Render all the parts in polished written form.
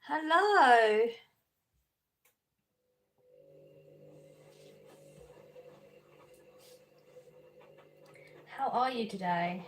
Hello. How are you today?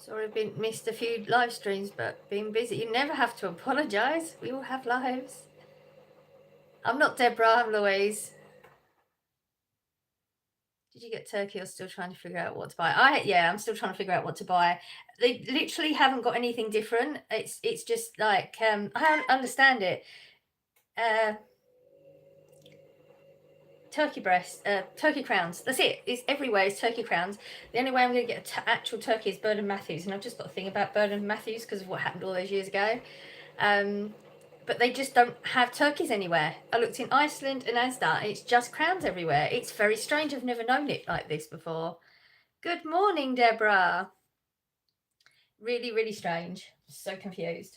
Sorry, I've missed a few live streams, but been busy. You never have to apologise. We all have lives. I'm not Deborah, I'm Louise. Did you get turkey or still trying to figure out what to buy? I'm still trying to figure out what to buy. They literally haven't got anything different. It's just like I don't understand it. Turkey breast, turkey crowns. That's it. It's everywhere. It's turkey crowns. The only way I'm going to get actual turkey is Bird and Matthews, and I've just got a thing about Bird and Matthews because of what happened all those years ago. But they just don't have turkeys anywhere. I looked in Iceland and Asda, and it's just crowns everywhere. It's very strange. I've never known it like this before. Good morning, Deborah. Really, really strange. So confused.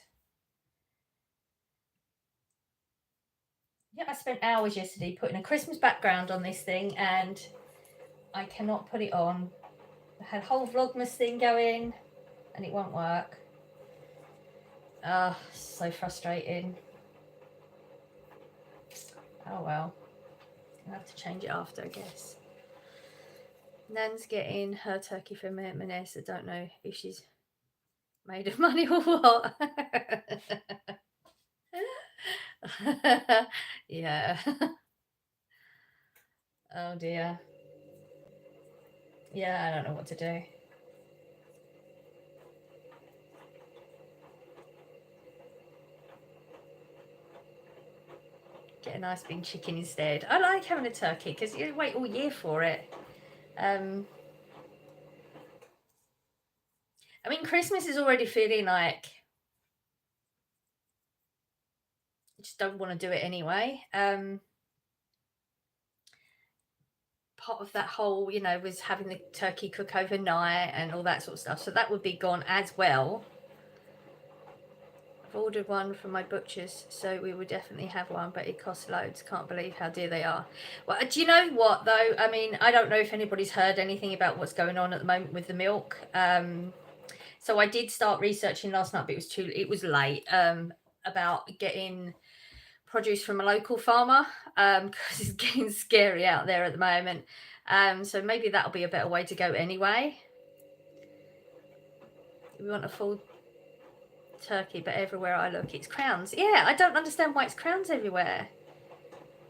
Yeah, I spent hours yesterday putting a Christmas background on this thing, and I cannot put it on. I had a whole Vlogmas thing going, and it won't work. So frustrating. Oh well. I'll have to change it after, I guess. Nan's getting her turkey for Manessa. I don't know if she's made of money or what. Yeah. Oh dear. Yeah, I don't know what to do. Get a nice big chicken instead. I like having a turkey because you wait all year for it. I mean, Christmas is already feeling like I just don't want to do it anyway. Part of that whole, was having the turkey cook overnight and all that sort of stuff. So that would be gone as well. I've ordered one from my butcher's, so we would definitely have one, but it costs loads. Can't believe how dear they are. Well, do you know what, though? I mean, I don't know if anybody's heard anything about what's going on at the moment with the milk. So I did start researching last night, but it was late, about getting produce from a local farmer, because it's getting scary out there at the moment. So maybe that'll be a better way to go anyway. We want a full turkey, but everywhere I look, it's crowns. Yeah, I don't understand why it's crowns everywhere.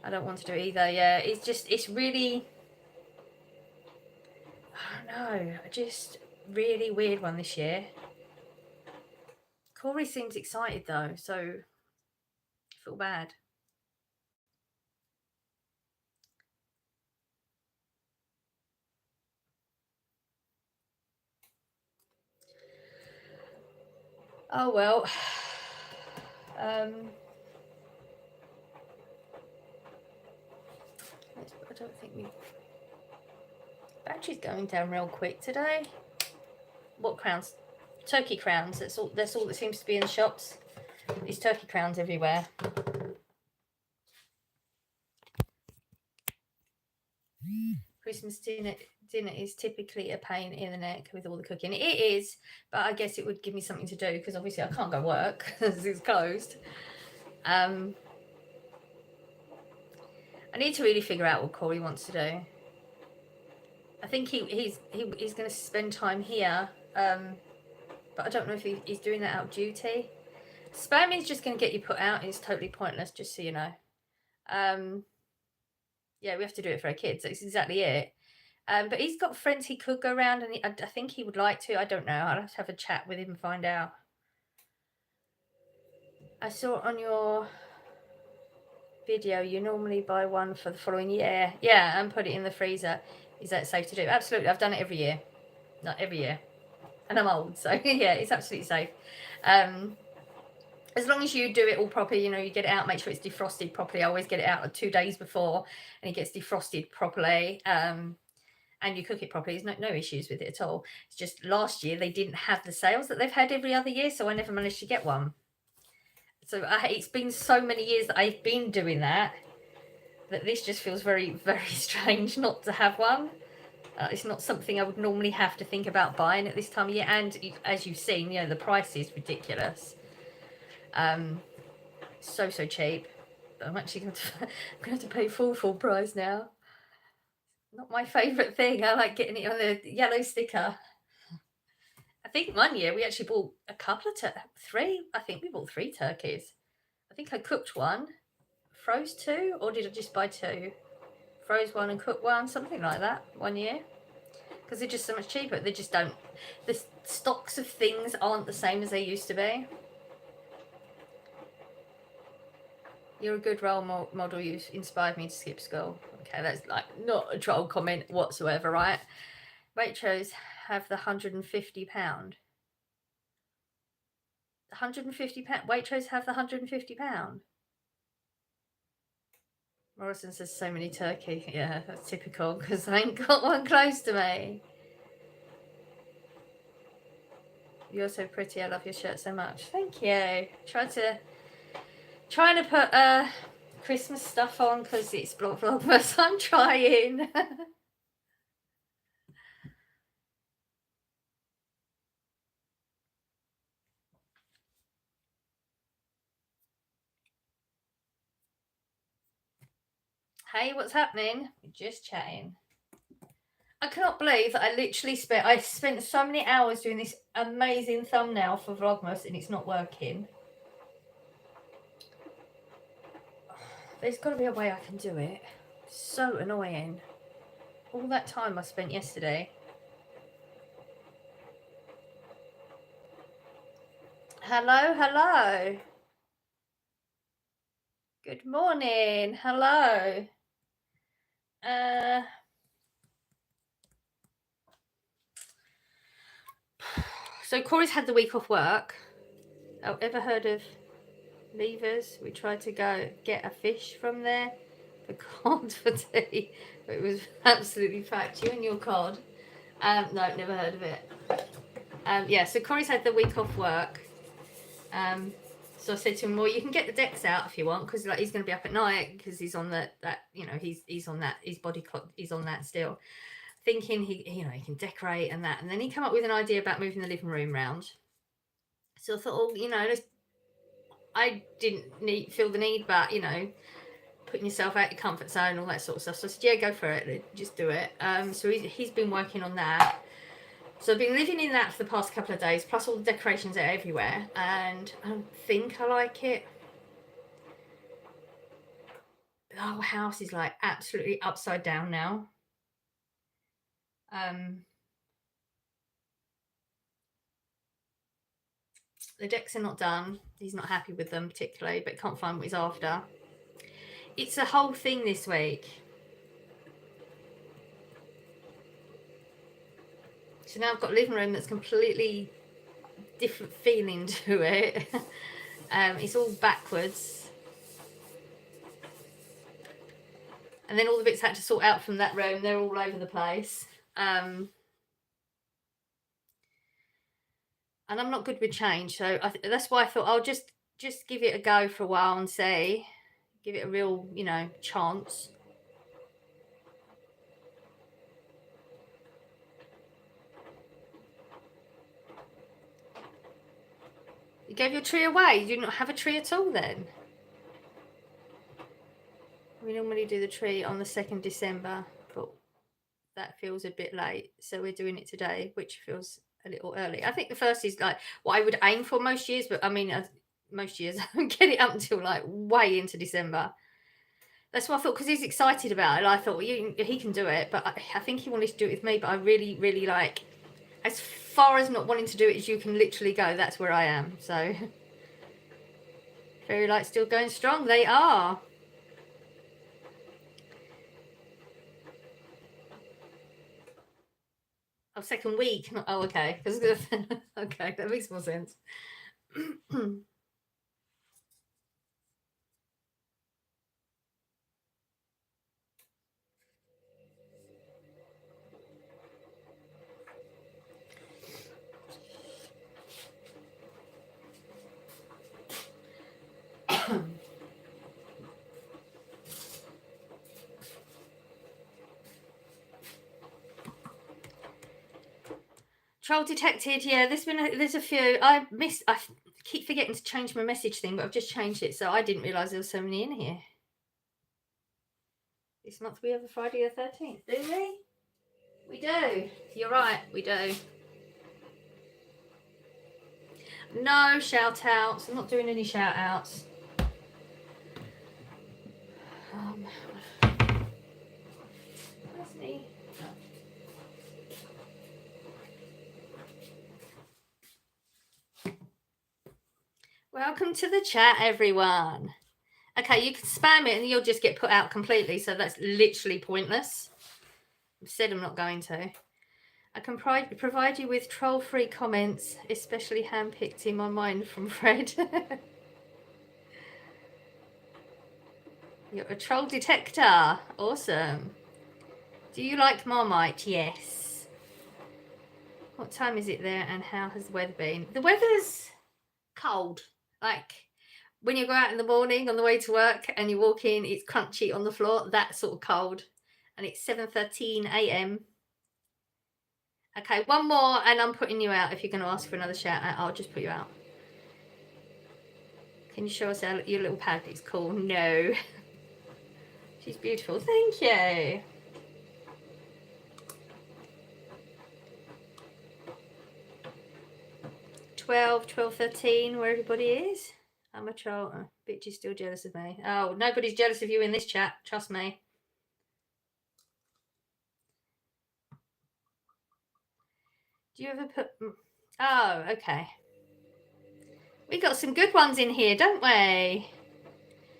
I don't want to do it either. Yeah, it's really, I don't know, just really weird one this year. Corey seems excited though, so I feel bad. Oh well. I don't think battery's going down real quick today. What crowns? Turkey crowns. That's all that seems to be in the shops. It's turkey crowns everywhere. Christmas dinner is typically a pain in the neck with all the cooking. It is, but I guess it would give me something to do because obviously I can't go work because it's closed. I need to really figure out what Corey wants to do. I think he's going to spend time here, but I don't know if he's doing that out of duty. Spamming is just going to get you put out. It's totally pointless, just so you know. Yeah, we have to do it for our kids. That's exactly it. But he's got friends he could go around, and I think he would like to. I don't know. I'll have to have a chat with him and find out. I saw on your video you normally buy one for the following year. Yeah, and put it in the freezer. Is that safe to do? Absolutely. I've done it every year. Not every year. and I'm old, so yeah, it's absolutely safe. As long as you do it all properly, you know, you get it out, make sure it's defrosted properly. I always get it out 2 days before, and it gets defrosted properly. And you cook it properly. There's no issues with it at all. It's just last year they didn't have the sales that they've had every other year, so I never managed to get one. So it's been so many years that I've been doing that this just feels very, very strange not to have one. It's not something I would normally have to think about buying at this time of year, and as you've seen, you know, the price is ridiculous. So cheap. I'm actually going to have to pay full price now. Not my favourite thing. I like getting it on the yellow sticker. I think one year we actually bought a couple of three. I think we bought 3 turkeys. I think I cooked one, froze 2, or did I just buy 2? Froze 1 and cooked 1, something like that, one year. Because they're just so much cheaper. They just don't. The stocks of things aren't the same as they used to be. You're a good role model. You inspired me to skip school. Okay, that's like not a troll comment whatsoever, right? Waitrose have the £150. £150. Waitrose have the £150. Morrison says so many turkey. Yeah, that's typical because I ain't got one close to me. You're so pretty. I love your shirt so much. Thank you. Trying to put Christmas stuff on because it's Vlogmas. I'm trying. Hey, what's happening? We're just chatting. I cannot believe that I literally spent so many hours doing this amazing thumbnail for Vlogmas and it's not working. There's got to be a way I can do it. So annoying. All that time I spent yesterday. Hello. Good morning. Hello. So Corey's had the week off work. Oh, ever heard of Levers? We tried to go get a fish from there for cod for tea. It was absolutely fact. You and your cod. No, never heard of it. Yeah, so Corey's had the week off work. So I said to him, well, you can get the decks out if you want, because like he's going to be up at night because he's on that you know, he's on that, his body clock is on that still. Thinking he can decorate and that, and then he came up with an idea about moving the living room round. So I thought, oh, you know, I didn't feel the need, but you know, putting yourself out your comfort zone and all that sort of stuff. So I said, yeah, go for it, just do it. So he's been working on that. So I've been living in that for the past couple of days, plus all the decorations are everywhere, and I think I like it. The whole house is like absolutely upside down now. The decks are not done. He's not happy with them particularly, but can't find what he's after. It's a whole thing this week. So now I've got a living room that's completely different feeling to it. It's all backwards. And then all the bits I had to sort out from that room, they're all over the place. And I'm not good with change, so that's why I thought I'll just give it a go for a while and see. Give it a real, you know, chance. You gave your tree away? You do not have a tree at all then? We normally do the tree on the 2nd December, but that feels a bit late. So we're doing it today, which feels a little early. I think the 1st is like what I would aim for most years, but I mean, most years I don't get it up until like way into December. That's what I thought, because he's excited about it. I thought, well, he can do it, but I think he wanted to do it with me, but I really, really like, as far as not wanting to do it as you can literally go, that's where I am. So fairy lights still going strong. They are. Oh, second week. Oh, okay. Okay, that makes more sense. Troll detected. Yeah, there's a few. I keep forgetting to change my message thing, but I've just changed it, so I didn't realise there were so many in here. This month we have a Friday the 13th, do we? We do. You're right, we do. No shout outs. I'm not doing any shout outs. Where's me? Welcome to the chat, everyone. Okay, you can spam it and you'll just get put out completely, so that's literally pointless. I've said I'm not going to. I can provide you with troll-free comments, especially handpicked in my mind from Fred. You're a troll detector. Awesome. Do you like Marmite? Yes. What time is it there and how has the weather been? The weather's cold. Like when you go out in the morning on the way to work and you walk in, it's crunchy on the floor. That sort of cold. And it's 7:13 a.m. Okay, one more and I'm putting you out. If you're going to ask for another shout out, I'll just put you out. Can you show us your little pad? It's cool. No. She's beautiful. Thank you. 12, 13, where everybody is. I'm a troll. Oh, bitch is still jealous of me. Oh, nobody's jealous of you in this chat. Trust me. Do you ever put... Oh, okay. We got some good ones in here, don't we?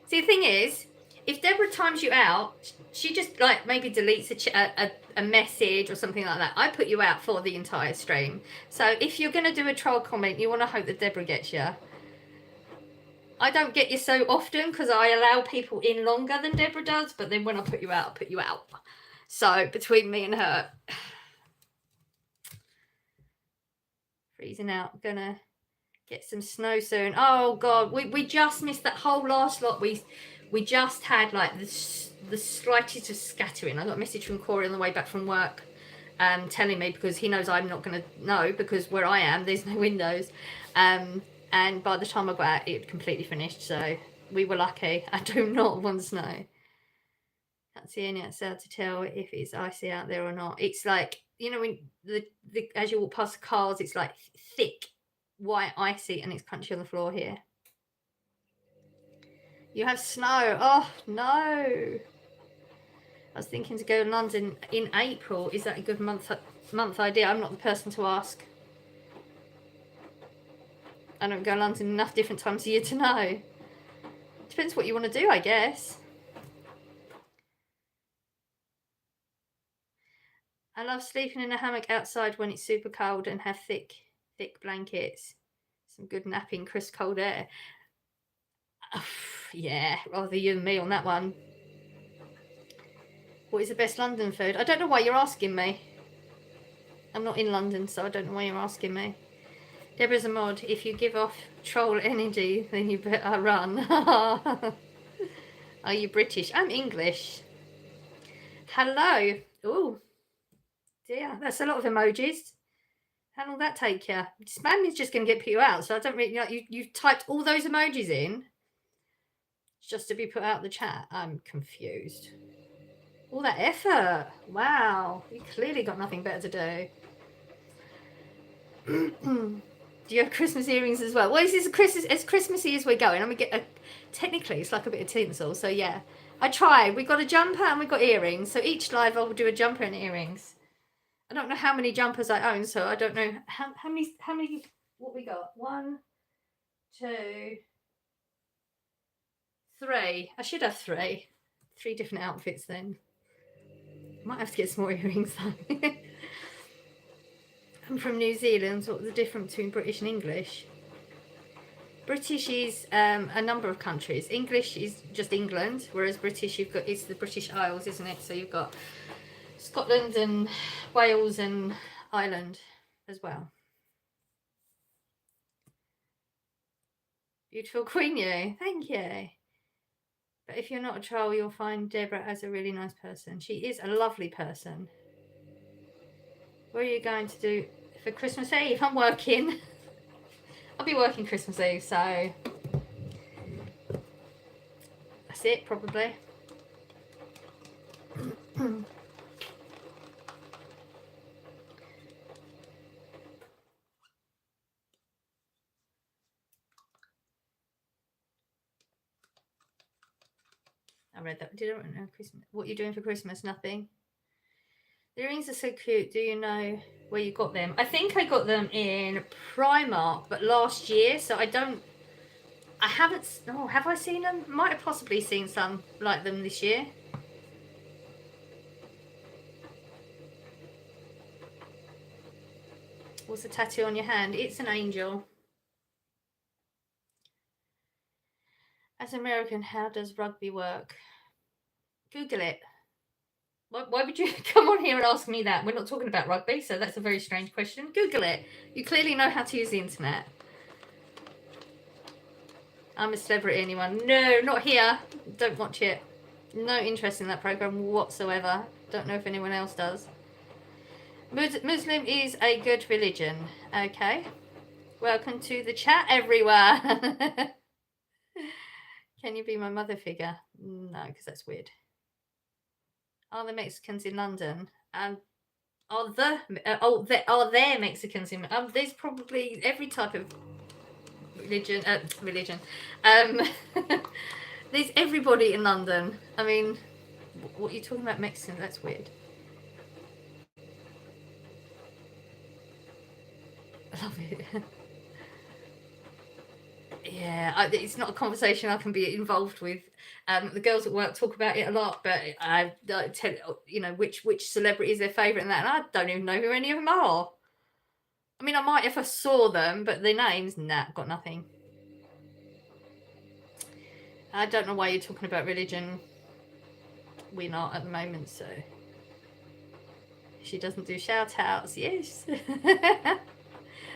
See, the thing is, if Deborah times you out, she just like maybe deletes a message or something like that. I put you out for the entire stream. So if you're going to do a troll comment, you want to hope that Deborah gets you. I don't get you so often because I allow people in longer than Deborah does, but then when I put you out, I put you out. So between me and her, freezing out, gonna get some snow soon. Oh god, we just missed that whole last lot. We just had like the slightest of scattering. I got a message from Corey on the way back from work, telling me, because he knows I'm not gonna know, because where I am there's no windows, and by the time I got out it had completely finished, so we were lucky. I do not want snow. Can't see any outside to tell if it's icy out there or not. It's like, you know, when the as you walk past the cars, it's like thick white icy and it's crunchy on the floor here. You have snow. Oh no. I was thinking to go to London in April. Is that a good month idea? I'm not the person to ask. I don't go to London enough different times of year to know. Depends what you want to do, I guess. I love sleeping in a hammock outside when it's super cold and have thick blankets. Some good napping, crisp cold air. Yeah, rather you than me on that one. What is the best London food? I don't know why you're asking me. I'm not in London, so I don't know why you're asking me. Deborah's a mod. If you give off troll energy, then you better run. Are you British? I'm English. Hello. Oh, dear. That's a lot of emojis. How long will that take you? Spam is just going to get you out, so I don't really know. You've typed all those emojis in just to be put out the chat. I'm confused. All that effort. Wow. You clearly got nothing better to do. Do you have Christmas earrings as well? Well, this is as Christmassy as we're going. I mean, technically, it's like a bit of tinsel. So, yeah. I tried. We got a jumper and we got earrings. So, each live I will do a jumper and earrings. I don't know how many jumpers I own, so I don't know how many, what we got? 1, 2, 3. I should have 3 different outfits then. Might have to get some more earrings though. I'm from New Zealand. What's the difference between British and English? British is a number of countries. English is just England, whereas British, it's the British Isles, isn't it? So you've got Scotland and Wales and Ireland as well. Beautiful Queen, you. Thank you. But if you're not a troll, you'll find Deborah as a really nice person. She is a lovely person. What are you going to do for Christmas Eve? I'm working. I'll be working Christmas Eve, so that's it, probably. I read that. Did I know Christmas? What are you doing for Christmas? Nothing. The earrings are so cute. Do you know where you got them? I think I got them in Primark, but last year, so I haven't. Oh, have I seen them? Might have possibly seen some like them this year. What's the tattoo on your hand? It's an angel. As an American, how does rugby work? Google it. Why would you come on here and ask me that? We're not talking about rugby, so that's a very strange question. Google it. You clearly know how to use the internet. I'm a celebrity, anyone? No, not here. Don't watch it. No interest in that program whatsoever. Don't know if anyone else does. Muslim is a good religion. Okay. Welcome to the chat, everyone. Can you be my mother figure? No, because that's weird. Are the Mexicans in London? Are there Mexicans in? There's probably every type of religion. There's everybody in London. I mean, what are you talking about Mexicans? That's weird. I love it. Yeah, it's not a conversation I can be involved with. The girls at work talk about it a lot, but I tell which celebrity is their favourite and that, and I don't even know who any of them are. I mean, I might if I saw them, but their names, nah, got nothing. I don't know why you're talking about religion. We're not at the moment, so she doesn't do shout outs. Yes.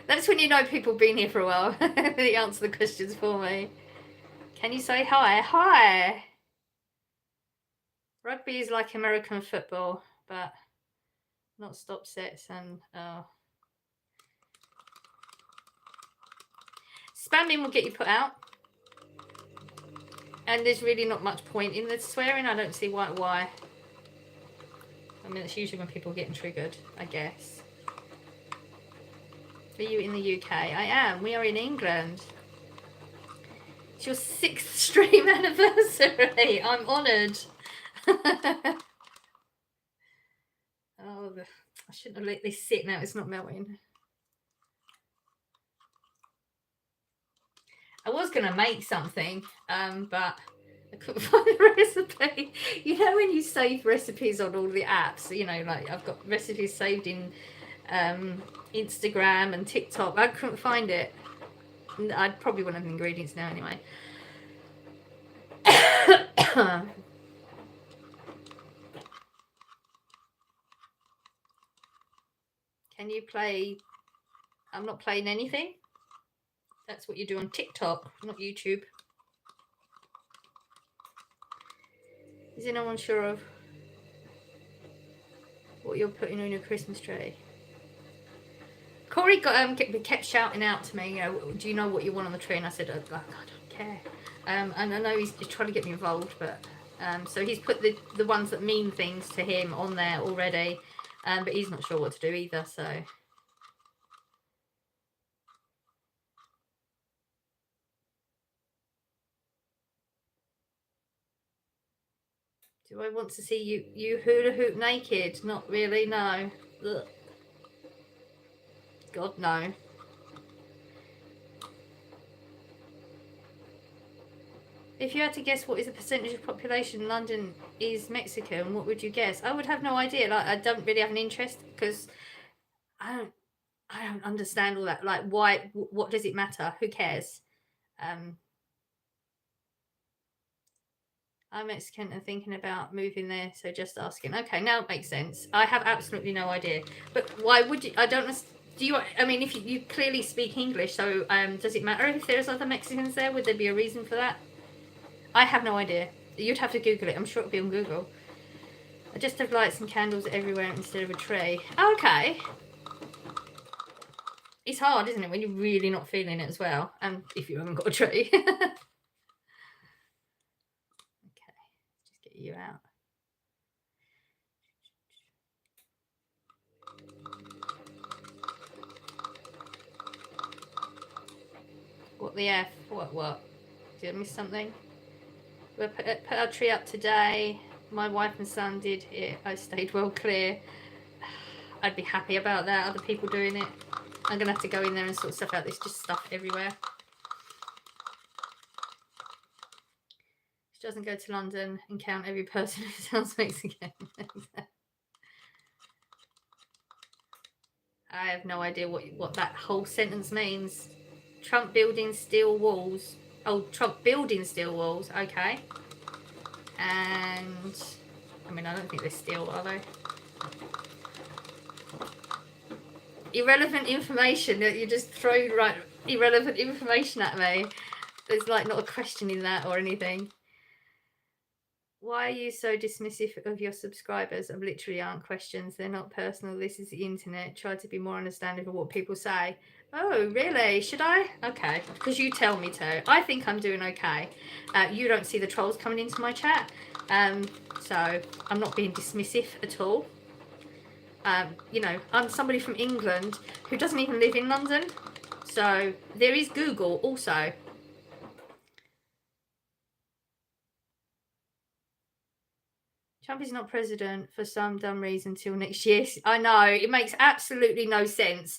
That's when you know people have been here for a while. They answer the questions for me. Can you say hi? Hi! Rugby is like American football, but not stop sets and... Spamming will get you put out. And there's really not much point in the swearing. I don't see why. I mean, it's usually when people are getting triggered, I guess. Are you in the UK? I am. We are in England. It's your 6th stream anniversary. I'm honoured. Oh, I shouldn't have let this sit now. It's not melting. I was going to make something, but I couldn't find the recipe. You know when you save recipes on all the apps, like I've got recipes saved in Instagram and TikTok. I couldn't find it. I probably wouldn't have the ingredients now anyway. Can you play? I'm not playing anything. That's what you do on TikTok, not YouTube. Is anyone sure of what you're putting on your Christmas tree? Corey kept shouting out to me, do you know what you want on the tree? And I said, I don't care. And I know he's trying to get me involved, but so he's put the ones that mean things to him on there already, but he's not sure what to do either, so... Do I want to see you hula hoop naked? Not really, no. Ugh. God, no. If you had to guess what is the percentage of population in London is Mexican, what would you guess? I would have no idea. Like, I don't really have an interest because I I don't understand all that. Like, why? What does it matter? Who cares? I'm Mexican and thinking about moving there, so just asking. Okay, now it makes sense. I have absolutely no idea. But why would you? I don't. Do you? I mean, if you clearly speak English, so does it matter if there's other Mexicans there? Would there be a reason for that? I have no idea. You'd have to Google it. I'm sure it'll be on Google. I just have lights and candles everywhere instead of a tree. Okay. It's hard, isn't it, when you're really not feeling it as well, and if you haven't got a tree. Okay, just get you out. What the F? What? Did I miss something? We put our tree up today. My wife and son did it. I stayed well clear. I'd be happy about that. Other people doing it. I'm going to have to go in there and sort stuff out. There's just stuff everywhere. She doesn't go to London and count every person who sounds Mexican. I have no idea what that whole sentence means. Trump building steel walls. Oh, Trump building steel walls. Okay. And I mean, I don't think they're steel, are they? Irrelevant information that you just throw irrelevant information at me. There's like not a question in that or anything. Why are you so dismissive of your subscribers? Literally aren't questions. They're not personal. This is the internet. Try to be more understanding of what people say. Oh, really? Should I? Okay. Because you tell me to. I think I'm doing okay. You don't see the trolls coming into my chat. So I'm not being dismissive at all. You know, I'm somebody from England who doesn't even live in London. So there is Google also. Trump is not president for some dumb reason till next year. I know, it makes absolutely no sense.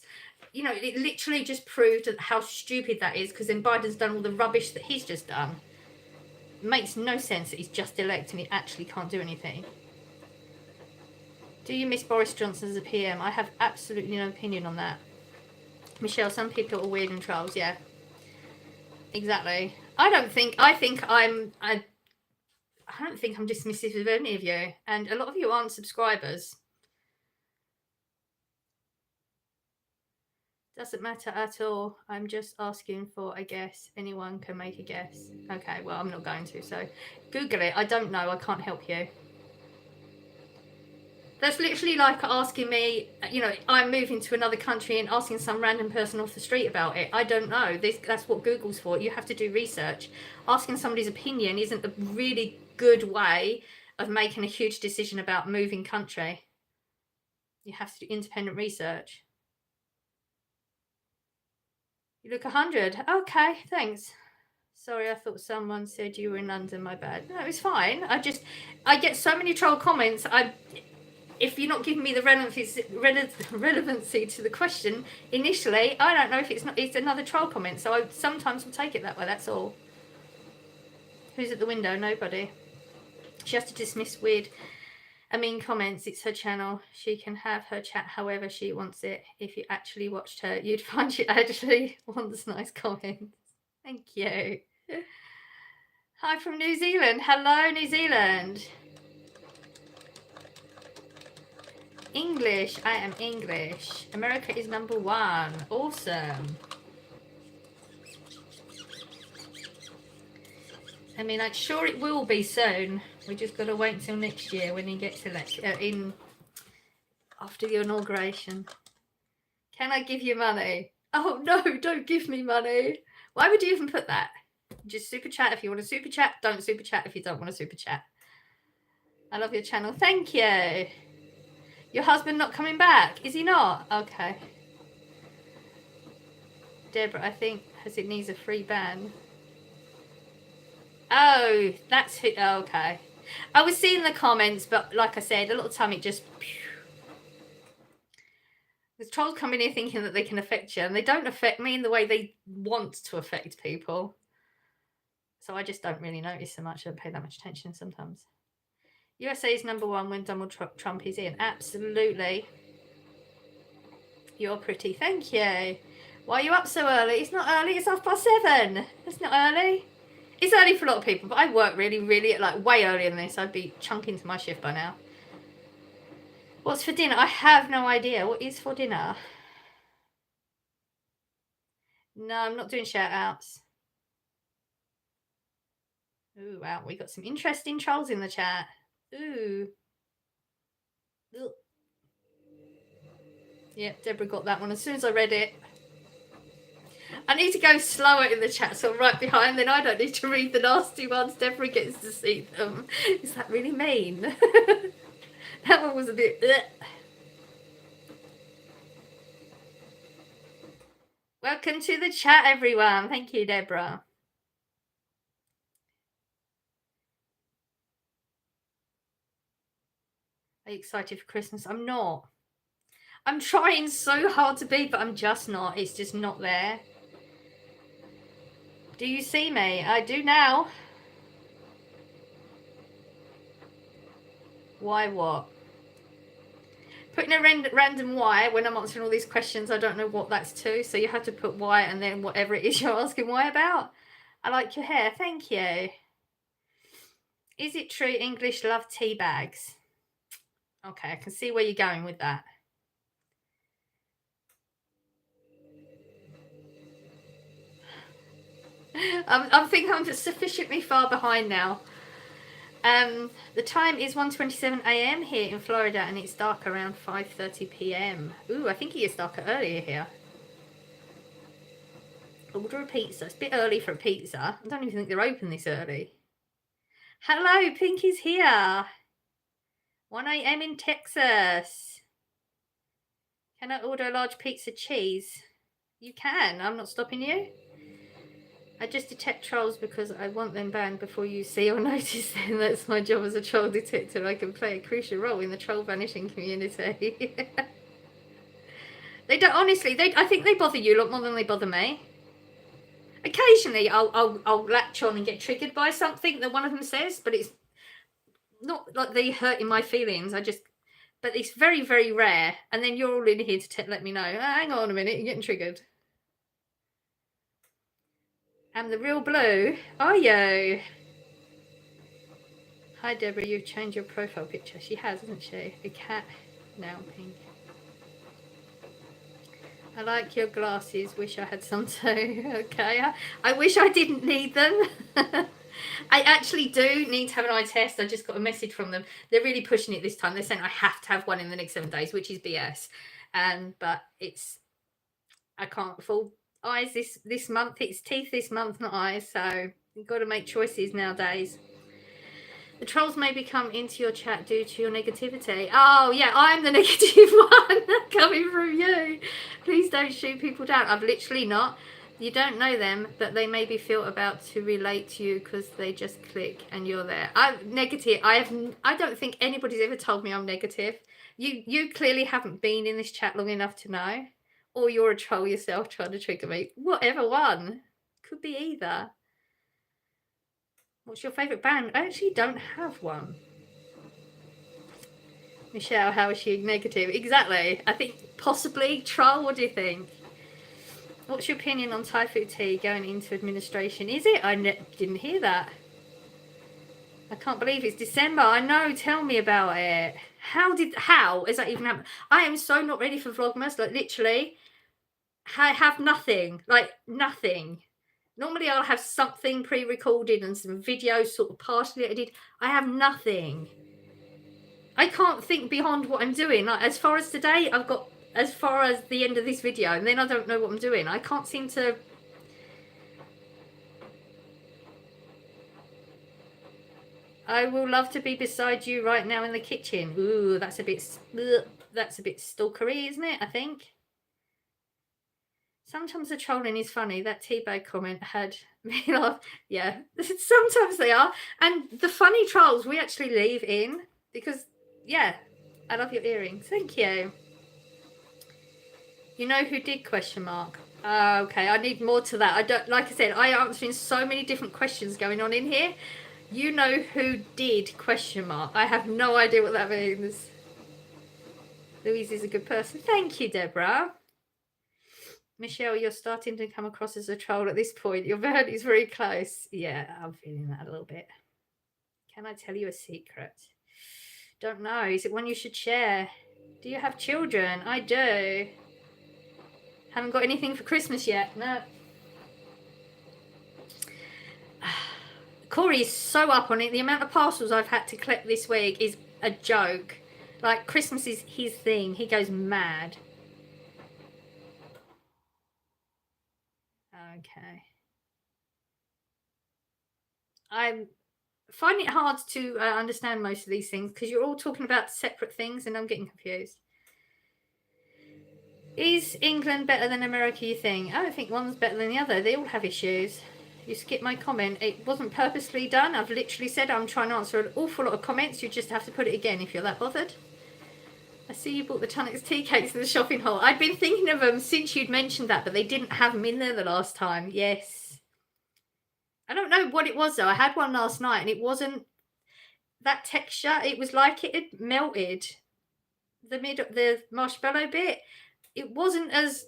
You know, it literally just proved how stupid that is, because then Biden's done all the rubbish that he's just done. It makes no sense that he's just elected and he actually can't do anything. Do you miss Boris Johnson as a PM? I have absolutely no opinion on that. Michelle, some people are weird and trolls, yeah. Exactly. I don't think I'm dismissive of any of you, and a lot of you aren't subscribers. Doesn't matter at all. I'm just asking for a guess. Anyone can make a guess. Okay, well, I'm not going to, so Google it. I don't know. I can't help you. That's literally like asking me, you know, I'm moving to another country and asking some random person off the street about it. I don't know. That's what Google's for. You have to do research. Asking somebody's opinion isn't a really good way of making a huge decision about moving country. You have to do independent research. You look 100. Okay, thanks. Sorry, I thought someone said you were in London. My bad. No, it's fine. I get so many troll comments. If you're not giving me the relevancy to the question initially, I don't know if it's another troll comment. So I sometimes will take it that way. That's all. Who's at the window? Nobody. She has to dismiss mean comments. It's her channel. She can have her chat however she wants it. If you actually watched her, you'd find she actually wants nice comments. Thank you. Hi from New Zealand. Hello, New Zealand. English. I am English. America is number 1. Awesome. I mean, I'm sure it will be soon. We just got to wait until next year when he gets elected, after the inauguration. Can I give you money? Oh, no, don't give me money. Why would you even put that? Just super chat if you want to super chat. Don't super chat if you don't want to super chat. I love your channel. Thank you. Your husband not coming back? Is he not? Okay. Deborah, I think, it needs a free ban. Oh, that's who. Oh, okay. I was seeing the comments, but like I said, a lot of time it just... There's trolls coming here thinking that they can affect you, and they don't affect me in the way they want to affect people. So I just don't really notice so much. I don't pay that much attention sometimes. USA is number 1 when Donald Trump is in. Absolutely. You're pretty, thank you. Why are you up so early? It's not early, it's 7:30. That's not early. It's early for a lot of people, but I work really, like way earlier than this. I'd be chunking to my shift by now. What's for dinner? I have no idea. What is for dinner? No, I'm not doing shout outs. Ooh, wow, we got some interesting trolls in the chat. Ooh. Ugh. Yep, Deborah got that one as soon as I read it. I need to go slower in the chat so I'm right behind, then I don't need to read the nasty ones. Deborah gets to see them. Is that really mean? That one was a bit... Ugh. Welcome to the chat, everyone. Thank you, Deborah. Are you excited for Christmas? I'm not. I'm trying so hard to be, but I'm just not. It's just not there. Do you see me? I do now. Why what? Putting a random why when I'm answering all these questions, I don't know what that's to. So you have to put why and then whatever it is you're asking why about. I like your hair. Thank you. Is it true English love tea bags? Okay, I can see where you're going with that. I think I'm sufficiently far behind now. The time is 1:27 a.m. here in Florida, and it's dark around 5:30 p.m. Ooh, I think it is darker earlier here. Order a pizza. It's a bit early for a pizza. I don't even think they're open this early. Hello, Pinky's here. 1 a.m. in Texas. Can I order a large pizza cheese? You can. I'm not stopping you. I just detect trolls because I want them banned before you see or notice them. That's my job as a troll detector. I can play a crucial role in the troll vanishing community. They don't, honestly, I think they bother you a lot more than they bother me. Occasionally I'll latch on and get triggered by something that one of them says, but it's not like they hurting my feelings. But it's very, very rare. And then you're all in here to let me know. Oh, hang on a minute, you're getting triggered. I'm the real blue. Are you? Hi, Deborah. You've changed your profile picture. She has, hasn't she? A cat. Now pink. I like your glasses. Wish I had some too. Okay. I wish I didn't need them. I actually do need to have an eye test. I just got a message from them. They're really pushing it this time. They're saying I have to have one in the next 7 days, which is BS. But I can't afford eyes this month. It's teeth this month, not eyes. So you've got to make choices nowadays. The trolls may become into your chat due to your negativity. Oh, yeah, I'm the negative one coming from you. Please don't shoot people down. I've literally not. You don't know them, but they maybe feel about to relate to you because they just click and you're there. I'm negative. I don't think anybody's ever told me I'm negative. You clearly haven't been in this chat long enough to know. Or you're a troll yourself trying to trigger me. Whatever one. Could be either. What's your favourite band? I actually don't have one. Michelle, how is she negative? Exactly. I think possibly troll. What do you think? What's your opinion on Thai food tea going into administration? Is it? I didn't hear that. I can't believe it's December. I know. Tell me about it. How is that even happen? I am so not ready for Vlogmas. Like literally, I have nothing. Like nothing. Normally I'll have something pre-recorded and some videos sort of partially edited. I have nothing. I can't think beyond what I'm doing. Like as far as today, I've got as far as the end of this video, and then I don't know what I'm doing. I can't seem to. I will love to be beside you right now in the kitchen. Ooh, that's a bit stalkery, isn't it? I think. Sometimes the trolling is funny. That teabag comment had me laugh. Yeah, sometimes they are. And the funny trolls we actually leave in because, yeah, I love your earrings. Thank you. You know who did ? Okay, I need more to that. I don't, like I said, I answering so many different questions going on in here. You know who did ? I have no idea what that means. Louise is a good person. Thank you, Deborah. Michelle, you're starting to come across as a troll at this point. Your is very close. Yeah, I'm feeling that a little bit. Can I tell you a secret? Don't know. Is it one you should share? Do you have children? I do. Haven't got anything for Christmas yet. No. Corey's so up on it. The amount of parcels I've had to collect this week is a joke. Like, Christmas is his thing. He goes mad. Okay. I find it hard to understand most of these things because you're all talking about separate things and I'm getting confused. Is England better than America, you think? I don't think one's better than the other. They all have issues. You skipped my comment. It wasn't purposely done. I've literally said I'm trying to answer an awful lot of comments. You just have to put it again if you're that bothered. I see you bought the Tunnocks tea cakes in the shopping hall. I'd been thinking of them since you'd mentioned that, but they didn't have them in there the last time. Yes. I don't know what it was, though. I had one last night, and it wasn't that texture. It was like it had melted. The marshmallow bit, it wasn't as...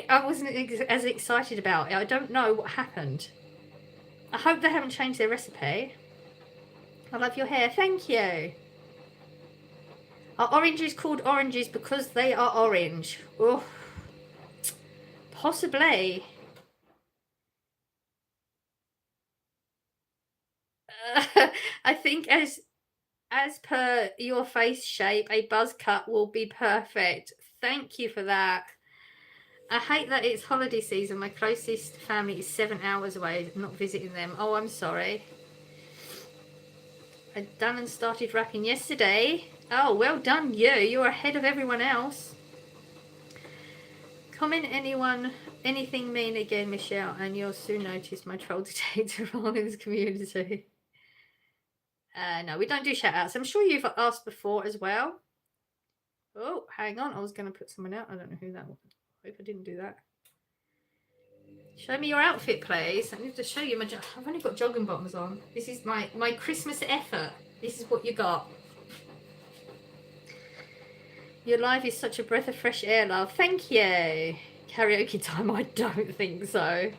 I wasn't as excited about it. I don't know what happened. I hope they haven't changed their recipe. I love your hair. Thank you. Are oranges called oranges because they are orange? Oh, possibly. I think as per your face shape, a buzz cut will be perfect. Thank you for that. I hate that it's holiday season. My closest family is 7 hours away. I'm not visiting them. Oh, I'm sorry. I done and started wrapping yesterday. Oh, well done you. You're ahead of everyone else. Comment anything mean again, Michelle, and you'll soon notice my troll detector wrong in this community. No, we don't do shout outs. I'm sure you've asked before as well. Oh, hang on. I was going to put someone out. I don't know who that was. I hope I didn't do that. Show me your outfit, please. I need to show you my... I've only got jogging bottoms on. This is my Christmas effort. This is what you got. Your life is such a breath of fresh air, love. Thank you. Karaoke time? I don't think so.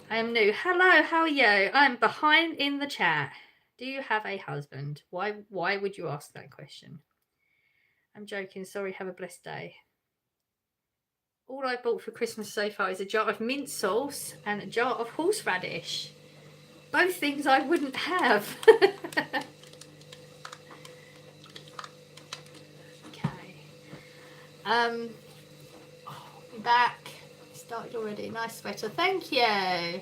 I am new. Hello, how are you? I'm behind in the chat. Do you have a husband? Why would you ask that question? I'm joking. Sorry, have a blessed day. All I bought for Christmas so far is a jar of mint sauce and a jar of horseradish. Both things I wouldn't have. Okay. Oh, I'm back. Started already. Nice sweater. Thank you.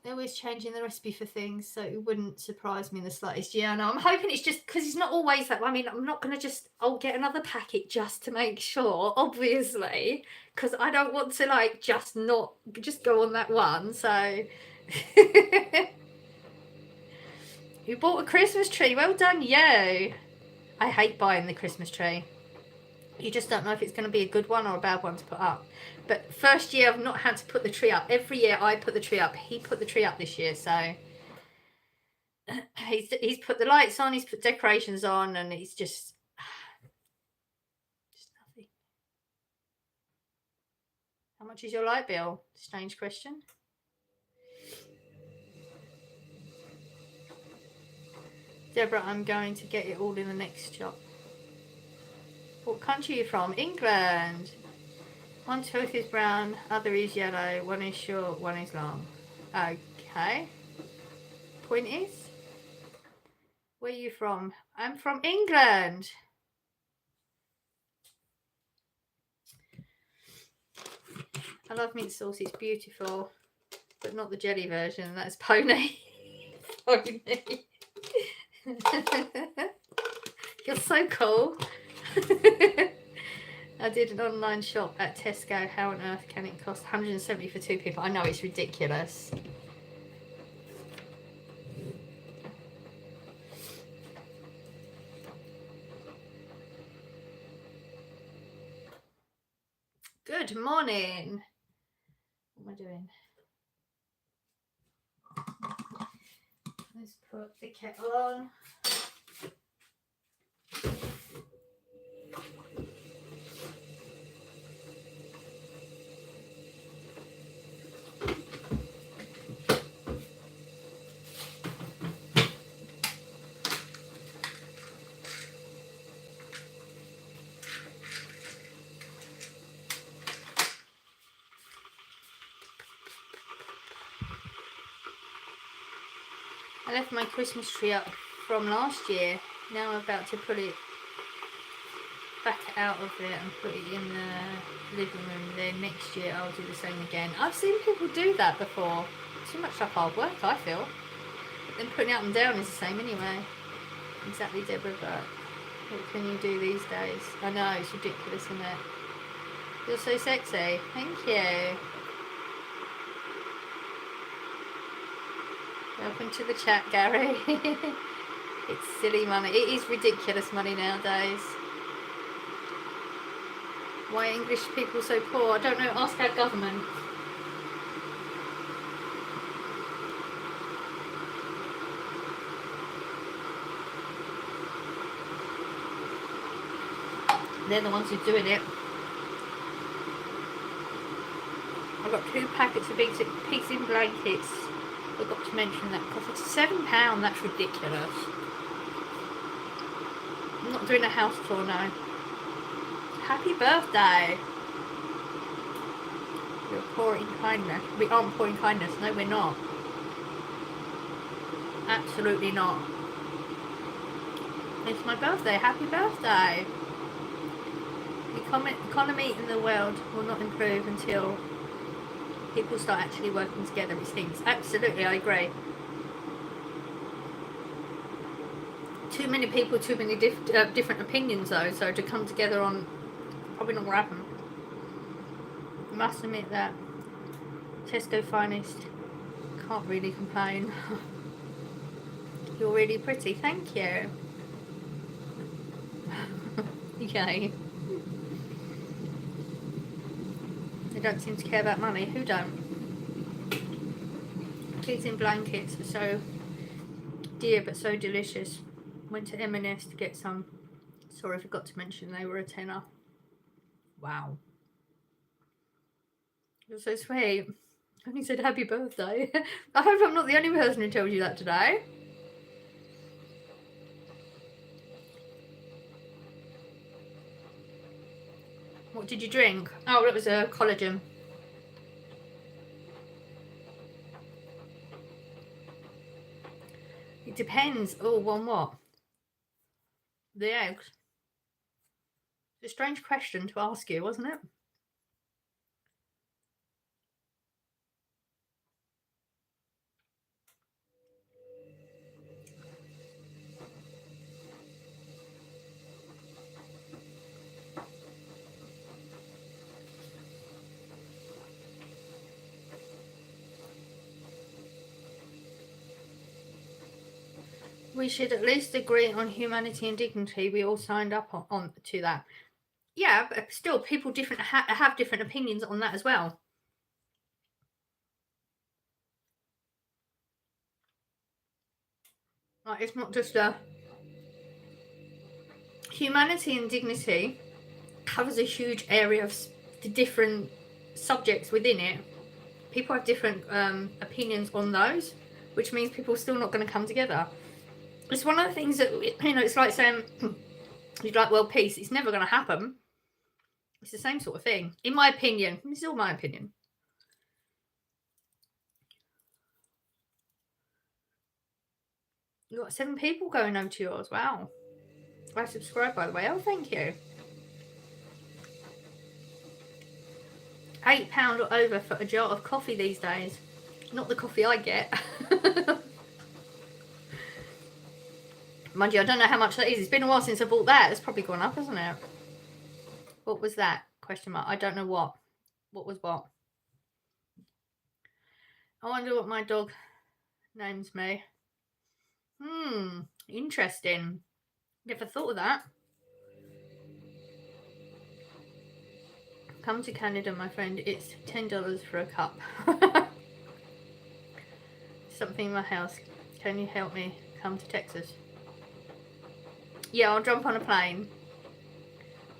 They're always changing the recipe for things, so it wouldn't surprise me in the slightest. Yeah, no, I'm hoping it's just because it's not always that. I mean, I'm not going to just, I'll get another packet just to make sure, obviously, because I don't want to, like, just go on that one, so. You bought a Christmas tree. Well done, you. I hate buying the Christmas tree. You just don't know if it's going to be a good one or a bad one to put up. But first year, I've not had to put the tree up. Every year, I put the tree up. He put the tree up this year, so he's put the lights on. He's put decorations on, and he's just nothing. How much is your light bill? Strange question. Deborah, I'm going to get it all in the next shop. What country are you from? England. One tooth is brown, other is yellow, one is short, one is long. Okay. Point is? Where are you from? I'm from England. I love mint sauce, it's beautiful. But not the jelly version, that's pony. Pony. You're so cool. I did an online shop at Tesco. How on earth can it cost 170 for 2 people? I know, it's ridiculous. Good morning. What am I doing? Let's put the kettle on. I left my Christmas tree up from last year. Now I'm about to put it back out of it and put it in the living room. Then next year I'll do the same again. I've seen people do that before. Too much like hard work, I feel. But then putting up and down is the same anyway. Exactly, Deborah, but what can you do these days? I know, it's ridiculous, isn't it? You're so sexy. Thank you. Welcome to the chat, Gary. It's silly money. It is ridiculous money nowadays. Why are English people so poor? I don't know. Ask our government. They're the ones who are doing it. I've got 2 packets of pigs in blankets. I forgot to mention that cost £7. That's ridiculous. I'm not doing a house tour now. Happy birthday. You're poor in kindness. We aren't poor in kindness. No, we're not. Absolutely not. It's my birthday. Happy birthday. The economy in the world will not improve until people start actually working together, it seems. Absolutely, I agree. Too many people, too many different opinions though, so to come together on probably not going to happen. I must admit that Tesco finest, can't really complain. You're really pretty, thank you. Yay. They don't seem to care about money. Who don't? Pigs in blankets are so dear but so delicious. Went to M&S to get some. Sorry, I forgot to mention they were a tenner. Wow. You're so sweet. I only said happy birthday. I hope I'm not the only person who told you that today. What did you drink? Oh, it was a collagen. It depends. Oh, on what? The eggs. It's a strange question to ask you, wasn't it? We should at least agree on humanity and dignity. We all signed up on to that. Yeah, but still, people have different opinions on that as well. Like, it's not just a humanity and dignity covers a huge area of the different subjects within it. People have different opinions on those, which means people are still not going to come together. It's one of the things that, you know, it's like saying you'd like world peace. It's never going to happen. It's the same sort of thing, in my opinion. This is all my opinion. You've got 7 people going over to yours. Wow. I subscribe, by the way. Oh, thank you. £8 or over for a jar of coffee these days. Not the coffee I get. Mind you, I don't know how much that is. It's been a while since I bought that. It's probably gone up, hasn't it? What was that? Question mark. I don't know what. What was what? I wonder what my dog names me. Interesting. Never thought of that. Come to Canada, my friend. It's $10 for a cup. Something in my house. Can you help me come to Texas? Yeah, I'll jump on a plane.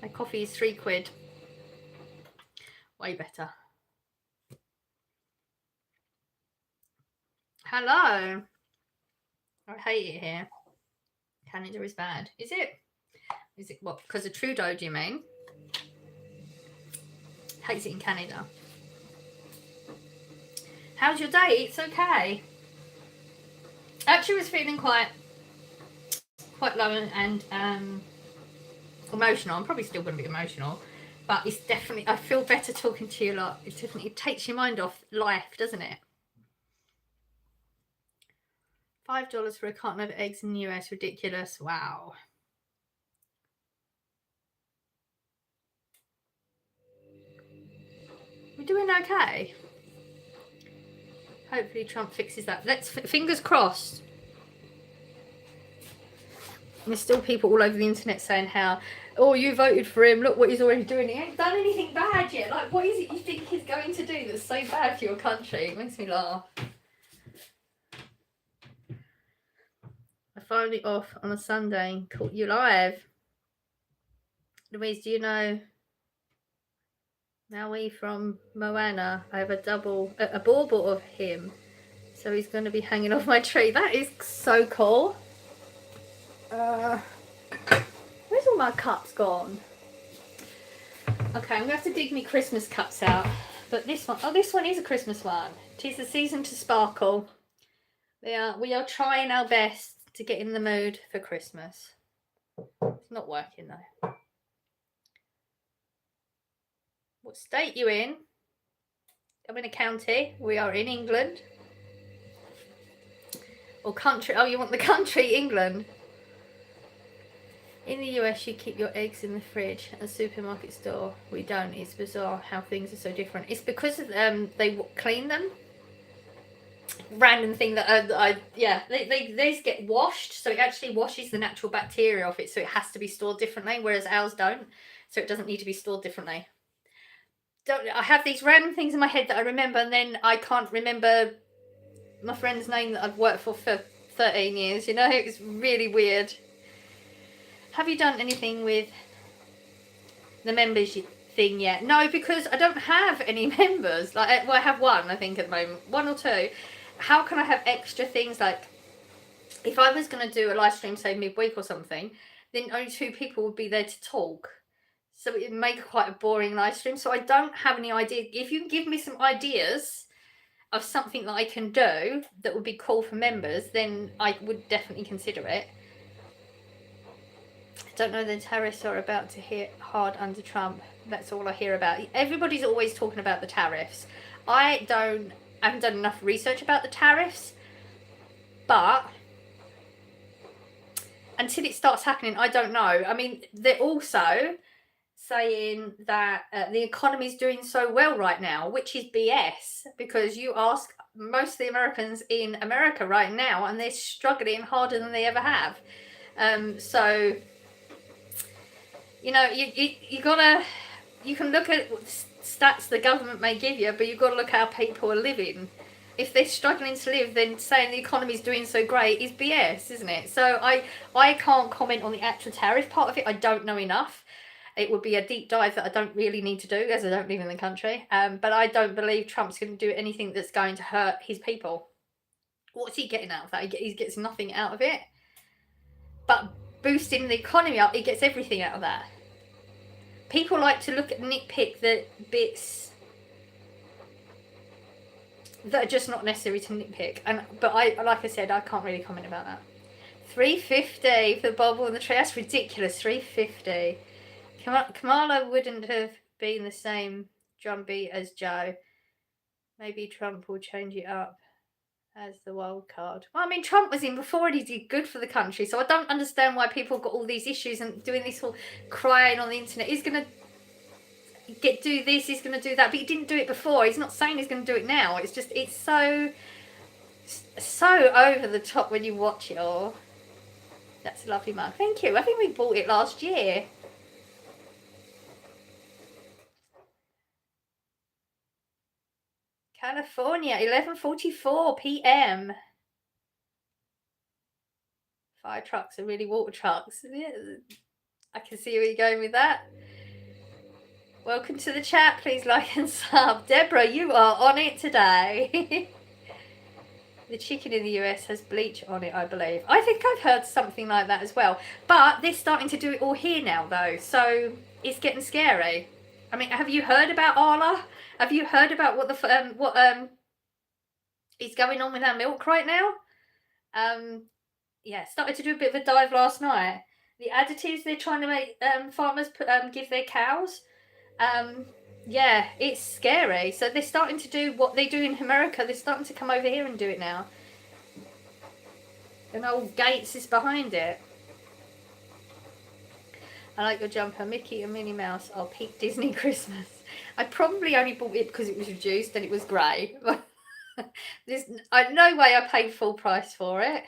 My coffee is £3. Way better. Hello. I hate it here. Canada is bad. Is it? Is it what? Because of Trudeau, do you mean? Hates it in Canada. How's your day? It's okay. battery was feeling quite low and emotional. I'm probably still going to be emotional, but it's definitely, I feel better talking to you a lot. It definitely, it takes your mind off life, doesn't it? $5 for a carton of eggs in the US, ridiculous. Wow. We're doing okay. Hopefully Trump fixes that. Let's, fingers crossed. And there's still people all over the internet saying how, oh, you voted for him, look what he's already doing. He ain't done anything bad yet. Like, what is it you think he's going to do that's so bad for your country? It makes me laugh. I finally off on a Sunday, caught you live. Louise, do you know Maui from Moana? I have a bauble of him. So he's going to be hanging off my tree. That is so cool. Where's all my cups gone? Okay, I'm going to have to dig me Christmas cups out. But this one, oh, this one is a Christmas one. 'Tis the season to sparkle. We are trying our best to get in the mood for Christmas. It's not working though. What state you in? I'm in a county. We are in England. Or country. Oh, you want the country, England? In the US, you keep your eggs in the fridge at a supermarket store. We don't. It's bizarre how things are so different. It's because they clean them. Random thing that they get washed, so it actually washes the natural bacteria off it, so it has to be stored differently, whereas ours don't, so it doesn't need to be stored differently. I have these random things in my head that I remember, and then I can't remember my friend's name that I've worked for 13 years, you know. It's really weird. Have you done anything with the membership thing yet? No, because I don't have any members. Like, well, I have one, I think, at the moment, one or two. How can I have extra things? Like, if I was going to do a live stream, say midweek or something, then only 2 people would be there to talk. So it would make quite a boring live stream. So I don't have any idea. If you can give me some ideas of something that I can do that would be cool for members, then I would definitely consider it. I don't know, the tariffs are about to hit hard under Trump. That's all I hear about. Everybody's always talking about the tariffs. I haven't done enough research about the tariffs, but until it starts happening, I don't know. I mean, they're also saying that the economy is doing so well right now, which is BS, because you ask most of the Americans in America right now and they're struggling harder than they ever have. So, you know, you can look at stats the government may give you, but you've got to look how people are living. If they're struggling to live, then saying the economy's doing so great is BS, isn't it? So I can't comment on the actual tariff part of it. I don't know enough. It would be a deep dive that I don't really need to do, as I don't live in the country. But I don't believe Trump's going to do anything that's going to hurt his people. What's he getting out of that? He gets nothing out of it. But boosting the economy up, he gets everything out of that. People like to nitpick the bits that are just not necessary to nitpick. But like I said, I can't really comment about that. $3.50 for the bubble and the tree. That's ridiculous. $3.50. Kamala wouldn't have been the same drumbeat as Joe. Maybe Trump will change it up as the wild card. Well, I mean, Trump was in before and he did good for the country, so I don't understand why people have got all these issues and doing this whole crying on the internet. He's going to do this, he's going to do that, but he didn't do it before. He's not saying he's going to do it now. It's just, it's so over the top when you watch it all. That's a lovely mug. Thank you. I think we bought it last year. California, 11:44 p.m. Fire trucks are really water trucks. I can see where you're going with that. Welcome to the chat. Please like and sub. Deborah, you are on it today. The chicken in the US has bleach on it, I believe. I think I've heard something like that as well. But they're starting to do it all here now, though. So it's getting scary. I mean, have you heard about Arla? Have you heard about what is going on with our milk right now? Yeah, started to do a bit of a dive last night. The additives they're trying to make farmers put, give their cows. Yeah, it's scary. So they're starting to do what they do in America. They're starting to come over here and do it now. And old Gates is behind it. I like your jumper. Mickey and Minnie Mouse are peak Disney Christmas. I probably only bought it because it was reduced and it was grey. There's no way I paid full price for it.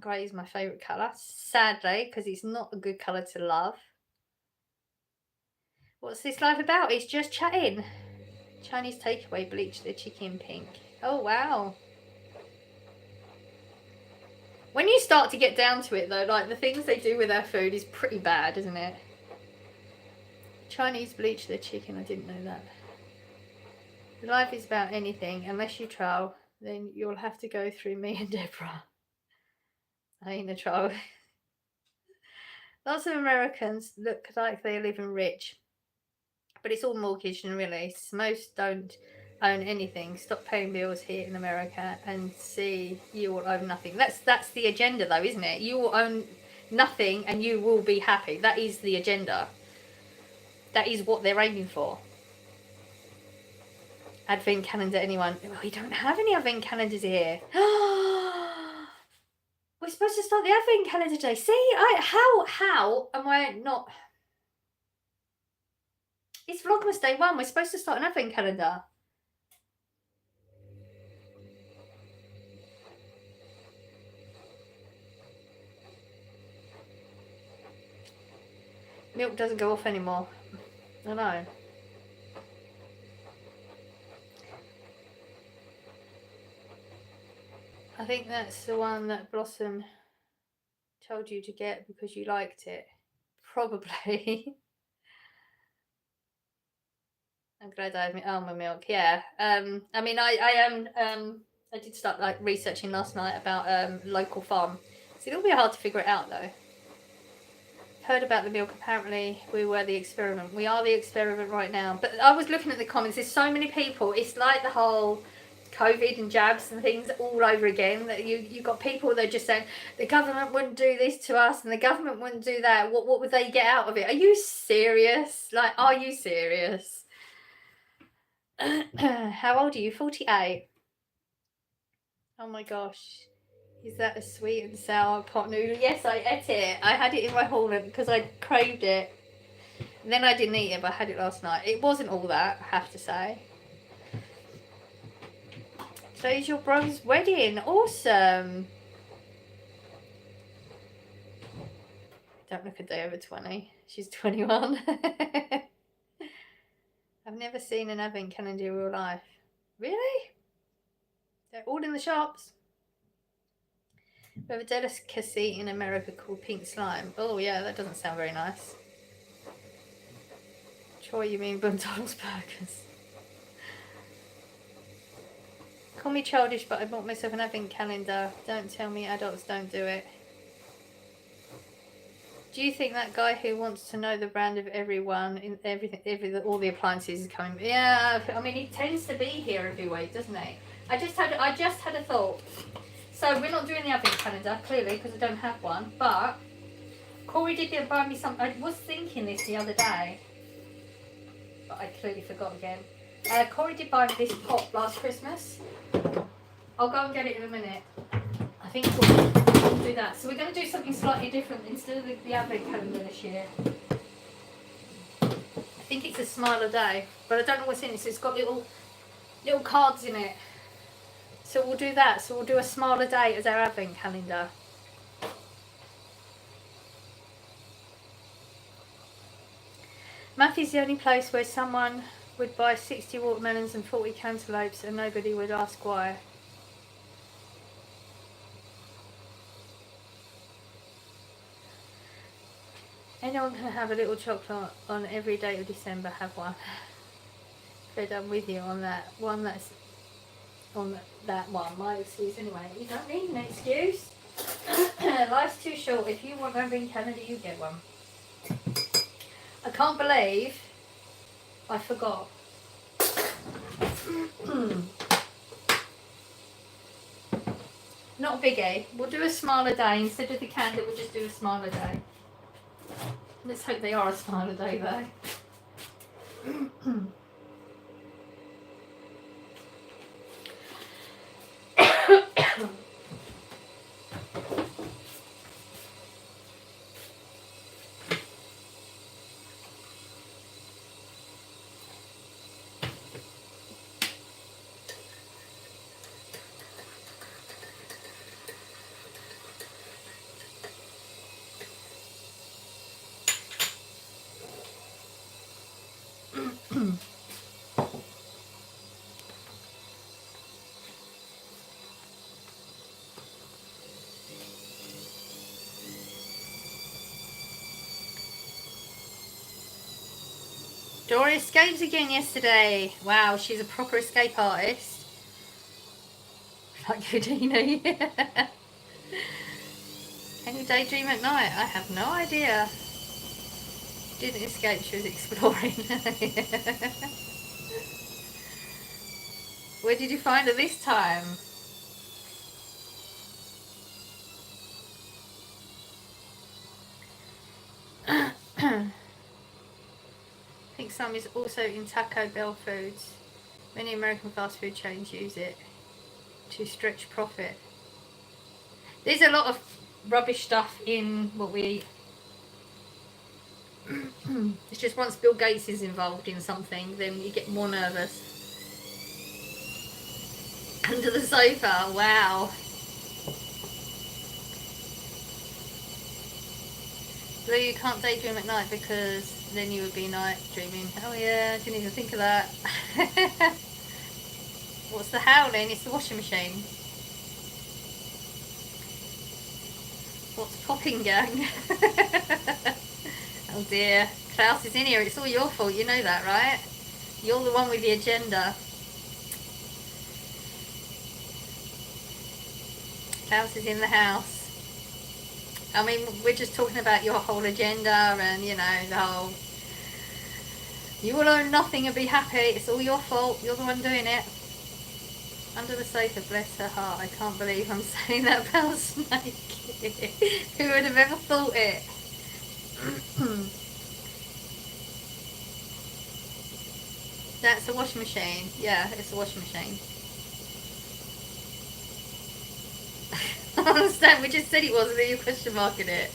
Grey is my favourite colour, sadly, because it's not a good colour to love. What's this live about? It's just chatting. Chinese takeaway bleach their chicken pink. Oh, wow. When you start to get down to it, though, like the things they do with their food is pretty bad, isn't it? Chinese bleach their chicken. I didn't know that. Life is about anything. Unless you troll, then you'll have to go through me and Deborah. I ain't a troll. Lots of Americans look like they're living rich, but it's all mortgaged and released. Most don't own anything. Stop paying bills here in America and see you will own nothing. That's the agenda, though, isn't it? You will own nothing and you will be happy. That is the agenda. That is what they're aiming for. Advent calendar, anyone? Oh, we don't have any advent calendars here. We're supposed to start the advent calendar today. See, how am I not? It's Vlogmas day 1. We're supposed to start an advent calendar. Milk doesn't go off anymore. I know. I think that's the one that Blossom told you to get because you liked it. Probably. I'm glad I have my almond milk. Yeah. I mean, I did start like researching last night about local farm. So it'll be hard to figure it out though. Heard about the milk. Apparently we were the experiment. We are the experiment right now. But I was looking at the comments. There's so many people. It's like the whole COVID and jabs and things all over again. That you got people that are just saying the government wouldn't do this to us and the government wouldn't do that. What would they get out of it? Are you serious? Like, are you serious? How old are you? 48. Oh my gosh. Is that a sweet and sour pot noodle? Yes, I ate it. I had it in my haul because I craved it. And then I didn't eat it, but I had it last night. It wasn't all that, I have to say. Today's your brother's wedding. Awesome. Don't look a day over 20. She's 21. I've never seen an advent calendar in real life. Really? They're all in the shops. We have a delicacy in America called pink slime. Oh yeah, that doesn't sound very nice. Troy, you mean McDonald's burgers? Call me childish, but I bought myself an advent calendar. Don't tell me adults don't do it. Do you think that guy who wants to know the brand of everyone in everything, all the appliances is coming? Yeah, I mean he tends to be here every week, doesn't he? I just had a thought. So we're not doing the advent calendar clearly because I don't have one. But Corey did buy me some. I was thinking this the other day, but I clearly forgot again. Corey did buy me this pot last Christmas. I'll go and get it in a minute. I think we'll do that. So we're going to do something slightly different instead of the advent calendar this year. I think it's a smile a day, but I don't know what's in it. So it's got little cards in it. So we'll do that. So we'll do a smile a day as our advent calendar. Math is the only place where someone would buy 60 watermelons and 40 cantaloupes and nobody would ask why. Anyone can have a little chocolate on every day of December, have one. Fred, I'm with you on that one. That's on that one. My excuse anyway. You don't need an excuse. Life's too short. If you want advent calendar, you get one. I can't believe I forgot. Not a biggie. We'll do a smaller day. Instead of the candle, we'll just do a smaller day. Let's hope they are a smaller day though. Dory escaped again yesterday. Wow, she's a proper escape artist. Like Houdini. Can you daydream at night? I have no idea. She didn't escape, she was exploring. Where did you find her this time? I think some is also in Taco Bell foods. Many American fast food chains use it to stretch profit. There's a lot of rubbish stuff in what we eat. It's just once Bill Gates is involved in something, then you get more nervous. Under the sofa, wow. Blue, you can't daydream at night because then you would be night dreaming. Oh yeah, I didn't even think of that. What's the howling? It's the washing machine. What's popping, gang? Oh dear. Klaus is in here. It's all your fault. You know that, right? You're the one with the agenda. Klaus is in the house. I mean, we're just talking about your whole agenda and, you know, the whole... You will own nothing and be happy. It's all your fault. You're the one doing it. Under the sofa, bless her heart. I can't believe I'm saying that about Snake. Who would have ever thought it? That's a washing machine. Yeah, it's a washing machine. I understand, we just said it was, and then you question marking it.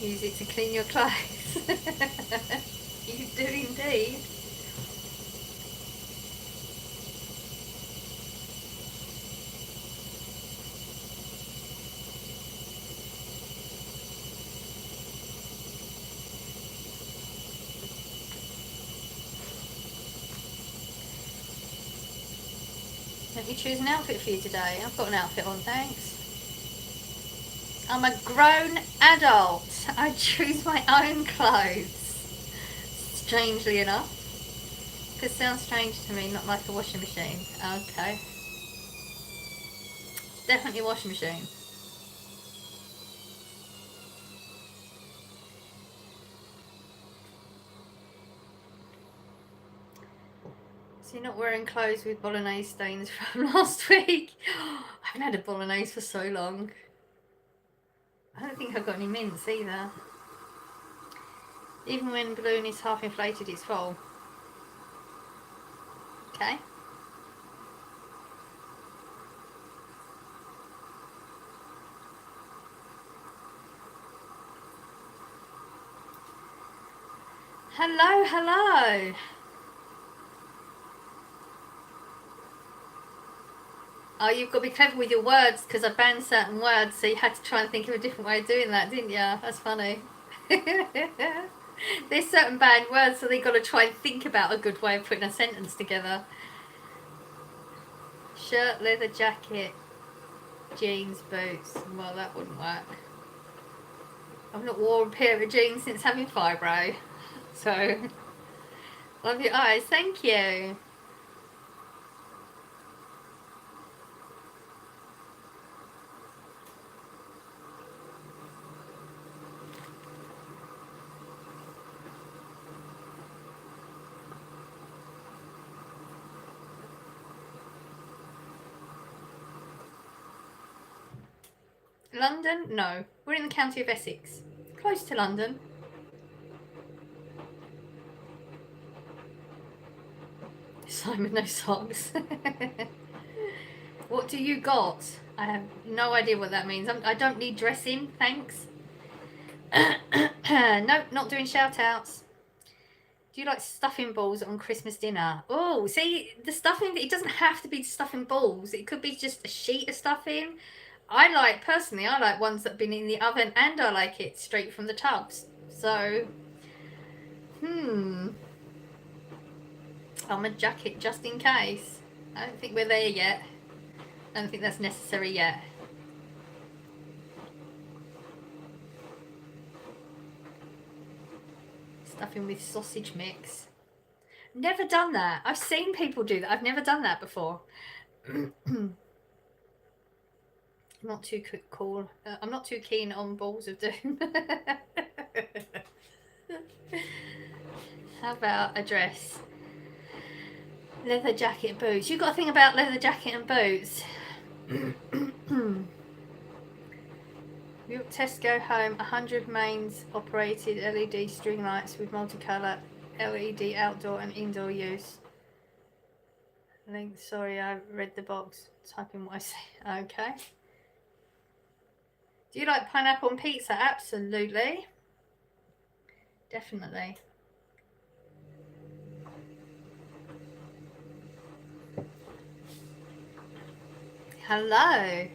Use it to clean your clothes. You do indeed. Let me choose an outfit for you today. I've got an outfit on, thanks. I'm a grown adult. I choose my own clothes. Strangely enough. This sounds strange to me, not like a washing machine. Okay. Definitely a washing machine. So you're not wearing clothes with bolognese stains from last week? I haven't had a bolognese for so long. I don't think I've got any mints either. Even when the balloon is half inflated, it's full. Okay. Hello, hello. Oh, you've got to be clever with your words because I banned certain words, so you had to try and think of a different way of doing that, didn't you? That's funny. There's certain bad words, so they've got to try and think about a good way of putting a sentence together. Shirt, leather jacket, jeans, boots. Well, that wouldn't work. I've not worn a pair of jeans since having fibro. So, love your eyes. Thank you. London? No. We're in the county of Essex. Close to London. Simon, no socks. What do you got? I have no idea what that means. I don't need dressing, thanks. Nope, not doing shout outs. Do you like stuffing balls on Christmas dinner? Oh, see, the stuffing, it doesn't have to be stuffing balls. It could be just a sheet of stuffing. Personally, I like ones that have been in the oven, and I like it straight from the tubs. So, armoured jacket just in case. I don't think we're there yet. I don't think that's necessary yet. Stuffing with sausage mix. Never done that. I've seen people do that. I've never done that before. Not too cool. I'm not too keen on balls of doom. How about a dress? Leather jacket, boots. You've got to think about leather jacket and boots. York Tesco home 100 mains operated LED string lights with multicolour LED outdoor and indoor use. Link, sorry, I read the box. Type in what I say. Okay. Do you like pineapple on pizza? Absolutely. Definitely. Hello.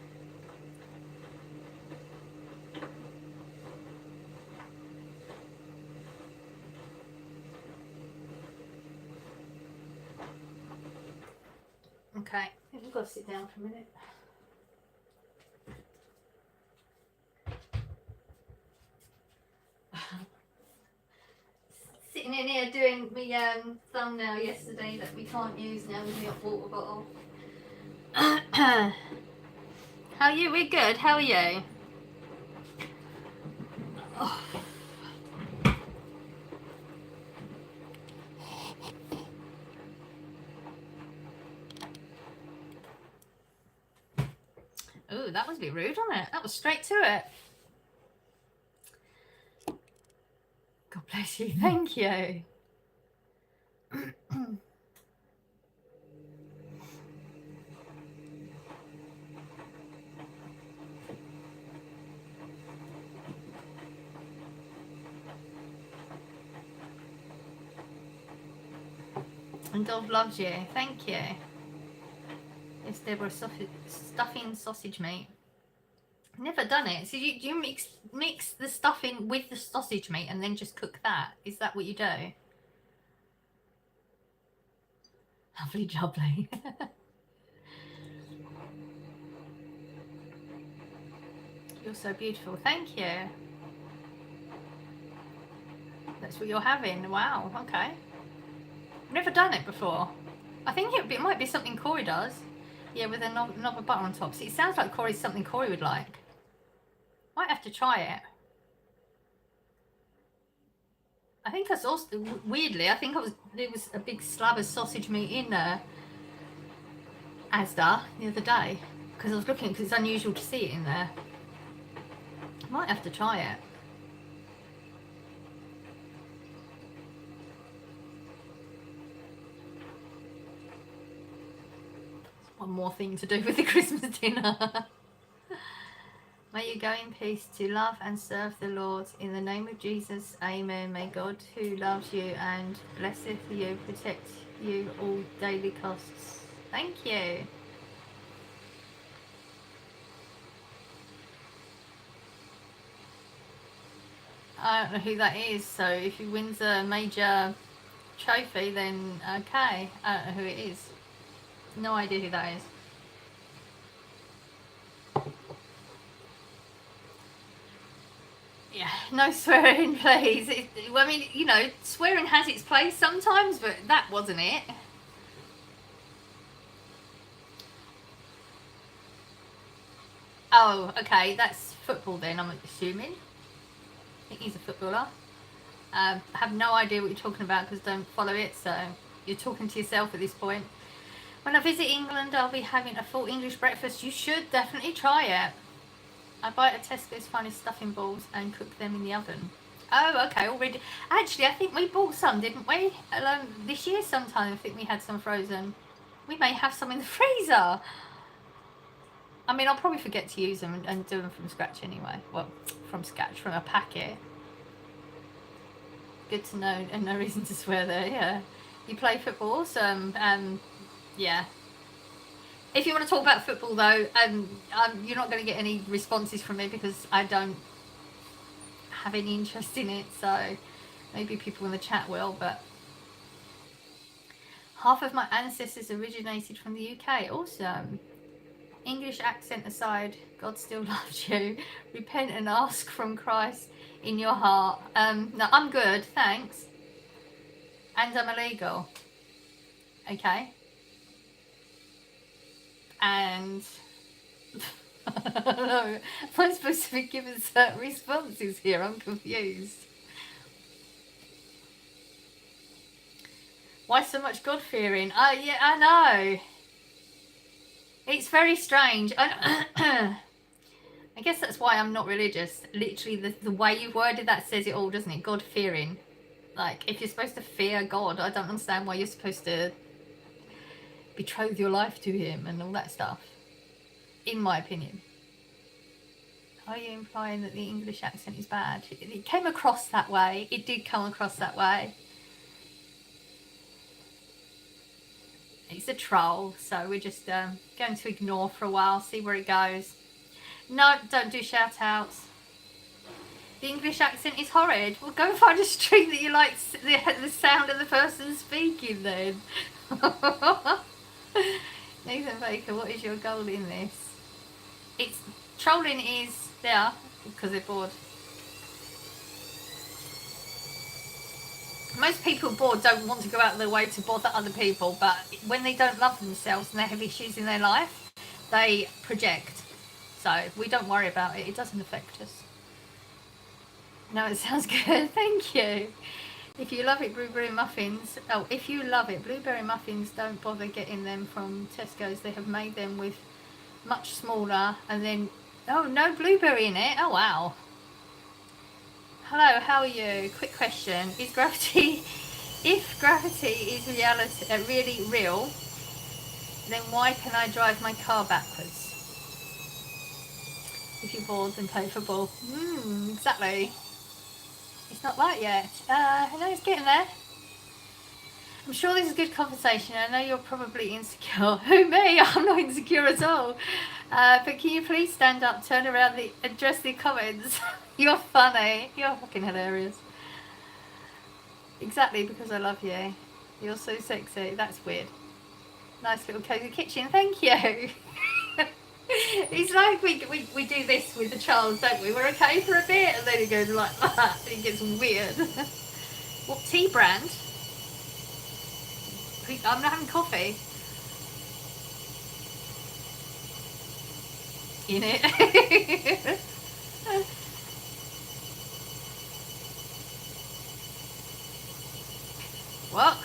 Okay, I've got to sit down for a minute. Sitting in here doing my thumbnail yesterday that we can't use now with my water bottle. How are you? We're good. How are you? Oh. Ooh, that was a bit rude, wasn't it? That was straight to it. God bless you. Thank you. And Dov loves you. Thank you. Yes, there were stuffing sausage meat. Never done it. So you mix the stuffing with the sausage meat and then just cook that? Is that what you do? Lovely jubbly. You're so beautiful. Thank you. That's what you're having. Wow. Okay. Never done it before. I think it might be something Corey does. Yeah, with a knob of butter on top. See, it sounds like something Corey would like. Might have to try it. I think I also, weirdly, there was a big slab of sausage meat in Asda the other day. Because I was looking, because it's unusual to see it in there. Might have to try it. One more thing to do with the Christmas dinner. May you go in peace to love and serve the Lord. In the name of Jesus, amen. May God, who loves you and blesseth you, protect you all daily costs. Thank you. I don't know who that is, so if he wins a major trophy, then okay. I don't know who it is. No idea who that is. Yeah, no swearing, please. I mean, you know, swearing has its place sometimes, but that wasn't it. Oh, okay, that's football then, I'm assuming. I think he's a footballer. I have no idea what you're talking about because I don't follow it, so you're talking to yourself at this point. When I visit England, I'll be having a full English breakfast. You should definitely try it. I buy at Tesco's finest stuffing balls and cook them in the oven. Oh, okay, already. Actually, I think we bought some, didn't we? This year sometime, I think we had some frozen. We may have some in the freezer. I mean, I'll probably forget to use them and do them from scratch anyway. Well, from a packet. Good to know, and no reason to swear there, yeah. You play football, awesome. Yeah. If you want to talk about football, though, you're not going to get any responses from me because I don't have any interest in it. So maybe people in the chat will, but half of my ancestors originated from the UK. Awesome. English accent aside, God still loves you. Repent and ask from Christ in your heart. No, I'm good, thanks. And I'm illegal. Okay. And I don't know. Am I supposed to be given certain responses here? I'm confused. Why so much God-fearing? Oh, yeah, I know. It's very strange. I guess that's why I'm not religious. Literally, the way you've worded that says it all, doesn't it? God-fearing. Like, if you're supposed to fear God, I don't understand why you're supposed to betroth your life to him and all that stuff. In my opinion. Are you implying that the English accent is bad? It came across that way. It did come across that way. It's a troll, so we're just going to ignore for a while, see where it goes. No, don't do shout outs. The English accent is horrid. Well, go and find a stream that you like the sound of the person speaking then. Nathan Baker, what is your goal in this? It's trolling is there because they're bored. Most people bored don't want to go out of their way to bother other people, but when they don't love themselves and they have issues in their life, they project. So we don't worry about it. It doesn't affect us. No, it sounds good. Thank you. If you love it, blueberry muffins. Oh, if you love it, blueberry muffins, don't bother getting them from Tesco's. They have made them with much smaller and then... Oh, no blueberry in it. Oh, wow. Hello, how are you? Quick question. Is gravity... If gravity is reality, really real, then why can I drive my car backwards? If you're bored, then play football. Exactly. It's not light yet. I know it's getting there. I'm sure this is a good conversation. I know you're probably insecure. Who, me? I'm not insecure at all. But can you please stand up, turn around, address the comments? You're funny. You're fucking hilarious. Exactly, because I love you. You're so sexy. That's weird. Nice little cozy kitchen. Thank you. It's like we do this with the child, don't we? We're okay for a bit and then it goes like that and it gets weird. What tea brand? I'm not having coffee. In it. What?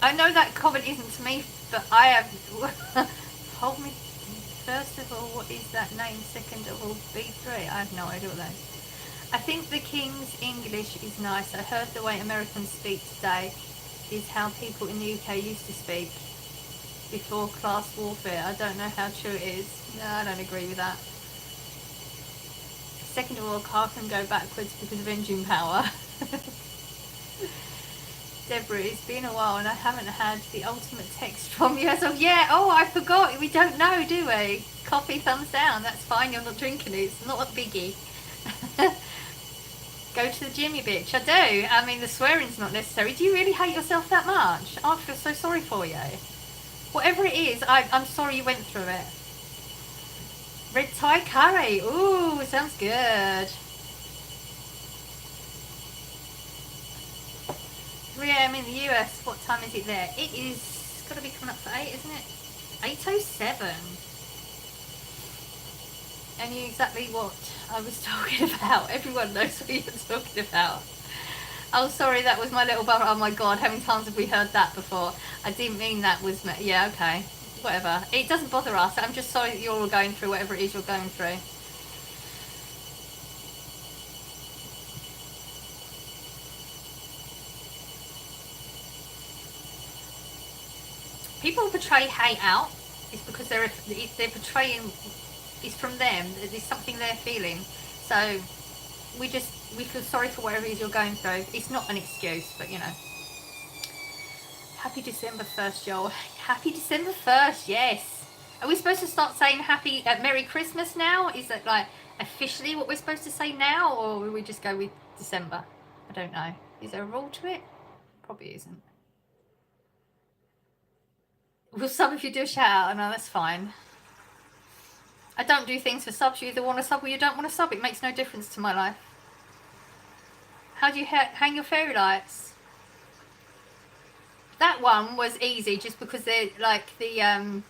I know that comment isn't to me, but I have... Hold me... First of all, what is that name? Second of all, B3. I have no idea what that is. I think the King's English is nice. I heard the way Americans speak today is how people in the UK used to speak before class warfare. I don't know how true it is. No, I don't agree with that. Second of all, a car can go backwards because of engine power. Deborah, it's been a while and I haven't had the ultimate text from you as of yet. Oh, I forgot. We don't know, do we? Coffee, thumbs down. That's fine. You're not drinking it. It's not a biggie. Go to the gym, you bitch. I do. I mean, the swearing's not necessary. Do you really hate yourself that much? I feel so sorry for you. Whatever it is, I'm sorry you went through it. Red Thai curry. Ooh, sounds good. 3 AM in the US, what time is it there? It is got to be coming up for 8, isn't it? 8:07. I knew exactly what I was talking about. Everyone knows what you're talking about. Oh, sorry, that was my little brother. Oh my god, how many times have we heard that before? I didn't mean that was... Yeah, okay. Whatever. It doesn't bother us. I'm just sorry that you're all going through whatever it is you're going through. people portray hate out, it's because they're portraying, it's from them, there's something they're feeling. So we feel sorry for whatever it is you're going through. It's not an excuse, but you know. Happy December 1st, Joel. Happy December 1st, yes. Are we supposed to start saying Merry Christmas now? Is that like officially what we're supposed to say now, or will we just go with December? I don't know. Is there a rule to it? Probably isn't. Will sub if you do a shout out? No, that's fine. I don't do things for subs. You either want to sub or you don't want to sub. It makes no difference to my life. How do you hang your fairy lights? That one was easy just because they're like the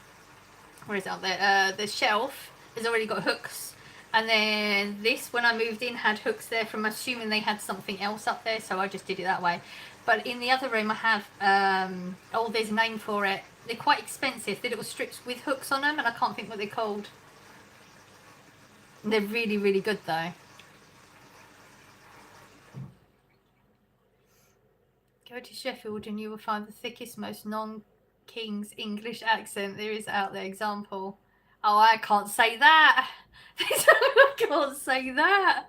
where is it up there? The shelf has already got hooks, and then this, when I moved in, had hooks there from assuming they had something else up there, so I just did it that way. But in the other room I have oh, there's a name for it. They're quite expensive. The little strips with hooks on them, and I can't think what they're called. They're really, really good though. Go to Sheffield and you will find the thickest, most non-King's English accent there is out there. Example. Oh, I can't say that. I can't say that.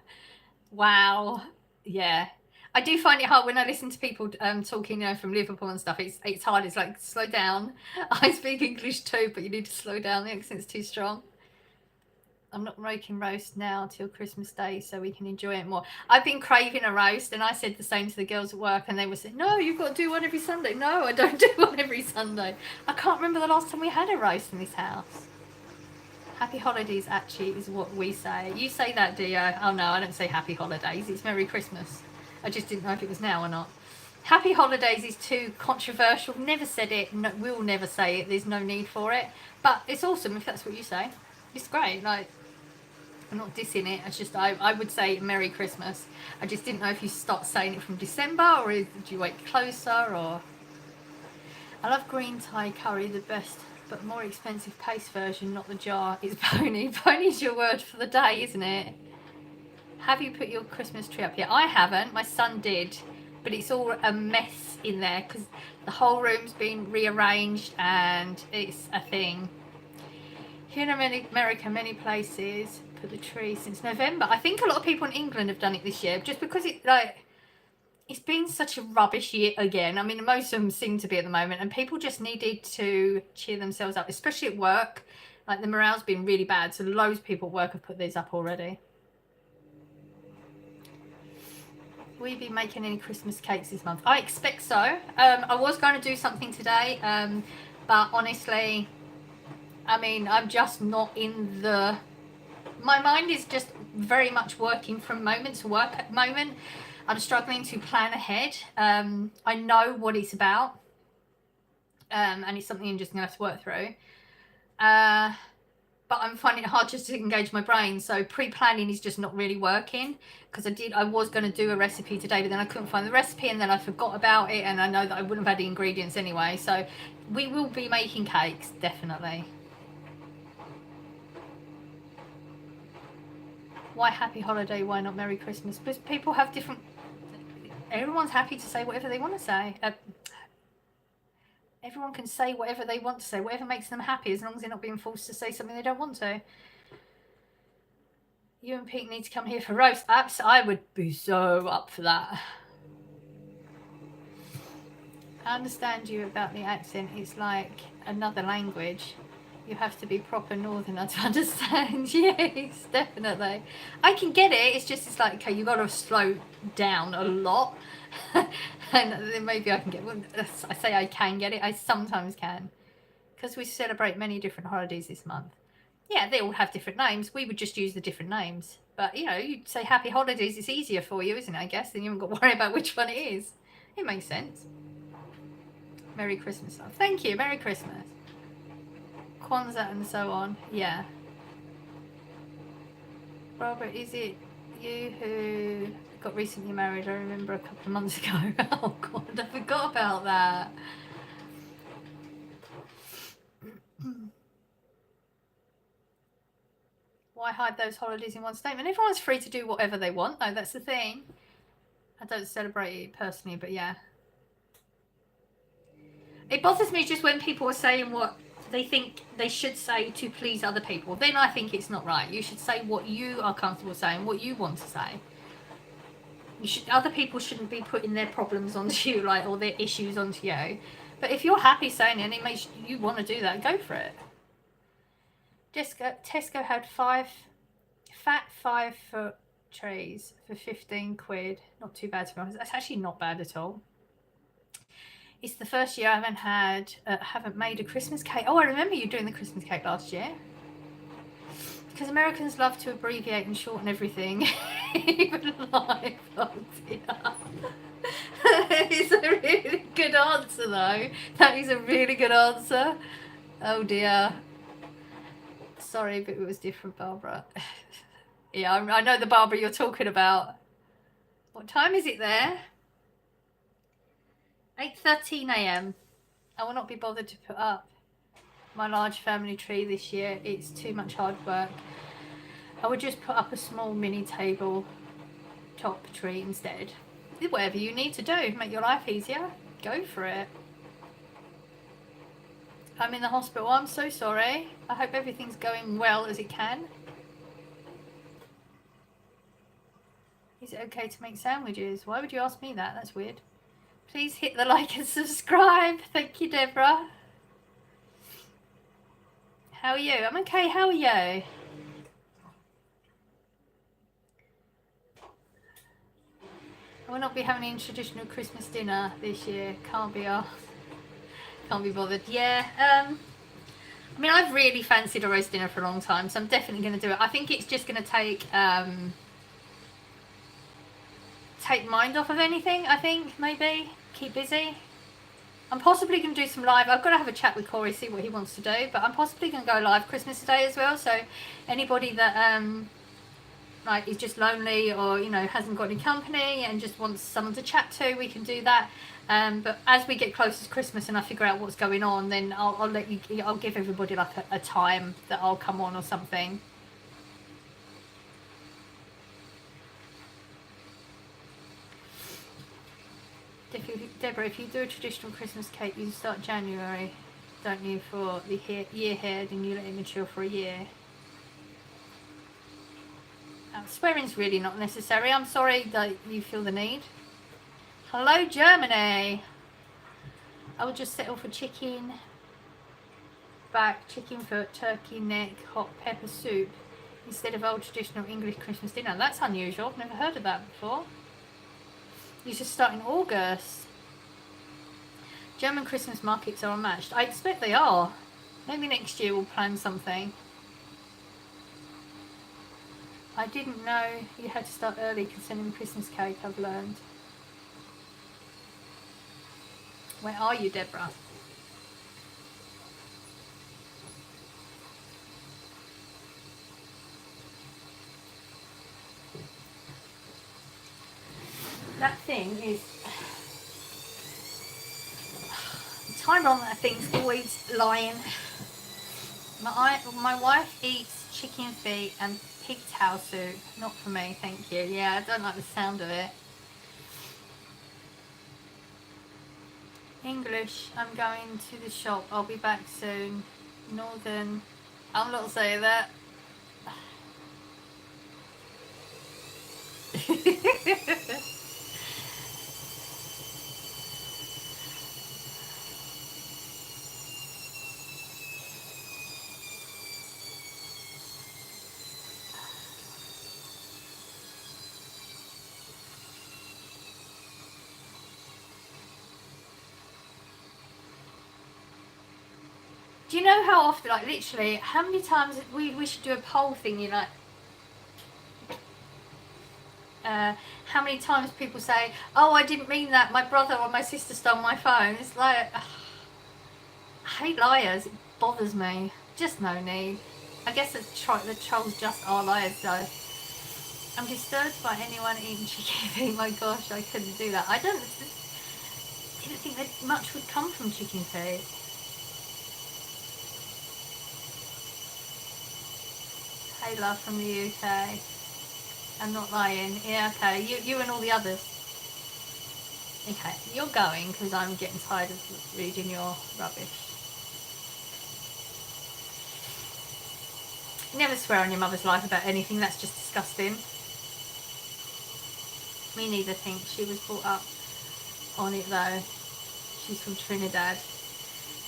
Wow. Yeah. I do find it hard when I listen to people talking, you know, from Liverpool and stuff. It's hard. It's like, slow down. I speak English too, but you need to slow down. The accent's too strong. I'm not making roast now till Christmas Day so we can enjoy it more. I've been craving a roast, and I said the same to the girls at work, and they were saying, no, you've got to do one every Sunday. No, I don't do one every Sunday. I can't remember the last time we had a roast in this house. Happy holidays actually is what we say. You say that, do you? Oh no, I don't say happy holidays. It's Merry Christmas. I just didn't know if it was now or not. Happy holidays is too controversial. Never said it. No, we'll never say it. There's no need for it. But it's awesome if that's what you say. It's great. Like, I'm not dissing it. It's just I would say Merry Christmas. I just didn't know if you start saying it from December, or did you wait closer, or... I love green Thai curry, the best, but more expensive paste version, not the jar, is pony. Pony's your word for the day, isn't it? Have you put your Christmas tree up yet? I haven't. My son did, but it's all a mess in there because the whole room's been rearranged and it's a thing. Here in America, many places put the tree since November. I think a lot of people in England have done it this year, just because it's been such a rubbish year again. I mean, most of them seem to be at the moment, and people just needed to cheer themselves up, especially at work. Like, the morale's been really bad, so loads of people at work have put these up already. Will you be making any Christmas cakes this month? I expect so. I was going to do something today, but honestly, I mean, I'm just not in the... My mind is just very much working from moment to work at the moment. I'm struggling to plan ahead. I know what it's about, and it's something I'm just going to have to work through. But I'm finding it hard just to engage my brain. So pre-planning is just not really working, because I was going to do a recipe today, but then I couldn't find the recipe, and then I forgot about it, and I know that I wouldn't have had the ingredients anyway. So we will be making cakes, definitely. Why happy holiday? Why not Merry Christmas? Because people have different... Everyone's happy to say whatever they want to say. Everyone can say whatever they want to say, whatever makes them happy, as long as they're not being forced to say something they don't want to. You and Pete need to come here for roast. I would be so up for that. I understand you about the accent. It's like another language. You have to be proper northerner to understand. Yes, definitely. I can get it. It's just, it's like, okay, you've got to slow down a lot. And then maybe I can get... Well, I say I can get it. I sometimes can. Because we celebrate many different holidays this month. Yeah, they all have different names. We would just use the different names. But, you know, you'd say happy holidays. It's easier for you, isn't it, I guess? Then you haven't got to worry about which one it is. It makes sense. Merry Christmas. Thank you. Merry Christmas. Kwanzaa and so on. Yeah. Robert, is it you who got recently married? I remember a couple of months ago. Oh God, I forgot about that. Why hide those holidays in one statement? Everyone's free to do whatever they want, though. That's the thing. I don't celebrate it personally, but yeah. It bothers me just when people are saying what they think they should say to please other people. Then I think it's not right. You should say what you are comfortable saying, what you want to say. Other people shouldn't be putting their problems onto you, like, or their issues onto you. But if you're happy saying it and it makes you want to do that, go for it. Tesco had 5 fat 5-foot trays for 15 quid. Not too bad, to be honest. That's actually not bad at all. It's the first year I haven't made a Christmas cake. Oh, I remember you doing the Christmas cake last year. Because Americans love to abbreviate and shorten everything. Even live. Oh dear. That is a really good answer though. That is a really good answer. Oh dear. Sorry, but it was different, Barbara. Yeah, I know the Barbara you're talking about. What time is it there? 8:13 AM. I will not be bothered to put up my large family tree this year. It's too much hard work. I would just put up a small mini table top tree instead. Whatever you need to do, make your life easier, go for it. I'm in the hospital. I'm so sorry. I hope everything's going well as it can. Is it okay to make sandwiches? Why would you ask me that? That's weird. Please hit the like and subscribe. Thank you, Deborah. How are you? I'm okay. How are you? I will not be having a traditional Christmas dinner this year. Can't be bothered. Yeah. I mean, I've really fancied a roast dinner for a long time, so I'm definitely going to do it. I think it's just going to take mind off of anything. I think maybe keep busy. I'm possibly going to do some live. I've got to have a chat with Corey, see what he wants to do. But I'm possibly going to go live Christmas Day as well. So anybody that like is just lonely or hasn't got any company and just wants someone to chat to, we can do that. But as we get closer to Christmas and I figure out what's going on, then I'll let you. I'll give everybody like a time that I'll come on or something. Deborah, if you do a traditional Christmas cake, you start January, don't you, for the year ahead, and you let it mature for a year. Swearing's really not necessary. I'm sorry that you feel the need. Hello, Germany. I would just settle for chicken back, chicken foot, turkey neck, hot pepper soup instead of old traditional English Christmas dinner. That's unusual. I've never heard of that before. You should start in August. German Christmas markets are unmatched. I expect they are. Maybe next year we'll plan something. I didn't know you had to start early concerning the Christmas cake, I've learned. Where are you, Deborah? That thing is... the timer on that thing's always lying. My wife eats chicken feet and pigtail soup. Not for me, thank you. Yeah, I don't like the sound of it. English, I'm going to the shop. I'll be back soon. Northern, I'm not saying that. Do you know how often, like literally, how many times we should do a poll thing, how many times people say, oh, I didn't mean that, my brother or my sister stole my phone. It's like, I hate liars, it bothers me. Just no need. I guess the trolls just are liars though. I'm disturbed by anyone eating chicken feet. My gosh, I couldn't do that. I didn't think that much would come from chicken feet. Hey love from the UK. I'm not lying. Yeah, okay. You and all the others. Okay, you're going because I'm getting tired of reading your rubbish. Never swear on your mother's life about anything, that's just disgusting. Me neither, think she was brought up on it though. She's from Trinidad.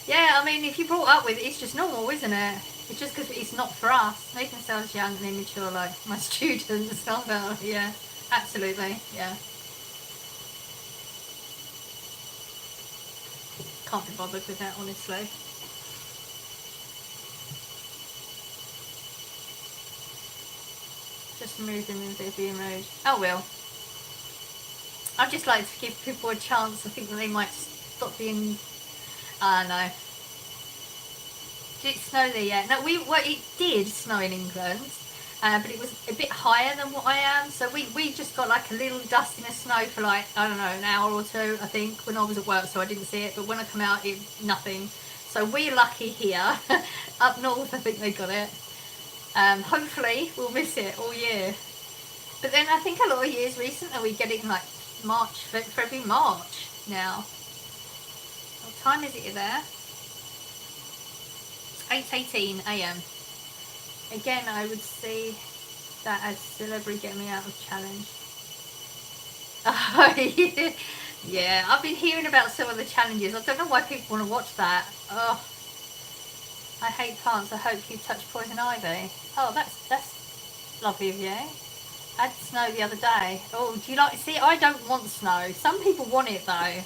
Yeah, I mean, if you're brought up with it, it's just normal, isn't it? It's just because it's not for us. Making ourselves young and immature like my students. Yeah, absolutely, yeah. Can't be bothered with that, honestly. Just moved in and they're being rude. Oh well. I'd just like to give people a chance. I think that they might stop being... I know. Did it snow there yet? No, it did snow in England, but it was a bit higher than what I am. So we just got like a little dusting of snow for like, I don't know, an hour or two, I think, when I was at work, so I didn't see it. But when I come out, nothing. So we're lucky here. Up north, I think they got it. Hopefully, we'll miss it all year. But then I think a lot of years recently we get it in like March, February, March now. What time is it there? 8:18 AM. Again, I would see that as celebrity get me out of challenge. Oh, yeah, I've been hearing about some of the challenges. I don't know why people want to watch that. Oh, I hate plants. I hope you touch poison ivy. Oh, that's lovely of you. I had snow the other day. Oh, do you like... See, I don't want snow. Some people want it though.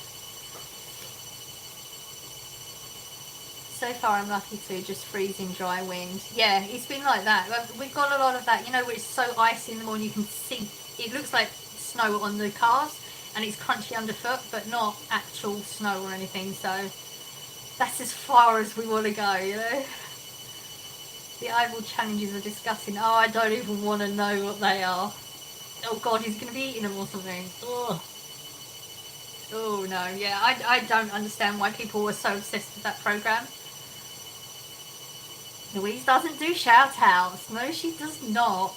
So far I'm lucky to just freezing dry wind. Yeah, it's been like that. We've got a lot of that, you know, where it's so icy in the morning you can see, it looks like snow on the cars and it's crunchy underfoot, but not actual snow or anything. So that's as far as we want to go, you know. The eyeball challenges are disgusting. Oh, I don't even want to know what they are. Oh God, he's going to be eating them or something. Ugh. Oh no, yeah, I don't understand why people are so obsessed with that program. Louise doesn't do shout outs. No, she does not.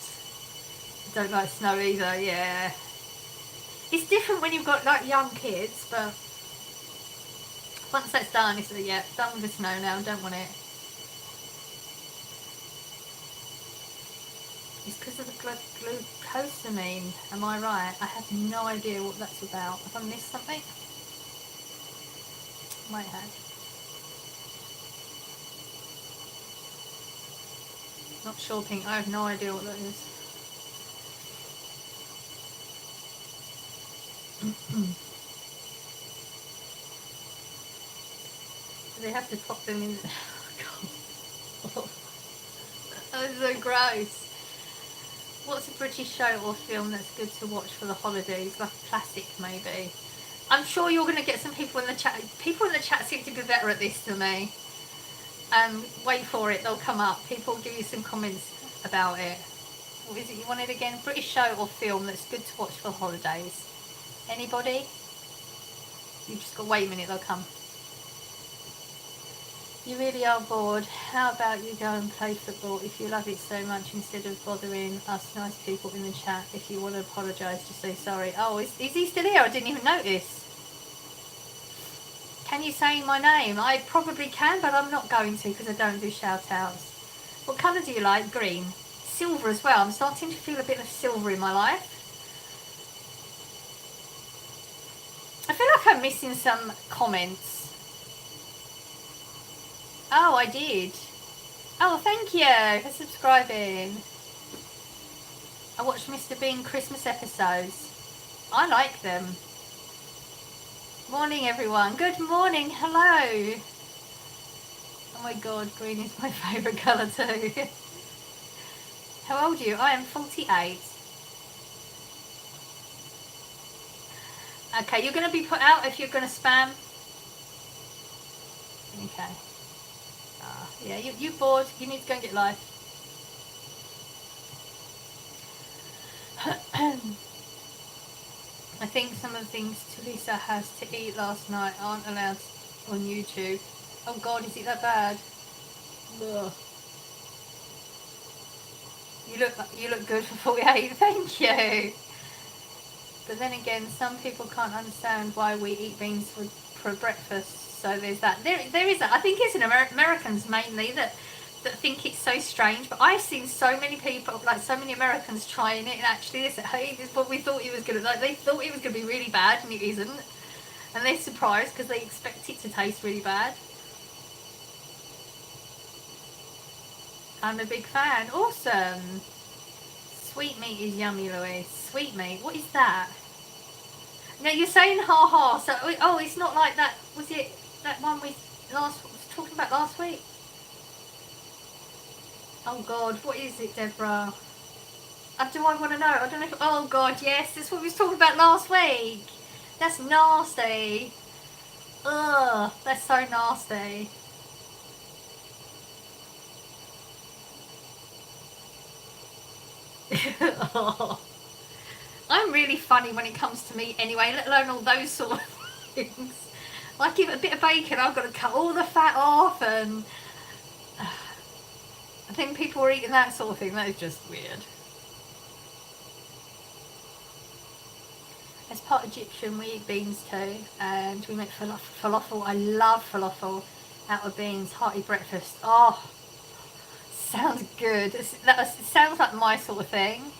Don't like snow either, yeah. It's different when you've got like young kids, but once that's done, it's like, yeah, done with the snow now, don't want it. It's because of the glucosamine, am I right? I have no idea what that's about. Have I missed something? Might have. Not sure, Pink. I have no idea what that is. Do they have to pop them in? Oh, God. That's so gross. What's a British show or film that's good to watch for the holidays? Like a classic, maybe. I'm sure you're going to get some people in the chat. People in the chat seem to be better at this than me. Wait for it, they'll come up. People will give you some comments about it. What is it you wanted again? British show or film that's good to watch for holidays? Anybody? You just got to wait a minute, they'll come. You really are bored. How about you go and play football if you love it so much instead of bothering us nice people in the chat? If you want to apologise, just say sorry. Oh, is he still here? I didn't even notice. Can you say my name? I probably can, but I'm not going to because I don't do shout outs. What colour do you like? Green. Silver as well. I'm starting to feel a bit of silver in my life. I feel like I'm missing some comments. Oh, I did. Oh, thank you for subscribing. I watched Mr. Bean Christmas episodes. I like them. Morning, everyone. Good morning. Hello. Oh my God, green is my favourite colour too. How old are you? I am 48. Okay, you're going to be put out if you're going to spam. Okay. Yeah, you're bored. You need to go and get life. I think some of the things Teresa has to eat last night aren't allowed on YouTube. Oh God, is it that bad? Ugh. You look good for 48. Thank you. But then again, some people can't understand why we eat beans for breakfast. So there's that. There is that. I think it's in Americans mainly that think it's so strange. But I've seen so many people, like so many Americans, trying it, and actually they said, "Hey, this is what we thought it was gonna like." They thought it was gonna be really bad, and it isn't. And they're surprised because they expect it to taste really bad. I'm a big fan. Awesome. Sweet meat is yummy, Louise. Sweet meat. What is that? Now you're saying ha ha. So oh, it's not like that. Was it that one we was talking about last week? Oh God, what is it, Deborah? Do I want to know? I don't know. Oh God, yes, that's what we was talking about last week. That's nasty. Ugh, that's so nasty. Oh. I'm really funny when it comes to meat anyway, let alone all those sort of things. Like a bit of bacon, I've got to cut all the fat off, and I think people are eating that sort of thing. That is just weird. As part Egyptian, we eat beans too, and we make falafel. I love falafel out of beans, hearty breakfast. Oh, sounds good. It sounds like my sort of thing.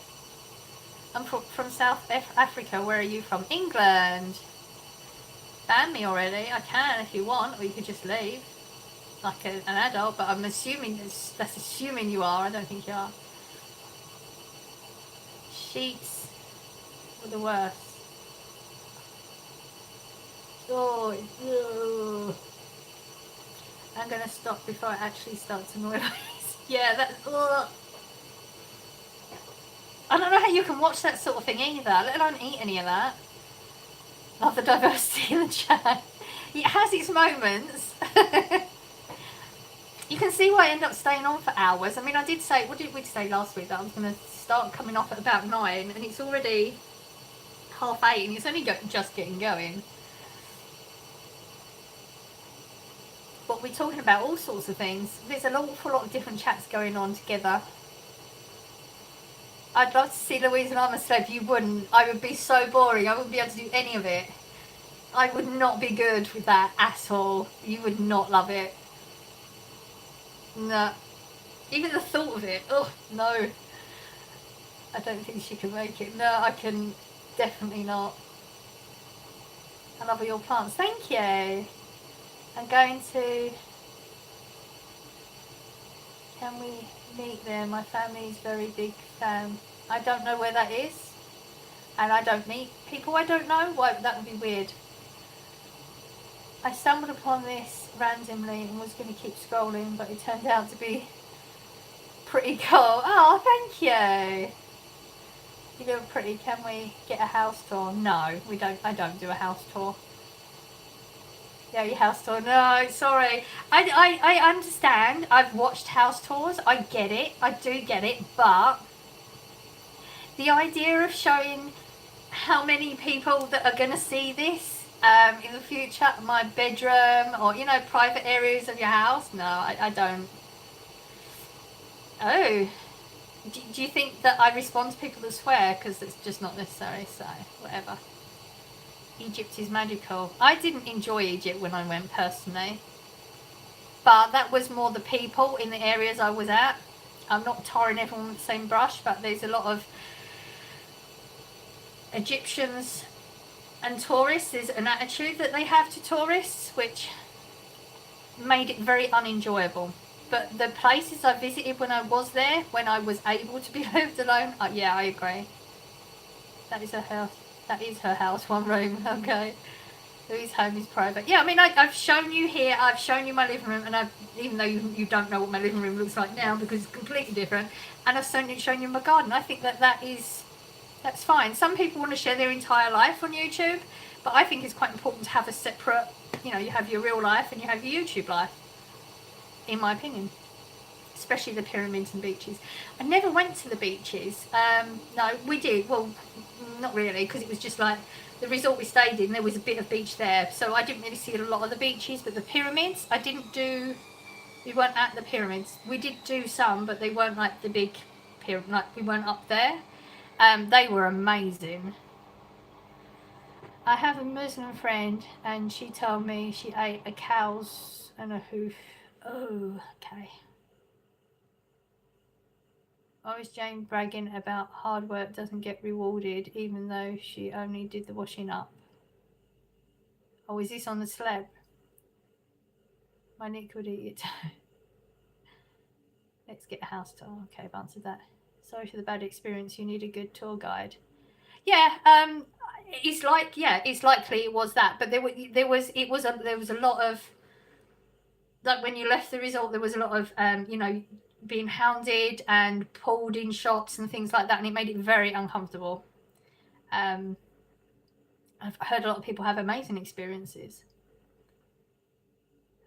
I'm from South Africa. Where are you from? England. Ban me already. I can if you want, or you could just leave like an adult, but I'm assuming that's assuming you are. I don't think you are. Sheets were the worst. Oh, ew. I'm gonna stop before I actually start to noise. Yeah, that's. Ugh. I don't know how you can watch that sort of thing either, let alone eat any of that. Love the diversity in the chat. It has its moments. You can see why I end up staying on for hours. I mean, I did say, what did we say last week? That I was going to start coming off at about 9, and it's already 8:30, and it's only just getting going. But we're talking about all sorts of things. There's an awful lot of different chats going on together. I'd love to see Louise and I'm a Celeb. You wouldn't. I would be so boring. I wouldn't be able to do any of it. I would not be good with that at all. You would not love it. No. Even the thought of it. Oh, no. I don't think she can make it. No, I can definitely not. I love all your plants. Thank you. I'm going to... Can we meet there? My family's very big fan. I don't know where that is. And I don't meet people I don't know. Why? That would be weird. I stumbled upon this randomly and was going to keep scrolling, but it turned out to be pretty cool. Oh, thank you. You look pretty. Can we get a house tour? No, we don't. I don't do a house tour. Yeah, your house tour. No, sorry. I understand. I've watched house tours. I get it. I do get it. But the idea of showing how many people that are going to see this in the future, my bedroom or, you know, private areas of your house, no, I don't. Oh, do you think that I respond to people that swear? Because it's just not necessary, so whatever. Egypt is magical. I didn't enjoy Egypt when I went personally, but that was more the people in the areas I was at. I'm not tarring everyone with the same brush, but there's a lot of Egyptians and tourists. There's an attitude that they have to tourists which made it very unenjoyable. But the places I visited when I was there, when I was able to be left alone, yeah, I agree. That is her house. That is her house, one room. Okay. Louise's home is private. Yeah, I mean, I've shown you here. I've shown you my living room, and even though you don't know what my living room looks like now because it's completely different, and I've shown you my garden. I think that's fine. Some people want to share their entire life on YouTube, but I think it's quite important to have a separate, you know, you have your real life and you have your YouTube life, in my opinion. Especially the pyramids and beaches. I never went to the beaches. No, we did. Well, not really, because it was just like the resort we stayed in, there was a bit of beach there. So I didn't really see a lot of the beaches, but the pyramids, I didn't do... We weren't at the pyramids. We did do some, but they weren't like the big pyramid, like we weren't up there. They were amazing. I have a Muslim friend and she told me she ate a cow's and a hoof. Oh, okay. Why was Jane bragging about hard work doesn't get rewarded even though she only did the washing up? Oh, is this on the slab? My Nick would eat it. Let's get a house tour. Okay, I've answered that. Sorry for the bad experience. You need a good tour guide. Yeah, it's like, yeah, it's likely it was that, but there was a lot of, like, when you left the resort, there was a lot of you know, being hounded and pulled in shops and things like that, and it made it very uncomfortable. I've heard a lot of people have amazing experiences.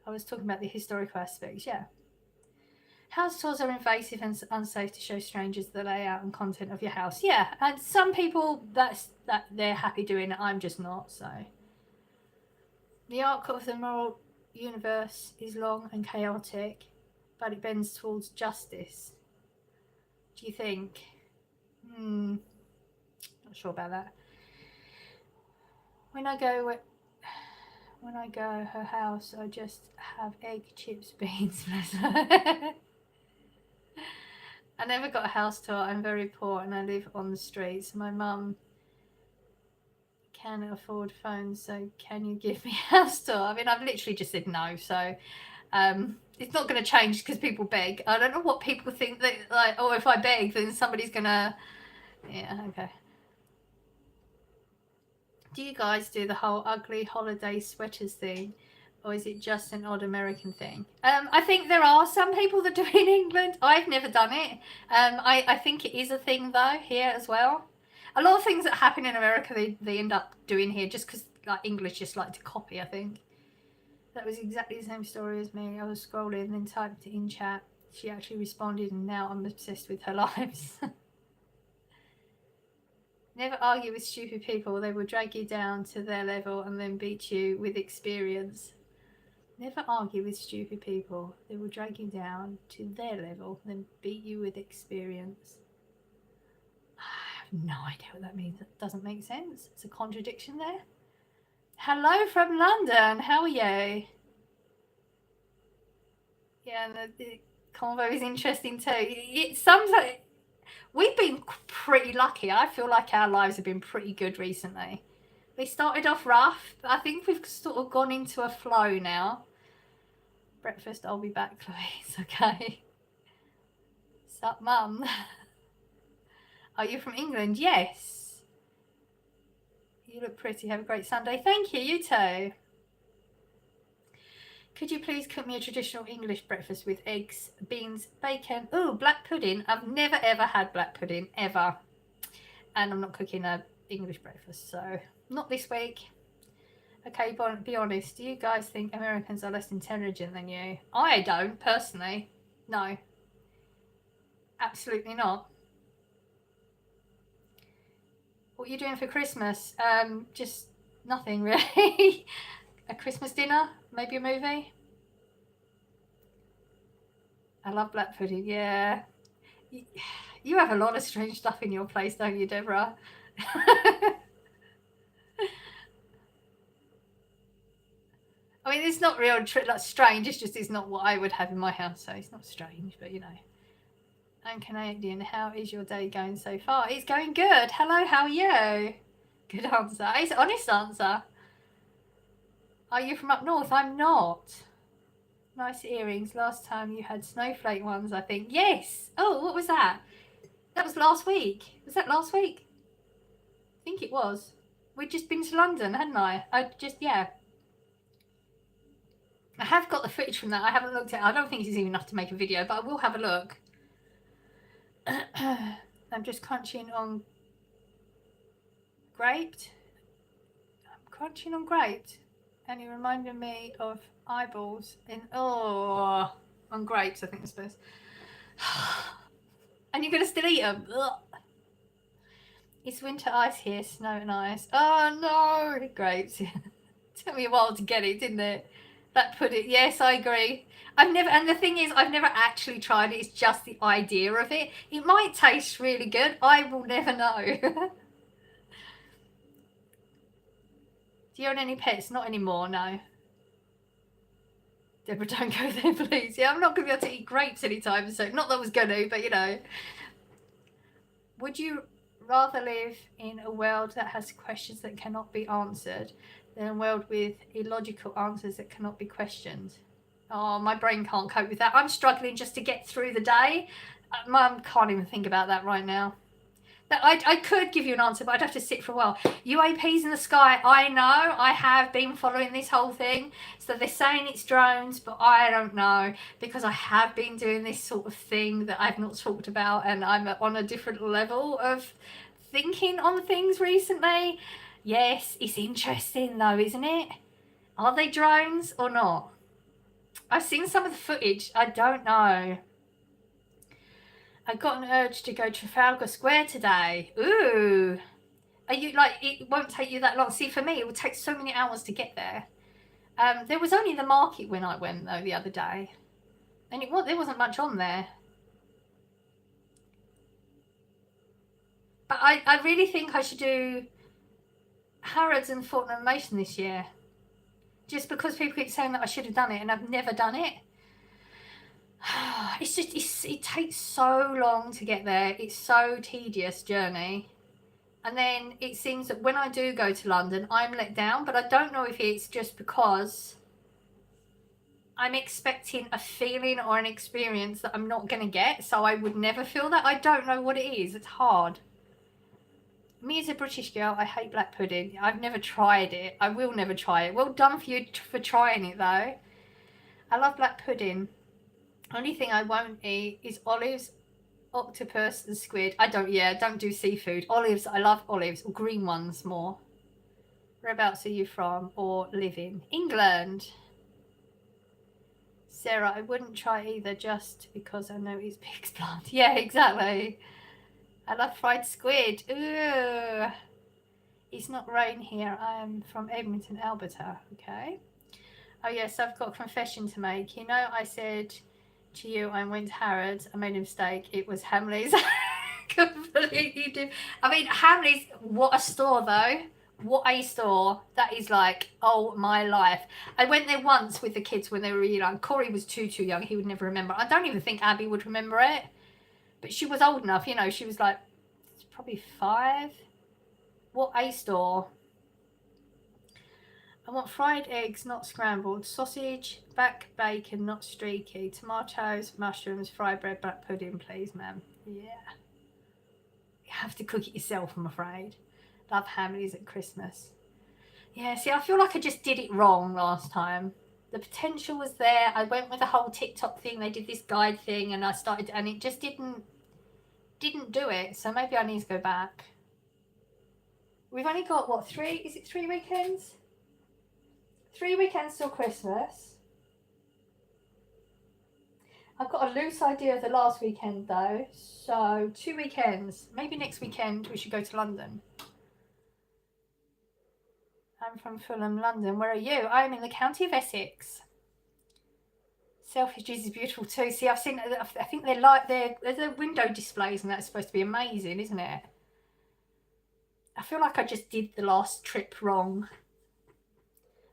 I was talking about the historical aspects, yeah. House tours are invasive and unsafe to show strangers the layout and content of your house. Yeah, and some people that they're happy doing it. I'm just not. So the arc of the moral universe is long and chaotic, but it bends towards justice. Do you think? Not sure about that. When I go her house, I just have egg, chips, beans. I never got a house tour. I'm very poor and I live on the streets. My mum can afford phones, so can you give me a house tour? I mean, I've literally just said no, so it's not going to change because people beg. I don't know what people think that, like, oh, if I beg, then somebody's going to, yeah, okay. Do you guys do the whole ugly holiday sweaters thing? Or is it just an odd American thing? I think there are some people that do it in England. I've never done it. I think it is a thing, though, here as well. A lot of things that happen in America, they end up doing here just because, like, English just like to copy, I think. That was exactly the same story as me. I was scrolling and then typed it in chat. She actually responded and now I'm obsessed with her lives. Never argue with stupid people. They will drag you down to their level and then beat you with experience. Never argue with stupid people. They will drag you down to their level, then beat you with experience. I have no idea what that means. That doesn't make sense. It's a contradiction there. Hello from London. How are you? Yeah, and the convo is interesting too. It sometimes we've been pretty lucky. I feel like our lives have been pretty good recently. We started off rough, but I think we've sort of gone into a flow now. Breakfast, I'll be back, Chloe. It's okay. Sup, mum? Are you from England? Yes. You look pretty. Have a great Sunday. Thank you. You too. Could you please cook me a traditional English breakfast with eggs, beans, bacon? Oh, black pudding. I've never ever had black pudding, ever. And I'm not cooking a English breakfast, so not this week. Okay, be honest. Do you guys think Americans are less intelligent than you? I don't, personally. No. Absolutely not. What are you doing for Christmas? Just nothing, really. A Christmas dinner? Maybe a movie? I love black pudding, yeah. You have a lot of strange stuff in your place, don't you, Deborah? I mean, it's not real like, strange. It's just it's not what I would have in my house, so it's not strange, but you know. I'm Canadian. How is your day going so far? It's going good. Hello, how are you? Good answer. It's an honest answer. Are you from up north? I'm not. Nice earrings. Last time you had snowflake ones, I think. Yes. Oh, what was that? That was last week. Was that last week? I think it was. We'd just been to London, hadn't I? Yeah. I have got the footage from that. I haven't looked at it. I don't think it's even enough to make a video, but I will have a look. I'm just crunching on graped. I'm crunching on graped. And it reminded me of eyeballs on grapes, I think I suppose. And you're going to still eat them. Ugh. It's winter ice here, snow and ice. Oh no, grapes. Took me a while to get it, didn't it? That put it. Yes, I agree. And the thing is, I've never actually tried it. It's just the idea of it. It might taste really good. I will never know. Do you own any pets? Not anymore, no. Deborah, don't go there, please. Yeah, I'm not going to be able to eat grapes anytime soon. Not that I was going to, but you know. Would you rather live in a world that has questions that cannot be answered than a world with illogical answers that cannot be questioned? Oh, my brain can't cope with that. I'm struggling just to get through the day. Mum can't even think about that right now. I could give you an answer, but I'd have to sit for a while. UAPs in the sky, I know. I have been following this whole thing. So they're saying it's drones, but I don't know, because I have been doing this sort of thing that I've not talked about, and I'm on a different level of thinking on things recently. Yes, it's interesting though, isn't it? Are they drones or not? I've seen some of the footage. I don't know. I got an urge to go to Trafalgar Square today. Ooh. Are you like, it won't take you that long? See, for me, it would take so many hours to get there. There was only the market when I went, though, the other day. And there wasn't much on there. But I really think I should do Harrods and Fortnum and Mason this year. Just because people keep saying that I should have done it, and I've never done it. It's just, it takes so long to get there. It's so tedious journey. And then it seems that when I do go to London, I'm let down. But I don't know if it's just because I'm expecting a feeling or an experience that I'm not going to get. So I would never feel that. I don't know what it is. It's hard. Me as a British girl, I hate black pudding. I've never tried it. I will never try it. Well done for you for trying it, though. I love black pudding. Only thing I won't eat is olives, octopus and squid. Don't do seafood. Olives, I love olives, or green ones more. Whereabouts are you from or live in? England. Sarah, I wouldn't try either just because I know it's pig's blood. Yeah, exactly. I love fried squid. Ooh. It's not rain here. I am from Edmonton, Alberta. Okay. Oh yes, I've got a confession to make. You know, I said to you I went to Harrods. I made a mistake. It was Hamleys. Completely different. I mean, Hamleys, what a store though. What a store. That is like, oh my life. I went there once with the kids when they were really young. Corey was too young. He would never remember. I don't even think Abby would remember it. But she was old enough, you know. She was like probably 5. What a store. I want fried eggs, not scrambled. Sausage, back bacon, not streaky. Tomatoes, mushrooms, fried bread, black pudding, please, ma'am. Yeah. You have to cook it yourself, I'm afraid. Love Hamleys at Christmas. Yeah, see, I feel like I just did it wrong last time. The potential was there. I went with the whole TikTok thing. They did this guide thing, and I started, and it just didn't do it. So maybe I need to go back. We've only got, what, 3? Is it 3 weekends? 3 weekends till Christmas. I've got a loose idea of the last weekend though. So 2 weekends. Maybe next weekend we should go to London. I'm from Fulham, London. Where are you? I'm in the county of Essex. Selfridges is beautiful too. See, I've seen, I think they're like, there's the window displays and that's supposed to be amazing, isn't it? I feel like I just did the last trip wrong.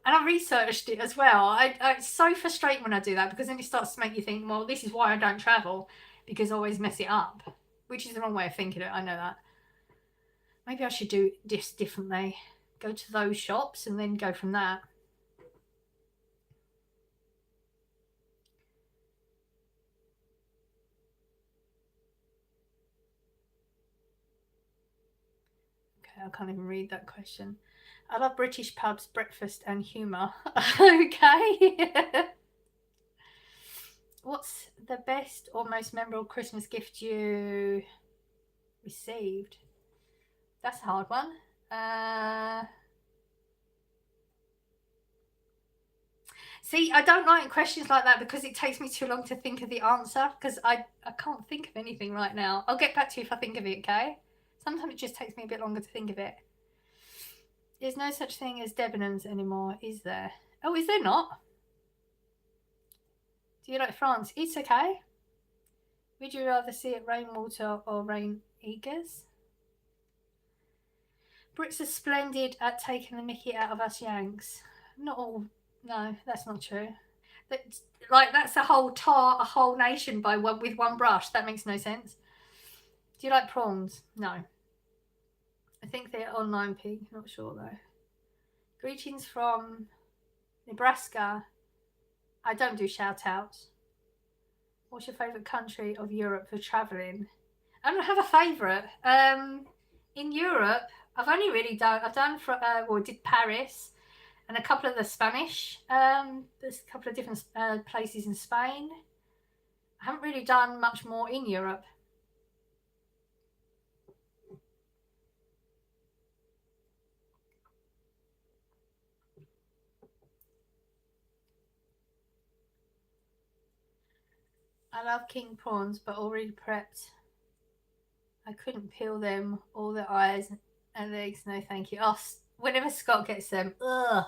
And I researched it as well. It's so frustrating when I do that, because then it starts to make you think, well, this is why I don't travel, because I always mess it up, which is the wrong way of thinking it. I know that. Maybe I should do this differently. Go to those shops and then go from that. Okay, I can't even read that question. I love British pubs, breakfast and humour. Okay. What's the best or most memorable Christmas gift you received? That's a hard one. See, I don't like questions like that because it takes me too long to think of the answer, because I can't think of anything right now. I'll get back to you if I think of it, okay? Sometimes it just takes me a bit longer to think of it. There's no such thing as Debenhams anymore, is there? Oh, is there not? Do you like France? It's okay. Would you rather see it rainwater or rain eagers? Brits are splendid at taking the mickey out of us Yanks. Not all. No, that's not true. That's a whole a whole nation by one with one brush. That makes no sense. Do you like prawns? No. I think they're online pig. Not sure though. Greetings from Nebraska. I don't do shout outs. What's your favourite country of Europe for travelling? I don't have a favourite. In Europe, I've did Paris and a couple of the Spanish. There's a couple of different places in Spain. I haven't really done much more in Europe. I love king prawns, but already prepped. I couldn't peel them, all the eyes and legs. No, thank you. Oh, whenever Scott gets them, ugh,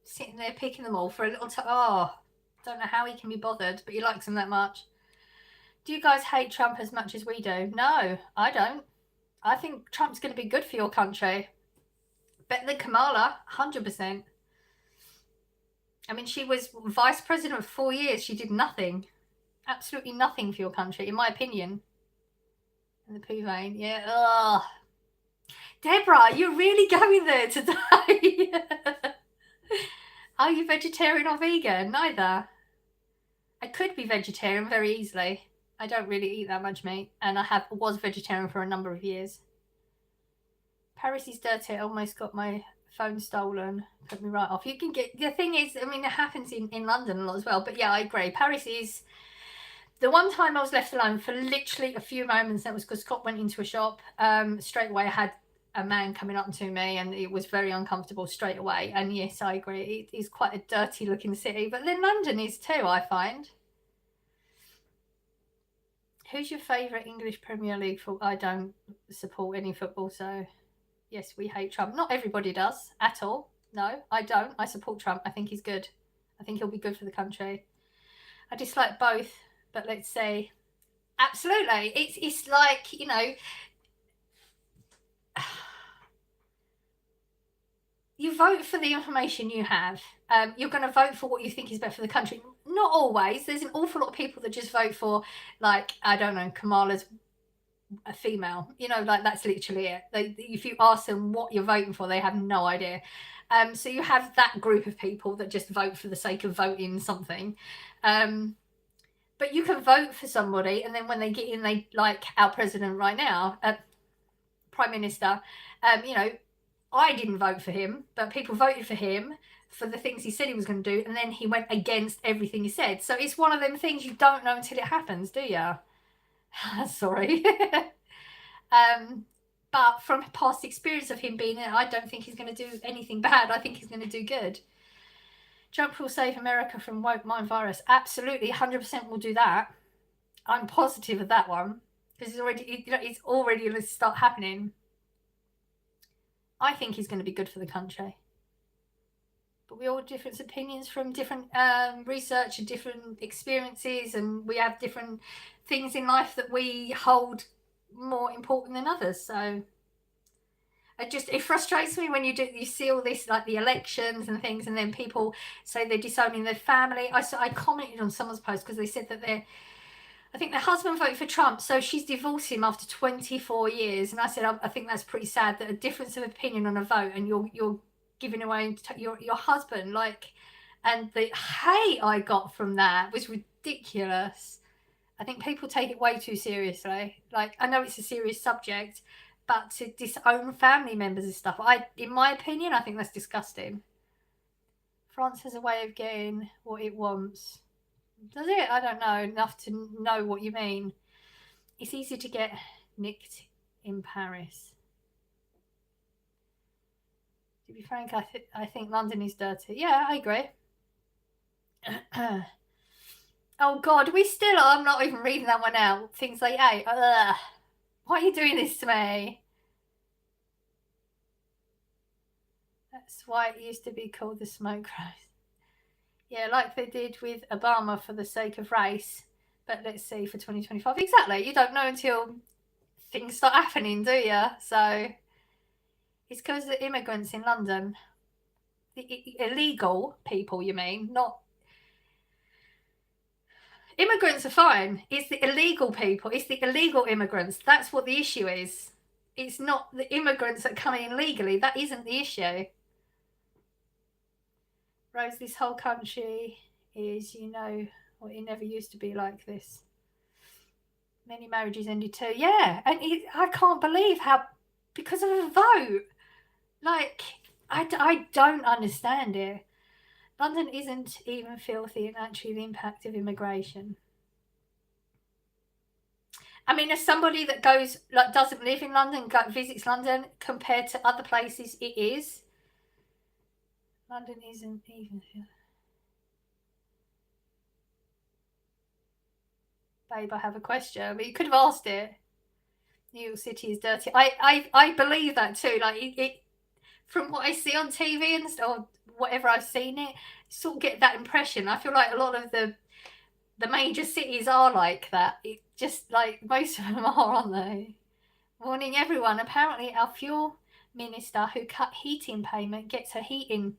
sitting there picking them all for a little time. Oh, don't know how he can be bothered, but he likes them that much. Do you guys hate Trump as much as we do? No, I don't. I think Trump's going to be good for your country. Better than Kamala, 100%. I mean, she was vice president for 4 years. She did nothing. Absolutely nothing for your country, in my opinion. And the poo vein, yeah. Ugh. Deborah, you're really going there today. Are you vegetarian or vegan? Neither. I could be vegetarian very easily. I don't really eat that much meat, and I was vegetarian for a number of years. Paris is dirty. I almost got my phone stolen. Put me right off. You can get, the thing is, I mean, it happens in London a lot as well, but yeah, I agree. Paris is, the one time I was left alone for literally a few moments, that was because Scott went into a shop. Straight away I had a man coming up to me, and it was very uncomfortable straight away. And yes, I agree, it is quite a dirty looking city, but then London is too, I find. Who's your favourite English Premier League football? I don't support any football, so yes, we hate Trump. Not everybody does at all. No, I don't. I support Trump. I think he's good. I think he'll be good for the country. I dislike both, but let's say absolutely. It's like, you know, you vote for the information you have. You're going to vote for what you think is better for the country. Not always. There's an awful lot of people that just vote for, like, I don't know, Kamala's a female. You know, like, that's literally it. If you ask them what you're voting for, they have no idea. So you have that group of people that just vote for the sake of voting something. But you can vote for somebody, and then when they get in, they, like our president right now, Prime Minister, you know, I didn't vote for him, but people voted for him for the things he said he was going to do, and then he went against everything he said. So it's one of them things you don't know until it happens, do you? Sorry. But from past experience of him being in, I don't think he's going to do anything bad. I think he's going to do good. Trump will save America from woke mind virus. Absolutely, 100% will do that. I'm positive of that one, because it's already going to start happening. I think he's going to be good for the country. But we all have different opinions from different research and different experiences, and we have different things in life that we hold more important than others. So it frustrates me when you see all this, like the elections and things, and then people say they're disowning their family. I commented on someone's post because they said that I think their husband voted for Trump, so she's divorced him after 24 years. And I said, I think that's pretty sad, that a difference of opinion on a vote, and you're giving away your husband, like, and the hate I got from that was ridiculous. I think people take it way too seriously. Like, I know it's a serious subject, but to disown family members and stuff, in my opinion, I think that's disgusting. France has a way of getting what it wants. Does it? I don't know enough to know what you mean. It's easy to get nicked in Paris. To be frank, I think London is dirty. Yeah, I agree. Oh God, we still are. I'm not even reading that one out. Things like, hey, why are you doing this to me? That's why it used to be called the smoke rise. Yeah, like they did with Obama for the sake of race. But let's see for 2025. Exactly. You don't know until things start happening, do you? So It's because the immigrants in London, the illegal people, you mean? Not immigrants are fine. It's the illegal people. It's the illegal immigrants. That's what the issue is. It's not the immigrants that come in legally. That isn't the issue. Rose, this whole country is, well, it never used to be like this. Many marriages ended too. Yeah, and I can't believe how, because of a vote. Like, I don't understand it. London isn't even filthy, and actually the impact of immigration. I mean, as somebody that goes, like, doesn't live in London, visits London, compared to other places, it is. London isn't even filthy. Babe, I have a question, but you could have asked it. New York City is dirty. I believe that too. Like it from what I see on TV and stuff, or whatever I've seen it, sort of get that impression. I feel like a lot of the major cities are like that. It just like most of them are, aren't they? Warning everyone. Apparently, our fuel minister who cut heating payment gets her heating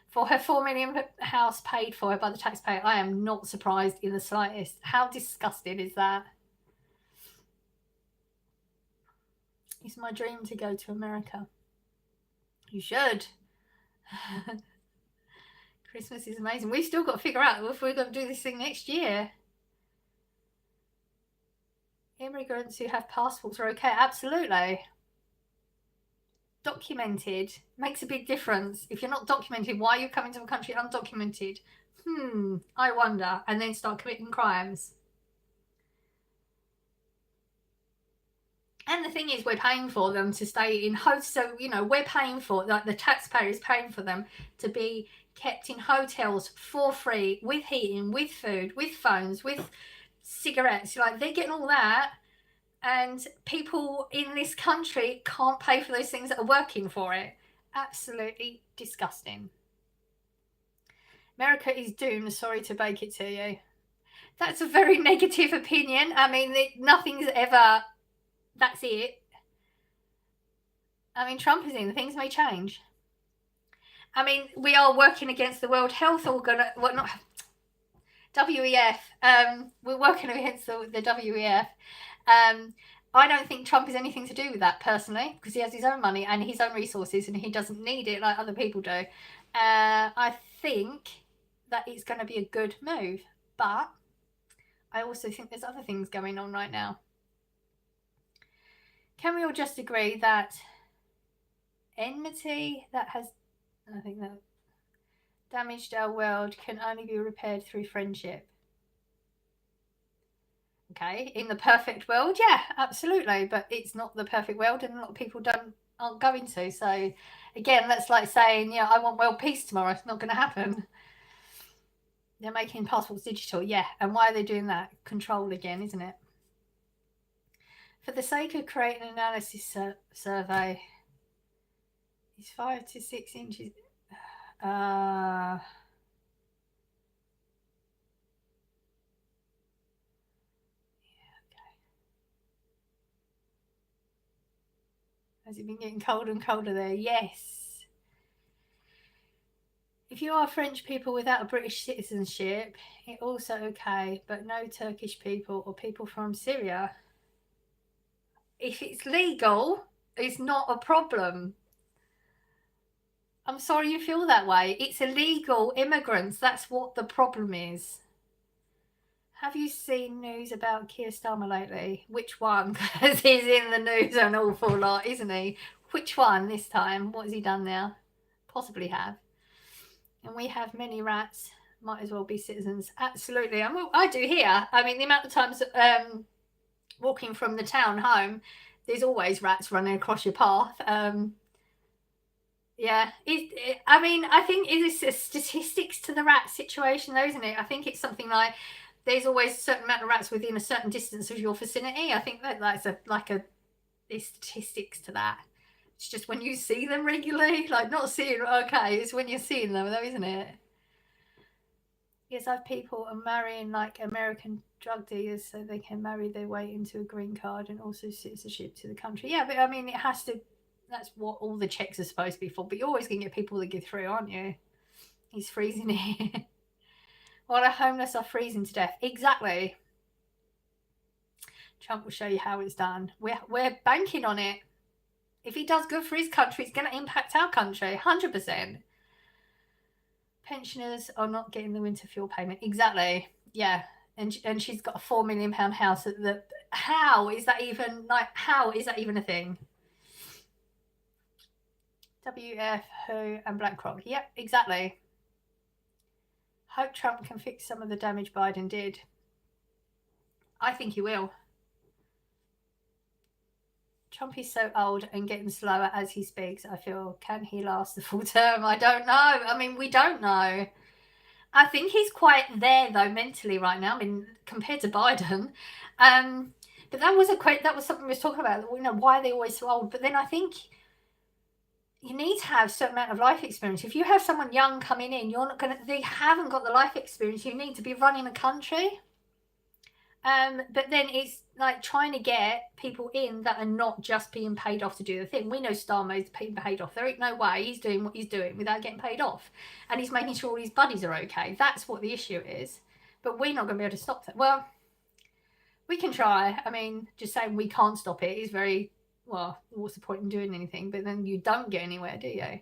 for her £4 million house paid for by the taxpayer. I am not surprised in the slightest. How disgusting is that? It's my dream to go to America. You should. Christmas is amazing. We've still got to figure out if we're going to do this thing next year. Immigrants who have passports are okay. Absolutely. Documented makes a big difference. If you're not documented, why are you coming to a country undocumented? I wonder. And then start committing crimes. And the thing is, we're paying for them to stay in hotels. So, we're paying for, like, the taxpayer is paying for them to be kept in hotels for free, with heating, with food, with phones, with cigarettes. Like, they're getting all that. And people in this country can't pay for those things that are working for it. Absolutely disgusting. America is doomed. Sorry to break it to you. That's a very negative opinion. I mean, nothing's ever, that's it. I mean, Trump is in. Things may change. I mean, we are working against the World Health Organization. Well, not WEF. We're working against the WEF. I don't think Trump has anything to do with that personally, because he has his own money and his own resources, and he doesn't need it like other people do. I think that it's going to be a good move, but I also think there's other things going on right now. Can we all just agree that enmity that has, I think, that damaged our world can only be repaired through friendship? Okay, in the perfect world, yeah, absolutely, but it's not the perfect world, and a lot of people aren't going to. So again, that's like saying, I want world peace tomorrow. It's not going to happen. They're making passports digital, yeah, and why are they doing that? Control again, isn't it? For the sake of creating an analysis survey, is 5 to 6 inches. Has it been getting colder and colder there? Yes. If you are French people without a British citizenship, it's also okay, but no Turkish people or people from Syria. If it's legal, it's not a problem. I'm sorry you feel that way. It's illegal immigrants. That's what the problem is. Have you seen news about Keir Starmer lately? Which one? Because he's in the news an awful lot, isn't he? Which one this time? What has he done now? Possibly have. And we have many rats. Might as well be citizens. Absolutely. I do here. I mean, the amount of times walking from the town home, there's always rats running across your path. Yeah, I mean, I think it's statistics to the rat situation, though, isn't it? I think it's something like there's always a certain amount of rats within a certain distance of your vicinity. I think that's there's statistics to that. It's just when you see them regularly, like not seeing, okay, it's when you're seeing them, though, isn't it? Yes, I've people are marrying like American drug dealers so they can marry their way into a green card and also citizenship to the country. Yeah, but I mean, it has to That's what all the checks are supposed to be for. But you're always going to get people that get through, aren't you? He's freezing here. While the homeless are freezing to death. Exactly. Trump will show you how it's done. We're banking on it. If he does good for his country, it's going to impact our country. 100%. Pensioners are not getting the winter fuel payment. Exactly. Yeah. And she's got a £4 million house. How is that even a thing? WF, Who, and BlackRock. Yep, exactly. Hope Trump can fix some of the damage Biden did. I think he will. Trump is so old and getting slower as he speaks, I feel. Can he last the full term? I don't know. I mean, we don't know. I think he's quite there, though, mentally right now. I mean, compared to Biden. But that was something we was talking about, you know, why are they always so old? But then I think you need to have a certain amount of life experience. If you have someone young coming in, they haven't got the life experience you need to be running a country. But then it's like trying to get people in that are not just being paid off to do the thing. We know Starmer's being paid off. There ain't no way he's doing what he's doing without getting paid off. And he's making sure all his buddies are okay. That's what the issue is. But we're not going to be able to stop that. Well, we can try. I mean, just saying we can't stop it is very, well, what's the point in doing anything? But then you don't get anywhere, do you?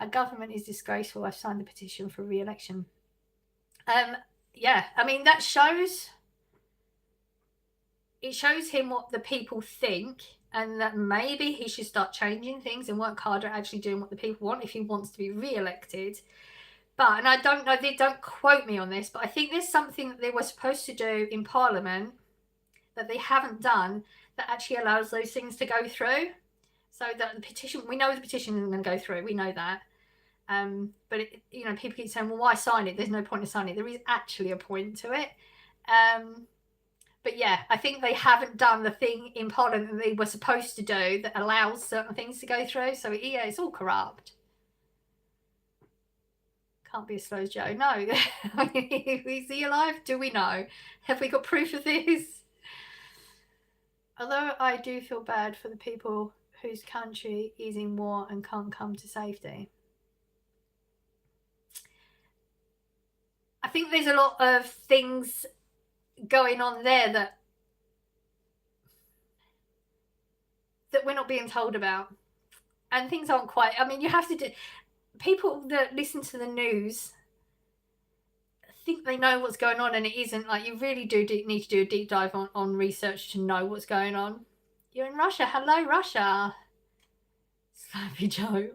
Our government is disgraceful. I've signed the petition for re-election. Yeah, I mean, that shows... It shows him what the people think, and that maybe he should start changing things and work harder at actually doing what the people want if he wants to be re-elected. But, and I don't know, they don't quote me on this, but I think there's something that they were supposed to do in Parliament that they haven't done that actually allows those things to go through. So that the petition, we know the petition isn't going to go through, we know that. But you know, people keep saying, well, why sign it? There's no point in signing it. There is actually a point to it. But yeah, I think they haven't done the thing in Parliament that they were supposed to do that allows certain things to go through. So yeah, it's all corrupt. Can't be as slow as Joe. No. Is he alive? Do we know? Have we got proof of this? Although I do feel bad for the people whose country is in war and can't come to safety. I think there's a lot of things going on there that we're not being told about, and things aren't quite, I mean, you have to do, people that listen to the news think they know what's going on, and it isn't. Like, you really do need to do a deep dive on research to know what's going on. You're in Russia. Hello, Russia. Slappy Joe.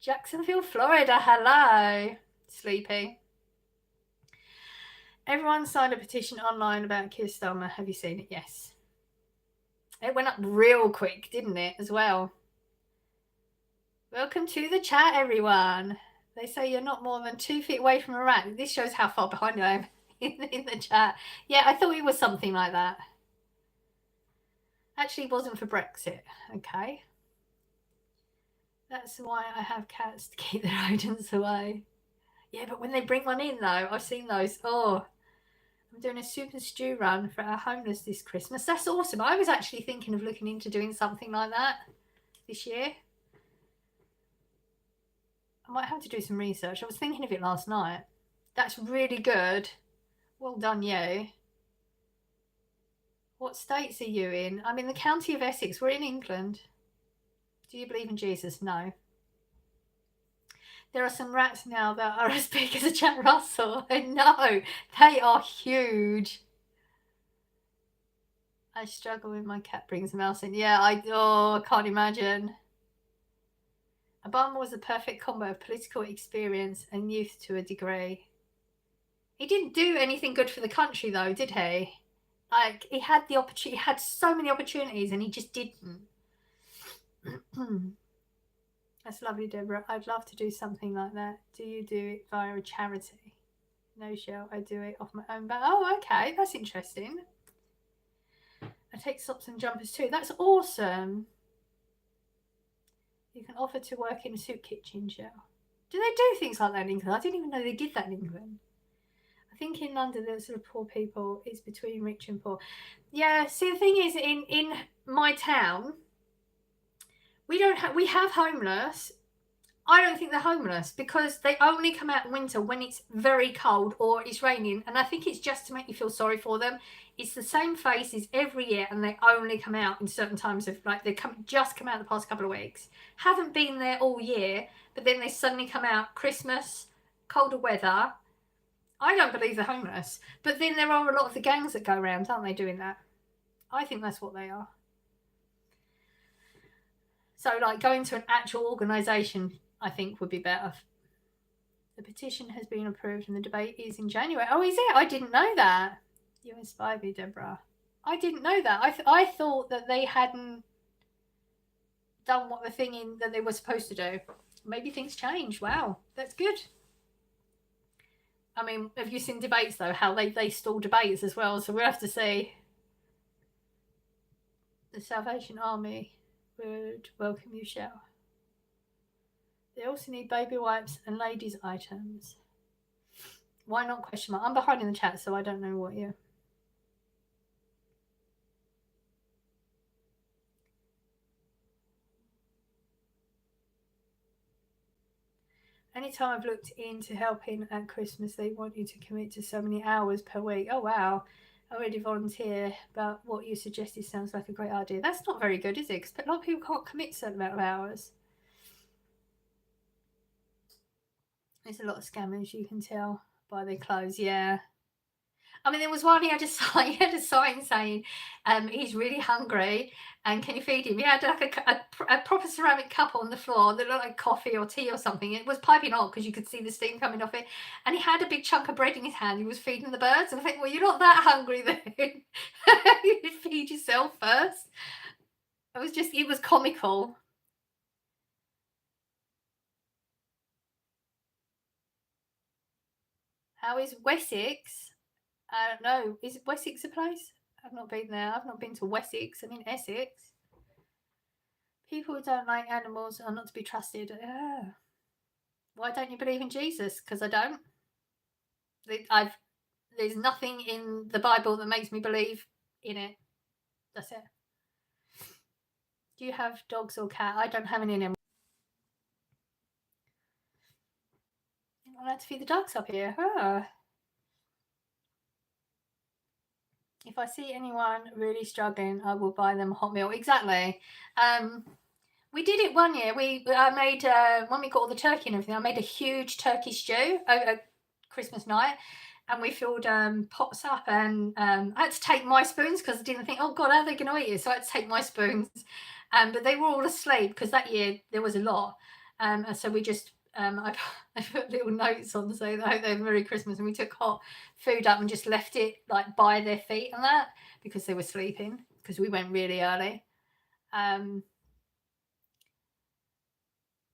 Jacksonville, Florida. Hello. Sleepy. Everyone signed a petition online about Keir Starmer. Have you seen it? Yes. It went up real quick, didn't it, as well? Welcome to the chat, everyone. They say you're not more than 2 feet away from a rat. This shows how far behind I am in the chat. Yeah, I thought it was something like that. Actually, it wasn't for Brexit. Okay. That's why I have cats, to keep their rodents away. Yeah, but when they bring one in, though, I've seen those. Oh, I'm doing a soup and stew run for our homeless this Christmas. That's awesome. I was actually thinking of looking into doing something like that this year. I might have to do some research. I was thinking of it last night. That's really good. Well done, you. What states are you in? I'm in the county of Essex. We're in England. Do you believe in Jesus? No. There are some rats now that are as big as a Jack Russell. I know. They are huge. I struggle when my cat brings a mouse in. Yeah, I can't imagine. Obama was a perfect combo of political experience and youth to a degree. He didn't do anything good for the country, though, did he? Like, he had the opportunity. He had so many opportunities, and he just didn't. That's lovely, Deborah. I'd love to do something like that. Do you do it via a charity? No, Shell. I do it off my own back. Oh, okay. That's interesting. I take socks and jumpers too. That's awesome. You can offer to work in a soup kitchen, Shell. Do they do things like that in England? I didn't even know they did that in England. I I think in London there's sort of poor people. It's between rich and poor. Yeah. See, the thing is, in my town, we have homeless. I don't think they're homeless because they only come out in winter when it's very cold or it's raining. And I think it's just to make you feel sorry for them. It's the same faces every year, and they only come out in certain times of, like, just come out the past couple of weeks. Haven't been there all year, but then they suddenly come out Christmas, colder weather. I don't believe they're homeless. But then there are a lot of the gangs that go around, aren't they, doing that? I think that's what they are. So, like, going to an actual organisation, I think, would be better. The petition has been approved and the debate is in January. Oh, is it? I didn't know that. You inspire me, Deborah. I didn't know that. I thought that they hadn't done what the thing in that they were supposed to do. Maybe things change. Wow, that's good. I mean, have you seen debates, though? How they stall debates as well. So we'll have to see. The Salvation Army would welcome you, Shell. They also need baby wipes and ladies' items. Why not? Question mark. I'm behind in the chat, so I don't know what you. Anytime I've looked into helping at Christmas, they want you to commit to so many hours per week. Oh, wow. I already volunteer, but what you suggested sounds like a great idea. That's not very good, is it? Because a lot of people can't commit a certain amount of hours. There's a lot of scammers, you can tell by their clothes, yeah. I mean, there was one, he had a sign saying he's really hungry and can you feed him? He had like a proper ceramic cup on the floor that looked like coffee or tea or something. It was piping hot because you could see the steam coming off it. And he had a big chunk of bread in his hand. He was feeding the birds. And I think, well, you're not that hungry then. You feed yourself first. It was comical. How is Wessex? I don't know. Is Wessex a place? I've not been there. I've not been to Wessex. I'm in Essex. People who don't like animals are not to be trusted. Why don't you believe in Jesus? Because I don't. There's nothing in the Bible that makes me believe in it. That's it. Do you have dogs or cat? I don't have any anymore. I'm not allowed to feed the dogs up here. If I see anyone really struggling, I will buy them a hot meal. Exactly. We did it one year. I made when we got all the turkey and everything. I made a huge turkey stew over Christmas night, and we filled pots up. And I had to take my spoons because I didn't think, oh God, how are they going to eat it? So I had to take my spoons, but they were all asleep because that year there was a lot, and so we just. I put little notes on to say that I hope they have a Merry Christmas, and we took hot food up and just left it like by their feet and that because they were sleeping because we went really early. I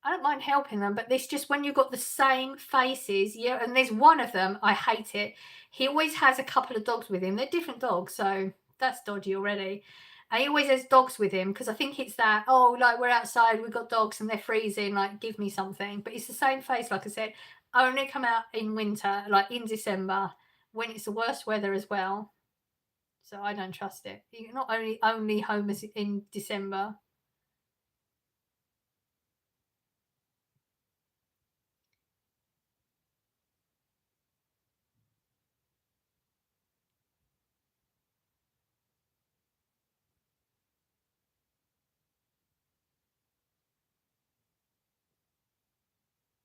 don't mind helping them, but it's just when you've got the same faces, yeah. And there's one of them, I hate it. He always has a couple of dogs with him. They're different dogs, so that's dodgy already. And he always has dogs with him because I think it's that, oh, like we're outside, we've got dogs and they're freezing, like give me something. But it's the same face, like I said. I only come out in winter, like in December, when it's the worst weather as well. So I don't trust it. You're not only home in December.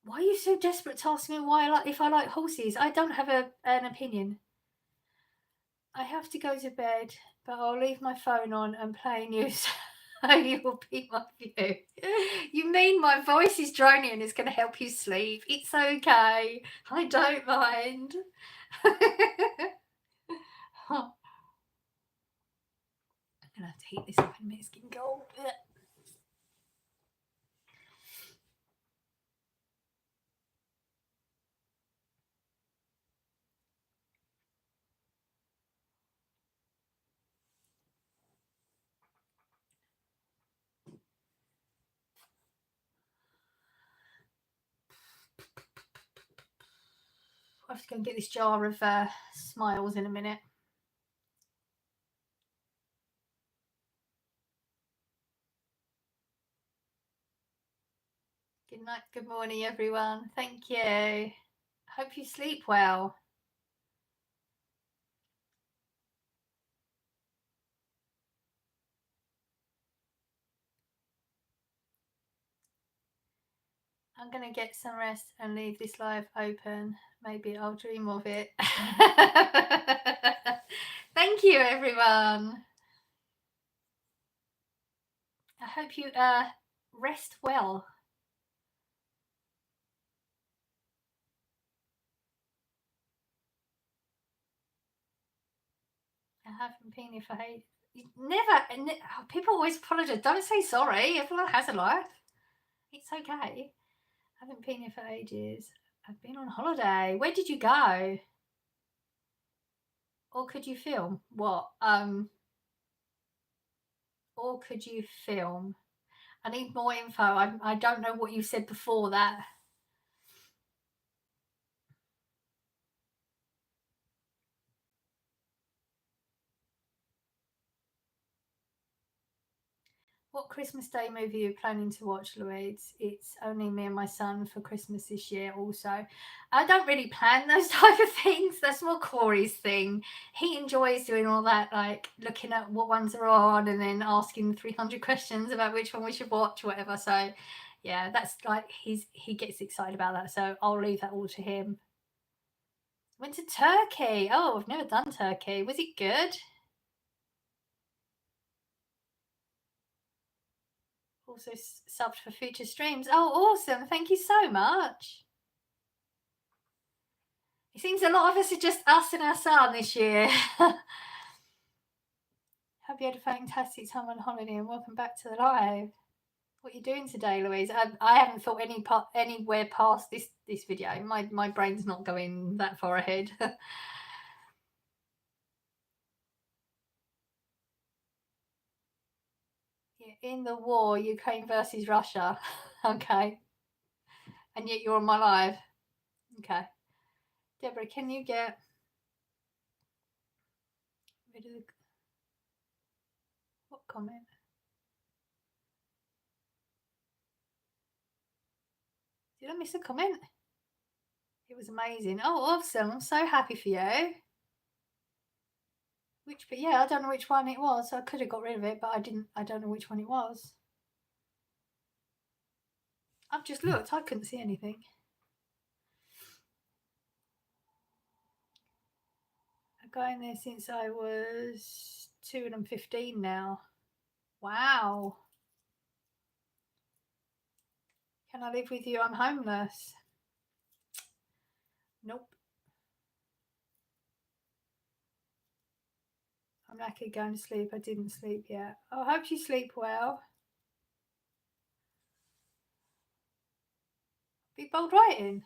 Why are you so desperate to ask me if I like horses? I don't have an opinion. I have to go to bed, but I'll leave my phone on and play news. So you'll be my view. You mean my voice is droning and it's going to help you sleep? It's okay. I don't mind. I'm going to have to heat this up in a minute. It's getting cold. have to go and get this jar of smiles in a minute. Good night, good morning, everyone. Thank you. Hope you sleep well. I'm going to get some rest and leave this live open. Maybe I'll dream of it. Thank you, everyone. I hope you rest well. I haven't been here for hate. Never. People always apologize. Don't say sorry. Everyone has a life. It's okay. I haven't been here for ages. I've been on holiday. Where did you go? Or could you film? What? Or could you film? I need more info. I don't know what you said before that. What Christmas Day movie are you planning to watch, Louise? It's only me and my son for Christmas this year also. I don't really plan those type of things. That's more Corey's thing. He enjoys doing all that, like looking at what ones are on and then asking 300 questions about which one we should watch, whatever. So yeah, that's like he gets excited about that. So I'll leave that all to him. Went to Turkey. Oh, I've never done Turkey. Was it good? Also subbed for future streams. Oh, awesome. Thank you so much. It seems a lot of us are just us and our son this year. Hope you had a fantastic time on holiday and welcome back to the live. What are you doing today, Louise? I haven't thought anywhere past this video. My brain's not going that far ahead. In the war, Ukraine versus Russia. Okay. And yet you're on my live. Okay. Deborah, can you get rid of the... What comment? Did I miss a comment? It was amazing. Oh, awesome. I'm so happy for you. But yeah, I don't know which one it was. I could have got rid of it, but I didn't. I don't know which one it was. I've just looked. I couldn't see anything. I've going there since I was 2 and I'm 15 now. Wow. Can I live with you? I'm homeless. Nope. I'm knackered going to sleep. I didn't sleep yet. Oh, I hope you sleep well. Big bold writing.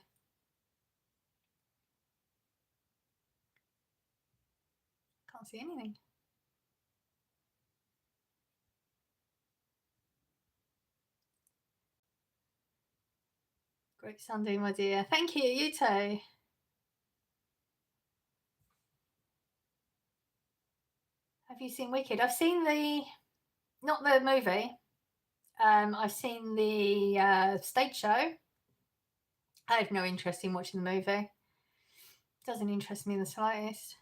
Can't see anything. Great Sunday, my dear. Thank you. You too. Have you seen Wicked? I've seen not the movie. I've seen the stage show. I have no interest in watching the movie. Doesn't interest me in the slightest.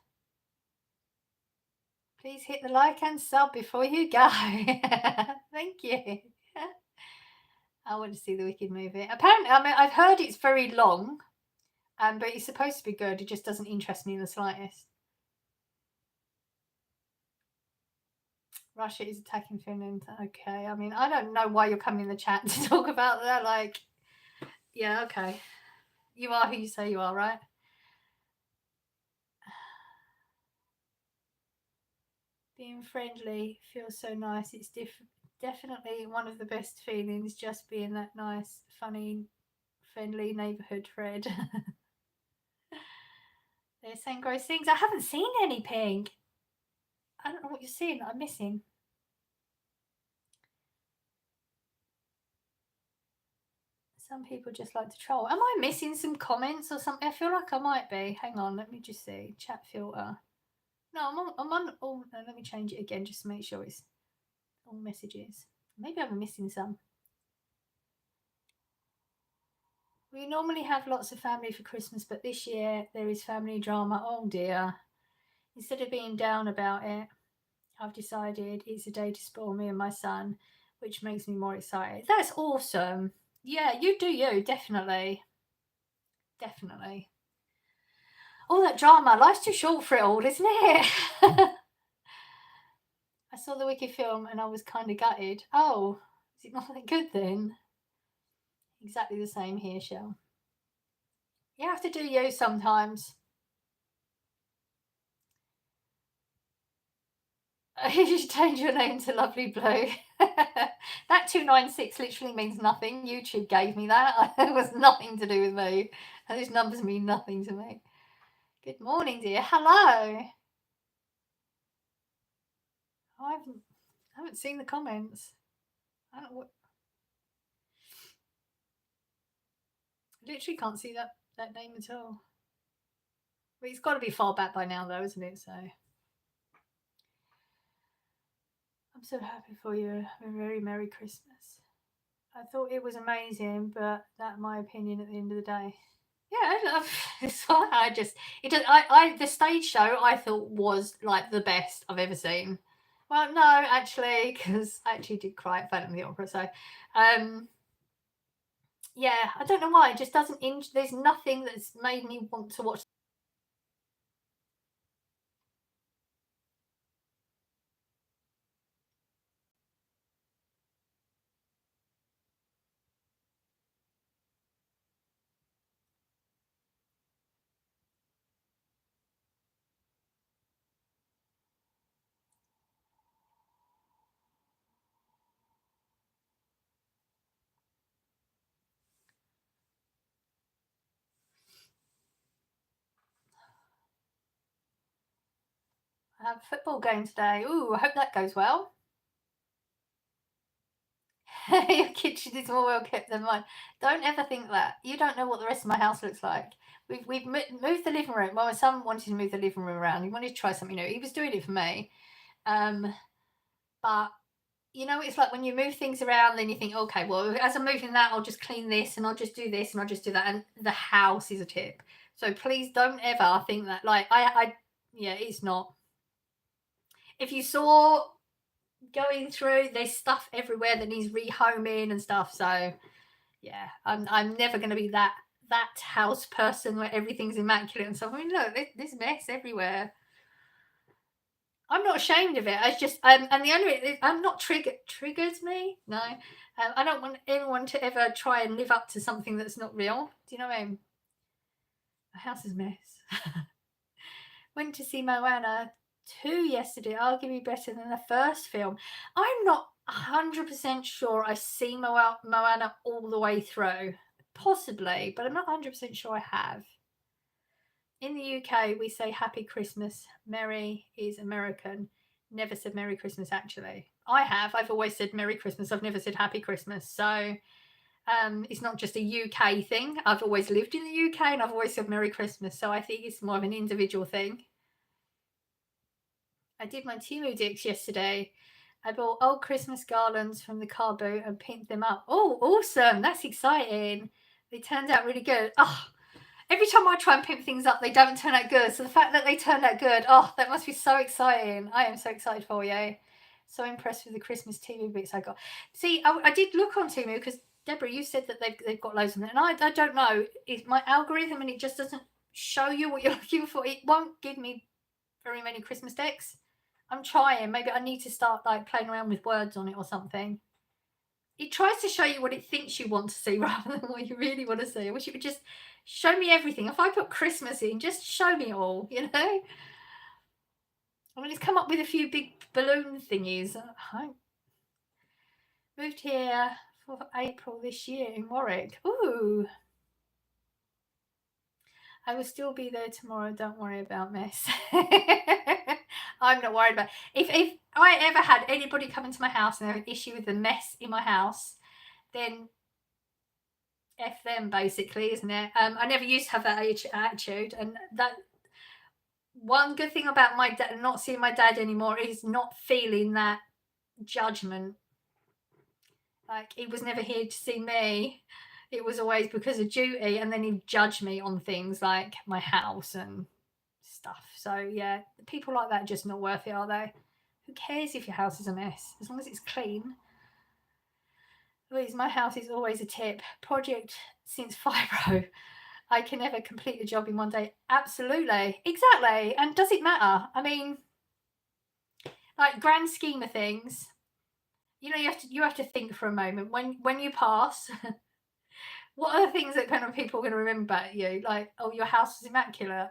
Please hit the like and sub before you go. Thank you. I want to see the Wicked movie. Apparently, I mean, I've heard it's very long, but it's supposed to be good. It just doesn't interest me in the slightest. Russia is attacking Finland. Okay. I mean, I don't know why you're coming in the chat to talk about that. Like, yeah, okay. You are who you say you are, right? Being friendly feels so nice. It's definitely one of the best feelings, just being that nice, funny, friendly neighbourhood Fred. They're saying gross things. I haven't seen any, Pink. I don't know what you're seeing. I'm missing. Some people just like to troll. Am I missing some comments or something? I feel like I might be. Hang on, let me just see. Chat filter. No, I'm on all. No, let me change it again just to make sure it's all messages. Maybe I'm missing some. We normally have lots of family for Christmas, but this year there is family drama. Oh dear. Instead of being down about it, I've decided it's a day to spoil me and my son, which makes me more excited. That's awesome. Yeah, you do you, definitely. Definitely. All that drama, life's too short for it all, isn't it? I saw the Wicked film and I was kind of gutted. Oh, is it not that good then? Exactly the same here, Shell. You have to do you sometimes. You should change your name to Lovely Blue. That 296 literally means nothing. YouTube gave me that. It was nothing to do with me. Those numbers mean nothing to me. Good morning, dear. Hello. Oh, I haven't seen the comments. I don't. Literally can't see that name at all. Well, it's got to be far back by now, though, isn't it? So I'm so happy for you. A very Merry Christmas. I thought it was amazing, but that's my opinion at the end of the day. Yeah, I love this one. The stage show I thought was like the best I've ever seen. Well, no, actually, because I actually did cry at Phantom of the Opera. So, yeah, I don't know why. It just doesn't. There's nothing that's made me want to watch. I have a football game today. Ooh, I hope that goes well. Your kitchen is more well kept than mine. Don't ever think that. You don't know what the rest of my house looks like. We've moved the living room. Well, my son wanted to move the living room around. He wanted to try something new. He was doing it for me. But you know, it's like when you move things around, then you think, okay, well, as I'm moving that, I'll just clean this and I'll just do this and I'll just do that. And the house is a tip. So please don't ever think that, like, yeah, it's not. If you saw going through, there's stuff everywhere that needs rehoming and stuff. So yeah, I'm never going to be that house person where everything's immaculate and stuff. I mean, look, there's mess everywhere. I'm not ashamed of it. I just and the only I'm not triggers me. No, I don't want anyone to ever try and live up to something that's not real. Do you know what I mean? My house is a mess. Went to see Moana 2 yesterday, arguably better than the first film. I'm not 100% sure I've seen Moana all the way through. Possibly, but I'm not 100% sure I have. In the UK, we say Happy Christmas. Merry is American. Never said Merry Christmas, actually. I have. I've always said Merry Christmas. I've never said Happy Christmas. So it's not just a UK thing. I've always lived in the UK and I've always said Merry Christmas. So I think it's more of an individual thing. I did my Temu dicks yesterday. I bought old Christmas garlands from the car boot and pinned them up. Oh, awesome. That's exciting. They turned out really good. Oh, every time I try and pimp things up, they don't turn out good. So the fact that they turned out good, oh, that must be so exciting. I am so excited for you. So impressed with the Christmas Temu bits I got. See, I did look on Temu because, Deborah, you said that they've got loads of them. And I don't know. It's my algorithm and it just doesn't show you what you're looking for. It won't give me very many Christmas decks. I'm trying. Maybe I need to start like playing around with words on it or something. It tries to show you what it thinks you want to see rather than what you really want to see. I wish it would just show me everything. If I put Christmas in, just show me all, you know? I mean, it's come up with a few big balloon thingies. I moved here for April this year in Warwick. Ooh. I will still be there tomorrow. Don't worry about mess. I'm not worried about it. If I ever had anybody come into my house and have an issue with the mess in my house, then F them, basically, isn't it? I never used to have that attitude, and that one good thing about my dad, not seeing my dad anymore, is not feeling that judgment. Like, he was never here to see me. It was always because of duty, and then he'd judge me on things like my house and stuff. So yeah, people like that are just not worth it, are they? Who cares if your house is a mess as long as it's clean? Louise, my house is always a tip. Project since fibro. I can never complete the job in one day. Absolutely, exactly. And does it matter? I mean, like, grand scheme of things, you have to think for a moment when you pass. What are the things that kind of people are going to remember about you? Like, oh, your house is immaculate.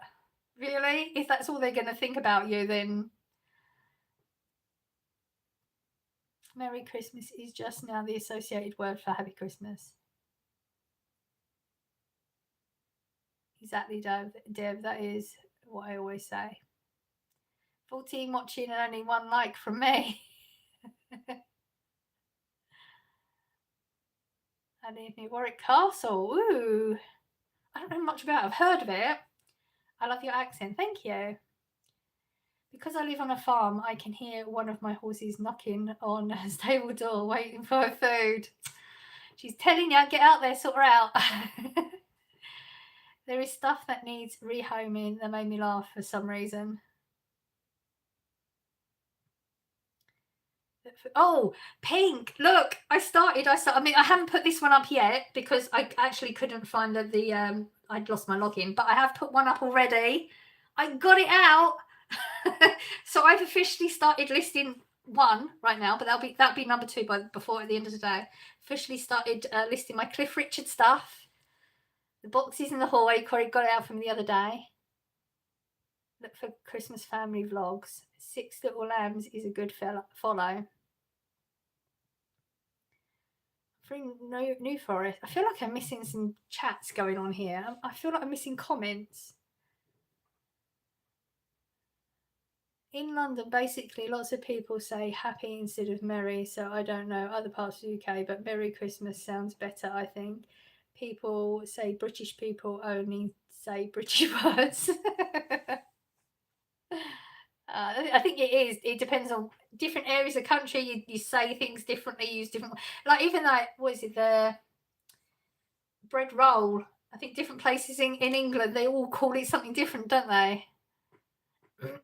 Really? If that's all they're going to think about you, then Merry Christmas is just now the associated word for Happy Christmas. Exactly, Deb. That is what I always say. 14 watching and only 1 like from me. And in Warwick Castle. Ooh. I don't know much about it. I've heard of it. I love your accent. Thank you. Because I live on a farm, I can hear one of my horses knocking on a stable door waiting for her food. She's telling you, get out there, sort her out. There is stuff that needs rehoming that made me laugh for some reason. Oh, pink. Look, I started. I mean, I haven't put this one up yet because I actually couldn't find I'd lost my login, but I have put one up already. I got it out. So I've officially started listing one right now, but that'll be number 2 before at the end of the day. Officially started listing my Cliff Richard stuff. The boxes in the hallway. Corey got it out from the other day. Look for Christmas family vlogs. 6 Little Lambs is a good follow. From New Forest. I feel like I'm missing some chats going on here. I feel like I'm missing comments. In London, basically, lots of people say happy instead of merry. So I don't know other parts of the UK, but Merry Christmas sounds better, I think. People say British people only say British words. I think it is. It depends on different areas of the country. You say things differently, use different. Like, even like, what is it, the bread roll? I think different places in England, they all call it something different, don't they?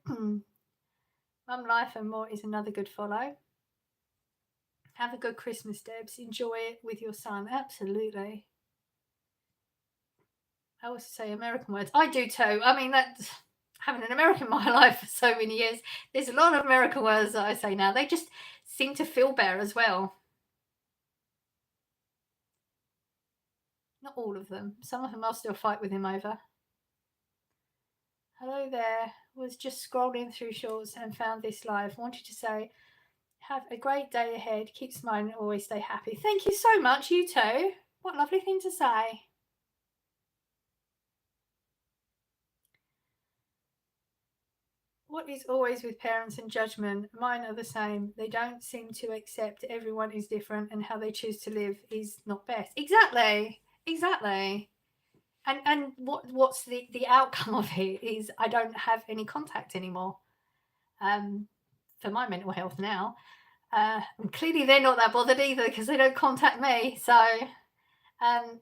Mum Life and More is another good follow. Have a good Christmas, Debs. Enjoy it with your son. Absolutely. I also say American words. I do too. I mean, that's having an American in my life for so many years. There's a lot of American words that I say now. They just seem to feel better as well. Not all of them. Some of them I'll still fight with him over. Hello there. Was just scrolling through shorts and found this live. Wanted to say, have a great day ahead. Keep smiling. Always stay happy. Thank you so much. You too. What a lovely thing to say. What is always with parents and judgment? Mine are the same. They don't seem to accept everyone is different and how they choose to live is not best. Exactly. And what's the outcome of it is I don't have any contact anymore for my mental health now. And clearly they're not that bothered either because they don't contact me. So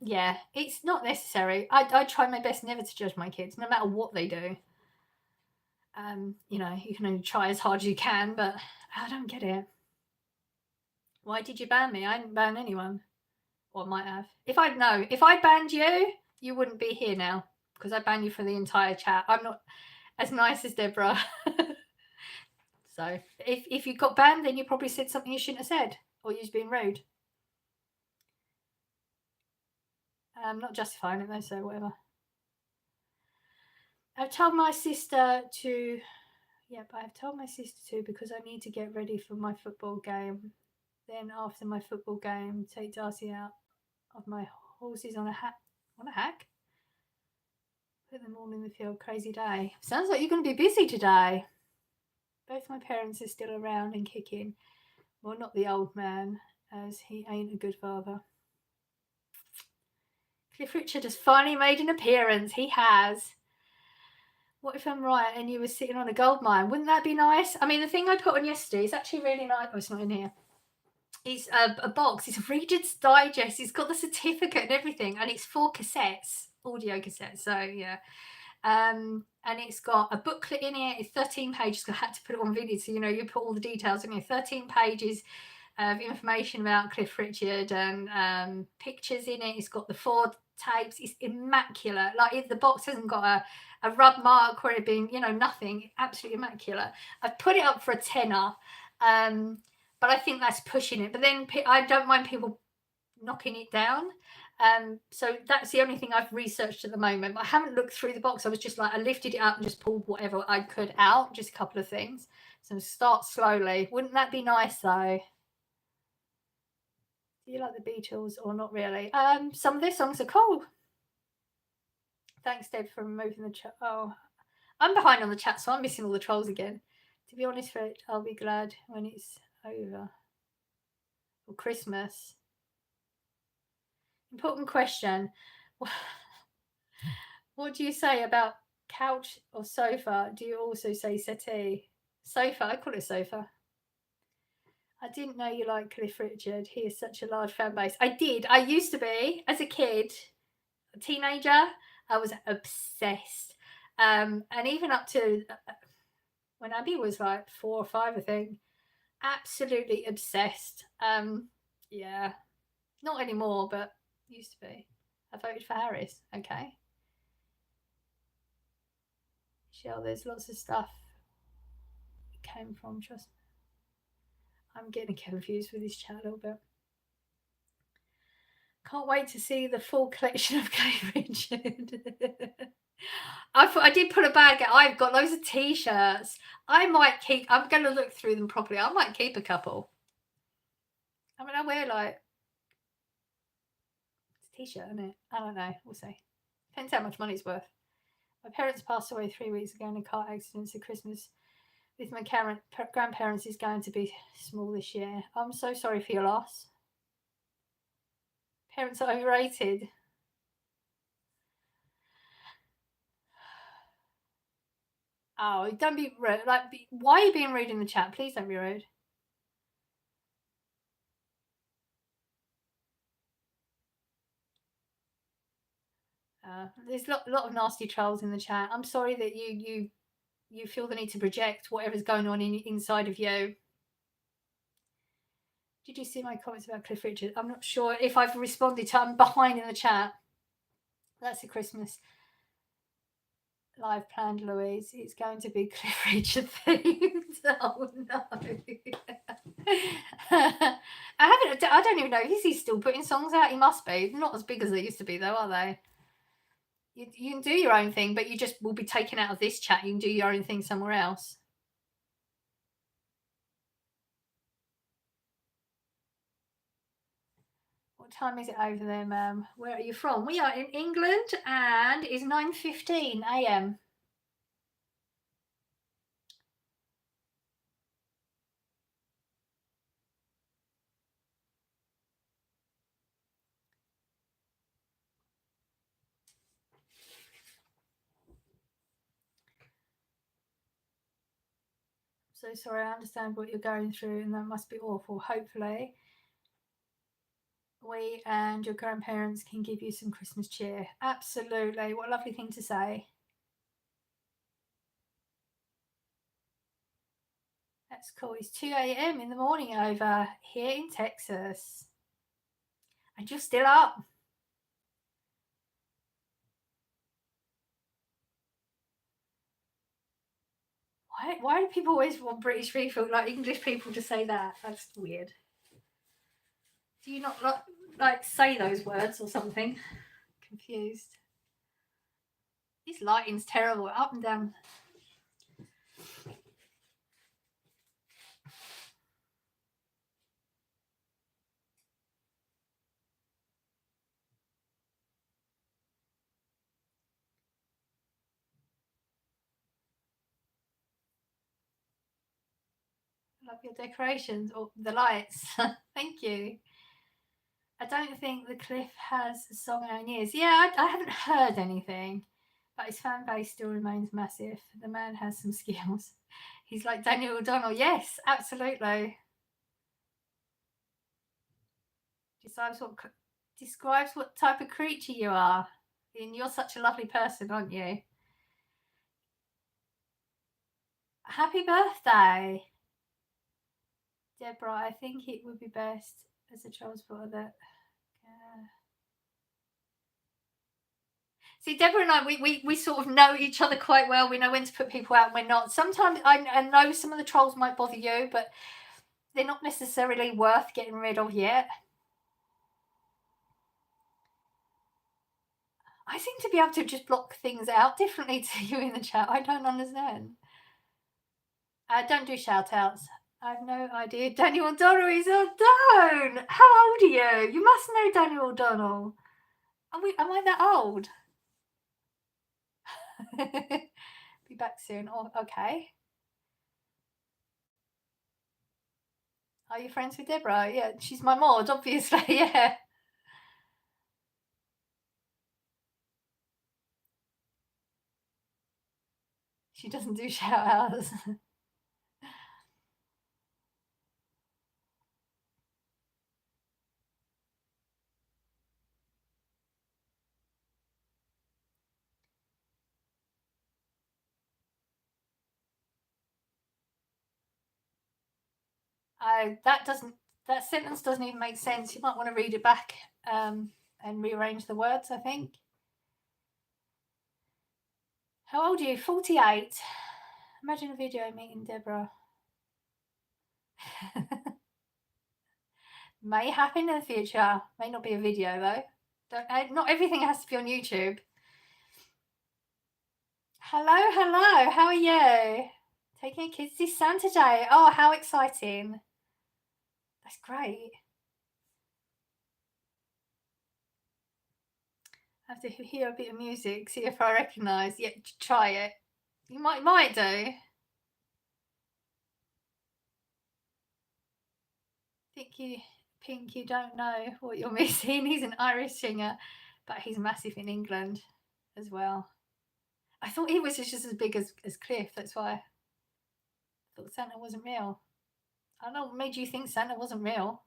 yeah, it's not necessary. I try my best never to judge my kids, no matter what they do. You can only try as hard as you can, but I don't get it. Why did you ban me? I didn't ban anyone. Or might have. If I banned you, you wouldn't be here now because I banned you for the entire chat. I'm not as nice as Deborah. So if you got banned, then you probably said something you shouldn't have said, or you're being rude. I'm not justifying it though, so whatever. I've told my sister to. Yep, I've told my sister to because I need to get ready for my football game. Then after my football game, take Darcy out of my horses on a hack. Put them all in the field. Crazy day. Sounds like you're going to be busy today. Both my parents are still around and kicking. Well, not the old man, as he ain't a good father. Cliff Richard has finally made an appearance. He has. What if I'm right and you were sitting on a gold mine? Wouldn't that be nice? I mean, the thing I put on yesterday is actually really nice. Oh, it's not in here. It's a box. It's a Reader's Digest. It's got the certificate and everything, and it's 4 cassettes, audio cassettes. So yeah, and it's got a booklet in it. It's 13 pages. I had to put it on video, so you know you put all the details in here. 13 pages of information about Cliff Richard and pictures in it. It's got the 4 tapes. It's immaculate. Like the box hasn't got a rub mark or it being, you know, nothing. Absolutely immaculate. I've put it up for a tenner. But I think that's pushing it. But then I don't mind people knocking it down. So that's the only thing I've researched at the moment. But I haven't looked through the box. I was just like, I lifted it up and just pulled whatever I could out, just a couple of things. So start slowly. Wouldn't that be nice though? Do you like the Beatles or not really? Some of their songs are cool. Thanks, Deb, for removing the chat. Oh, I'm behind on the chat, so I'm missing all the trolls again. To be honest, Rick, I'll be glad when it's over. Or Christmas. Important question. What do you say about couch or sofa? Do you also say settee? Sofa, I call it sofa. I didn't know you like Cliff Richard. He is such a large fan base. I did. I used to be, as a kid, a teenager, I was obsessed. And even up to when Abby was like 4 or 5, I think, absolutely obsessed. Yeah, not anymore, but used to be. I voted for Harris. Okay. Shell, there's lots of stuff it came from, trust me. I'm getting confused with this chat a little bit. Can't wait to see the full collection of Cliff Richard. I did put a bag out. I've got loads of t-shirts. I'm going to look through them properly. I might keep a couple. I mean, I wear like, it's a t-shirt, isn't it? I don't know. We'll see. Depends how much money it's worth. My parents passed away 3 weeks ago in a car accident, so Christmas with my grandparents is going to be small this year. I'm so sorry for your loss. Parents are overrated. Oh, don't be rude. Like, why are you being rude in the chat? Please don't be rude. There's a lot of nasty trolls in the chat. I'm sorry that you feel the need to project whatever's going on inside of you. Did you see my comments about Cliff Richard? I'm not sure if I've responded to. I'm behind in the chat. That's a Christmas live planned, Louise. It's going to be Cliff Richard themed. Oh no. I don't even know. Is he still putting songs out? He must be. Not as big as they used to be though, are they? You can do your own thing, but you just will be taken out of this chat. You can do your own thing somewhere else. What time is it over there, ma'am? Where are you from? We are in England and it's 9:15 a.m. So sorry, I understand what you're going through and that must be awful. Hopefully we and your grandparents can give you some Christmas cheer. Absolutely. What a lovely thing to say. That's cool. It's 2 a.m. in the morning over here in Texas. And you're still up. Why do people always want British people, like English people, to say that? That's weird. Do you not like say those words or something? Confused. This lighting's terrible, up and down. Love your decorations or the lights. Thank you. I don't think the Cliff has a song out in years. Yeah, I haven't heard anything, but his fan base still remains massive. The man has some skills. He's like Daniel O'Donnell. Yes, absolutely. Describes what type of creature you are. And you're such a lovely person, aren't you? Happy birthday, Deborah. I think it would be best as a transporter that. See, Deborah and I, we sort of know each other quite well. We know when to put people out and when not. Sometimes I know some of the trolls might bother you, but they're not necessarily worth getting rid of yet. I seem to be able to just block things out differently to you in the chat. I don't understand. Don't do shout outs. I have no idea. Daniel O'Donnell is don't. How old are you? You must know Daniel O'Donnell. Am I that old? Be back soon. Oh, okay. Are you friends with Deborah? Yeah, she's my mod, obviously. Yeah. She doesn't do shout outs. That sentence doesn't even make sense. You might want to read it back and rearrange the words, I think. How old are you? 48. Imagine a video meeting Deborah. May happen in the future. May not be a video though. Not everything has to be on YouTube. Hello. How are you? Taking kids to Santa Day. Oh, how exciting. That's great. I have to hear a bit of music, see if I recognise. Yeah, try it. You might do. Pink, you don't know what you're missing. He's an Irish singer, but he's massive in England as well. I thought he was just as big as Cliff. That's why I thought Santa wasn't real. I don't know what made you think Santa wasn't real.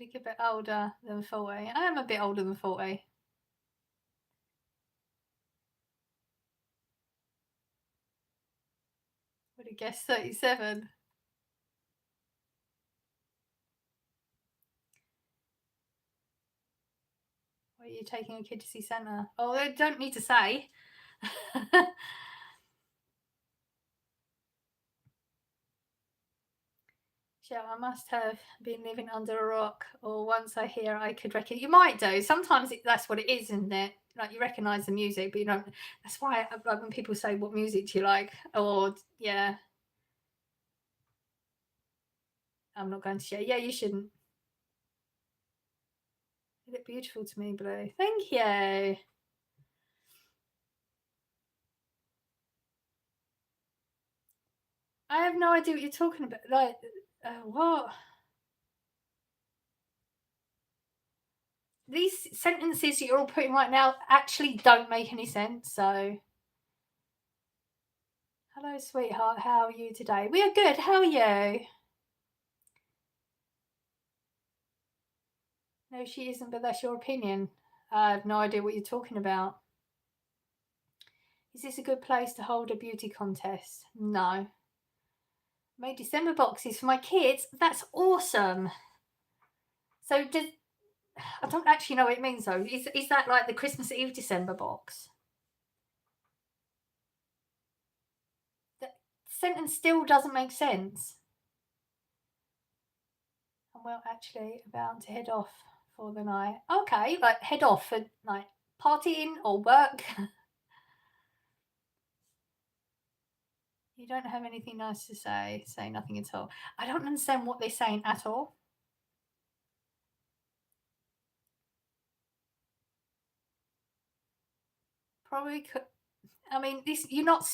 You look a bit older than 40. I am a bit older than 40. Would have guessed 37. Why are you taking a kid to see Santa? Oh, they don't need to say. Yeah, I must have been living under a rock, or once I hear I could recognize. You might do. Sometimes that's what it is, isn't it? Like you recognize the music, but you don't. That's why when people say, "What music do you like?" or yeah, I'm not going to share. Yeah, you shouldn't. You look beautiful to me, Blue. Thank you. I have no idea what you're talking about. Like, what? These sentences you're all putting right now actually don't make any sense. So, hello, sweetheart. How are you today? We are good. How are you? No, she isn't, but that's your opinion. I have no idea what you're talking about. Is this a good place to hold a beauty contest? No. Made December boxes for my kids. That's awesome. So I don't actually know what it means though. Is that like the Christmas Eve December box? The sentence still doesn't make sense. I'm actually about to head off for the night. Okay, like head off for like partying or work. You don't have anything nice to say. Say nothing at all. I don't understand what they're saying at all. Probably could. I mean, this you're not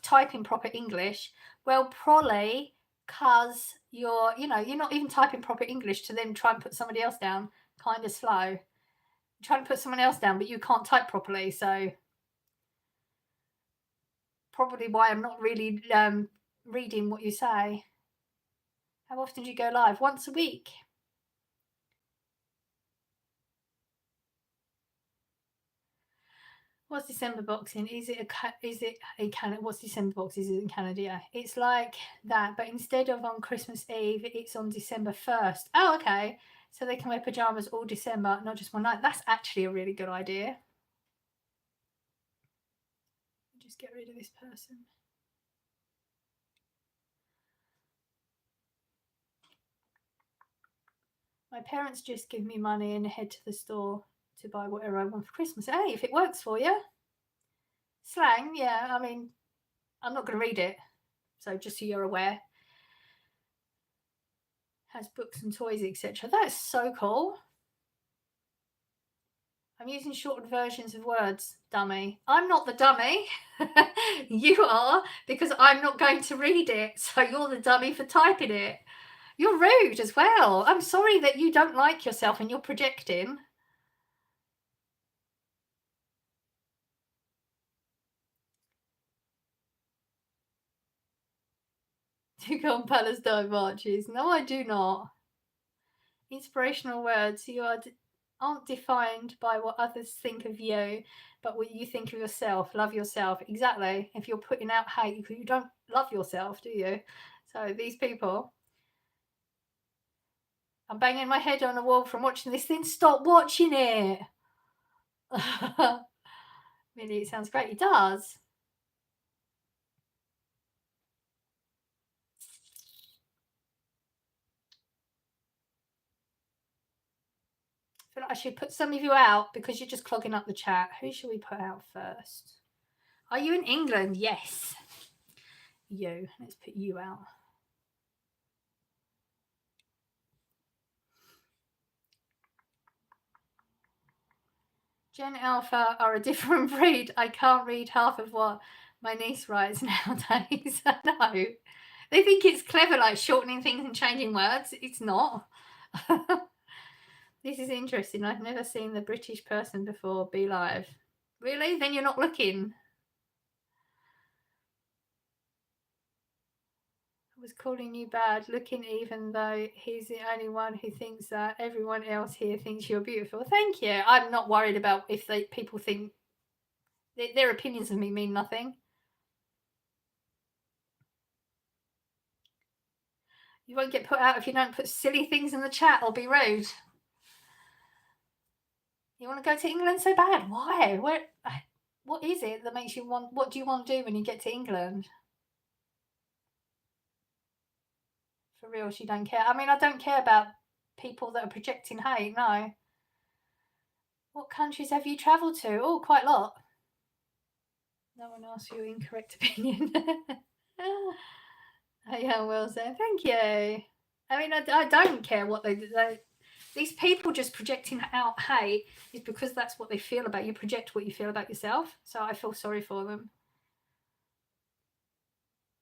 typing proper English. Well, probably because you're not even typing proper English to then try and put somebody else down. Kind of slow. You're trying to put someone else down, but you can't type properly. So probably why I'm not really reading what you say. How often do you go live? Once a week. What's December boxing? Is it a Canada? What's December box? Is it in Canada? Yeah, it's like that, but instead of on Christmas Eve, it's on December 1st. Oh, okay. So they can wear pajamas all December, not just one night. That's actually a really good idea. Just get rid of this person. My parents just give me money and head to the store to buy whatever I want for Christmas. Hey, if it works for you. Slang, yeah. I mean, I'm not going to read it, so just so you're aware. Has books and toys, etc. That's so cool. I'm using shortened versions of words, dummy. I'm not the dummy. You are, because I'm not going to read it. So you're the dummy for typing it. You're rude as well. I'm sorry that you don't like yourself and you're projecting. Do you go on Palestine marches? No, I do not. Inspirational words. You aren't defined by what others think of you, but what you think of yourself. Love yourself. Exactly. If you're putting out hate, you don't love yourself, do you? So these people. I'm banging my head on the wall from watching this thing. Stop watching it. Really, it sounds great. It does. I feel like I should put some of you out because you're just clogging up the chat. Who should we put out first? Are you in England? Yes. You. Let's put you out. Gen Alpha are a different breed. I can't read half of what my niece writes nowadays. I know. They think it's clever, like shortening things and changing words. It's not. This is interesting. I've never seen the British person before be live. Really? Then you're not looking. I was calling you bad looking, even though he's the only one who thinks that. Everyone else here thinks you're beautiful. Thank you. I'm not worried about if people think their opinions of me mean nothing. You won't get put out if you don't put silly things in the chat or be rude. You want to go to England so bad? Why? What is it that makes you want? What do you want to do when you get to England? For real, she don't care. I mean, I don't care about people that are projecting hate. No. What countries have you travelled to? Oh, quite a lot. No one asked your incorrect opinion. Yeah, well said. Thank you. I mean, I don't care what they these people just projecting out hate is because that's what they feel about you. Project what you feel about yourself. So I feel sorry for them.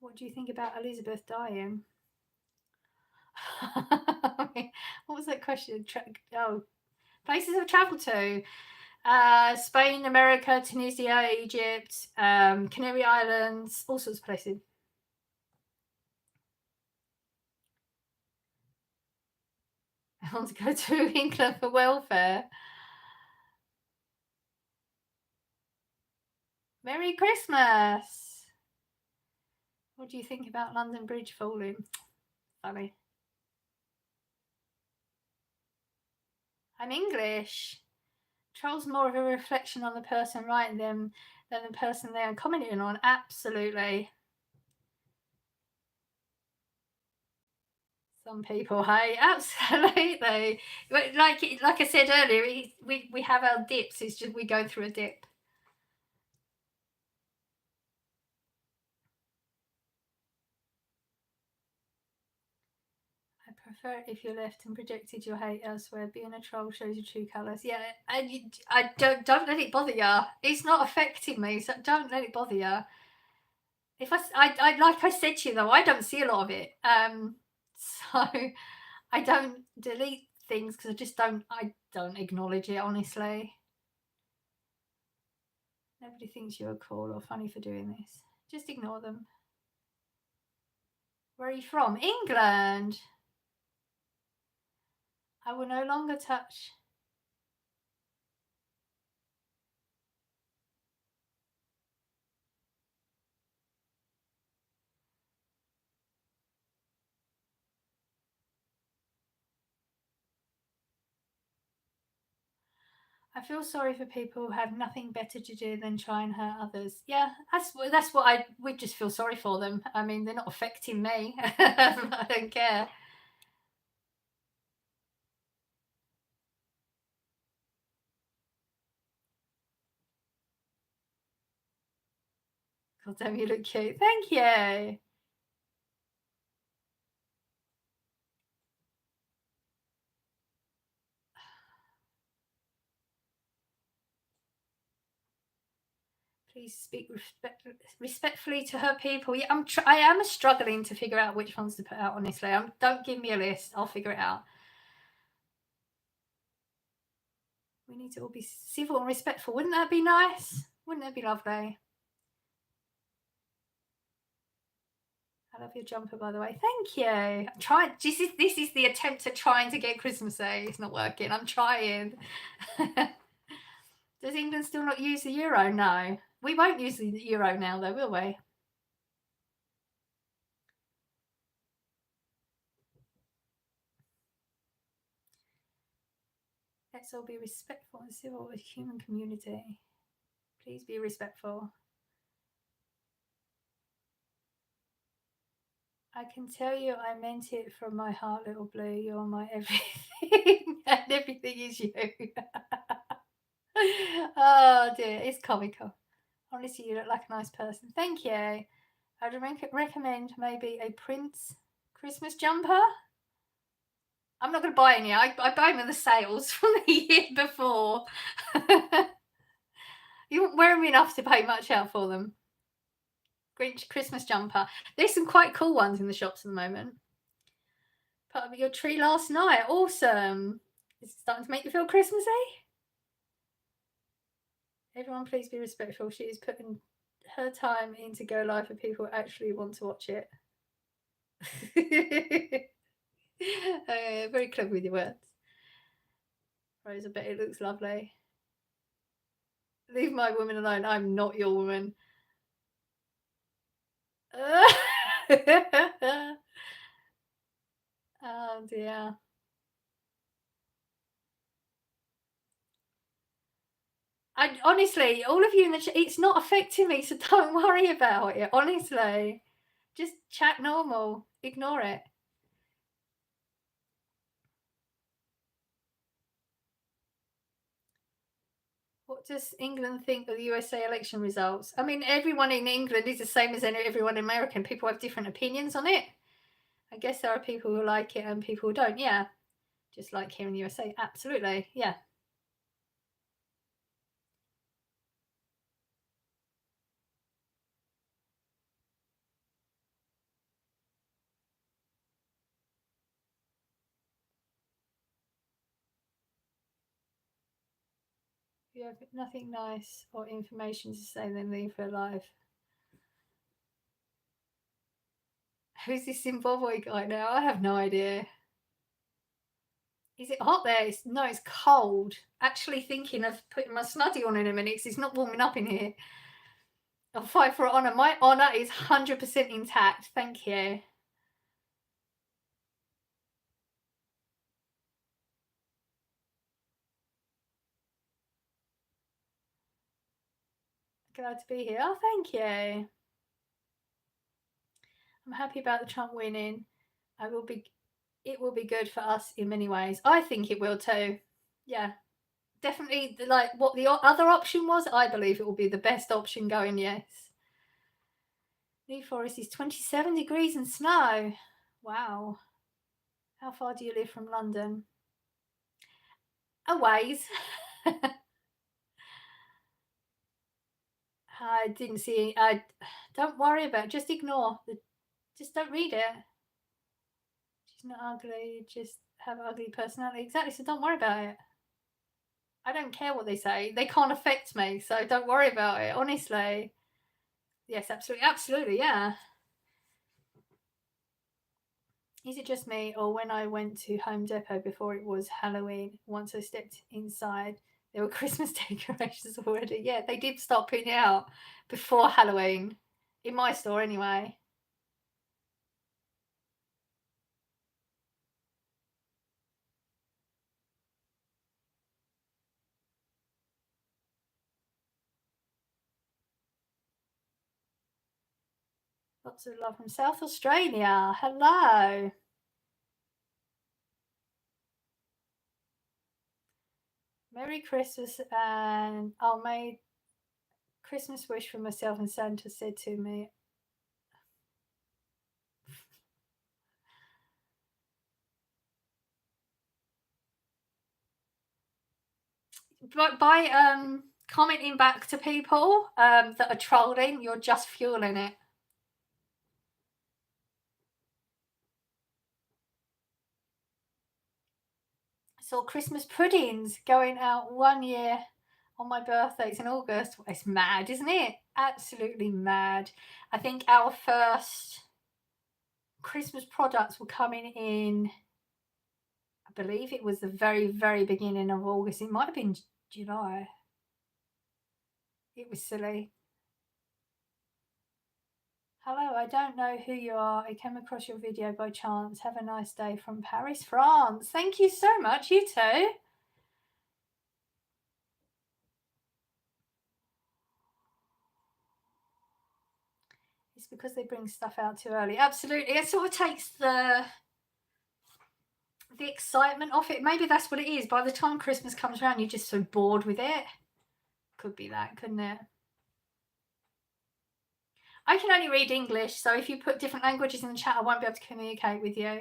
What do you think about Elizabeth dying? What was that question? Places I've travelled to. Spain, America, Tunisia, Egypt, Canary Islands, all sorts of places. I want to go to England for welfare. Merry Christmas. What do you think about London Bridge falling? Funny. I'm English. Trolls more of a reflection on the person writing them than the person they're commenting on. Absolutely. Some people, hey, absolutely. Like I said earlier, we have our dips. It's just we go through a dip. I prefer it if you left and projected your hate elsewhere. Being a troll shows your true colours. Yeah, and I don't let it bother you. It's not affecting me, so don't let it bother you. If I like I said to you though, I don't see a lot of it. So I don't delete things because I don't acknowledge it honestly. Nobody thinks you're cool or funny for doing this. Just ignore them. Where are you from? England. I will no longer touch. I feel sorry for people who have nothing better to do than try and hurt others. Yeah, that's what we just feel sorry for them. I mean, they're not affecting me. I don't care. God damn, you look cute. Thank you. Please speak respectfully to her people. Yeah, I am struggling to figure out which ones to put out. Honestly, don't give me a list. I'll figure it out. We need to all be civil and respectful. Wouldn't that be nice? Wouldn't that be lovely? I love your jumper, by the way. Thank you. I'm trying. This is the attempt at trying to get Christmassy. It's not working. I'm trying. Does England still not use the euro? No. We won't use the euro now, though, will we? Let's all be respectful and civil with human community. Please be respectful. I can tell you I meant it from my heart, little blue. You're my everything, and everything is you. Oh dear, it's comical. Honestly, you look like a nice person. Thank you. I'd recommend maybe a Prince Christmas jumper. I'm not going to buy any. I buy them in the sales from the year before. You won't wear them enough to pay much out for them. Grinch Christmas jumper. There's some quite cool ones in the shops at the moment. Put up your tree last night. Awesome. It's starting to make you feel Christmassy. Everyone, please be respectful. She is putting her time into go live for people who actually want to watch it. Very clever with your words. Rose, I bet it looks lovely. Leave my woman alone. I'm not your woman. Oh dear. I honestly, all of you in the chat, it's not affecting me, so don't worry about it. Honestly, just chat normal. Ignore it. What does England think of the USA election results? I mean, everyone in England is the same as everyone in America. People have different opinions on it. I guess there are people who like it and people who don't. Yeah, just like here in the USA. Absolutely. Yeah. You have nothing nice or information to say, then leave her alive. Who's this Zimbabwe guy now? I have no idea. Is it hot there? No, it's cold. Actually thinking of putting my snuddy on in a minute because it's not warming up in here. I'll fight for honour. My honour is 100% intact. Thank you. Glad to be here. Oh, thank you. I'm happy about the Trump winning. It will be good for us in many ways. I think it will too. Yeah. Definitely, like what the other option was, I believe it will be the best option going, yes. New Forest is 27 degrees and snow. Wow. How far do you live from London? A ways. I didn't see. I don't worry about it. Just ignore. Just don't read it. She's not ugly. Just have an ugly personality. Exactly. So don't worry about it. I don't care what they say. They can't affect me. So don't worry about it. Honestly. Yes, absolutely. Absolutely. Yeah. Is it just me, or when I went to Home Depot before it was Halloween, once I stepped inside, there were Christmas decorations already? Yeah, they did start putting it out before Halloween. In my store, anyway. Lots of love from South Australia. Hello. Merry Christmas, and I made Christmas wish for myself, and Santa said to me, but by commenting back to people that are trolling, you're just fueling it. I saw Christmas puddings going out 1 year on my birthday. It's in August. It's mad, isn't it? Absolutely mad. I think our first Christmas products were coming in, I believe it was the very, very beginning of August. It might have been July. It was silly. Hello, I don't know who you are. I came across your video by chance. Have a nice day from Paris, France. Thank you so much. You too. It's because they bring stuff out too early. Absolutely. It sort of takes the excitement off it. Maybe that's what it is. By the time Christmas comes around, you're just so bored with it. Could be that, couldn't it? I can only read English, so if you put different languages in the chat, I won't be able to communicate with you.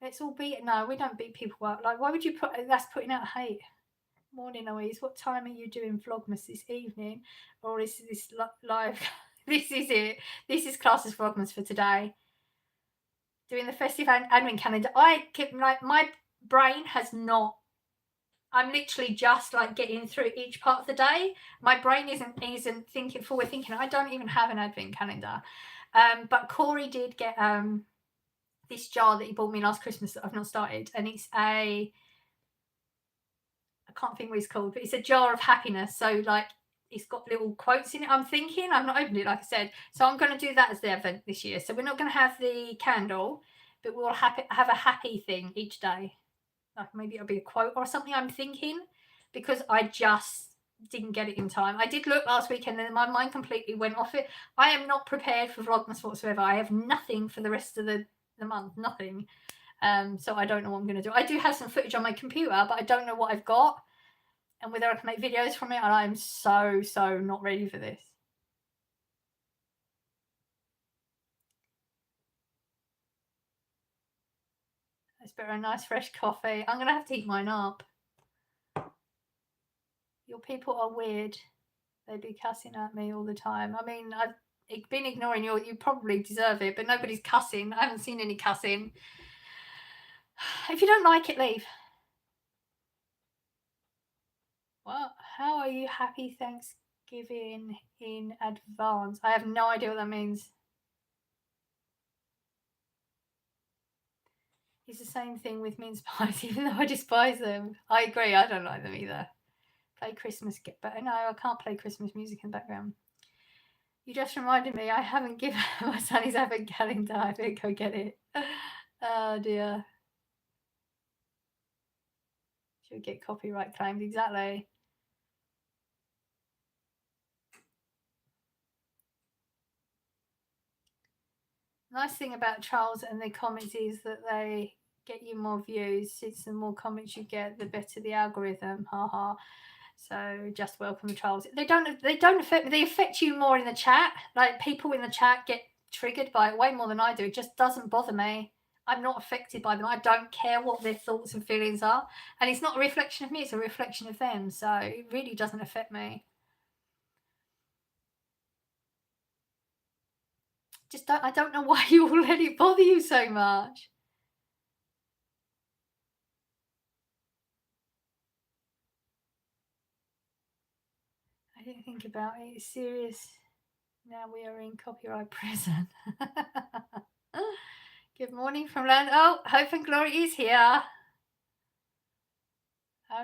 Let's all beat it. No, we don't beat people up. Like, why would you put that's putting out hate? Morning, Louise. What time are you doing Vlogmas this evening? Or is this live? This is it. This is classes Vlogmas for today. Doing the festive admin calendar. I keep like my brain has not. I'm literally just like getting through each part of the day. My brain isn't thinking forward thinking. I don't even have an advent calendar. But Corey did get this jar that he bought me last Christmas that I've not started, and it's I can't think what it's called, but it's a jar of happiness. So like it's got little quotes in it. I'm thinking I've not opened it, like I said, so I'm going to do that as the advent this year. So we're not going to have the candle, but we'll have a happy thing each day. Like maybe it'll be a quote or something, I'm thinking, because I just didn't get it in time. I did look last weekend and my mind completely went off it. I am not prepared for Vlogmas whatsoever. I have nothing for the rest of the month, nothing. So I don't know what I'm going to do. I do have some footage on my computer, but I don't know what I've got and whether I can make videos from it, and I'm so not ready for this. It's better a nice fresh coffee. I'm going to have to eat mine up. Your people are weird. They'd be cussing at me all the time. I mean, I've been ignoring you. You probably deserve it, but nobody's cussing. I haven't seen any cussing. If you don't like it, leave. What? How are you? Happy Thanksgiving in advance. I have no idea what that means. It's the same thing with mince pies, even though I despise them. I agree. I don't like them either. Play Christmas, get better. No, I can't play Christmas music in the background. You just reminded me, I haven't given my son his advent calendar. I better go get it. Oh dear. Should get copyright claimed, exactly. Nice thing about Charles and the comments is that they get you more views. Since the more comments you get, the better the algorithm. Haha. So just welcome the Charles. They don't affect me. They affect you more in the chat. Like people in the chat get triggered by it way more than I do. It just doesn't bother me. I'm not affected by them. I don't care what their thoughts and feelings are. And it's not a reflection of me, it's a reflection of them. So it really doesn't affect me. I don't know why you all let it bother you so much. I didn't think about it. It's serious. Now we are in copyright prison. Good morning from London. Oh, Hope and Glory is here. I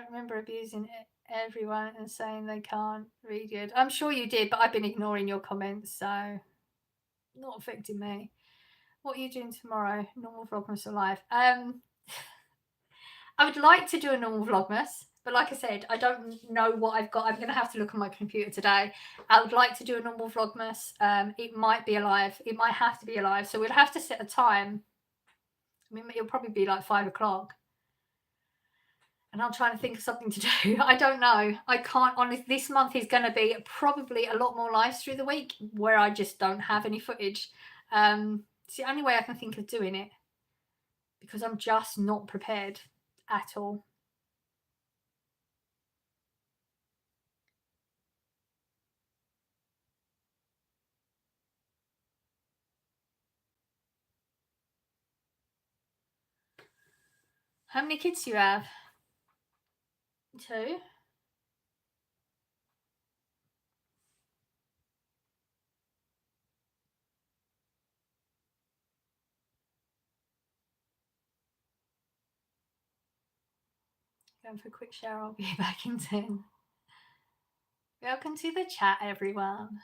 remember abusing everyone and saying they can't read it. I'm sure you did, but I've been ignoring your comments, so not affecting me. What are you doing tomorrow? Normal Vlogmas or live? I would like to do a normal Vlogmas, but like I said, I don't know what I've got. I'm going to have to look on my computer today. I would like to do a normal Vlogmas. It might be alive. It might have to be alive. So we'll have to set a time. I mean, it'll probably be like 5 o'clock. And I'm trying to think of something to do. I don't know. I can't honestly. This month is going to be probably a lot more lives through the week where I just don't have any footage. It's the only way I can think of doing it because I'm just not prepared at all. How many kids do you have? 2. Going for a quick shower. I'll be back in 10. Welcome to the chat, everyone.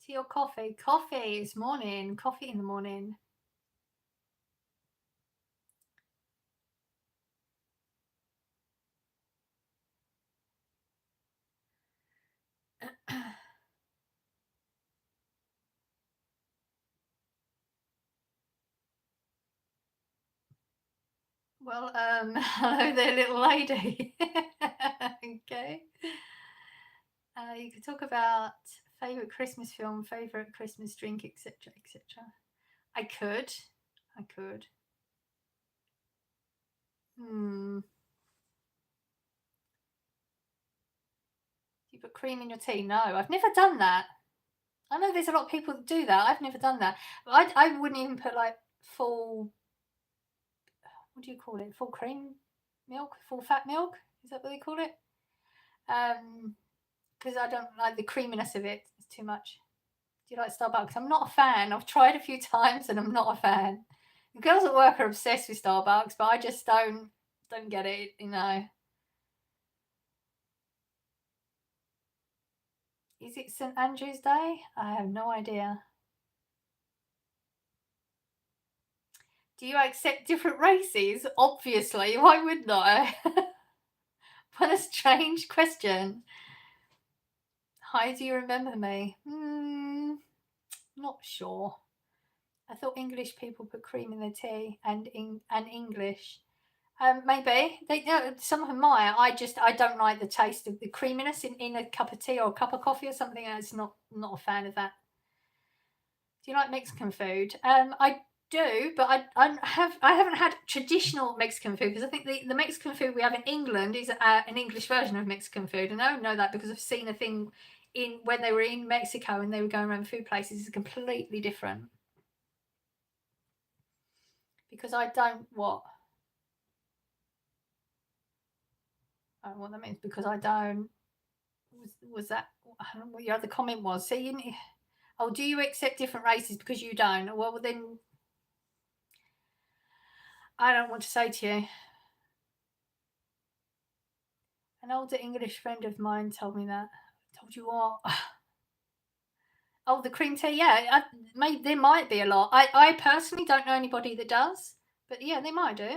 Tea or coffee? Coffee this morning. Coffee in the morning. Well, hello there, little lady. Okay. You could talk about favorite Christmas film, favorite Christmas drink, etc., etc. I could. Do you put cream in your tea? No, I've never done that. I know there's a lot of people that do that. I've never done that. I wouldn't even put like full. What do you call it? Full cream milk, full fat milk. Is that what they call it? Because I don't like the creaminess of it. It's too much. Do you like Starbucks? I'm not a fan. I've tried a few times and I'm not a fan. The girls at work are obsessed with Starbucks, but I just don't get it. You know. Is it St Andrew's Day? I have no idea. Do you accept different races? Obviously. Why wouldn't I? What a strange question. Hi, do you remember me? Not sure. I thought English people put cream in their tea and English. Maybe some of them might. I don't like the taste of the creaminess in a cup of tea or a cup of coffee or something. It's not a fan of that. Do you like Mexican food? I do, but I haven't had traditional Mexican food because I think the Mexican food we have in England is an English version of Mexican food, and I don't know that because I've seen a thing in when they were in Mexico and they were going around food places is completely different. Because I don't what. I don't know what that means because I don't. Was that? I don't know what your other comment was. See, oh, do you accept different races because you don't? Well, then I don't want to say to you. An older English friend of mine told me that. Told you what? Oh, the cream tea. Yeah, there might be a lot. I personally don't know anybody that does, but yeah, they might do.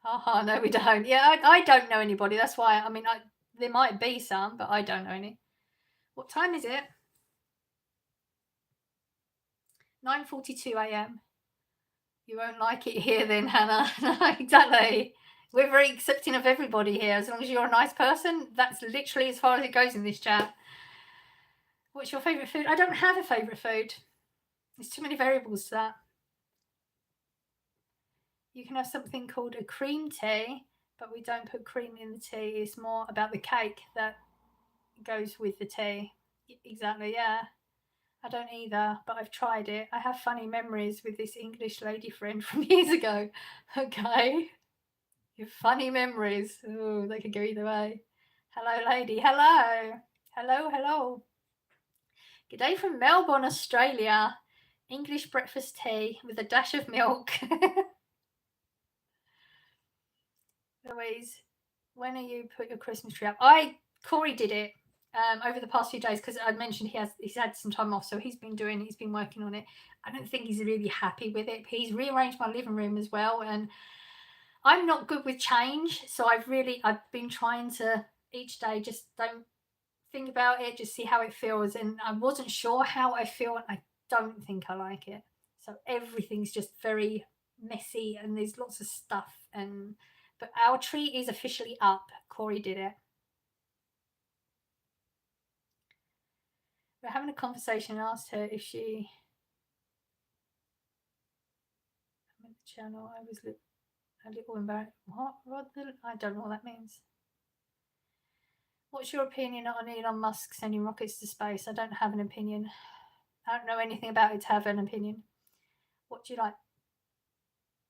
Oh, no, we don't. Yeah, I don't know anybody. That's why. I mean, there might be some, but I don't know any. What time is it? 9:42 a.m. You won't like it here then, Hannah. No, exactly. We're very accepting of everybody here. As long as you're a nice person, that's literally as far as it goes in this chat. What's your favourite food? I don't have a favourite food. There's too many variables to that. You can have something called a cream tea, but we don't put cream in the tea. It's more about the cake that goes with the tea. Exactly, yeah. I don't either, but I've tried it. I have funny memories with this English lady friend from years ago. Okay. Your funny memories. Oh, they could go either way. Hello, lady. Hello. Hello, hello. Good day from Melbourne, Australia. English breakfast tea with a dash of milk. Louise, when are you put your Christmas tree up? Corey did it over the past few days because I mentioned he's had some time off, so he's been working on it. I don't think he's really happy with it. He's rearranged my living room as well, and I'm not good with change, so I've been trying to each day just don't think about it, just see how it feels, and I wasn't sure how I feel, and I don't think I like it. So everything's just very messy, and there's lots of stuff, but our tree is officially up. Corey did it. We're having a conversation. I asked her if she. I'm in the channel. I was a little embarrassed. What? I don't know what that means. What's your opinion on Elon Musk sending rockets to space? I don't have an opinion. I don't know anything about it to have an opinion. What do you like?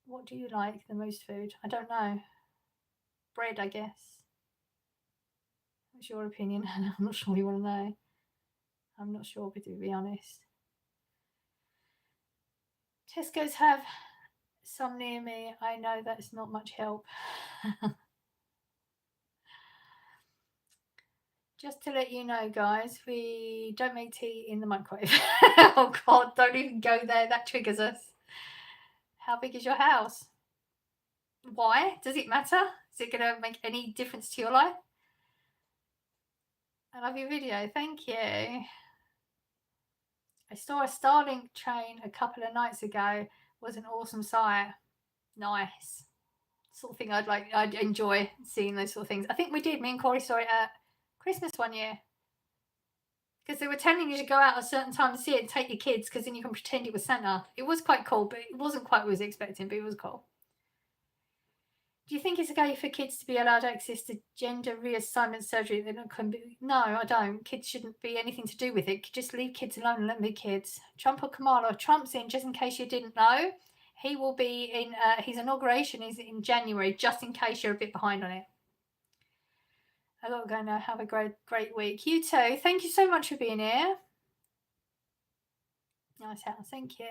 What do you like the most food? I don't know. Bread, I guess. What's your opinion? I'm not sure you want to know. I'm not sure, but to be honest. Tesco's have some near me. I know that's not much help. Just to let you know, guys, we don't make tea in the microwave. Oh, God, don't even go there. That triggers us. How big is your house? Why? Does it matter? Is it going to make any difference to your life? I love your video. Thank you. I saw a Starlink train a couple of nights ago. It was an awesome sight. Nice. Sort of thing I'd enjoy seeing those sort of things. I think we did. Me and Corey saw it at Christmas one year. Because they were telling you to go out at a certain time to see it and take your kids because then you can pretend it was Santa. It was quite cool, but it wasn't quite what I was expecting, but it was cool. Do you think it's okay for kids to be allowed access to gender reassignment surgery? No, I don't. Kids shouldn't be anything to do with it. Just leave kids alone and let them be kids. Trump or Kamala? Trump's in, just in case you didn't know. He will be in, his inauguration is in January, just in case you're a bit behind on it. I got to go now. Have a great week. You too. Thank you so much for being here. Nice house. Thank you.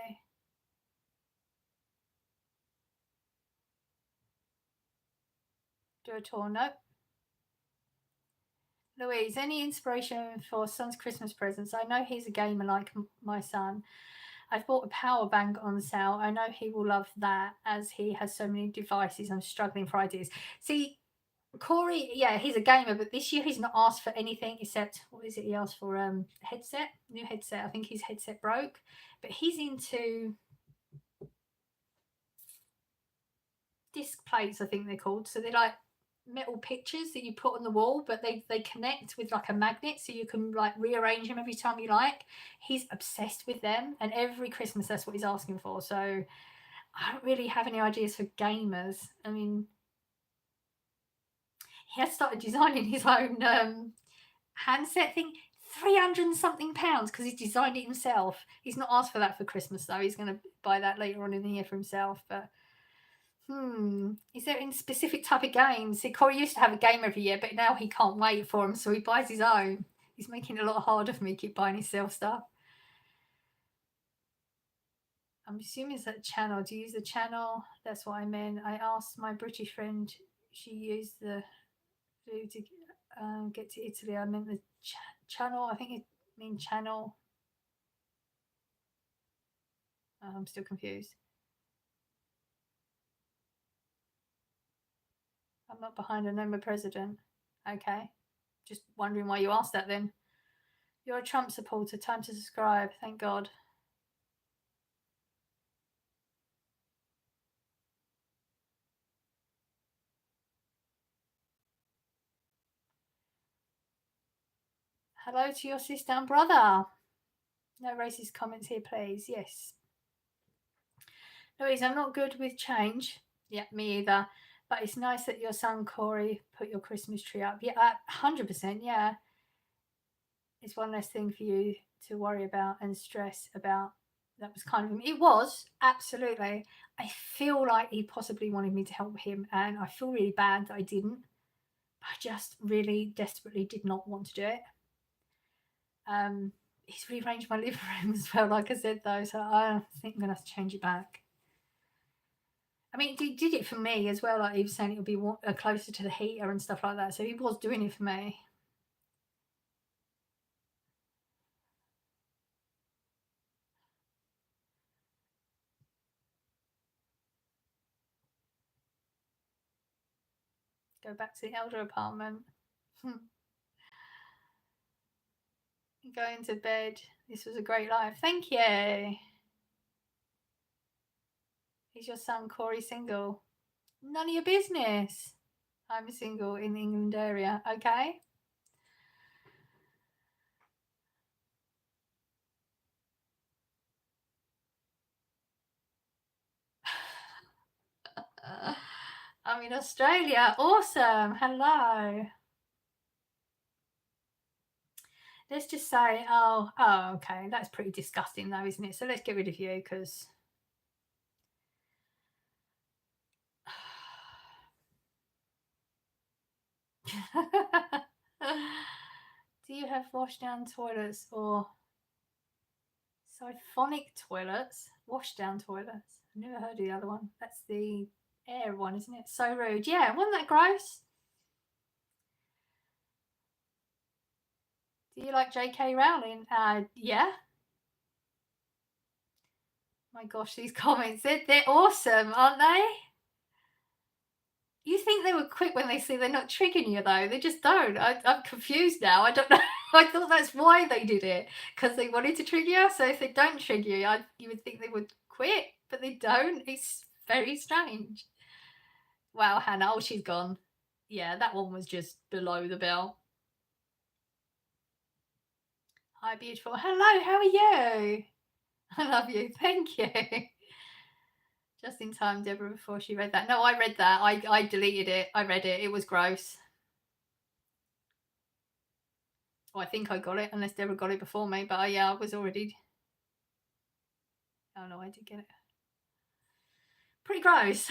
Do a tour? Nope. Louise, any inspiration for son's Christmas presents? I know he's a gamer like my son. I've bought a power bank on sale. I know he will love that as he has so many devices. I'm struggling for ideas. See, Corey, yeah, he's a gamer, but this year he's not asked for anything except, what is it he asked for? Headset, new headset. I think his headset broke, but he's into disc plates, I think they're called. So they're like metal pictures that you put on the wall, but they connect with like a magnet, so you can like rearrange them every time you like. He's obsessed with them, and every Christmas that's what he's asking for. So I don't really have any ideas for gamers. I mean, he has started designing his own handset thing. 300 and something pounds because he's designed it himself. He's not asked for that for Christmas though. He's going to buy that later on in the year for himself. But is there any specific type of games? See, Corey used to have a game every year, but now he can't wait for them, so he buys his own. He's making it a lot harder for me to keep buying himself stuff. I'm assuming it's that channel. Do you use the channel? That's what I meant. I asked my British friend. She used the to get to Italy. I meant the channel. I think it means channel. I'm still confused. I'm not behind. I know my president. Okay. Just wondering why you asked that then. You're a Trump supporter. Time to subscribe. Thank God. Hello to your sister and brother. No racist comments here, please. Yes. Louise, I'm not good with change. Yeah, me either. But it's nice that your son Corey put your Christmas tree up. Yeah, 100%. Yeah. It's one less thing for you to worry about and stress about. That was kind of him. It was, absolutely. I feel like he possibly wanted me to help him, and I feel really bad that I didn't. I just really desperately did not want to do it. He's rearranged my living room as well, like I said, though, so I think I'm going to have to change it back. I mean, he did it for me as well. Like he was saying, it would be closer to the heater and stuff like that. So he was doing it for me. Go back to the elder apartment. Going to bed. This was a great life. Thank you. Is your son Corey single? None of your business. I'm single in the England area. Okay. I'm in Australia. Awesome. Hello. Let's just say, oh, okay. That's pretty disgusting, though, isn't it? So let's get rid of you because. Do you have washdown toilets or siphonic toilets? Washdown toilets. I've never heard of the other one. That's the air one, isn't it? So rude. Yeah, wasn't that gross? Do you like J.K. Rowling? Yeah. My gosh, these comments, they're awesome, aren't they? You think they would quit when they see they're not triggering you, though. They just don't. I'm confused now. I don't know. I thought that's why they did it, because they wanted to trigger you. So if they don't trigger you, you would think they would quit, but they don't. It's very strange. Wow, Hannah. Oh, she's gone. Yeah, that one was just below the belt. Hi, beautiful. Hello, how are you? I love you. Thank you. Just in time, Deborah, before she read that. No, I read that. I deleted it. I read it. It was gross. Well, I think I got it, unless Deborah got it before me. But yeah, I was already. Oh no, I did get it. Pretty gross.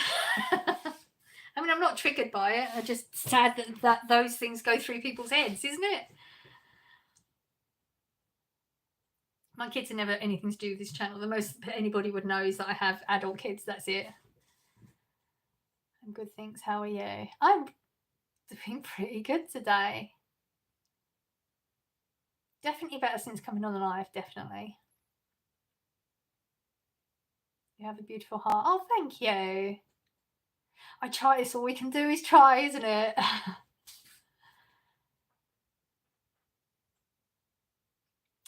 I mean, I'm not triggered by it. I'm just sad that those things go through people's heads, isn't it? My kids are never anything to do with this channel. The most anybody would know is that I have adult kids. That's it. I'm good, thanks. How are you? I'm doing pretty good today. Definitely better since coming on the live, definitely. You have a beautiful heart. Oh, thank you. I try. It's all we can do is try, isn't it?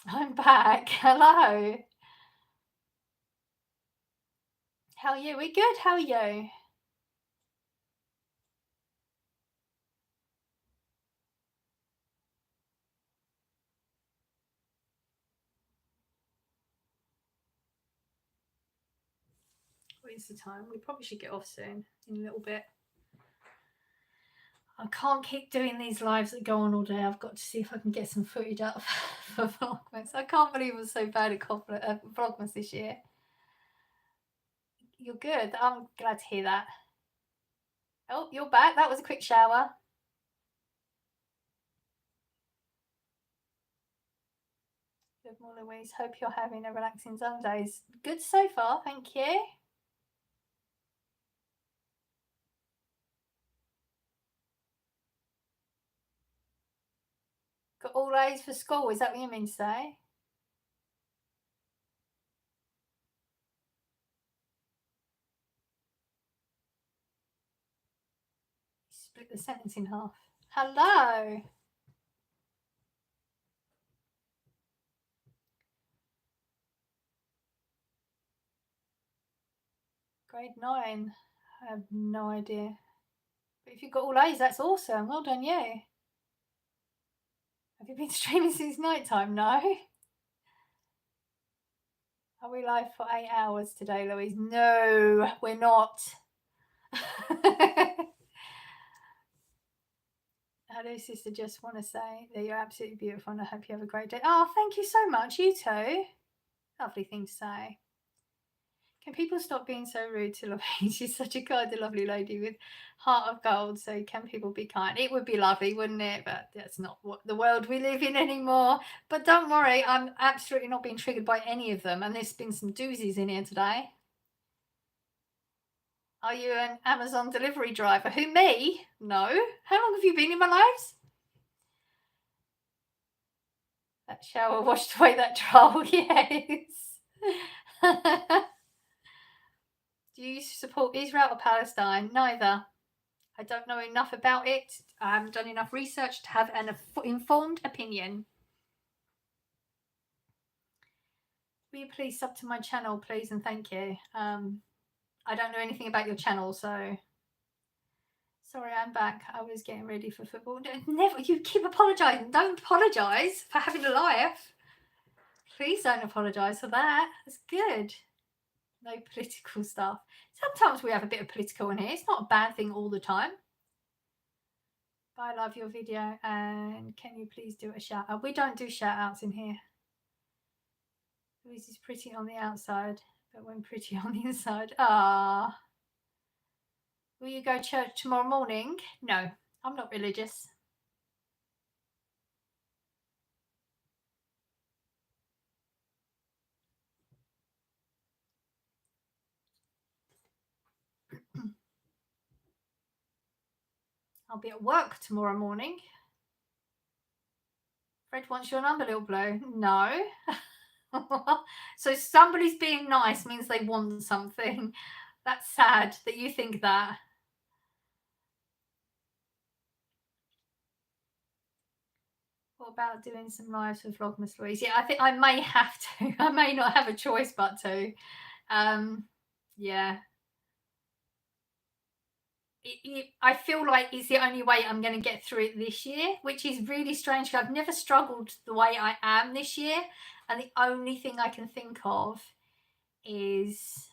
I'm back. Hello. How are you? We're good. How are you? What is the time? We probably should get off soon in a little bit. I can't keep doing these lives that go on all day. I've got to see if I can get some footage up for Vlogmas. I can't believe I was so bad at Vlogmas this year. You're good. I'm glad to hear that. Oh, you're back. That was a quick shower. Good morning, Louise. Hope you're having a relaxing Sundays. Good so far, thank you. Got all A's for school. Is that what you mean to say? Split the sentence in half. Hello. Grade 9. I have no idea. But if you've got all A's, that's awesome. Well done, you. Have you been streaming since night time? No. Are we live for 8 hours today, Louise? No, we're not. Hello, sister. Just want to say that you're absolutely beautiful and I hope you have a great day. Oh, thank you so much. You too. Lovely thing to say. Can people stop being so rude to Louise? She's such a kind and lovely lady with heart of gold. So can people be kind? It would be lovely, wouldn't it? But that's not what the world we live in anymore. But don't worry, I'm absolutely not being triggered by any of them. And there's been some doozies in here today. Are you an Amazon delivery driver? Who, me? No. How long have you been in my lives? That shower washed away that troll, yes. Do you support Israel or Palestine? Neither. I don't know enough about it. I haven't done enough research to have an informed opinion. Will you please sub to my channel, please, and thank you. I don't know anything about your channel, so sorry, I'm back. I was getting ready for football. Never. You keep apologising. Don't apologise for having a life. Please don't apologise for that. It's good. No political stuff. Sometimes we have a bit of political in here. It's not a bad thing all the time. I love your video, and can you please do a shout out? We don't do shout outs in here. Louise is pretty on the outside, but when pretty on the inside. Ah. Will you go to church tomorrow morning? No, I'm not religious. I'll be at work tomorrow morning. Fred wants your number, little blue. No. So somebody's being nice means they want something. That's sad that you think that. What about doing some lives with Vlogmas, Louise? Yeah, I think I may have to. I may not have a choice but to. Yeah. I feel like it's the only way I'm going to get through it this year, which is really strange because I've never struggled the way I am this year. And the only thing I can think of is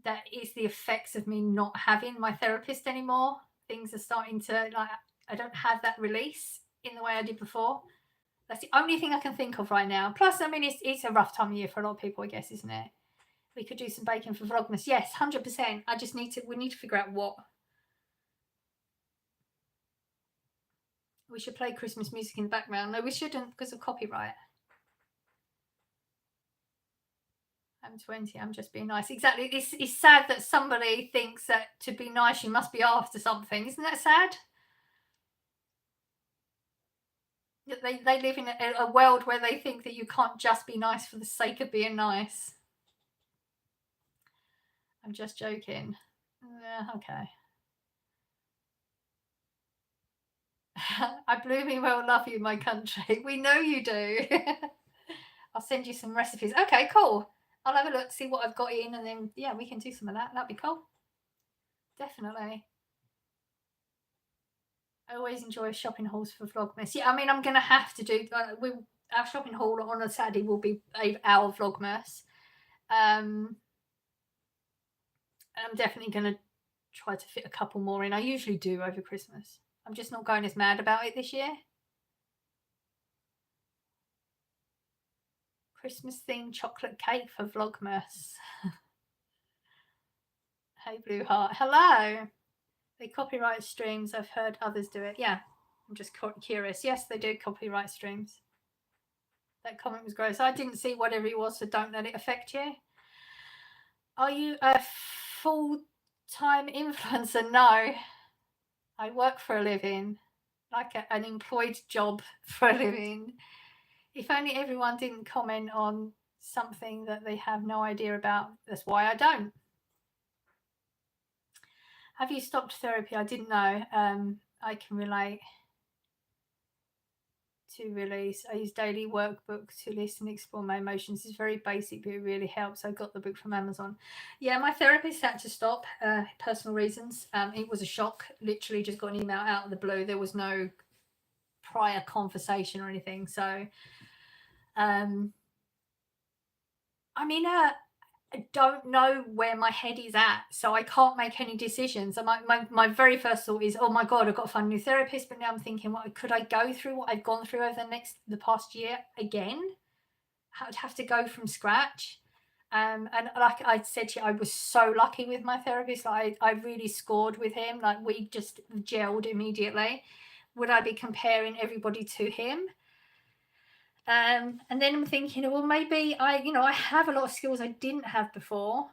that is the effects of me not having my therapist anymore. Things are starting to, like, I don't have that release in the way I did before. That's the only thing I can think of right now. Plus, I mean, it's a rough time of year for a lot of people, I guess, isn't it? We could do some baking for Vlogmas. Yes, 100%. I just need to, we need to figure out what. We should play Christmas music in the background. No, we shouldn't because of copyright. I'm 20. I'm just being nice. Exactly. It's sad that somebody thinks that to be nice you must be after something. Isn't that sad? They live in a world where they think that you can't just be nice for the sake of being nice. I'm just joking. Yeah, okay. I blooming well love you, my country. We know you do. I'll send you some recipes. Okay, cool. I'll have a look, see what I've got in, and then, yeah, we can do some of that. That'd be cool. Definitely. I always enjoy shopping hauls for Vlogmas. Yeah, I mean, I'm going to have to do, our shopping haul on a Saturday will be our Vlogmas. I'm definitely going to try to fit a couple more in. I usually do over Christmas. I'm just not going as mad about it this year. Christmas themed chocolate cake for Vlogmas. Hey, Blue Heart. Hello. They copyright streams. I've heard others do it. Yeah, I'm just curious. Yes, they do copyright streams. That comment was gross. I didn't see whatever it was, so don't let it affect you. Are you a full-time influencer? No. I work for a living, like an employed job for a living. If only everyone didn't comment on something that they have no idea about. That's why I don't. Have you stopped therapy? I didn't know. I can relate to release. I use daily workbook to list and explore my emotions. It's very basic, but it really helps. I got the book from Amazon. Yeah, my therapist had to stop, personal reasons. It was a shock. Literally just got an email out of the blue. There was no prior conversation or anything. So, I mean, I don't know where my head is at, so I can't make any decisions. And my very first thought is, oh my God, I've got to find a new therapist. But now I'm thinking, well, could I go through what I've gone through over the past year again? I'd have to go from scratch. And like I said to you, I was so lucky with my therapist. I really scored with him. Like, we just gelled immediately. Would I be comparing everybody to him? And then I'm thinking, well, maybe I have a lot of skills I didn't have before.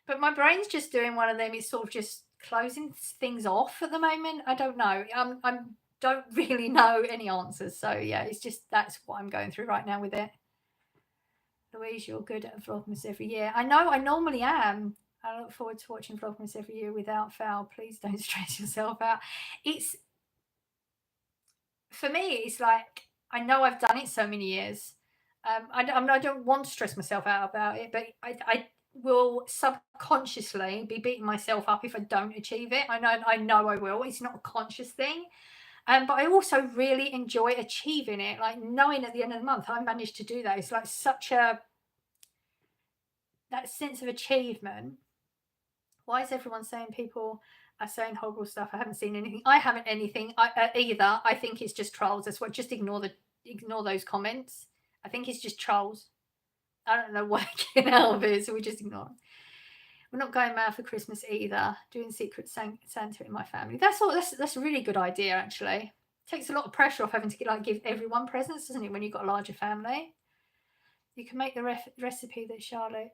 But my brain's just doing one of them. It's sort of just closing things off at the moment. I don't know. I don't really know any answers. So yeah, it's just, that's what I'm going through right now with it. Louise, you're good at Vlogmas every year. I know, I normally am. I look forward to watching Vlogmas every year without fail. Please don't stress yourself out. It's, for me, it's like, I know I've done it so many years. I don't want to stress myself out about it, but I will subconsciously be beating myself up if I don't achieve it. I know I will. It's not a conscious thing. But I also really enjoy achieving it, like knowing at the end of the month I managed to do that. It's like such a, that sense of achievement. Why is everyone saying people are saying horrible stuff? I haven't seen anything. I haven't anything either. I think it's just trolls. That's what. Just ignore those comments. I think it's just trolls. I don't know what I get out of it, so we just ignore them. We're not going mad for Christmas either. Doing Secret Santa in my family. That's all. That's a really good idea, actually. Takes a lot of pressure off having to give everyone presents, doesn't it, when you've got a larger family? You can make the recipe that Charlotte.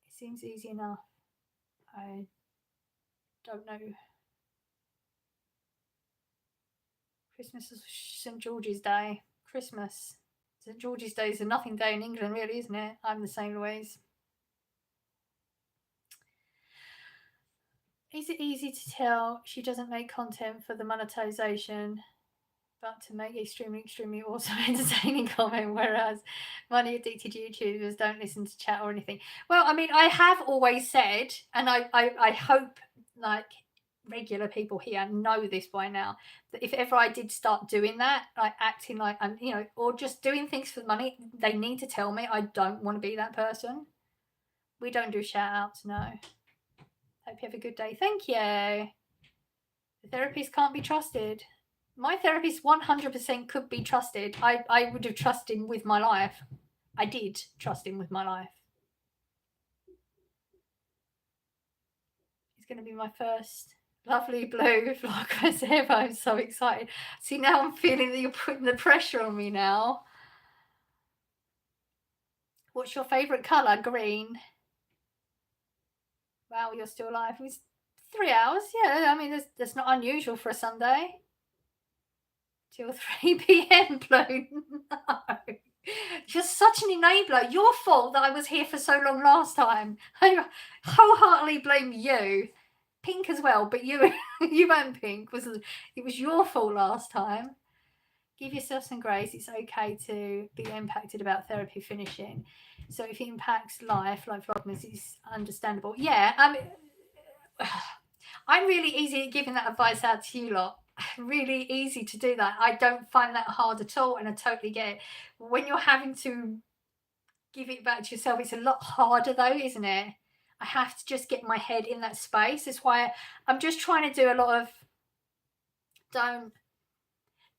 It seems easy enough. I don't know. Christmas is St George's Day. Christmas. St George's Day is a nothing day in England, really, isn't it? I'm the same, Louise. Is it easy to tell she doesn't make content for the monetization, but to make extremely awesome, entertaining comment, whereas money addicted YouTubers don't listen to chat or anything? Well, I mean, I have always said, and I hope like regular people here know this by now, that if ever I did start doing that, like acting like I'm, or just doing things for money, they need to tell me. I don't want to be that person. We don't do shout outs, no. Hope you have a good day. Thank you. The therapist can't be trusted. My therapist 100% could be trusted. I would have trusted him with my life. I did trust him with my life. He's going to be my first lovely blue Vlogmas ever. I'm so excited. See, now I'm feeling that you're putting the pressure on me now. What's your favourite colour? Green. Wow, you're still alive. It was 3 hours. Yeah, I mean, that's not unusual for a Sunday. Till 3 p.m. Blue. No. You're such an enabler. Your fault that I was here for so long last time. I wholeheartedly blame you. Pink as well, but you weren't pink. It was your fault last time. Give yourself some grace. It's okay to be impacted about therapy finishing. So if it impacts life, like Vlogmas, it's understandable. Yeah, I'm really easy at giving that advice out to you lot. Really easy to do that. I don't find that hard at all, and I totally get it. When you're having to give it back to yourself, it's a lot harder though, isn't it? I have to just get my head in that space. That's why I'm just trying to do a lot of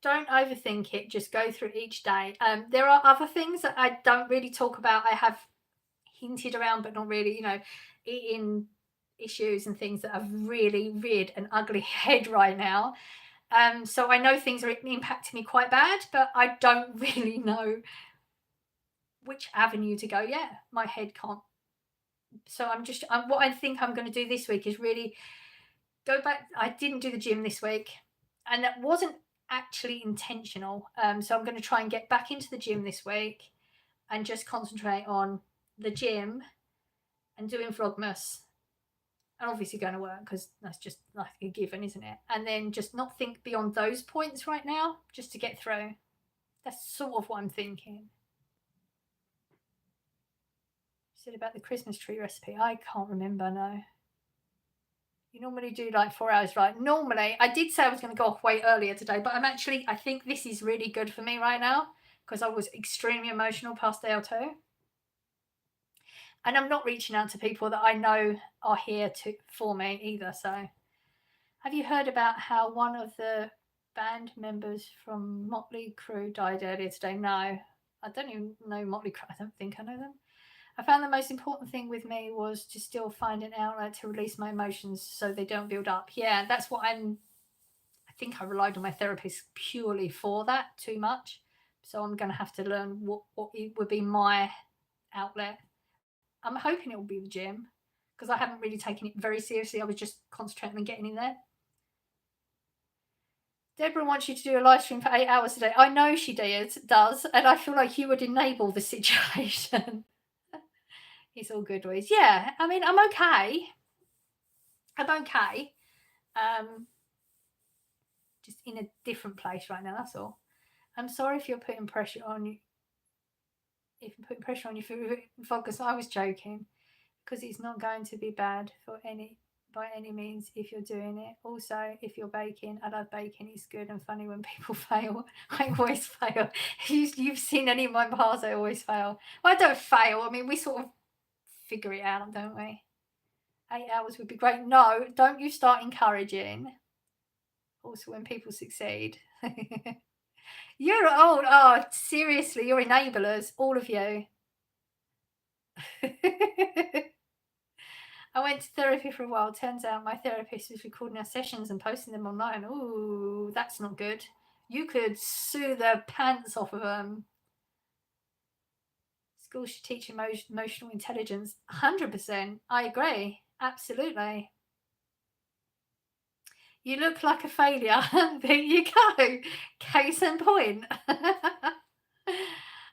don't overthink it. Just go through each day. There are other things that I don't really talk about. I have hinted around, but not really, eating issues and things that have really reared an ugly head right now. So I know things are impacting me quite bad, but I don't really know which avenue to go. Yeah, my head can't. So what I think I'm going to do this week is really go back. I didn't do the gym this week, and that wasn't actually intentional. So I'm going to try and get back into the gym this week and just concentrate on the gym and doing Vlogmas. And obviously going to work, because that's just like a given, isn't it? And then just not think beyond those points right now, just to get through. That's sort of what I'm thinking. You said about the Christmas tree recipe. I can't remember, no. You normally do like 4 hours, right? Normally, I did say I was going to go off way earlier today, but I think this is really good for me right now because I was extremely emotional past day or two. And I'm not reaching out to people that I know are here for me either. So, have you heard about how one of the band members from Motley Crue died earlier today? No, I don't even know Motley Crue. I don't think I know them. I found the most important thing with me was to still find an outlet to release my emotions so they don't build up. Yeah, that's what I think I relied on my therapist purely for that too much. So I'm going to have to learn what would be my outlet. I'm hoping it will be the gym because I haven't really taken it very seriously. I was just concentrating on getting in there. Deborah wants you to do a live stream for 8 hours a day. I know she does, and I feel like you would enable the situation. It's all good, Louise. Yeah, I mean, I'm okay. I'm okay. Just in a different place right now, that's all. I'm sorry if you're putting pressure on you. If you're putting pressure on you for focus, I was joking because it's not going to be bad by any means if you're doing it. Also, if you're baking, I love baking. It's good and funny when people fail. I always fail. You've seen any of my bars, I always fail. Well, I don't fail. I mean, we sort of figure it out, don't we? 8 hours would be great. No, don't you start encouraging. Also, when people succeed. You're old. Oh, seriously, you're enablers, all of you. I went to therapy for a while. Turns out my therapist was recording our sessions and posting them online. Ooh, that's not good. You could sue the pants off of them. Schools should teach emotional intelligence. 100%. I agree. Absolutely. You look like a failure. There you go. Case in point.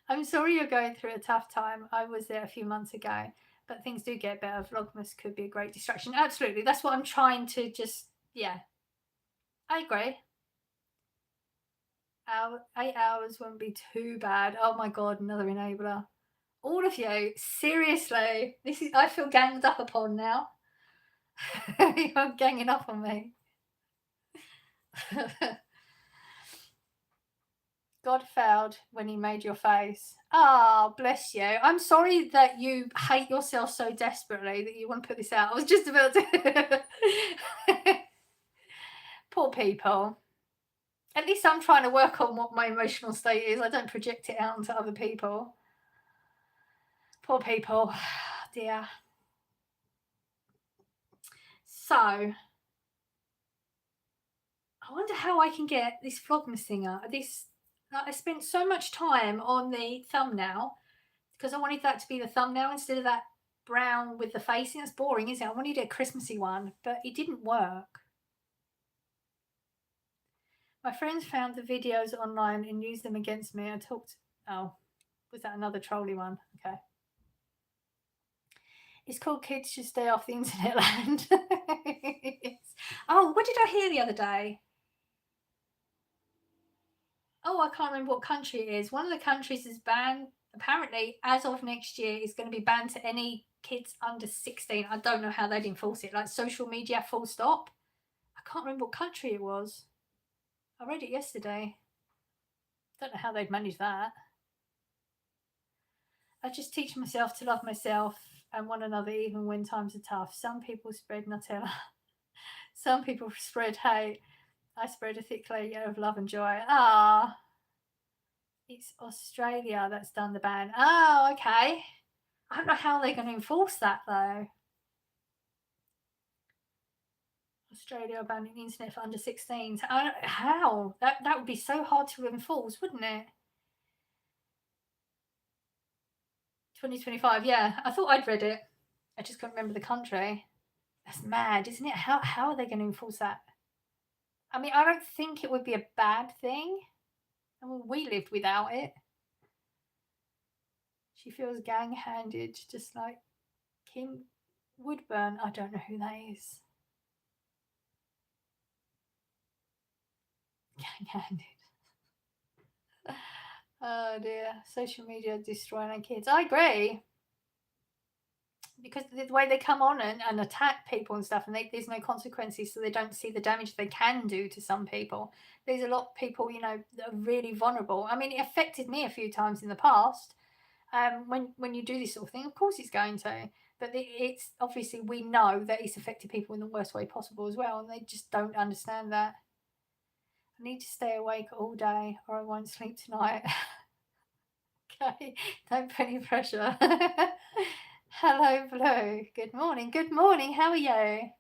I'm sorry you're going through a tough time. I was there a few months ago, but things do get better. Vlogmas could be a great distraction. Absolutely. That's what I'm trying to yeah. I agree. 8 hours wouldn't be too bad. Oh my God, another enabler. All of you, seriously. I feel ganged up upon now. You're ganging up on me. God failed when he made your face. Oh, bless you. I'm sorry that you hate yourself so desperately that you want to put this out. I was just about to. Poor people. At least I'm trying to work on what my emotional state is. I don't project it out onto other people. Poor people. Dear. So, I wonder how I can get this Vlogmas thing out. I spent so much time on the thumbnail because I wanted that to be the thumbnail instead of that brown with the facing. That's boring, isn't it? I wanted a Christmassy one, but it didn't work. My friends found the videos online and used them against me. Oh, was that another trolly one? Okay. It's called Kids Should Stay Off the Internet Land. Oh, what did I hear the other day? Oh, I can't remember what country it is. One of the countries is banned, apparently, as of next year, is going to be banned to any kids under 16. I don't know how they'd enforce it, like social media, full stop. I can't remember what country it was. I read it yesterday. Don't know how they'd manage that. I just teach myself to love myself and one another even when times are tough. Some people spread Nutella. Some people spread hate. I spread a thick layer of love and joy. Ah, it's Australia that's done the ban. Oh, okay. I don't know how they're going to enforce that though. Australia banning the internet for under 16s. How? That would be so hard to enforce, wouldn't it? 2025, yeah. I thought I'd read it. I just can't remember the country. That's mad, isn't it? How are they going to enforce that? I mean, I don't think it would be a bad thing. I mean, we lived without it. She feels gang-handed, just like Kim Woodburn. I don't know who that is. Gang-handed. Oh dear. Social media destroying our kids. I agree. because the way they come on and attack people and stuff, and there's no consequences, so they don't see the damage they can do to some people. There's a lot of people, you know, that are really vulnerable. I mean, it affected me a few times in the past. When you do this sort of thing, of course it's going to, but it's obviously, we know that it's affected people in the worst way possible as well, and they just don't understand that. I need to stay awake all day or I won't sleep tonight. Okay, don't put any pressure. Hello, Blue. Good morning. Good morning. How are you?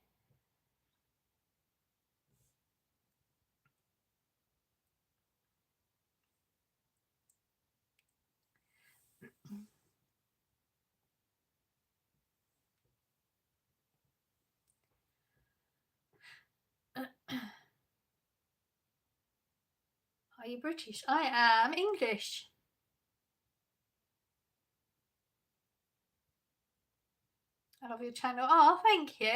Are you British? I am English. I love your channel. Oh, thank you.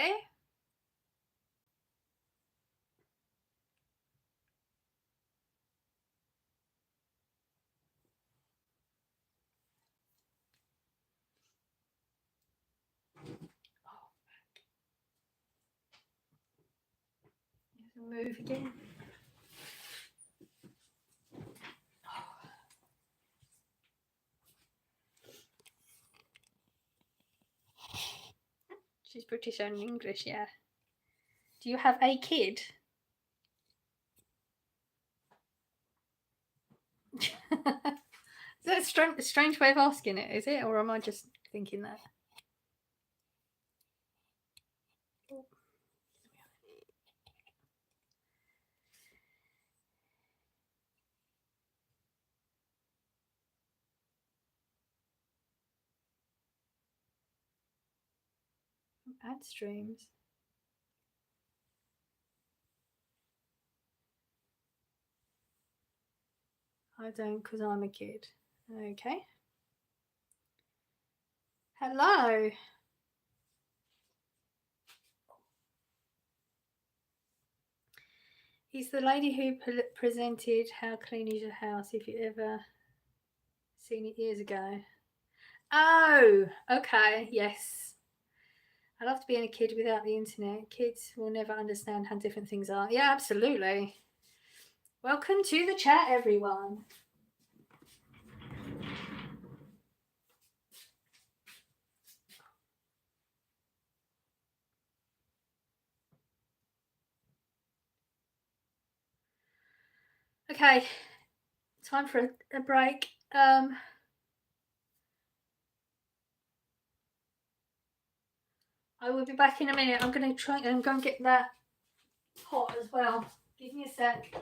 Move again. She's British and English, yeah. Do you have a kid? Is that a strange way of asking it, is it? Or am I just thinking that? Ad streams. I don't, because I'm a kid. Okay. Hello. He's the lady who presented How Clean Is Your House, if you ever seen it years ago. Oh, okay, yes. I love to be a kid without the internet. Kids will never understand how different things are. Yeah, absolutely. Welcome to the chat, everyone. Okay, time for a break. I will be back in a minute. I'm going to try and go and get that hot as well. Give me a sec.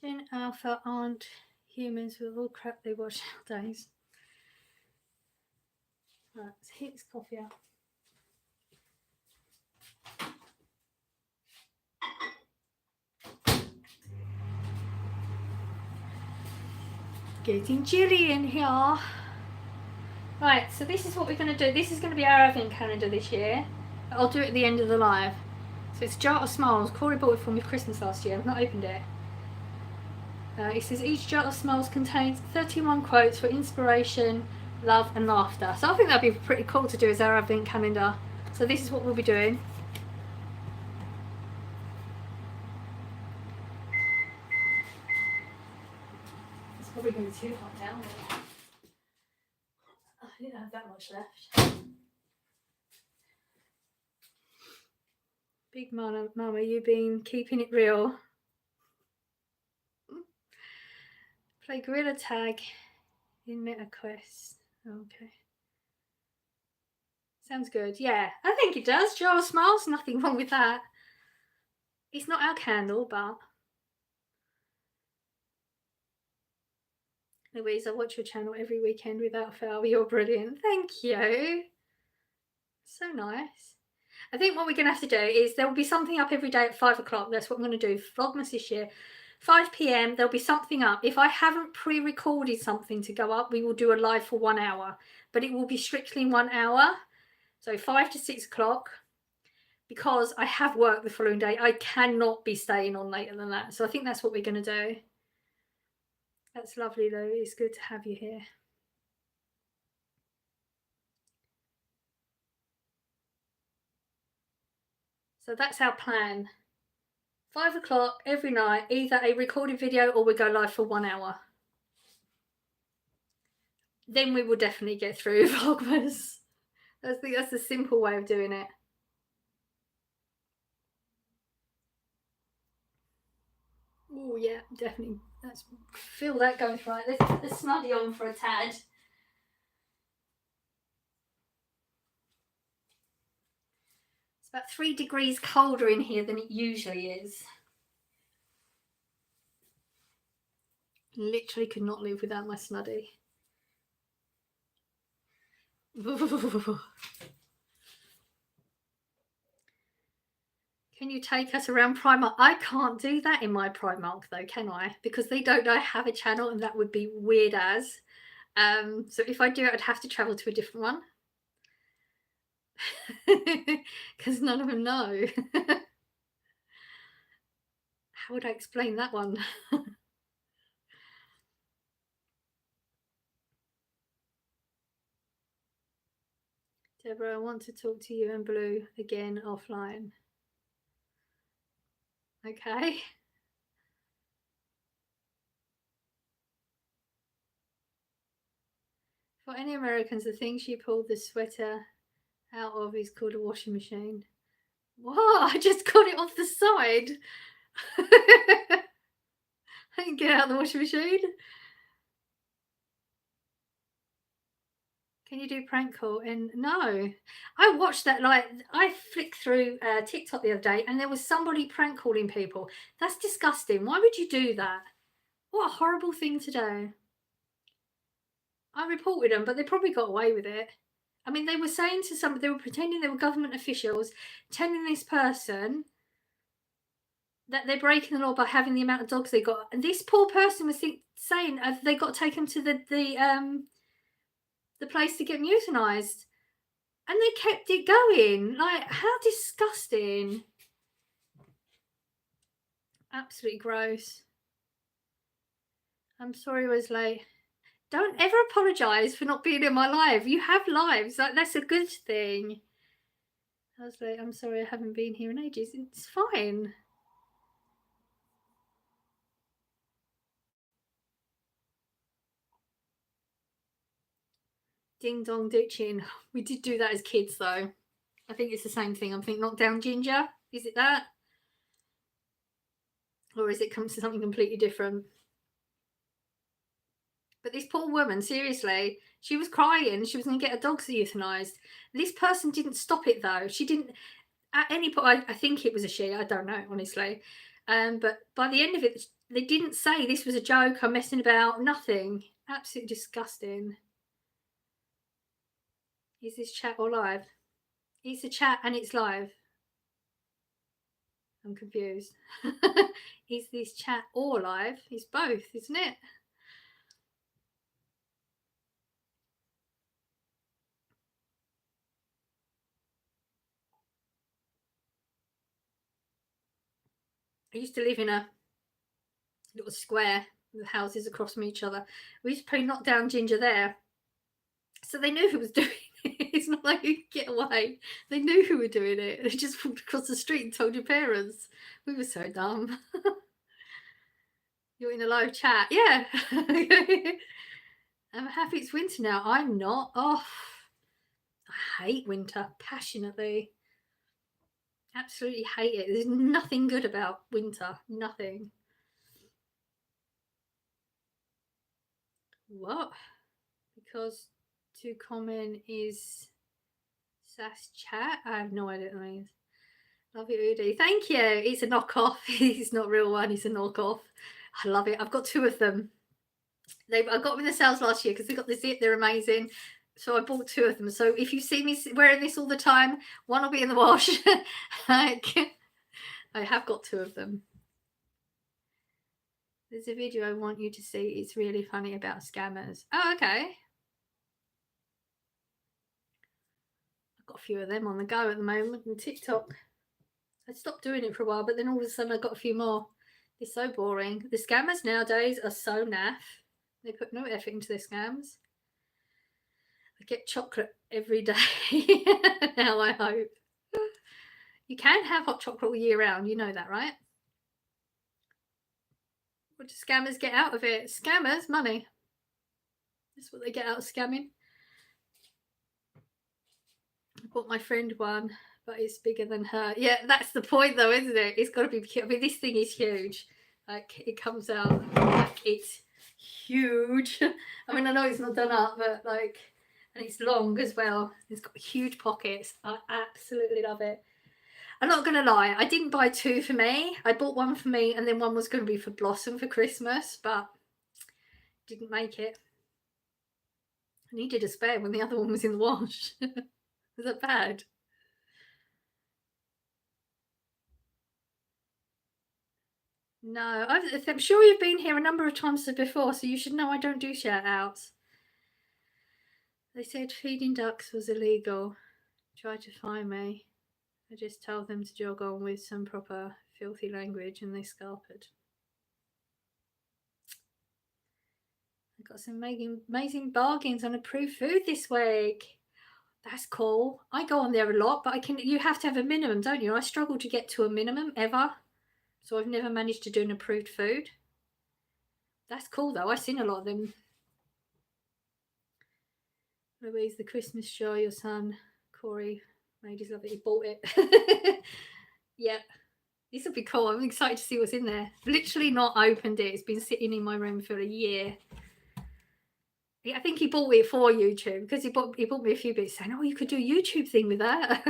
Gen Alpha aren't humans with all crap they watch nowadays. Right, let's heat this coffee up. Getting chilly in here. Right, so this is what we're going to do. This is going to be our advent calendar this year. I'll do it at the end of the live. So it's Jar of Smiles. Corey bought it for me for Christmas last year. I've not opened it. It says each jar of smiles contains 31 quotes for inspiration, love and laughter. So I think that'd be pretty cool to do as our advent calendar. So this is what we'll be doing. It's probably going to be too hot now. I didn't have that much left. Big Mama, you've been keeping it real. Play Gorilla Tag in MetaQuest. Okay. Sounds good. Yeah, I think it does. Jar of Smiles, nothing wrong with that. It's not our candle, but Louise, I watch your channel every weekend without fail. You're brilliant. Thank you. So nice. I think what we're going to have to do is there will be something up every day at 5 o'clock. That's what I'm going to do. Vlogmas this year. 5 p.m. there'll be something up. If I haven't pre-recorded something to go up, we will do a live for 1 hour. But it will be strictly 1 hour. So 5 to 6 o'clock. Because I have work the following day, I cannot be staying on later than that. So I think that's what we're going to do. That's lovely, though. It's good to have you here. So that's our plan. 5 o'clock every night, either a recorded video or we go live for 1 hour. Then we will definitely get through Vlogmas. I think that's the simple way of doing it. Oh yeah, definitely. Let's feel that going right. Let's put the snuddy on for a tad. It's about 3 degrees colder in here than it usually is. Literally could not live without my snuddy. Can you take us around Primark? I can't do that in my Primark though, can I? Because they don't know I have a channel and that would be weird as. So if I do it, I'd have to travel to a different one. Because none of them know. How would I explain that one? Deborah, I want to talk to you and Blue again offline. Okay. For any Americans, the thing she pulled the sweater out of is called a washing machine. What? I just got it off the side. I didn't get out of the washing machine. Can you do prank call? And no, I watched that. Like, I flicked through TikTok the other day, and there was somebody prank calling people. That's disgusting. Why would you do that? What a horrible thing to do. I reported them, but they probably got away with it. I mean, they were saying to somebody, they were pretending they were government officials, telling this person that they're breaking the law by having the amount of dogs they got, and this poor person was saying they got taken to the place to get euthanized, and they kept it going. Like, how disgusting! Absolutely gross. I'm sorry I was late. Don't ever apologise for not being in my live. You have lives. Like, that's a good thing. I was late. I'm sorry I haven't been here in ages. It's fine. Ding dong ditching. We did do that as kids though. I think it's the same thing. I think knock down ginger. Is it that? Or is it comes to something completely different? But this poor woman, seriously, she was crying. She was going to get her dogs euthanized. This person didn't stop it though. She didn't at any point. I think it was a she. I don't know, honestly. But by the end of it, they didn't say this was a joke. I'm messing about. Nothing. Absolutely disgusting. Is this chat or live? It's a chat and it's live. I'm confused. Is this chat or live? It's both, isn't it? I used to live in a little square with houses across from each other. We used to play knock down ginger there. So they knew who was doing it. It's not like you could get away. They knew who were doing it. They just walked across the street and told your parents. We were so dumb. You're in a live chat. Yeah. I'm happy it's winter now. I'm not. Oh, I hate winter passionately. Absolutely hate it. There's nothing good about winter. Nothing. What? Because to comment is Sass chat? I have no idea what that means. Love it, Rudy. Thank you. It's a knockoff. It's not a real one. It's a knockoff. I love it. I've got two of them. I got them in the sales last year because they got the zip. They're amazing. So I bought two of them. So if you see me wearing this all the time, one will be in the wash. I have got two of them. There's a video I want you to see. It's really funny about scammers. Oh, okay. I've got a few of them on the go at the moment on TikTok. I stopped doing it for a while, but then all of a sudden I got a few more. It's so boring. The scammers nowadays are so naff. They put no effort into their scams. I get chocolate every day now, I hope. You can have hot chocolate all year round. You know that, right? What do scammers get out of it? Scammers, money. That's what they get out of scamming. I bought my friend one, but it's bigger than her. Yeah, that's the point though, isn't it? It's got to be cute. I mean, this thing is huge. Like, it comes out like it's huge. I mean, I know it's not done up, but like, and it's long as well. It's got huge pockets. I absolutely love it. I'm not gonna lie, I didn't buy two for me. I bought one for me, and then one was going to be for Blossom for Christmas, but didn't make it. I needed a spare when the other one was in the wash. Was that bad? No, I'm sure you've been here a number of times before, so you should know I don't do shout outs. They said feeding ducks was illegal. Try to find me. I just told them to jog on with some proper filthy language and they scarpered. I got some amazing bargains on approved food this week. That's cool. I go on there a lot, but you have to have a minimum, don't you? I struggle to get to a minimum ever. So I've never managed to do an approved food. That's cool though. I've seen a lot of them. Louise, the Christmas show your son Corey made his love it. He bought it. Yeah, this will be cool. I'm excited to see what's in there. I've literally not opened it. It's been sitting in my room for a year. I think he bought it for YouTube because he bought me a few bits saying, "Oh, you could do a YouTube thing with that."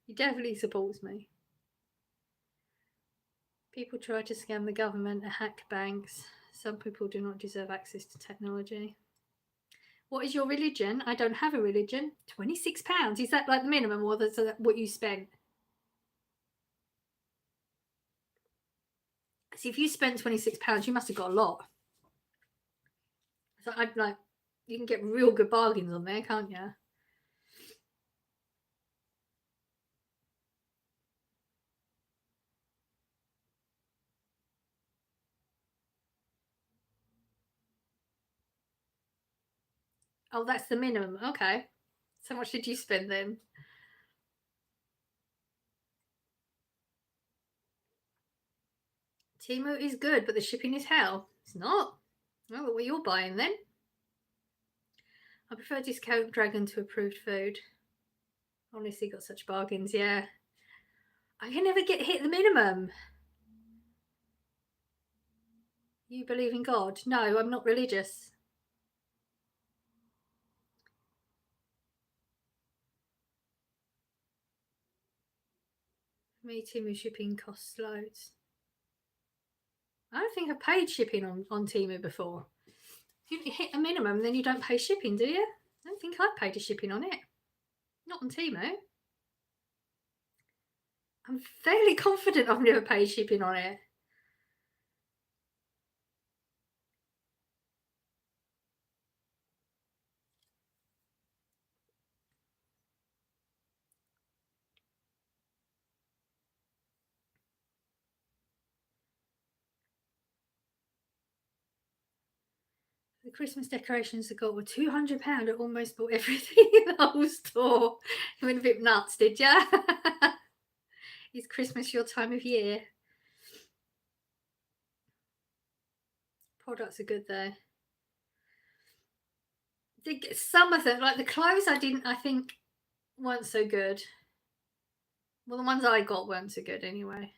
He definitely supports me. People try to scam the government and hack banks. Some people do not deserve access to technology. What is your religion? I don't have a religion. £26. Is that like the minimum, or is that what you spent? See, if you spent £26, you must have got a lot. So I'd like, you can get real good bargains on there, can't you? Oh, that's the minimum. Okay. So much did you spend then? Temu is good, but the shipping is hell. It's not. Oh, what you're buying then? I prefer discount dragon to approved food. Honestly, got such bargains, yeah. I can never hit the minimum. You believe in God? No, I'm not religious. Me, Temu shipping costs loads. I don't think I've paid shipping on Temu before. If you hit a minimum, then you don't pay shipping, do you? I don't think I've paid a shipping on it. Not on Temu. I'm fairly confident I've never paid shipping on it. The Christmas decorations I got were £200. I almost bought everything in the whole store. You went a bit nuts, did ya? Is Christmas your time of year? Products are good though. Some of them, like the clothes, I think weren't so good. Well, the ones I got weren't so good anyway.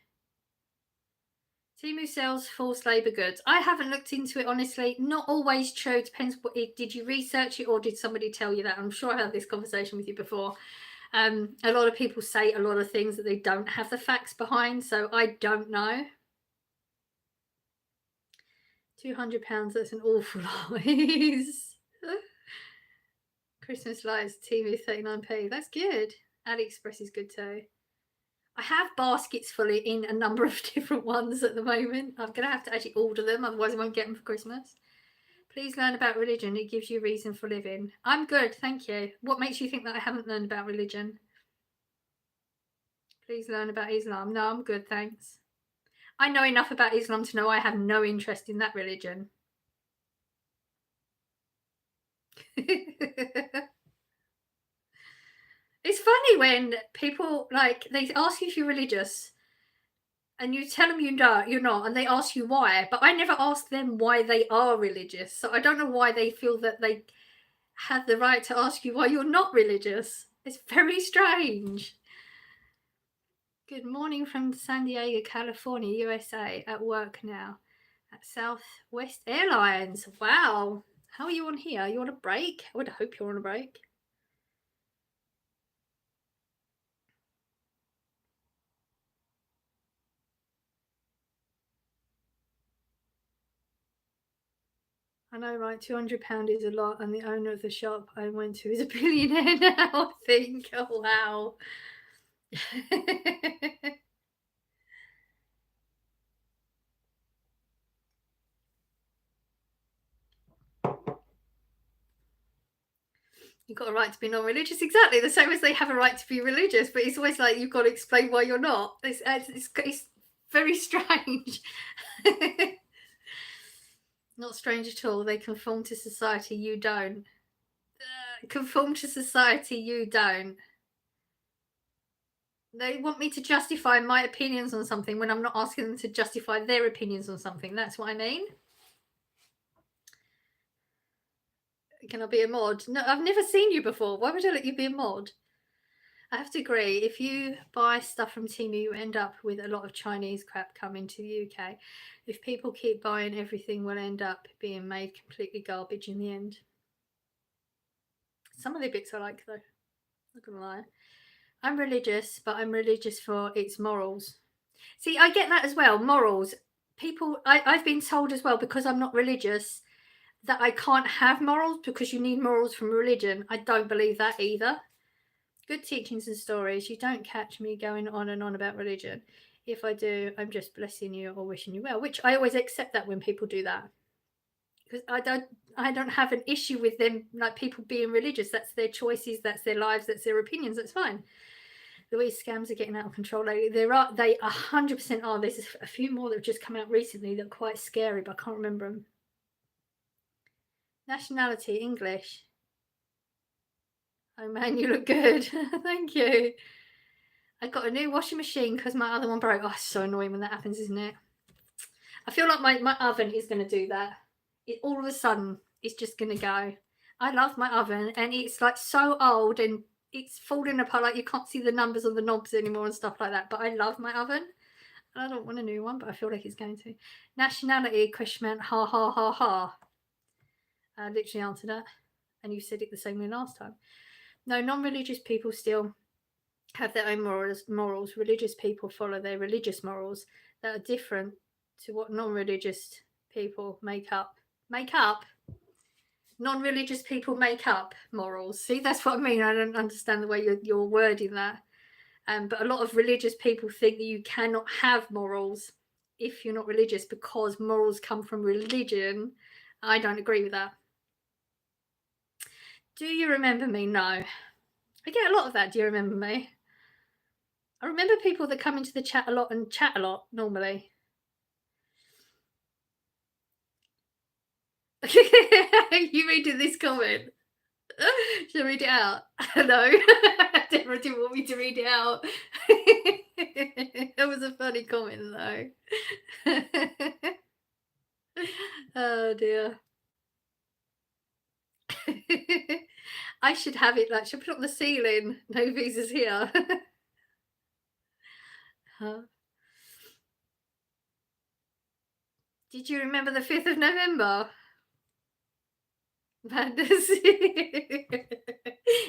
Temu sells forced labour goods. I haven't looked into it, honestly. Not always true. Depends what did you research it or did somebody tell you that? I'm sure I had this conversation with you before. A lot of people say a lot of things that they don't have the facts behind, so I don't know. £200, that's an awful lot. Christmas lights, TV 39p. That's good. AliExpress is good too. I have baskets full in a number of different ones at the moment. I'm going to have to actually order them, otherwise I won't get them for Christmas. Please learn about religion. It gives you a reason for living. I'm good, thank you. What makes you think that I haven't learned about religion? Please learn about Islam. No, I'm good, thanks. I know enough about Islam to know I have no interest in that religion. It's funny when people, like, they ask you if you're religious and you tell them you're not, and they ask you why, but I never ask them why they are religious. So I don't know why they feel that they have the right to ask you why you're not religious. It's very strange. Good morning from San Diego, California, USA, at work now at Southwest Airlines. Wow. How are you on here? Are you on a break? I would hope you're on a break. I know, right? £200 is a lot, and the owner of the shop I went to is a billionaire now, I think. Oh, wow. You've got a right to be non-religious, exactly the same as they have a right to be religious, but it's always like you've got to explain why you're not. It's very strange. Not strange at all. They conform to society, you don't. Conform to society, you don't. They want me to justify my opinions on something when I'm not asking them to justify their opinions on something. That's what I mean. Can I be a mod? No, I've never seen you before. Why would I let you be a mod? I have to agree. If you buy stuff from Temu, you end up with a lot of Chinese crap coming to the UK. If people keep buying, everything will end up being made completely garbage in the end. Some of the bits I like, though. Not gonna lie. I'm religious, but I'm religious for its morals. See, I get that as well. Morals. People, I've been told as well, because I'm not religious, that I can't have morals because you need morals from religion. I don't believe that either. Good teachings and stories. You don't catch me going on and on about religion. If I do, I'm just blessing you or wishing you well, which I always accept that when people do that. Because I don't have an issue with them, like people being religious. That's their choices, that's their lives, that's their opinions, that's fine. The way scams are getting out of control lately, they 100% are. There's a few more that have just come out recently that are quite scary, but I can't remember them. Nationality, English. Oh man, you look good. Thank you. I got a new washing machine because my other one broke. Oh, it's so annoying when that happens, isn't it? I feel like my oven is going to do that. All of a sudden, it's just going to go. I love my oven, and it's like so old and it's falling apart. Like you can't see the numbers on the knobs anymore and stuff like that. But I love my oven. I don't want a new one, but I feel like it's going to. Nationality, question mark, ha ha ha ha. I literally answered that, and you said it the same way last time. No, non-religious people still have their own morals. Religious people follow their religious morals that are different to what non-religious people make up. Non-religious people make up morals. See, that's what I mean. I don't understand the way you're wording that. But a lot of religious people think that you cannot have morals if you're not religious because morals come from religion. I don't agree with that. Do you remember me? No. I get a lot of that. Do you remember me? I remember people that come into the chat a lot and chat a lot normally. You reading this comment? Should I read it out? No. Deborah didn't want me to read it out. That was a funny comment though. Oh dear. I should have it like, should put it on the ceiling. No visas here. Huh? Did you remember the 5th of November? Madness.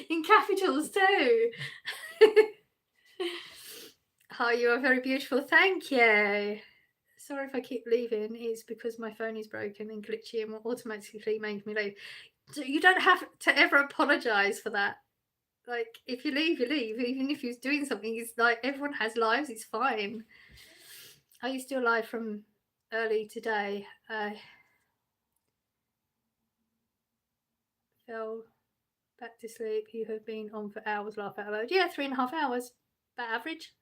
In capitals too. Oh, you are very beautiful. Thank you. Sorry if I keep leaving. It's because my phone is broken and glitchy and will automatically make me leave. So you don't have to ever apologize for that. Like, if you leave, you leave. Even if you're doing something, it's like everyone has lives. It's fine. Are you still live from early today? I fell back to sleep. You have been on for hours. Laugh out loud. Yeah, 3.5 hours. About average.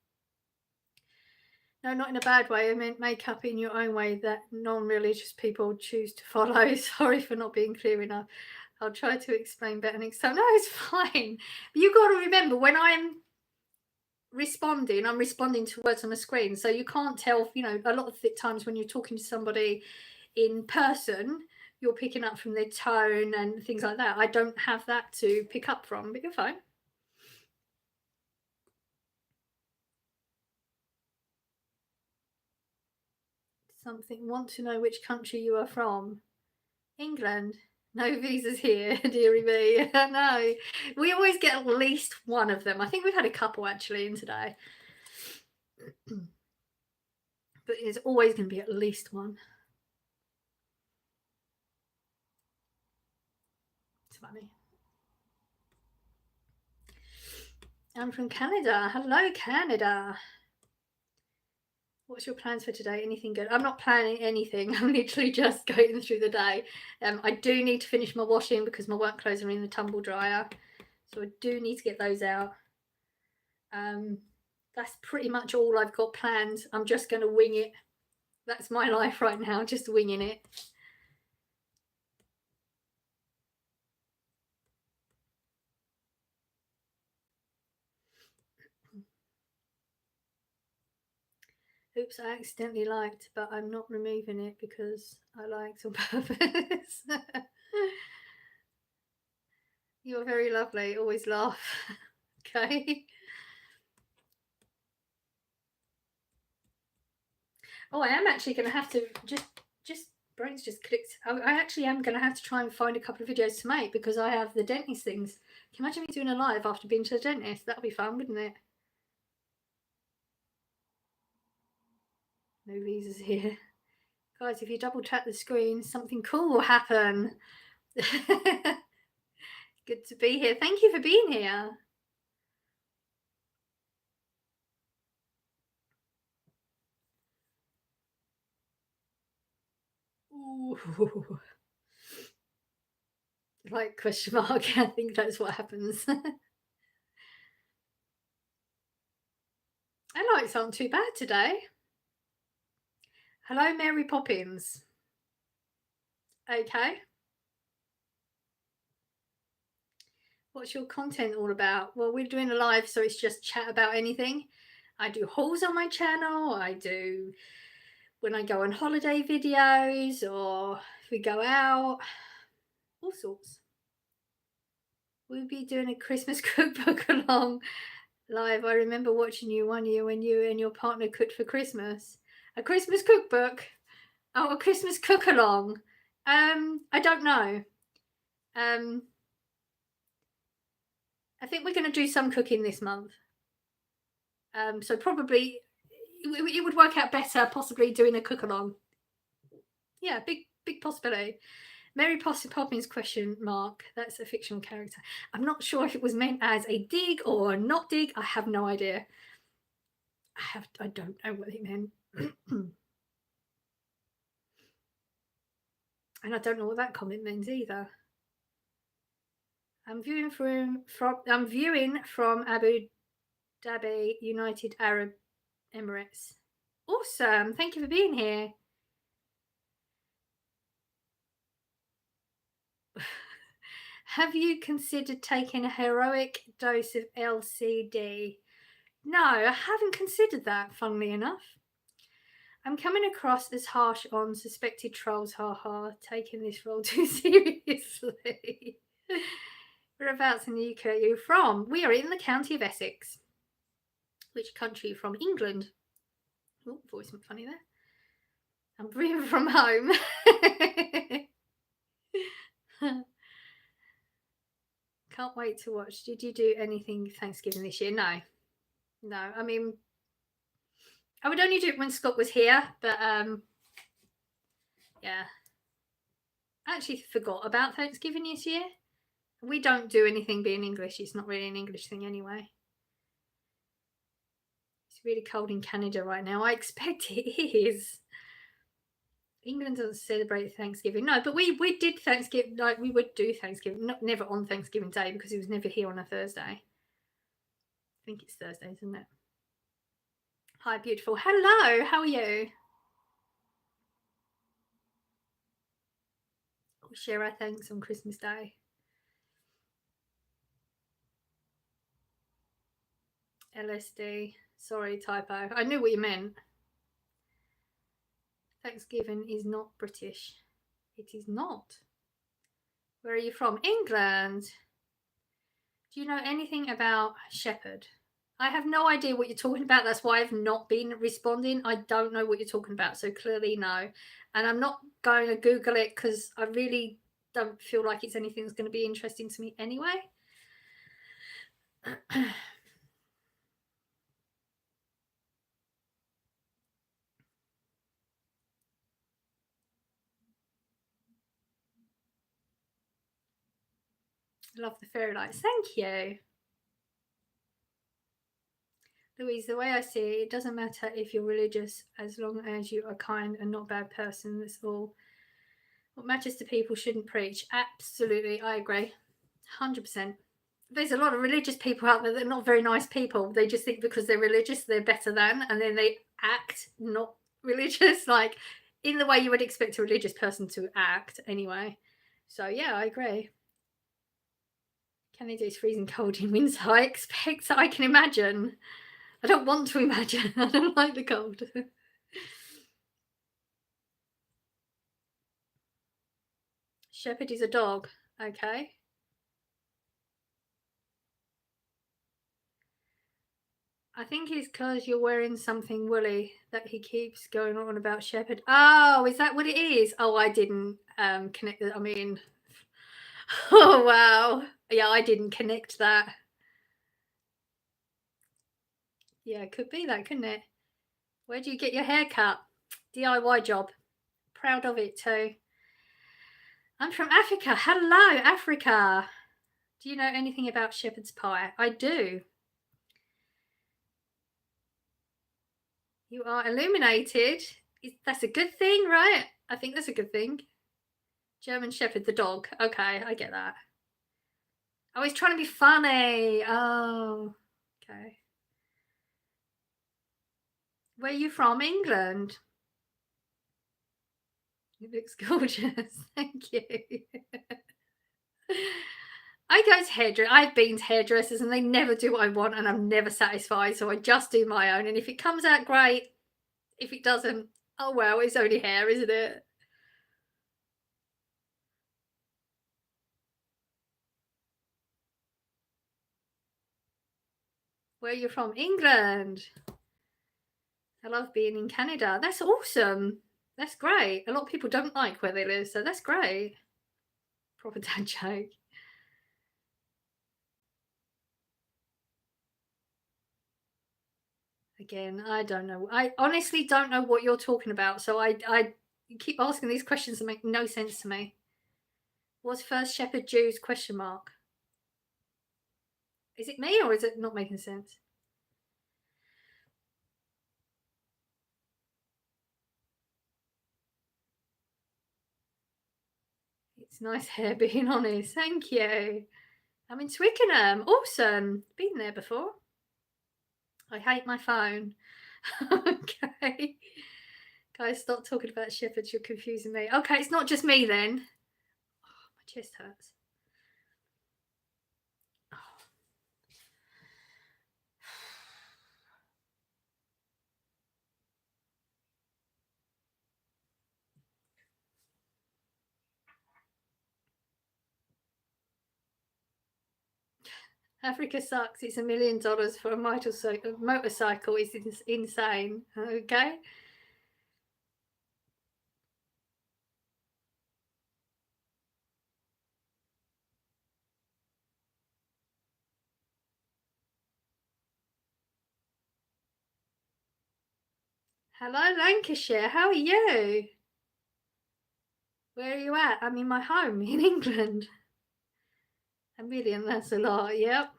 No, not in a bad way. I meant make up in your own way that non-religious people choose to follow. Sorry for not being clear enough. I'll try to explain better next time. No, it's fine. But you've got to remember, when I'm responding, I'm responding to words on the screen. So you can't tell, you know, a lot of the times when you're talking to somebody in person, you're picking up from their tone and things like that. I don't have that to pick up from, but you're fine. Something, want to know which country you are from. England. No visas here, dearie me. No, we always get at least one of them. I think we've had a couple actually in today. But there's always going to be at least one. It's funny. I'm from Canada. Hello, Canada. What's your plans for today? Anything good? I'm not planning anything. I'm literally just going through the day. I do need to finish my washing because my work clothes are in the tumble dryer. So I do need to get those out. That's pretty much all I've got planned. I'm just going to wing it. That's my life right now, just winging it. Oops, I accidentally liked, but I'm not removing it because I liked on purpose. You're very lovely. Always laugh. Okay. Oh, I am actually going to have to just brains just clicked. I actually am going to have to try and find a couple of videos to make because I have the dentist things. Can you imagine me doing a live after being to the dentist? That would be fun, wouldn't it? No visas here. Guys, if you double tap the screen, something cool will happen. Good to be here. Thank you for being here. Ooh. Like question mark. I think that's what happens. I lights aren't too bad today. Hello, Mary Poppins. Okay. What's your content all about? Well, we're doing a live, so it's just chat about anything. I do hauls on my channel. I do when I go on holiday videos or if we go out, all sorts. We'll be doing a Christmas cookbook along live. I remember watching you one year when you and your partner cooked for Christmas. A Christmas cookbook? Oh, a Christmas cook along. I don't know. I think we're going to do some cooking this month. So probably it would work out better possibly doing a cook along. Yeah, big possibility. Mary Poppins question mark. That's a fictional character. I'm not sure if it was meant as a dig or not dig. I have no idea. I don't know what it meant. And I don't know what that comment means either. I'm viewing from Abu Dhabi, United Arab Emirates. Awesome. Thank you for being here. Have you considered taking a heroic dose of LCD? No, I haven't considered that, funnily enough. I'm coming across as harsh on suspected trolls, haha, taking this role too seriously. Whereabouts in the UK are you from? We are in the county of Essex. Which country? From England. Oh, voice went funny there. I'm breathing from home. Can't wait to watch. Did you do anything Thanksgiving this year? No. No. I mean, I would only do it when Scott was here, but yeah. I actually forgot about Thanksgiving this year. We don't do anything being English. It's not really an English thing anyway. It's really cold in Canada right now. I expect it is. England doesn't celebrate Thanksgiving. No, but we did Thanksgiving. Like, we would do Thanksgiving, not never on Thanksgiving Day because he was never here on a Thursday. I think it's Thursday, isn't it? Hi, beautiful. Hello, how are you? We share our thanks on Christmas Day. LSD. Sorry, typo. I knew what you meant. Thanksgiving is not British. It is not. Where are you from? England. Do you know anything about shepherd? I have no idea what you're talking about. That's why I've not been responding. I don't know what you're talking about. So clearly, no. And I'm not going to Google it because I really don't feel like it's anything that's going to be interesting to me anyway. Love the fairy lights. Thank you. Louise, the way I see it, it doesn't matter if you're religious as long as you are kind and not a bad person. That's all. What matters to people shouldn't preach. Absolutely, I agree. 100%. There's a lot of religious people out there that are not very nice people. They just think because they're religious, they're better than, and then they act not religious, like in the way you would expect a religious person to act anyway. So, yeah, I agree. Canada's freezing cold in winter. I expect, I can imagine. I don't want to imagine. I don't like the cold. Shepherd is a dog. Okay. I think it's because you're wearing something woolly that he keeps going on about shepherd. Oh, is that what it is? Oh, I didn't connect it. I mean, oh, wow. Yeah, I didn't connect that. Yeah, it could be that, couldn't it? Where do you get your hair cut? DIY job. Proud of it too. I'm from Africa. Hello, Africa. Do you know anything about shepherd's pie? I do. You are illuminated. That's a good thing, right? I think that's a good thing. German Shepherd, the dog. Okay, I get that. Oh, he's trying to be funny. Oh, okay. Where are you from? England? It looks gorgeous. Thank you. I go to hairdressers. I've been to hairdressers and they never do what I want and I'm never satisfied. So I just do my own. And if it comes out great, if it doesn't, oh well, it's only hair, isn't it? Where are you from? England. I love being in Canada. That's awesome. That's great. A lot of people don't like where they live, so that's great. Proper dad joke. Again, I don't know. I honestly don't know what you're talking about. So I keep asking these questions that make no sense to me. Was first shepherd Jews? Question mark. Is it me or is it not making sense? It's nice hair, being honest. Thank you. I'm in Twickenham. Awesome. Been there before. I hate my phone. Okay. Guys, stop talking about shepherds. You're confusing me. Okay, it's not just me then. Oh, my chest hurts. Africa sucks. It's $1 million for a motorcycle. It's insane. Okay. Hello, Lancashire. How are you? Where are you at? I'm in my home in England. $1 million, that's a lot. Yep.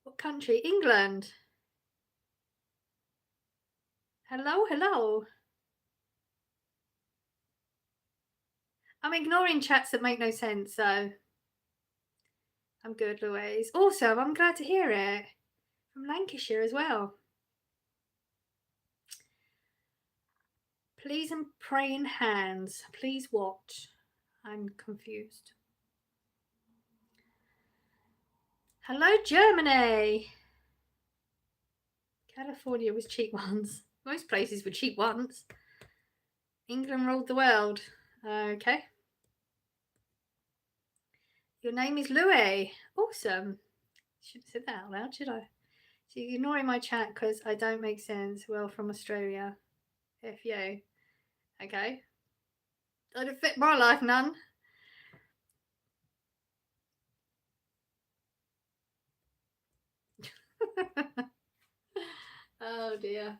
What country? England. Hello, hello. I'm ignoring chats that make no sense, so I'm good, Louise. Also, I'm glad to hear it. From Lancashire as well. Please and praying hands. Please what? I'm confused. Hello, Germany. California was cheap once. Most places were cheap once. England ruled the world. Okay. Your name is Louis. Awesome. Should have said that out loud, should I? So you're ignoring my chat because I don't make sense. Well, from Australia. F you. Okay. Don't affect my life none. Oh dear.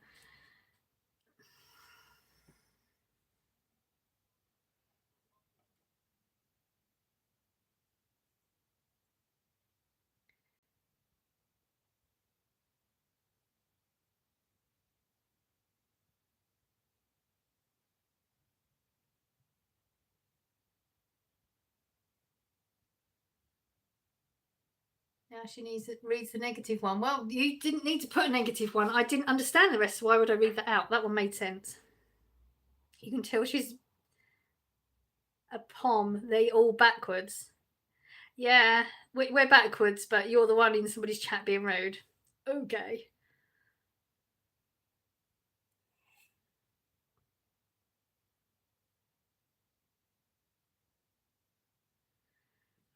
Now she reads the negative one. Well, you didn't need to put a negative one. I didn't understand the rest, so why would I read that out? That one made sense. You can tell she's a pom. They all backwards. Yeah, we're backwards, but you're the one in somebody's chat being rude. Okay.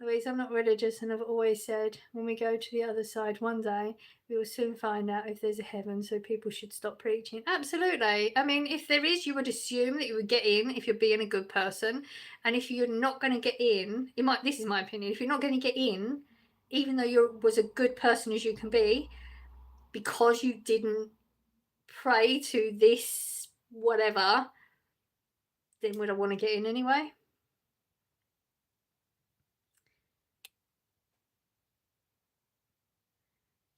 Louise, I'm not religious, and I've always said when we go to the other side one day, we will soon find out if there's a heaven, so people should stop preaching. Absolutely. I mean, if there is, you would assume that you would get in if you're being a good person. And if you're not going to get in, this is my opinion, if you're not going to get in, even though you was a good person as you can be, because you didn't pray to this whatever, then would I want to get in anyway?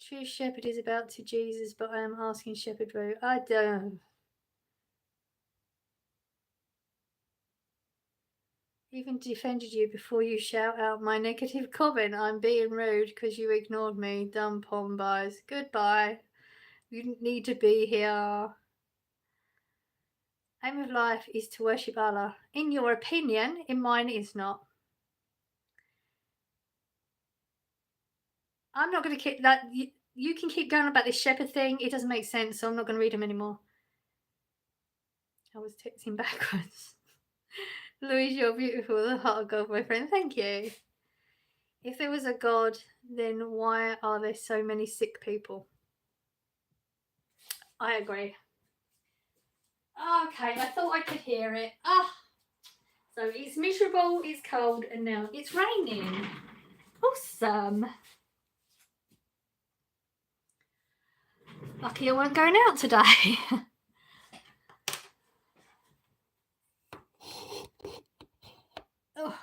True shepherd is about to Jesus, but I am asking shepherd Roo. I don't. Even defended you before you shout out my negative comment. I'm being rude because you ignored me. Dumb pom buys. Goodbye. You didn't need to be here. Aim of life is to worship Allah. In your opinion, in mine is not. I'm not going to keep that. You can keep going about this shepherd thing. It doesn't make sense, so I'm not going to read them anymore. I was texting backwards. Louise, you're beautiful. The heart of God, my friend. Thank you. If there was a God, then why are there so many sick people? I agree. Okay, I thought I could hear it. So it's miserable, it's cold, and now it's raining. Awesome. Lucky I wasn't going out today. Oh.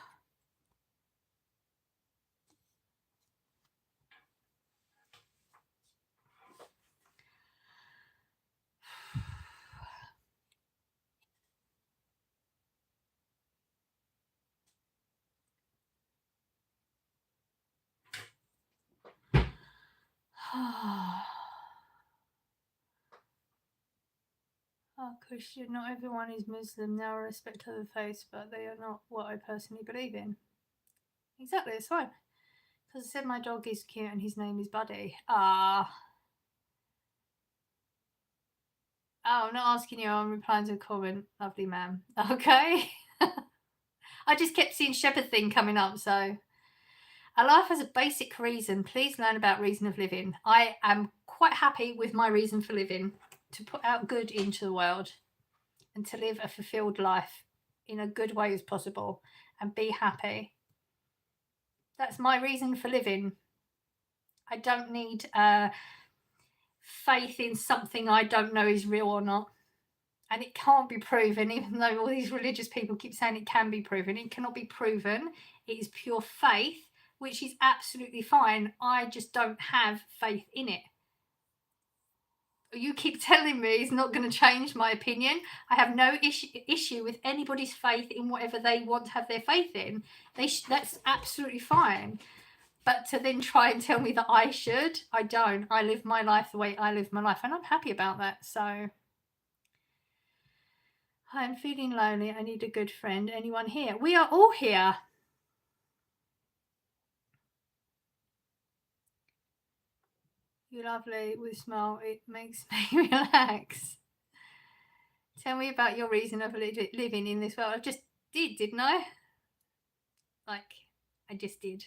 Oh, Christian, not everyone is Muslim. Now I respect other faiths, but they are not what I personally believe in. Exactly, it's fine. Because I said my dog is cute and his name is Buddy. Oh, I'm not asking you, I'm replying to a comment. Lovely man. Okay. I just kept seeing shepherd thing coming up, so A life has a basic reason. Please learn about reason of living. I am quite happy with my reason for living, to put out good into the world and to live a fulfilled life in a good way as possible and be happy. That's my reason for living. I don't need faith in something I don't know is real or not. And it can't be proven, even though all these religious people keep saying it can be proven. It cannot be proven. It is pure faith, which is absolutely fine. I just don't have faith in it. You keep telling me it's not going to change my opinion. I have no issue with anybody's faith in whatever they want to have their faith in. That's absolutely fine. But to then try and tell me that I should, I don't. I live my life the way I live my life, and I'm happy about that. So I'm feeling lonely. I need a good friend. Anyone here? We are all here. You're lovely with a smile. It makes me relax. Tell me about your reason of living in this world. I just did, didn't I? Like, I just did.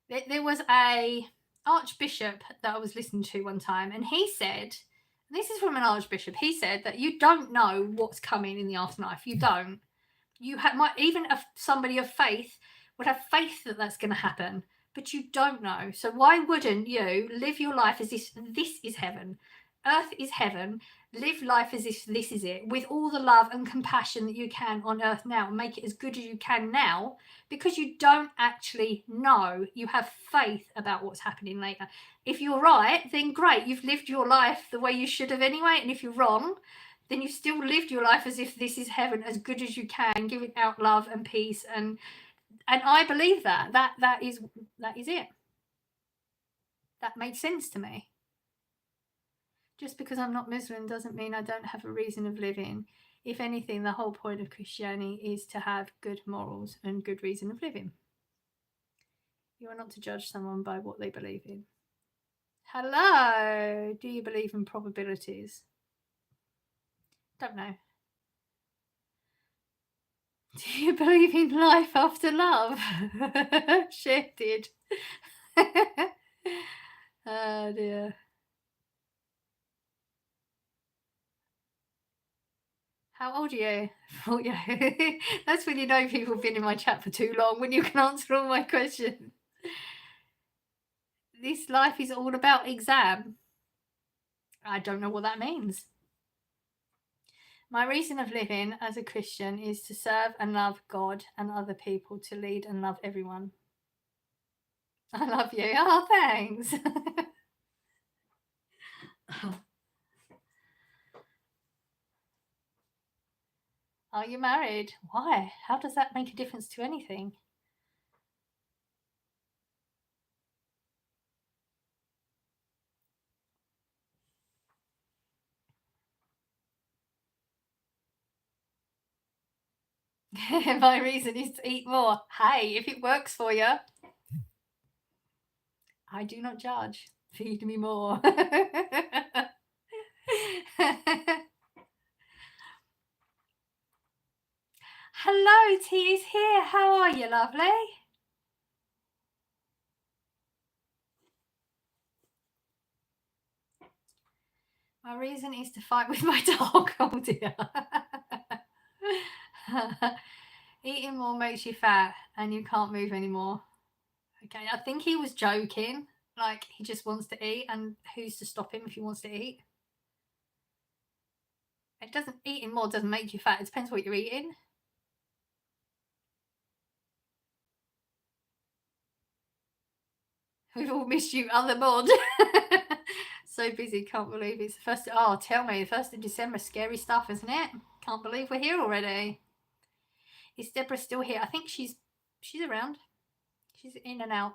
There was a archbishop that I was listening to one time, and he said, this is from an archbishop, he said that you don't know what's coming in the afterlife. You don't. You might even somebody of faith would have faith that that's going to happen, but you don't know. So why wouldn't you live your life as if this is heaven? Earth is heaven. Live life as if this is it, with all the love and compassion that you can on earth now. Make it as good as you can now, because you don't actually know. You have faith about what's happening later. If you're right, then great. You've lived your life the way you should have anyway. And if you're wrong, then you still lived your life as if this is heaven, as good as you can, giving out love and peace. And I believe that is it. That made sense to me. Just because I'm not Muslim doesn't mean I don't have a reason of living. If anything, the whole point of Christianity is to have good morals and good reason of living. You are not to judge someone by what they believe in. Hello. Do you believe in probabilities? Don't know. Do you believe in life after love? Shit did. Oh dear. How old are you? Oh, yeah. That's when you know people have been in my chat for too long, when you can answer all my questions. This life is all about exam. I don't know what that means. My reason of living as a Christian is to serve and love God and other people, to lead and love everyone. I love you. Oh, thanks. Are you married? Why? How does that make a difference to anything? My reason is to eat more. Hey, if it works for you. I do not judge. Feed me more. Hello, T is here. How are you, lovely? My reason is to fight with my dog. Oh dear. Eating more makes you fat and you can't move anymore. Okay, I think he was joking. Like, he just wants to eat, and who's to stop him if he wants to eat? Eating more doesn't make you fat. It depends what you're eating. We've all missed you, other mod. So busy, can't believe it's the first. Oh, tell me, the 1st of December, scary stuff, isn't it? Can't believe we're here already. Is Deborah still here? I think she's around. She's in and out.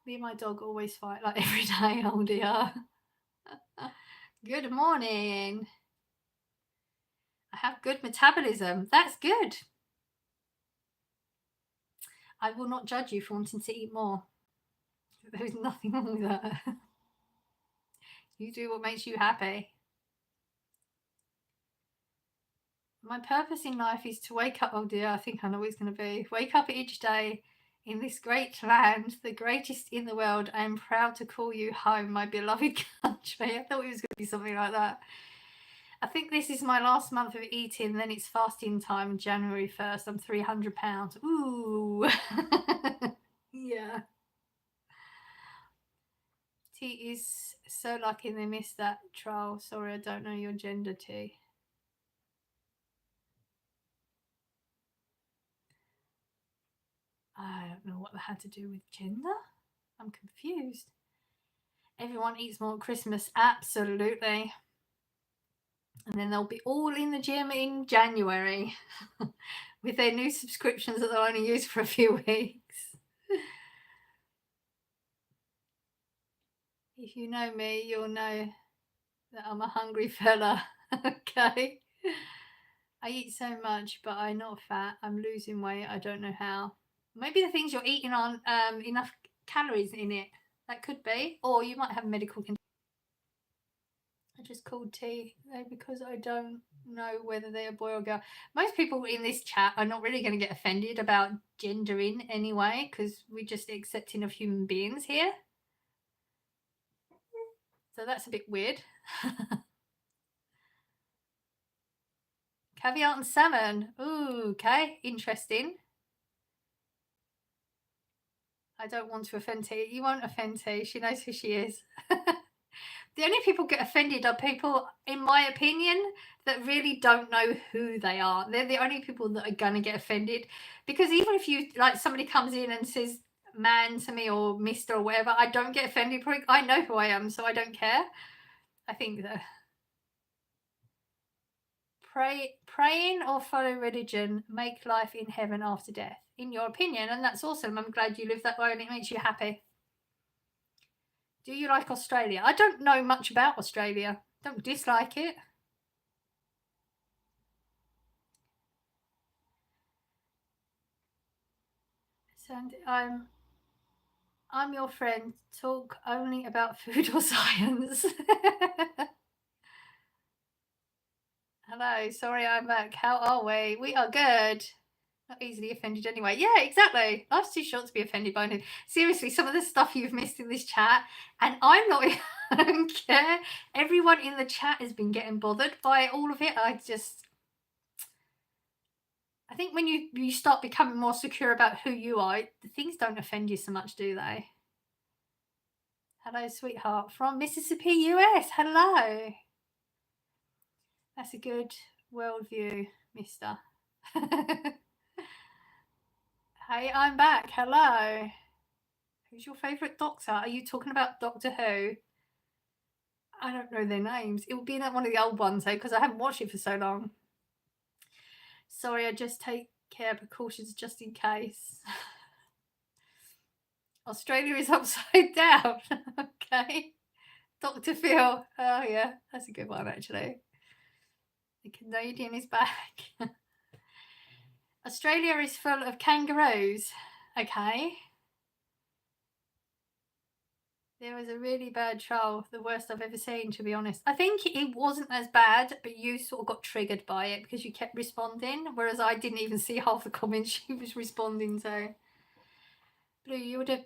Me and my dog always fight, like, every day. Oh dear. Good morning. I have good metabolism. That's good. I will not judge you for wanting to eat more. There's nothing wrong with that. You do what makes you happy. My purpose in life is to wake up. Oh dear, I think I know what it's going to be. Wake up each day in this great land, the greatest in the world. I am proud to call you home, my beloved country. I thought it was going to be something like that. I think this is my last month of eating, then it's fasting time, January 1st. I'm 300 pounds. Ooh. Yeah. T is so lucky they missed that trial. Sorry, I don't know your gender, T. I don't know what that had to do with gender. I'm confused. Everyone eats more at Christmas. Absolutely. And then they'll be all in the gym in January with their new subscriptions that they'll only use for a few weeks. If you know me, you'll know that I'm a hungry fella. Okay. I eat so much, but I'm not fat. I'm losing weight. I don't know how. Maybe the things you're eating aren't enough calories in it. That could be. Or you might have medical condition. I just called T because I don't know whether they're a boy or girl. Most people in this chat are not really going to get offended about gendering anyway, because we're just accepting of human beings here. So that's a bit weird. Caviar and salmon. Ooh, okay, interesting. I don't want to offend T. You won't offend T. She knows who she is. The only people get offended are people, in my opinion, that really don't know who they are. They're the only people that are going to get offended. Because even if you, like, somebody comes in and says man to me or mister or whatever, I don't get offended. I know who I am, so I don't care. I think that praying or follow religion make life in heaven after death, in your opinion. And that's awesome. I'm glad you live that way and it makes you happy. Do you like Australia? I don't know much about Australia. Don't dislike it. And I'm your friend. Talk only about food or science. Hello, sorry I'm back. How are we? We are good. Not easily offended anyway. Yeah, exactly. Life's too short to be offended by anything. Seriously, some of the stuff you've missed in this chat, and I'm not, I don't care. Everyone in the chat has been getting bothered by all of it. I think when you start becoming more secure about who you are, things don't offend you so much, do they? Hello, sweetheart, from Mississippi, US. Hello. That's a good worldview, mister. Hey, I'm back. Hello. Who's your favourite doctor? Are you talking about Doctor Who? I don't know their names. It will be one of the old ones, though, because I haven't watched it for so long. Sorry, I just take care precautions just in case. Australia is upside down. Okay. Dr. Phil. Oh, yeah. That's a good one, actually. The Canadian is back. Australia is full of kangaroos. Okay. There was a really bad trial, the worst I've ever seen, to be honest. I think it wasn't as bad, but you sort of got triggered by it because you kept responding, whereas I didn't even see half the comments she was responding to. Blue, you would have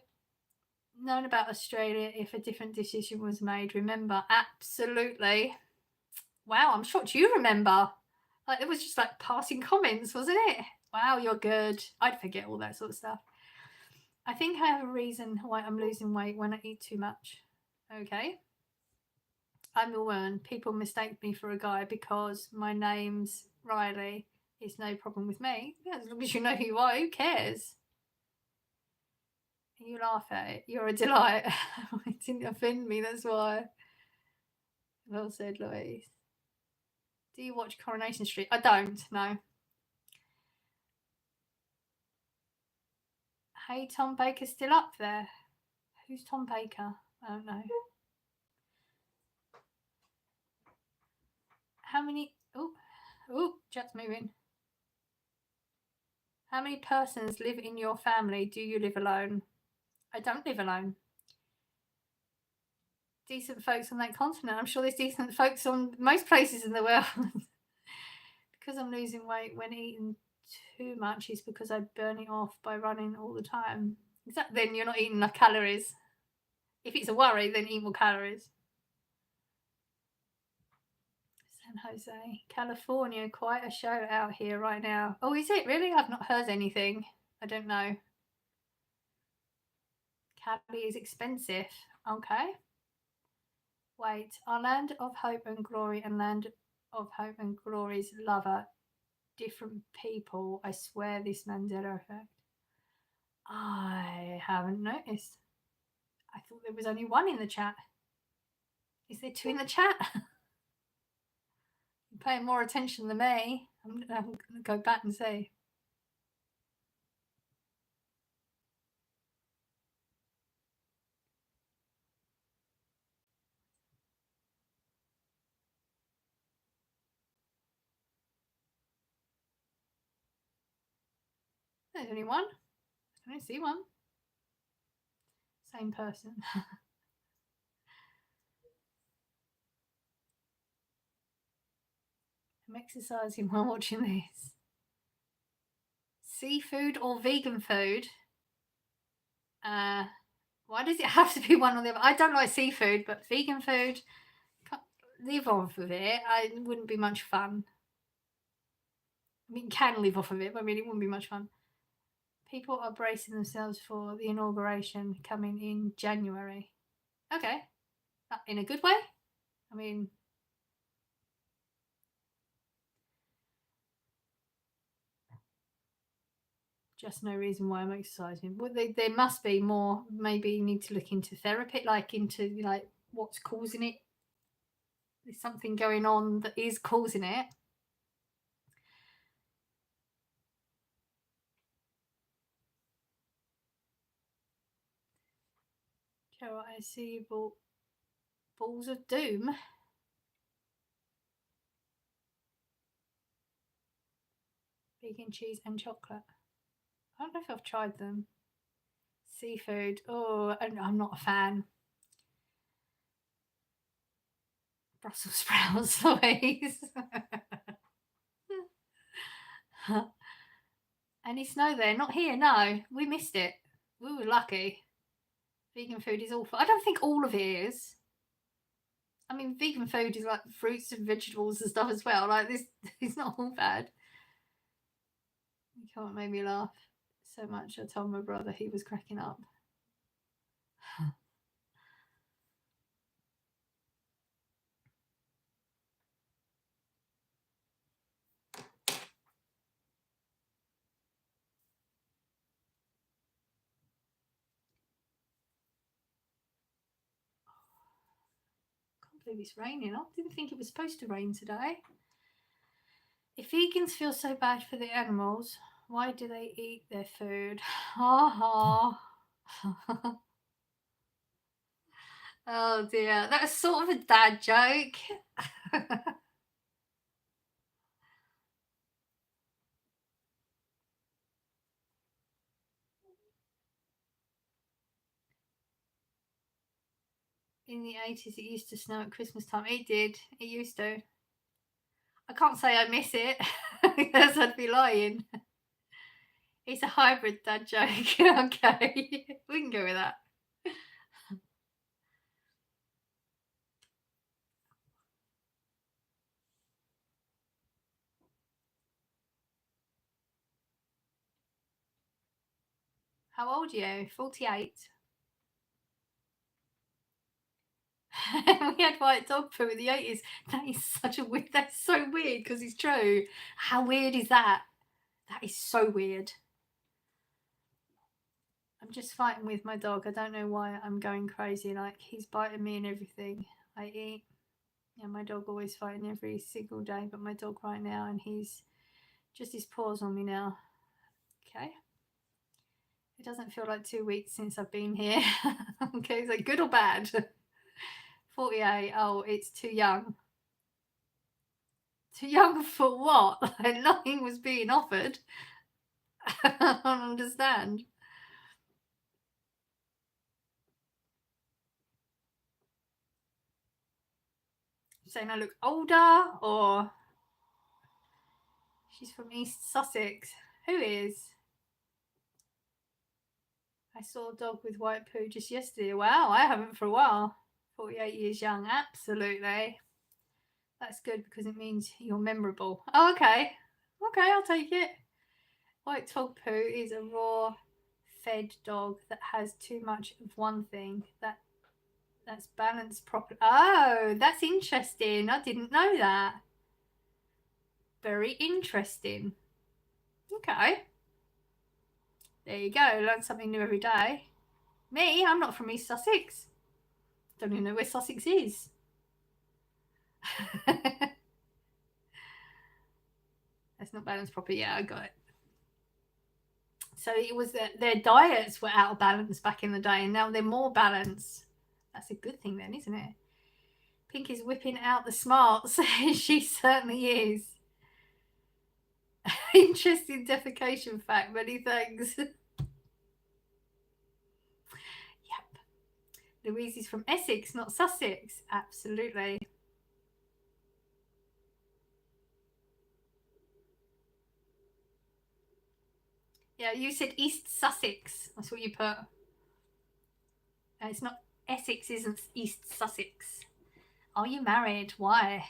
known about Australia if a different decision was made. Remember? Absolutely. Wow, I'm shocked you remember. Like, it was just like passing comments, wasn't it? Wow, you're good. I'd forget all that sort of stuff. I think I have a reason why I'm losing weight when I eat too much. Okay. I'm a woman. People mistake me for a guy because my name's Riley. It's no problem with me. Yeah, as long as you know who you are, who cares? You laugh at it. You're a delight. It didn't offend me, that's why. Well said, Louise. Do you watch Coronation Street? I don't, no. Hey, Tom Baker's still up there. Who's Tom Baker? I don't know. How many... Oh, Jet's moving. How many persons live in your family? Do you live alone? I don't live alone. Decent folks on that continent. I'm sure there's decent folks on most places in the world. because I'm losing weight when eating too much is because I burn it off by running all the time. Then you're not eating enough calories. If it's a worry, then eat more calories. San Jose, California, quite a show out here right now. Oh, is it really? I've not heard anything. I don't know. Cali is expensive. Okay. Wait, our land of hope and glory and land of hope and glory's lover, different people. I swear this Mandela effect. I haven't noticed. I thought there was only one in the chat. Is there two in the chat? You're paying more attention than me. I'm going to go back and see. There's only one. I don't see one. Same person. I'm exercising while watching this. Seafood or vegan food? Why does it have to be one or the other? I don't like seafood, but vegan food, can't live off of it. It wouldn't be much fun. I mean, can live off of it, but really it wouldn't be much fun. People are bracing themselves for the inauguration coming in January. Okay. In a good way? I mean, just no reason why I'm exercising. But there must be more. Maybe you need to look into therapy, into what's causing it. There's something going on that is causing it. Carol, I see balls of doom. Vegan cheese and chocolate. I don't know if I've tried them. Seafood. Oh, I'm not a fan. Brussels sprouts, please. Any snow there? Not here, no. We missed it. We were lucky. Vegan food is awful. I don't think all of it is. I mean, vegan food is like fruits and vegetables and stuff as well. Like this, it's not all bad. You can't make me laugh so much. I told my brother he was cracking up. Can't believe it's raining. I didn't think it was supposed to rain today. If vegans feel so bad for the animals, why do they eat their food? Ha ha. Oh dear, that's sort of a dad joke. In the 80s, it used to snow at Christmas time. It did. It used to. I can't say I miss it, because I'd be lying. It's a hybrid dad joke. Okay, we can go with that. How old are you? 48. We had white dog poo in the 80s. That is such a weird. That's so weird because it's true. How weird is that? That is so weird. I'm just fighting with my dog. I don't know why I'm going crazy. Like, he's biting me and everything I eat. Yeah, my dog always fighting every single day, but my dog right now, and he's just his paws on me now. Okay. It doesn't feel like 2 weeks since I've been here. Okay, is that good or bad? 48. Oh, it's too young. Too young for what? Like, nothing was being offered. I don't understand. Saying I look older, or She's from East Sussex. Who is? I saw a dog with white poo just yesterday. Wow, I haven't for a while. 48 years young. Absolutely. That's good because it means you're memorable. Oh, okay. Okay, I'll take it. White dog poo is a raw fed dog that has too much of one thing. That's balanced properly. Oh, that's interesting. I didn't know that. Very interesting. Okay. There you go. Learn something new every day. Me, I'm not from East Sussex. Don't even know where Sussex is. That's not balanced properly. Yeah, I got it. So it was that their diets were out of balance back in the day, and now they're more balanced. That's a good thing then, isn't it? Pink is whipping out the smarts. She certainly is. Interesting defecation fact. Many thanks. Yep. Louise is from Essex, not Sussex. Absolutely. Yeah, you said East Sussex. That's what you put. It's not Essex, isn't East Sussex. Are you married? Why?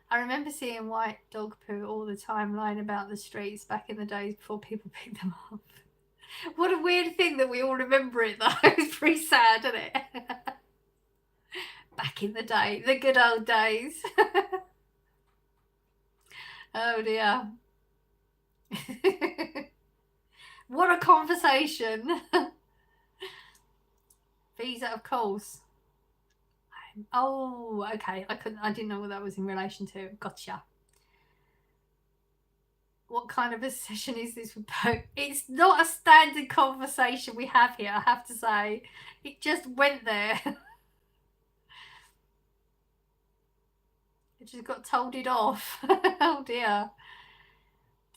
I remember seeing white dog poo all the time lying about the streets back in the days before people picked them up. What a weird thing that we all remember it though. It's pretty sad, isn't it? Back in the day, the good old days. Oh dear. What a conversation. Visa, of course. Oh, okay. I didn't know what that was in relation to. Gotcha. What kind of a session is this with Pope? It's not a standard conversation we have here, I have to say. It just went there. It just got told it off. Oh dear.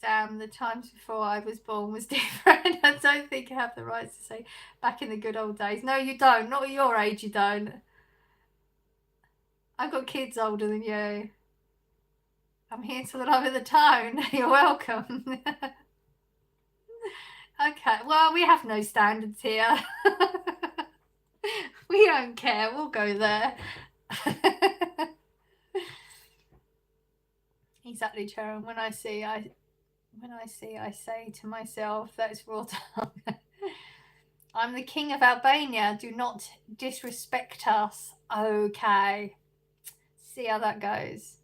Damn, the times before I was born was different. I don't think I have the rights to say back in the good old days. No, you don't. Not at your age, you don't. I've got kids older than you. I'm here till the love of the tone. You're welcome. Okay, well, we have no standards here. We don't care. We'll go there. Exactly, Sharon. When I see, I say to myself, that's raw tongue. I'm the king of Albania. Do not disrespect us. Okay. See how that goes.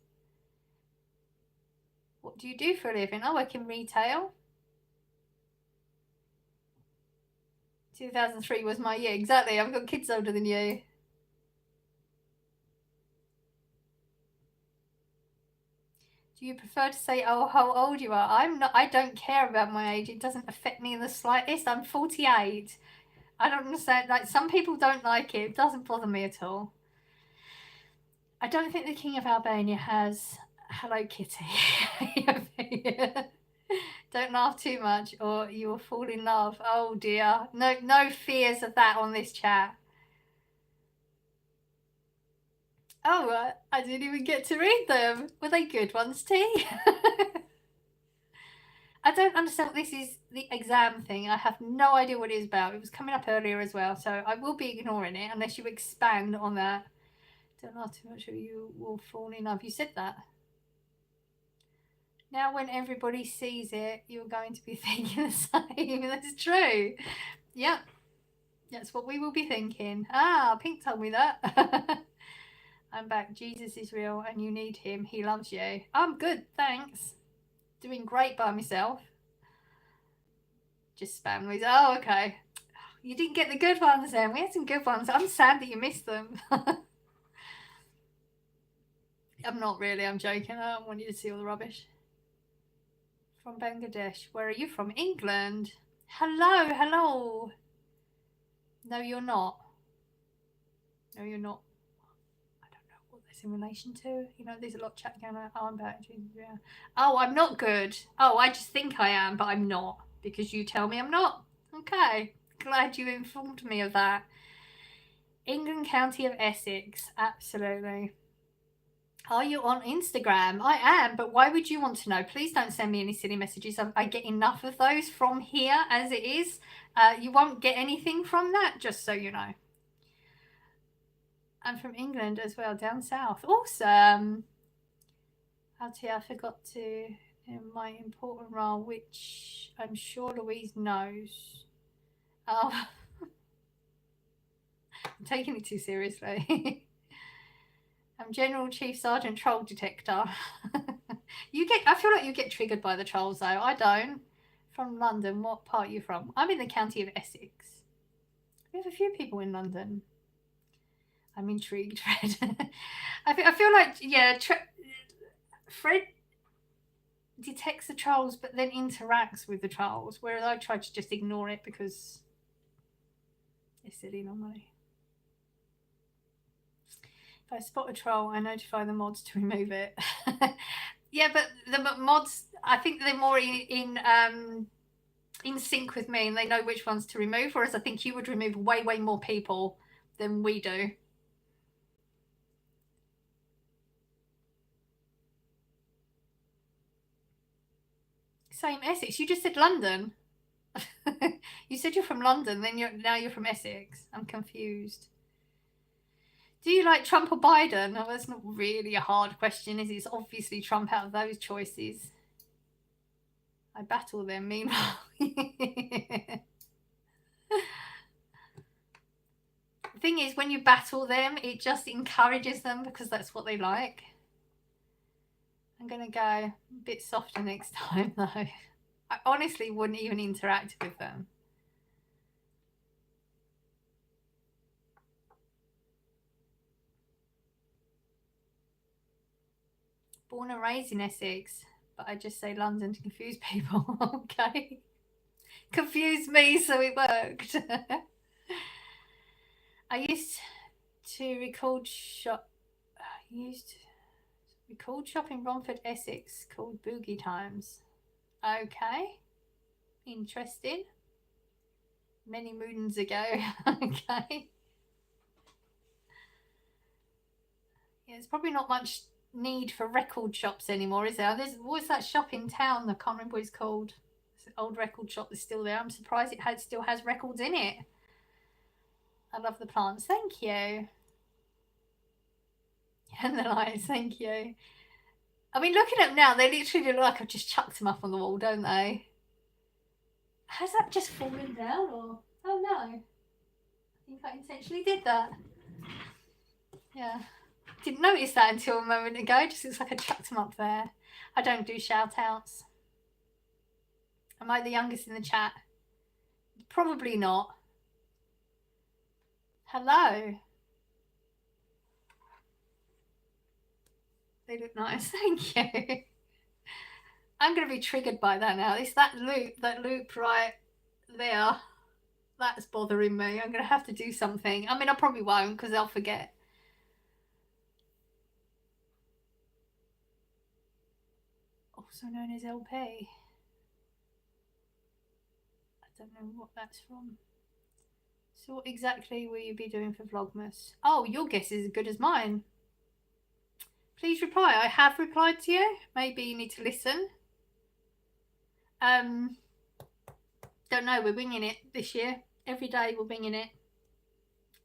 What do you do for a living? I work in retail. 2003 was my year. Exactly. I've got kids older than you. Do you prefer to say, oh, how old you are? I don't care about my age. It doesn't affect me in the slightest. I'm 48. I don't understand. Like, some people don't like it. It doesn't bother me at all. I don't think the King of Albania has Hello Kitty. Don't laugh too much or you will fall in love. Oh dear. No fears of that on this chat. Oh, I didn't even get to read them. Were they good ones, T? I don't understand what this is, the exam thing. I have no idea what it is about. It was coming up earlier as well, so I will be ignoring it unless you expand on that. Don't laugh too much or you will fall in love. You said that. Now when everybody sees it, you're going to be thinking the same. That's true. Yep. That's what we will be thinking. Ah, Pink told me that. I'm back. Jesus is real and you need him. He loves you. I'm good, thanks. Doing great by myself. Just spam noise. Oh, okay. You didn't get the good ones then. We had some good ones. I'm sad that you missed them. I'm not really. I'm joking. I don't want you to see all the rubbish. From Bangladesh. Where are you from? England. Hello, hello. No, you're not. No, you're not. I don't know what that's in relation to. You know, there's a lot of chat going on. Oh, I'm back. Yeah. Oh, I'm not good. Oh, I just think I am, but I'm not. Because you tell me I'm not. Okay. Glad you informed me of that. England, County of Essex. Absolutely. Are you on Instagram? I am, but why would you want to know? Please don't send me any silly messages. I get enough of those from here as it is. You won't get anything from that, just so you know. I'm from England as well, down south. Awesome. Actually, I forgot to, in my important role, which I'm sure Louise knows. Oh, I'm taking it too seriously. I'm General Chief Sergeant Troll Detector. I feel like you get triggered by the trolls though. I don't. From London. What part are you from? I'm in the county of Essex. We have a few people in London. I'm intrigued, Fred. I feel like, yeah, Fred detects the trolls but then interacts with the trolls, whereas I try to just ignore it because it's silly normally. If I spot a troll, I notify the mods to remove it. Yeah, but the mods, I think they're more in sync with me and they know which ones to remove, whereas I think you would remove way more people than we do. Same Essex. You just said London. You said you're from London, then now you're from Essex. I'm confused. Do you like Trump or Biden? Oh, that's not really a hard question, is it? It's obviously Trump out of those choices. I battle them, meanwhile. The thing is, when you battle them, it just encourages them because that's what they like. I'm going to go a bit softer next time, though. I honestly wouldn't even interact with them. Born and raised in Essex, but I just say London to confuse people. Okay. Confuse me so it worked. I used to record shop in Romford, Essex, called Boogie Times. Okay. Interesting. Many moons ago. Okay. Yeah, there's probably not much need for record shops anymore, is there? What's that shop in town? I can't remember what it's called. It's an old record shop that's still there. I'm surprised it still has records in it. I love the plants. Thank you. And the lights. Thank you. I mean, looking at them now, they literally look like I've just chucked them up on the wall, don't they? Has that just fallen down, or? Oh no. I think I intentionally did that. Yeah. Didn't notice that until a moment ago. It just looks like I chucked them up there. I don't do shout outs. Am I the youngest in the chat? Probably not. Hello. They look nice. Thank you. I'm going to be triggered by that now. It's that loop right there. That's bothering me. I'm going to have to do something. I mean, I probably won't because I'll forget. Also known as LP. I don't know what that's from. So what exactly will you be doing for Vlogmas? Oh, your guess is as good as mine. Please reply. I have replied to you. Maybe you need to listen. Don't know. We're winging it this year. Every day we're winging it.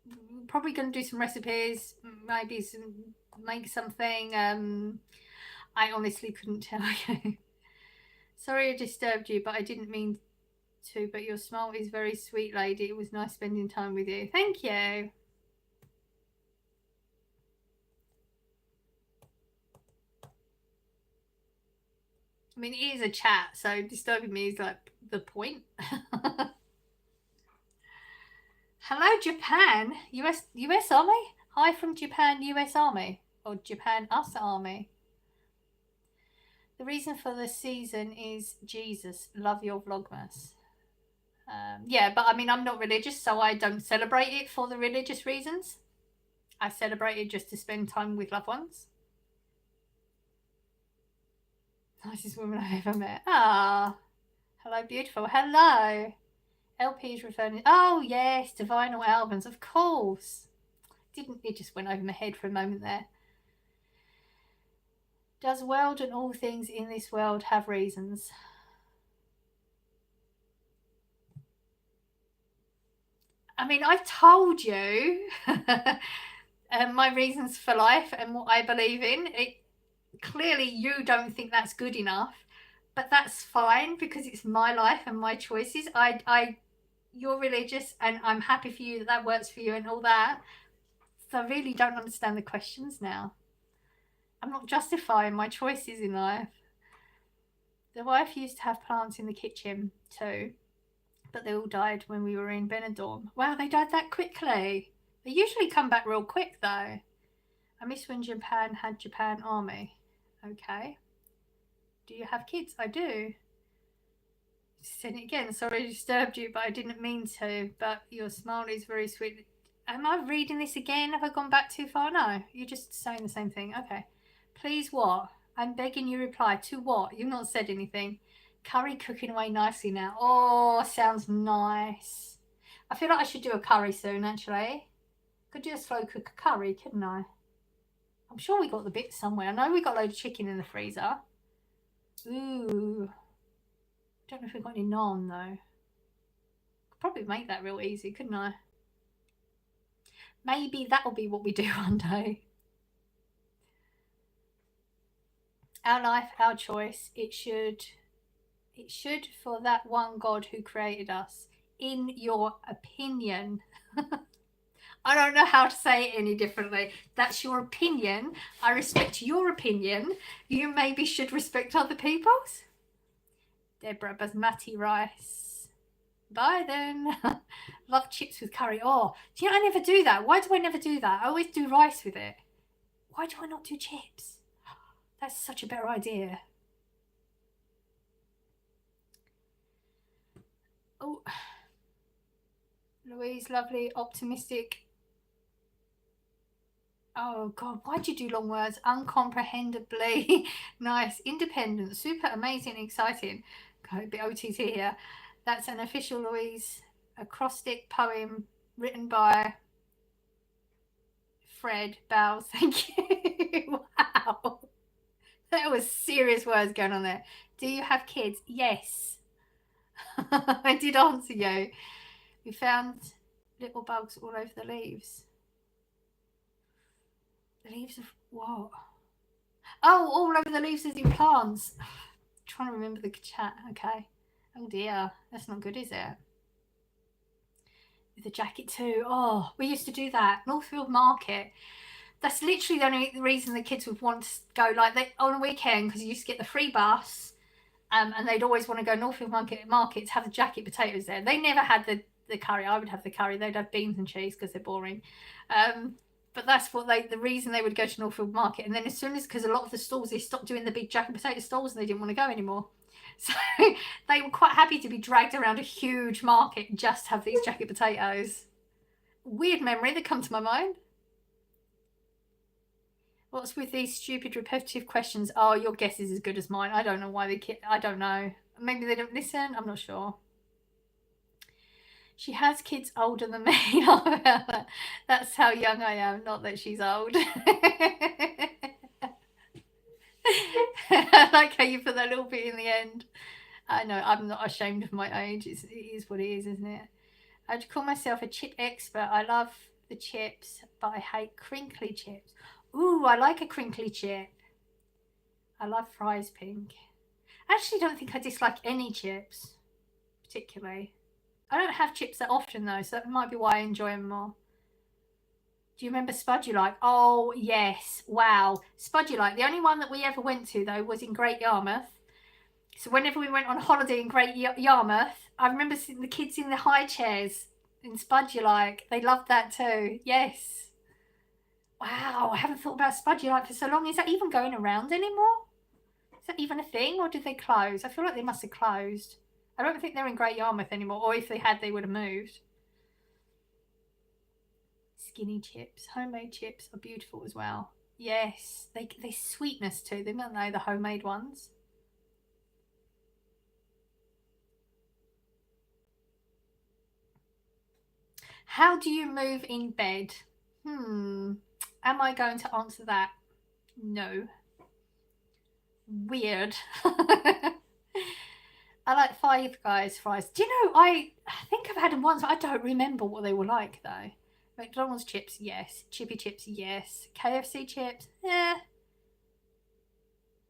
We're probably going to do some recipes. Maybe make something. I honestly couldn't tell you. Sorry I disturbed you, but I didn't mean to. But your smile is very sweet, lady. It was nice spending time with you. Thank you. I mean, it is a chat, so disturbing me is like the point. Hello, Japan. US Army? Hi from Japan, US Army. Or Japan, us Army. The reason for the season is Jesus. Love your Vlogmas. Yeah, but I mean, I'm not religious, so I don't celebrate it for the religious reasons. I celebrate it just to spend time with loved ones. Nicest woman I've ever met. Ah, hello, beautiful. Hello. LP is referring. Oh yes, to vinyl albums, of course. It just went over my head for a moment there. Does world and all things in this world have reasons? I mean, I've told you my reasons for life and what I believe in. Clearly, you don't think that's good enough, but that's fine because it's my life and my choices. You're religious, and I'm happy for you that that works for you and all that. So I really don't understand the questions now. I'm not justifying my choices in life. The wife used to have plants in the kitchen too, but they all died when we were in Benidorm. Wow, they died that quickly. They usually come back real quick though. I miss when Japan had Japan Army. Okay. Do you have kids? I do. Said it again. Sorry I disturbed you, but I didn't mean to. But your smile is very sweet. Am I reading this again? Have I gone back too far? No, you're just saying the same thing. Okay. Please what? I'm begging you reply. To what? You've not said anything. Curry cooking away nicely now. Oh, sounds nice. I feel like I should do a curry soon, actually. Could do a slow cook curry, couldn't I? I'm sure we got the bits somewhere. I know we got a load of chicken in the freezer. Ooh. Don't know if we've got any naan, though. Could probably make that real easy, couldn't I? Maybe that'll be what we do one day. Our life, our choice. It should for that one God who created us. In your opinion. I don't know how to say it any differently. That's your opinion. I respect your opinion. You maybe should respect other people's. Deborah Basmati rice. Bye then. Love chips with curry. Oh, do you know I never do that? Why do I never do that? I always do rice with it. Why do I not do chips? That's such a better idea. Oh, Louise, lovely, optimistic. Oh God, why'd you do long words? Uncomprehendibly nice, independent, super amazing, exciting. Got a bit OTT here. That's an official Louise acrostic poem written by Fred Bowles. Thank you. Wow. That was serious words going on there. Do you have kids? Yes. I did answer you. We found little bugs all over the leaves. The leaves of what? Oh, all over the leaves of your plants. Trying to remember the chat. Okay. Oh dear. That's not good, is it? With the jacket too. Oh, we used to do that. Northfield Market. That's literally the only reason the kids would want to go like they on a weekend, because you used to get the free bus. And they'd always want to go Northfield Market to have the jacket potatoes there. They never had the curry. I would have the curry. They'd have beans and cheese because they're boring. But that's what the reason they would go to Northfield Market. And then as soon as, because a lot of the stalls, they stopped doing the big jacket potato stalls and they didn't want to go anymore. So they were quite happy to be dragged around a huge market and just have these jacket potatoes. Weird memory that come to my mind. What's with these stupid repetitive questions? Oh, your guess is as good as mine. I don't know why I don't know. Maybe they don't listen. I'm not sure. She has kids older than me. That's how young I am. Not that she's old. I like how you put that little bit in the end. I know, I'm not ashamed of my age. It is what it is, isn't it? I'd call myself a chip expert. I love the chips, but I hate crinkly chips. Ooh, I like a crinkly chip. I love fries pink. I actually don't think I dislike any chips, particularly. I don't have chips that often though, so that might be why I enjoy them more. Do you remember Spudulike? Oh, yes. Wow. Spudulike. The only one that we ever went to, though, was in Great Yarmouth. So whenever we went on holiday in Great Yarmouth, I remember seeing the kids in the high chairs in Spudulike. They loved that too. Yes. Wow. I haven't thought about Spudulike for so long. Is that even going around anymore? Is that even a thing, or did they close? I feel like they must have closed. I don't think they're in Great Yarmouth anymore, or if they had, they would have moved. Skinny chips. Homemade chips are beautiful as well. Yes, they sweetness to them, don't they, the homemade ones? How do you move in bed? Am I going to answer that? No. weird. I like Five Guys fries. Do you know, I think I've had them once, but I don't remember what they were like, though. McDonald's chips, yes. Chippy chips, yes. KFC chips, eh.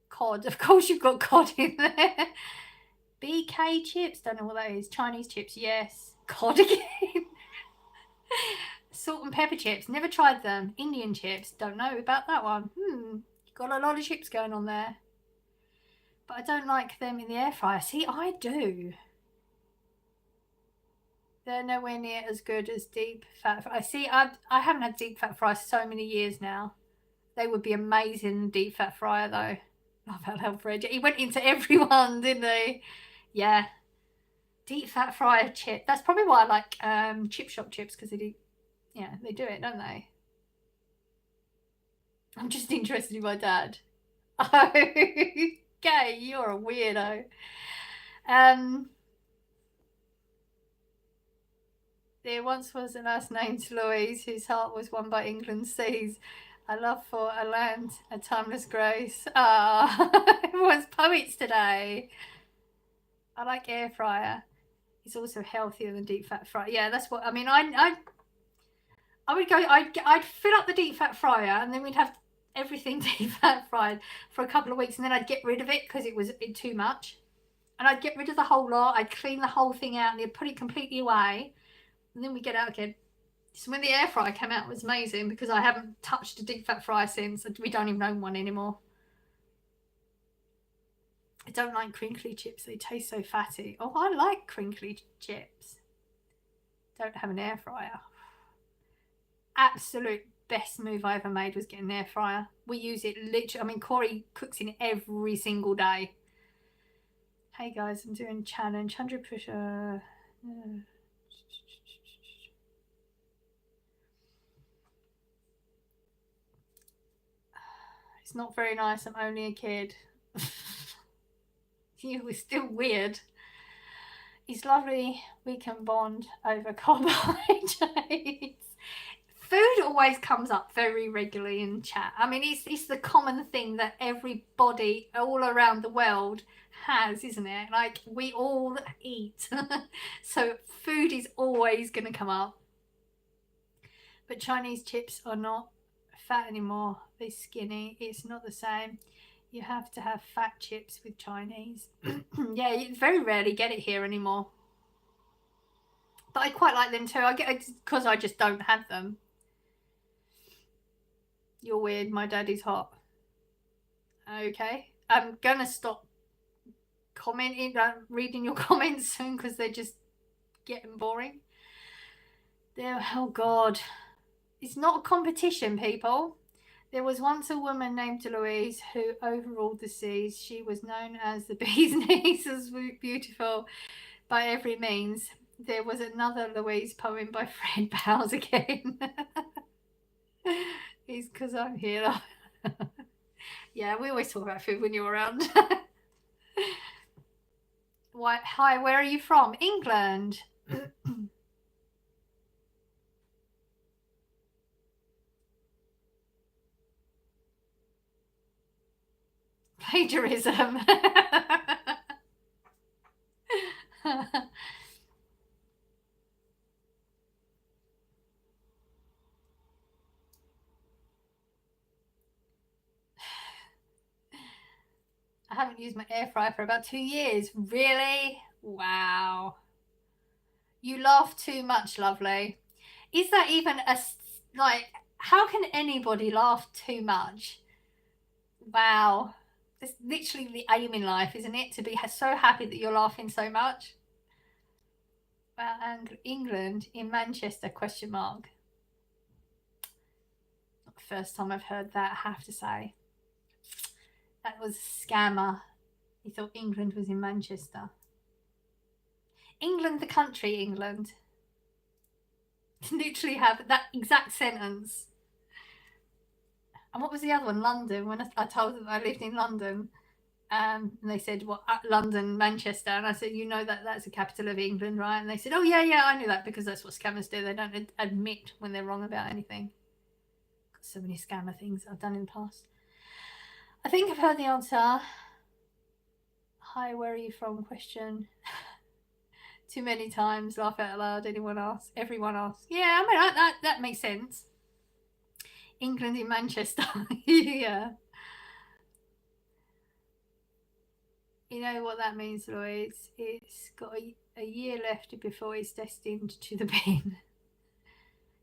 Cod, of course you've got cod in there. BK chips, don't know what that is. Chinese chips, yes. Cod again. Salt and pepper chips, never tried them. Indian chips, don't know about that one. Got a lot of chips going on there. But I don't like them in the air fryer. See, I do. They're nowhere near as good as deep fat. I see. I haven't had deep fat fries so many years now. They would be amazing in deep fat fryer though. Love how Alfred. He went into everyone, didn't he? Yeah. Deep fat fryer chip. That's probably why I like chip shop chips, because they do. Yeah, they do it, don't they? I'm just interested in my dad. Okay, you're a weirdo. There once was a lass named Louise whose heart was won by England's seas. A love for a land, a timeless grace. Ah, everyone's poets today. I like air fryer. It's also healthier than deep fat fryer. Yeah, that's what I mean. I would go. I'd fill up the deep fat fryer, and then we'd have everything deep fat fried for a couple of weeks, and then I'd get rid of it because it was too much. And I'd get rid of the whole lot. I'd clean the whole thing out, and I'd put it completely away. And then we get out again. So when the air fryer came out, it was amazing, because I haven't touched a deep fat fryer since. We don't even own one anymore. I don't like crinkly chips. They taste so fatty. Oh, I like crinkly chips. Don't have an air fryer. Absolute best move I ever made was getting an air fryer. We use it literally. I mean, Corey cooks in it every single day. Hey guys, I'm doing challenge 100 push-up. It's not very nice. I'm only a kid. You were still weird. It's lovely. We can bond over carbohydrates. Food always comes up very regularly in chat. I mean, it's the common thing that everybody all around the world has, isn't it? Like, we all eat. So food is always going to come up. But Chinese chips are not fat anymore. They're skinny. It's not the same. You have to have fat chips with Chinese. Yeah, you very rarely get it here anymore. But I quite like them too. I get it because I just don't have them. You're weird. My daddy's hot. Okay. I'm gonna stop commenting, reading your comments soon, because they're just getting boring. Oh God. It's not a competition, people. There was once a woman named Louise who overruled the seas. She was known as the bee's knees, as beautiful by every means. There was another Louise poem by Fred Bowles again. It's because I'm here. Yeah, we always talk about food when you're around. Hi, where are you from? England. Plagiarism. I haven't used my air fryer for about 2 years. Really? Wow. You laugh too much, lovely. Is that even like, how can anybody laugh too much? Wow. It's literally the aim in life, isn't it? To be so happy that you're laughing so much. Well, and England in Manchester, question mark. Not the first time I've heard that, I have to say. That was a scammer. He thought England was in Manchester. England, the country, England. Literally have that exact sentence. And what was the other one? London. When I told them I lived in London, and they said, "What? London, Manchester?" And I said, "You know that's the capital of England, right?" And they said, "Oh yeah, I knew that, because that's what scammers do. They don't admit when they're wrong about anything." Got so many scammer things I've done in the past. I think I've heard the answer. Hi, where are you from? Question. Too many times, laugh out loud. Anyone asks? Everyone asks. Yeah, I mean, that makes sense. England in Manchester. Yeah. You know what that means, Louise? It's got a year left before it's destined to the bin.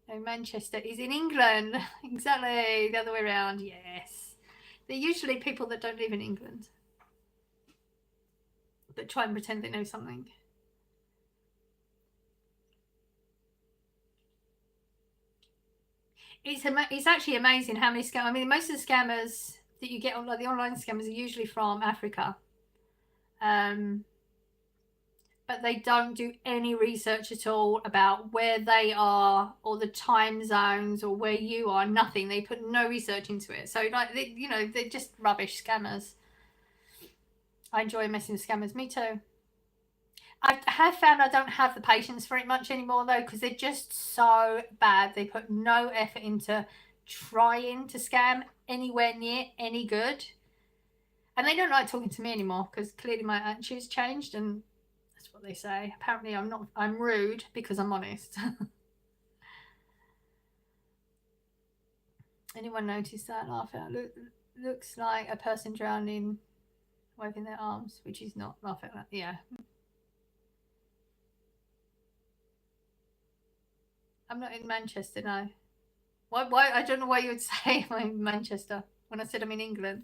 No, Manchester is in England. Exactly. The other way around. Yes. They're usually people that don't live in England, but try and pretend they know something. It's actually amazing how many scammers. I mean, most of the scammers that you get on, like the online scammers, are usually from Africa. But they don't do any research at all about where they are or the time zones or where you are. Nothing. They put no research into it. So, like, they're just rubbish scammers. I enjoy messing with scammers. Me too. I have found I don't have the patience for it much anymore, though, because they're just so bad. They put no effort into trying to scam anywhere near any good. And they don't like talking to me anymore because clearly my attitude's changed, and that's what they say. Apparently I'm rude because I'm honest. Anyone notice that? Laugh out. Looks like a person drowning, waving their arms, which is not. Laugh at that. Yeah. I'm not in Manchester, no. Why? I don't know why you would say I'm in Manchester when I said I'm in England.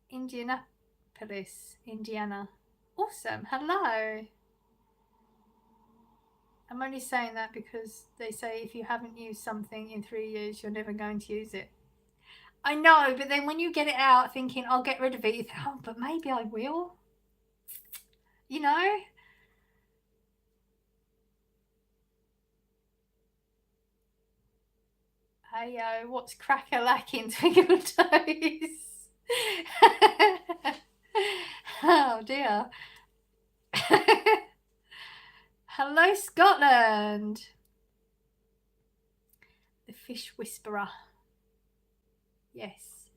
Indianapolis, Indiana. Awesome. Hello. I'm only saying that because they say if you haven't used something in 3 years, you're never going to use it. I know, but then when you get it out thinking, I'll get rid of it, you think, oh, but maybe I will. You know? Hey, what's crack-a-lacking twinkle toes? Oh, dear. Hello, Scotland. The fish whisperer. Yes.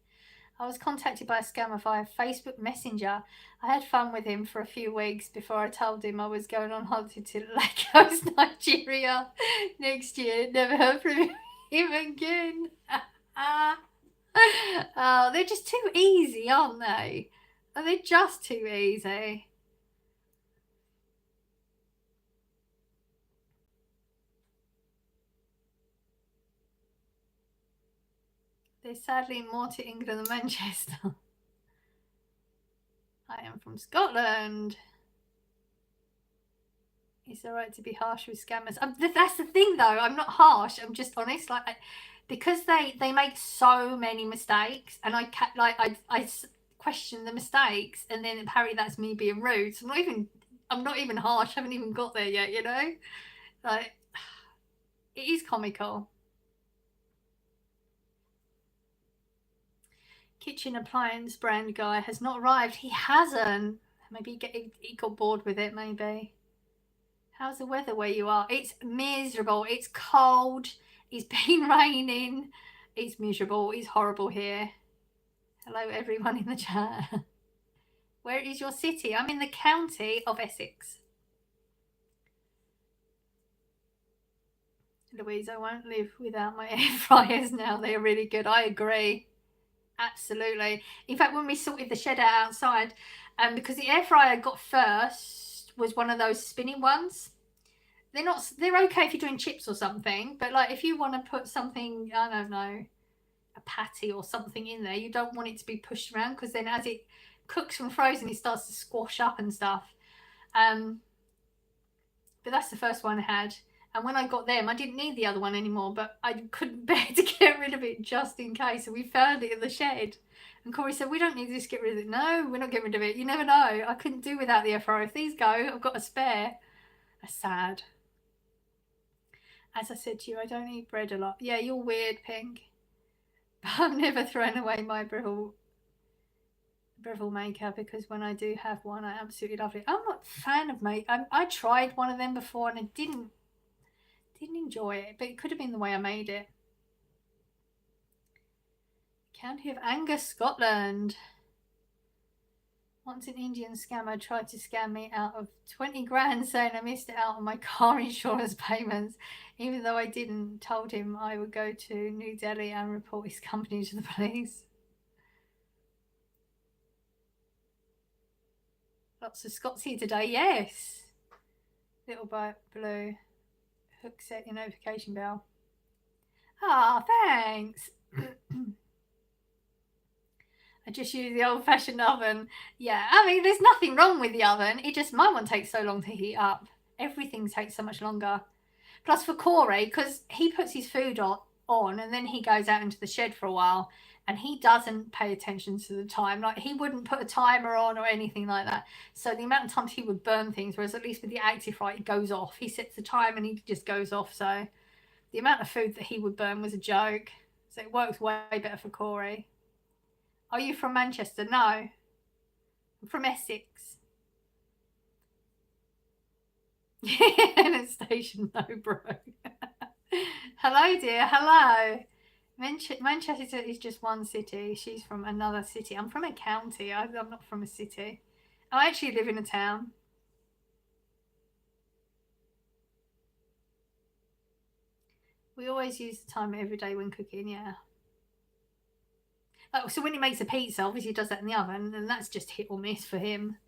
I was contacted by a scammer via Facebook Messenger. I had fun with him for a few weeks before I told him I was going on holiday to Lagos, Nigeria next year. Never heard from him again. Oh, they're just too easy, aren't they? They're just too easy. There's sadly more to England than Manchester. I am from Scotland. It's all right to be harsh with scammers. That's the thing, though. I'm not harsh. I'm just honest. Like, because they make so many mistakes, and I question the mistakes, and then apparently that's me being rude. So I'm not even harsh. I haven't even got there yet. You know, like it is comical. Kitchen appliance brand guy has not arrived. He hasn't. Maybe he got bored with it. Maybe. How's the weather where you are? It's miserable. It's cold. It's been raining. It's miserable. It's horrible here. Hello, everyone in the chat. Where is your city? I'm in the county of Essex. Louise, I won't live without my air fryers now. They're really good. I agree. Absolutely. In fact, when we sorted the shed out outside, because the air fryer I got first was one of those spinning ones. They're okay if you're doing chips or something, but like if you want to put something, I don't know, a patty or something in there, you don't want it to be pushed around, because then as it cooks from frozen, it starts to squash up and stuff. But that's the first one I had, and when I got them, I didn't need the other one anymore, but I couldn't bear to get rid of it just in case, and we found it in the shed. And Corey said, we don't need this, get rid of it. No, we're not getting rid of it. You never know. I couldn't do without the air fryer. If these go, I've got a spare. That's sad. As I said to you, I don't eat bread a lot. Yeah, you're weird, Pink. But I've never thrown away my Breville maker, because when I do have one, I absolutely love it. I'm not a fan of I tried one of them before and I didn't enjoy it, but it could have been the way I made it. County of Angus, Scotland. Once an Indian scammer tried to scam me out of 20 grand saying I missed out on my car insurance payments, even though I didn't. Told him I would go to New Delhi and report his company to the police. Lots of Scots here today, yes. Little Bite Blue. Hook set your notification bell. Ah, thanks. I just use the old-fashioned oven. Yeah, I mean, there's nothing wrong with the oven. It just, my one takes so long to heat up. Everything takes so much longer. Plus for Corey, because he puts his food on and then he goes out into the shed for a while and he doesn't pay attention to the time. Like, he wouldn't put a timer on or anything like that. So the amount of times he would burn things, whereas at least with the active fry, it goes off. He sets the time and he just goes off. So the amount of food that he would burn was a joke. So it works way better for Corey. Are you from Manchester? No. I'm from Essex. Station, no, bro. Hello, dear. Hello. Manchester is just one city. She's from another city. I'm from a county. I'm not from a city. I actually live in a town. We always use the timer every day when cooking, yeah. Oh, so when he makes a pizza, obviously he does that in the oven, and that's just hit or miss for him.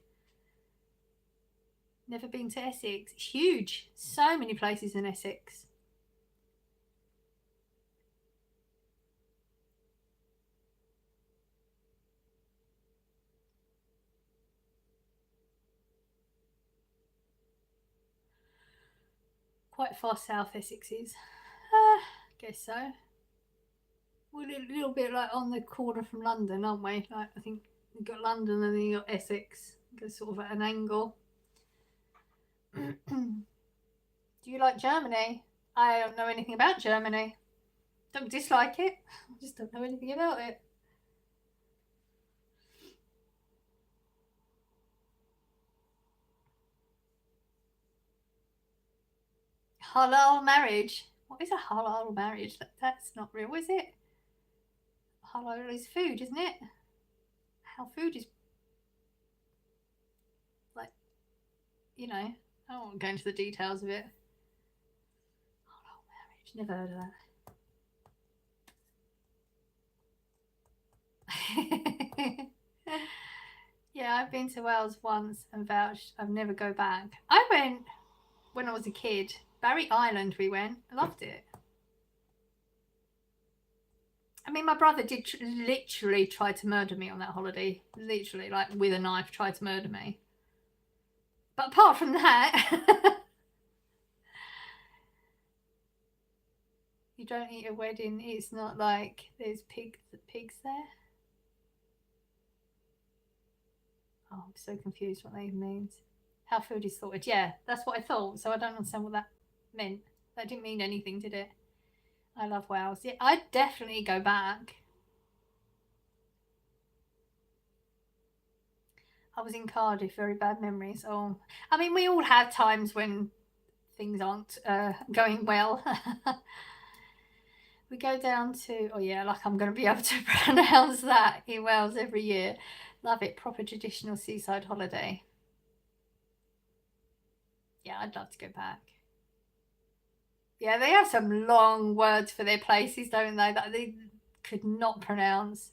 Never been to Essex. It's huge. So many places in Essex. Quite far south Essex is. Guess so. We're a little bit like on the corner from London, aren't we? Like, I think you've got London and then you've got Essex. Goes sort of at an angle. Do you like Germany? I don't know anything about Germany. Don't dislike it. I just don't know anything about it. Halal marriage. What is a halal marriage? That's not real, is it? Halal is food, isn't it? How food is, like, you know, I don't want to go into the details of it. Halal marriage. Never heard of that. Yeah, I've been to Wales once and vouched I'd never go back. I went when I was a kid. Barry Island we went. I loved it. I mean, my brother did literally try to murder me on that holiday. Literally, like with a knife, tried to murder me. But apart from that, you don't eat a wedding. It's not like there's pigs there. Oh, I'm so confused what that even means. How food is sorted. Yeah, that's what I thought. So I don't understand what that meant. That didn't mean anything, did it? I love Wales. Yeah, I'd definitely go back. I was in Cardiff, very bad memories. Oh, I mean, we all have times when things aren't going well. We go down to, oh yeah, like I'm going to be able to pronounce that in Wales every year. Love it. Proper traditional seaside holiday. Yeah, I'd love to go back. Yeah, they have some long words for their places, don't they, that they could not pronounce.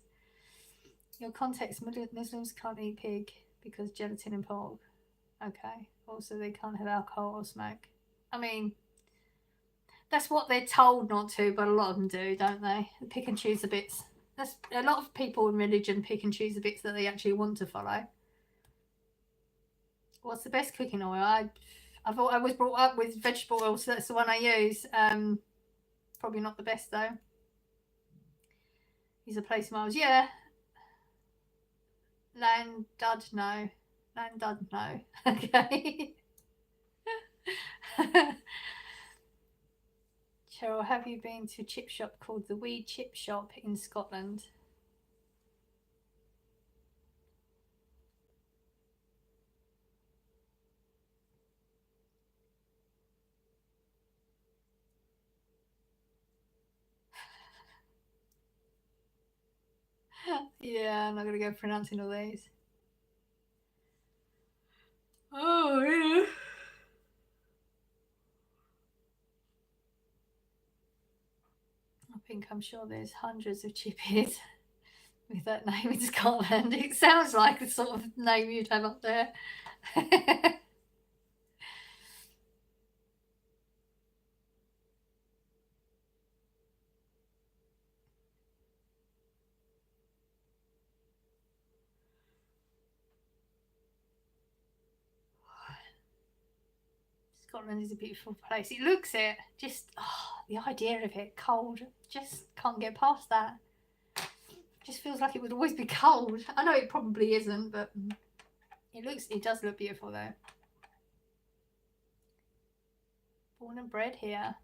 Your context, Muslims can't eat pig because gelatin and pork. Okay. Also, they can't have alcohol or smoke. I mean, that's what they're told not to, but a lot of them do, don't they? They pick and choose the bits. That's a lot of people in religion pick and choose the bits that they actually want to follow. What's the best cooking oil? I was brought up with vegetable oil, so that's the one I use. Probably not the best though. He's a place miles. Yeah. Land dud no. Land dud no. Okay. Cheryl, have you been to a chip shop called the Wee Chip Shop in Scotland? Yeah, I'm not going to go pronouncing all these. Oh, yeah. I'm sure there's hundreds of chippies with that name in Scotland. It sounds like the sort of name you'd have up there. Scotland is a beautiful place. It looks it. Just the idea of it cold. Just can't get past that. Just feels like it would always be cold. I know it probably isn't, but it does look beautiful though. Born and bred here.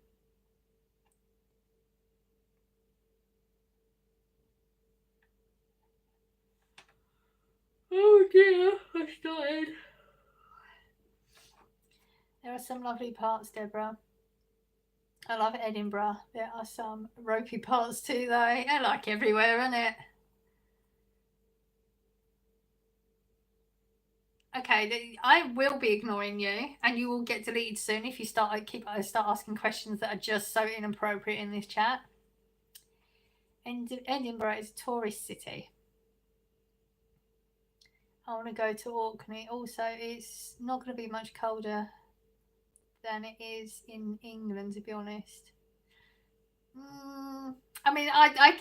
Oh dear, I started. There are some lovely parts, Deborah. I love Edinburgh. There are some ropey parts too, though. I like everywhere, isn't it? Okay, I will be ignoring you, and you will get deleted soon if you start asking questions that are just so inappropriate in this chat. Edinburgh is a tourist city. I want to go to Orkney. Also, it's not going to be much colder than it is in England, to be honest. I mean,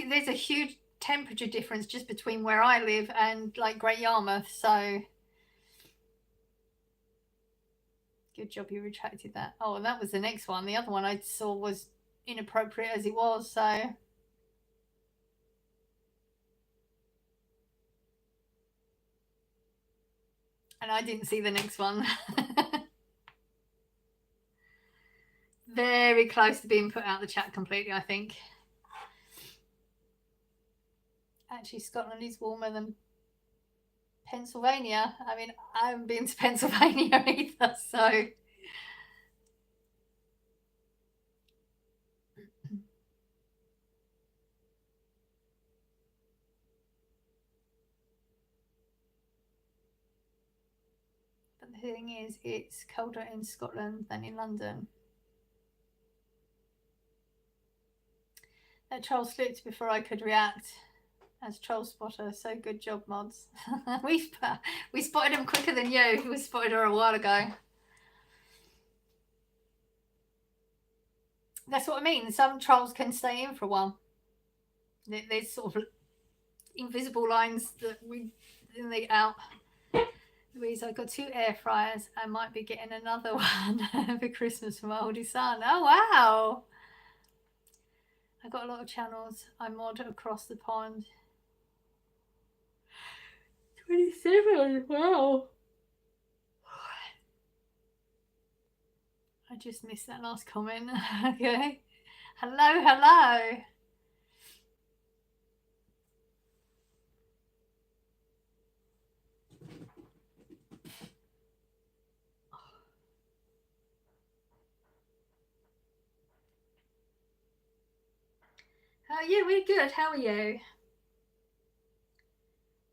there's a huge temperature difference just between where I live and like Great Yarmouth, so good job you retracted that. Oh, and that was the next one. The other one I saw was inappropriate as it was, so and I didn't see the next one. Very close to being put out the chat completely, I think. Actually, Scotland is warmer than Pennsylvania. I mean, I haven't been to Pennsylvania either, so. But the thing is, it's colder in Scotland than in London. That troll slipped before I could react. As troll spotter, so good job, mods. we spotted him quicker than you. We spotted her a while ago. That's what I mean. Some trolls can stay in for a while. There's sort of invisible lines that they out. Louise, I got 2 air fryers. I might be getting another one for Christmas for my oldest son. Oh wow! I got a lot of channels. I mod across the pond. 27. Wow. I just missed that last comment. Okay. Hello. Yeah, we're good. How are you?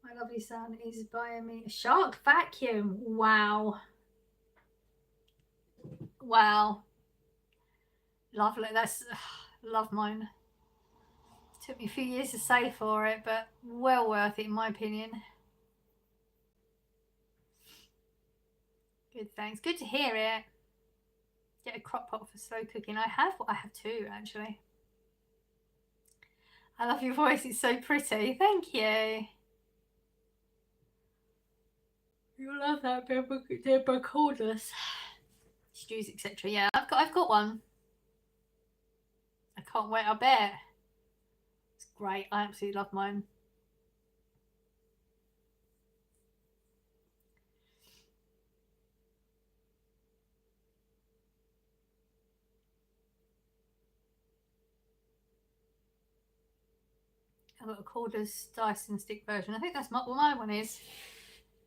My lovely son is buying me a shark vacuum. Wow. Lovely. That's love mine. Took me a few years to save for it, but well worth it in my opinion. Good, thanks. Good to hear it. Get a crock pot for slow cooking. I have 2 actually. I love your voice. It's so pretty. Thank you. You love that Deborah cordless stews, etc. Yeah, I've got one. I can't wait. I bet it's great. I absolutely love mine. I've got a cordless Dyson stick version. I think that's what my one is.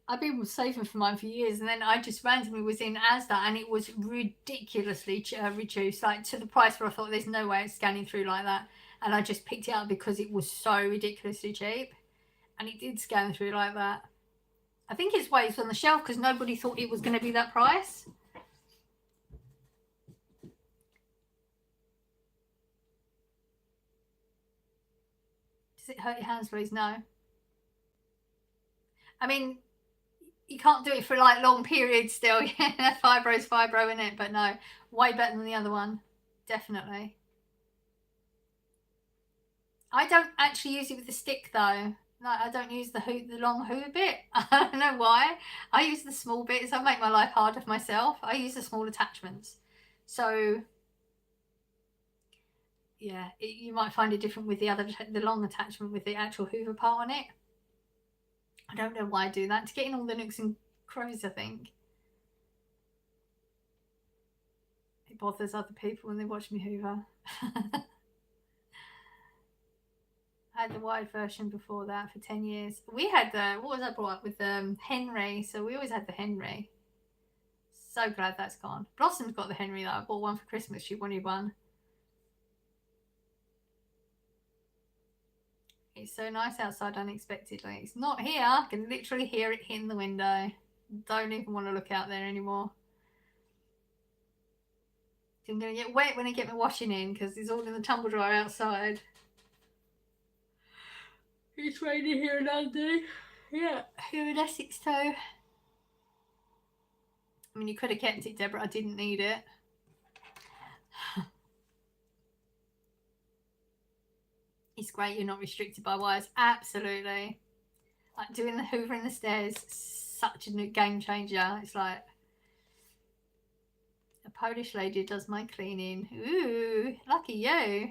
I've been saving for mine for years, and then I just randomly was in Asda, and it was ridiculously reduced, like to the price where I thought there's no way it's scanning through like that, and I just picked it up because it was so ridiculously cheap. And it did scan through like that. I think it's why it's on the shelf, because nobody thought it was going to be that price. Does it hurt your hands, please? No. I mean, you can't do it for like long periods still. Yeah, fibro's fibro, in it, but no, way better than the other one, definitely. I don't actually use it with the stick though. Like, I don't use the long hoover bit. I don't know why. I use the small bits. I make my life harder for myself. I use the small attachments. So yeah, you might find it different with the long attachment with the actual hoover part on it. I don't know why I do that. To get in all the nooks and crannies, I think. It bothers other people when they watch me hoover. I had the wide version before that for 10 years. We had what was I brought up with Henry, so we always had the Henry. So glad that's gone. Blossom's got the Henry though. I bought one for Christmas. She wanted one. It's so nice outside unexpectedly. It's not here. I can literally hear it hitting the window. Don't even want to look out there anymore. I'm going to get wet when I get my washing in because it's all in the tumble dryer outside. It's raining here in London. Yeah, here in Essex too. I mean, you could have kept it, Deborah. I didn't need it. It's great you're not restricted by wires. Absolutely. Like doing the hoovering the stairs, such a new game changer. It's like a Polish lady does my cleaning. Ooh, lucky you.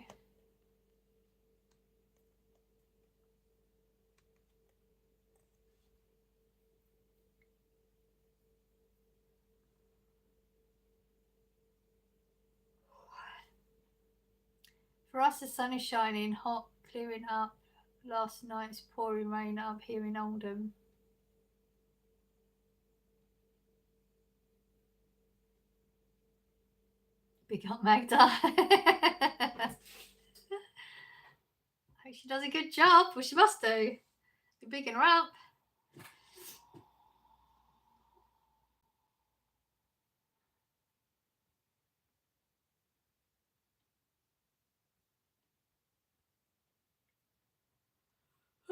For us, the sun is shining, hot, clearing up. Last night's pouring rain up here in Oldham. Big up Magda. She does a good job. Well, she must do. Be bigging her up.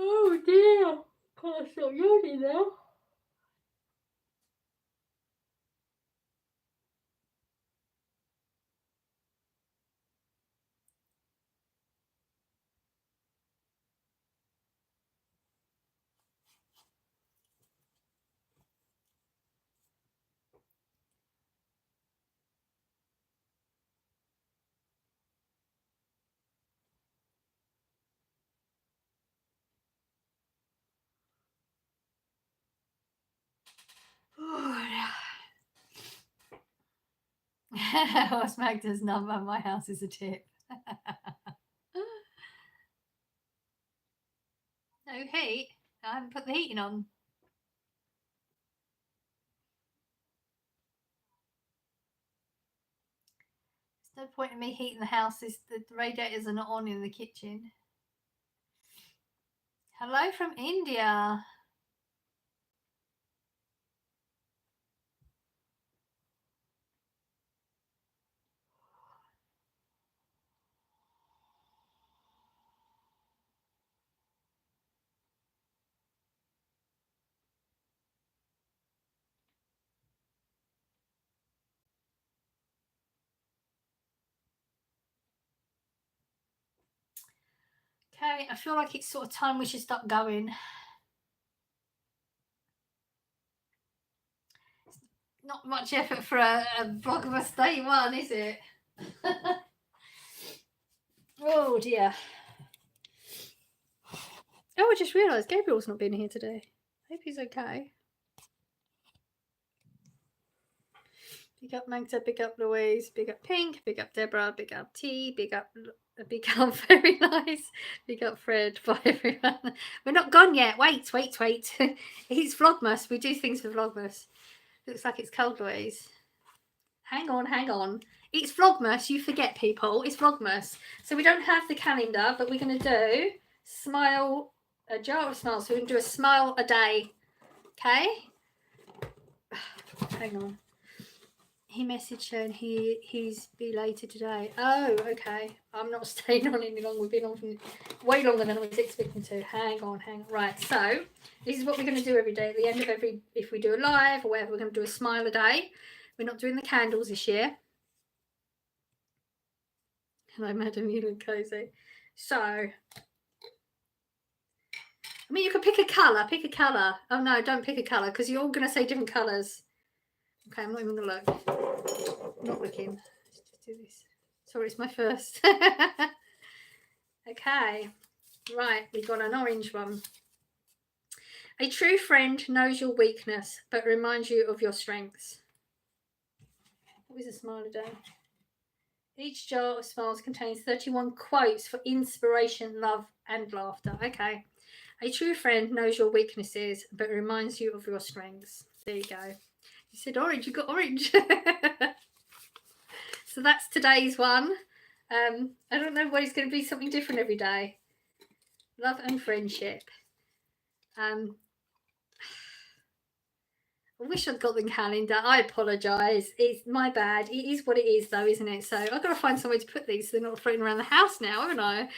Oh dear. Can't stop yawning now. What's Magda's number? My house is a tip. No heat. I haven't put the heating on. There's no point in me heating the house if the radiators are not on in the kitchen. Hello from India. Okay, I feel like it's sort of time we should stop going. It's not much effort for a Vlogmas day one, is it? Oh dear. Oh, I just realised Gabriel's not been here today. Hope he's okay. Big up Magda, big up Louise, big up Pink, big up Deborah, big up T, big up Very Nice, big up Fred. Bye everyone. We're not gone yet. Wait. It's Vlogmas. We do things for Vlogmas. Looks like it's cold, Louise. Hang on. It's Vlogmas. You forget, people. It's Vlogmas. So we don't have the calendar, but we're going to do smile a jar of smiles. So we're going to do a smile a day. Okay? Hang on. He messaged saying he's be later today. Oh, okay. I'm not staying on any longer. We've been on way longer than I was expecting to. Hang on. Right, so this is what we're going to do every day. At the end of every, if we do a live or whatever, we're going to do a smile a day. We're not doing the candles this year. Hello, madam, you look cozy. So, I mean, you could pick a colour. Pick a colour. Oh, no, don't pick a colour because you're all going to say different colours. Okay, I'm not even going to look. Not looking. Let's just do this. Sorry, it's my first. Okay, right, we've got an orange one. A true friend knows your weakness, but reminds you of your strengths. What is a smile a day? Each jar of smiles contains 31 quotes for inspiration, love, and laughter. Okay. A true friend knows your weaknesses, but reminds you of your strengths. There you go. You said orange, you got orange. So that's today's one. I don't know why it's going to be something different every day. Love and friendship. I wish I'd got the calendar. I apologise. It's my bad. It is what it is, though, isn't it? So I've got to find somewhere to put these so they're not floating around the house now, haven't I?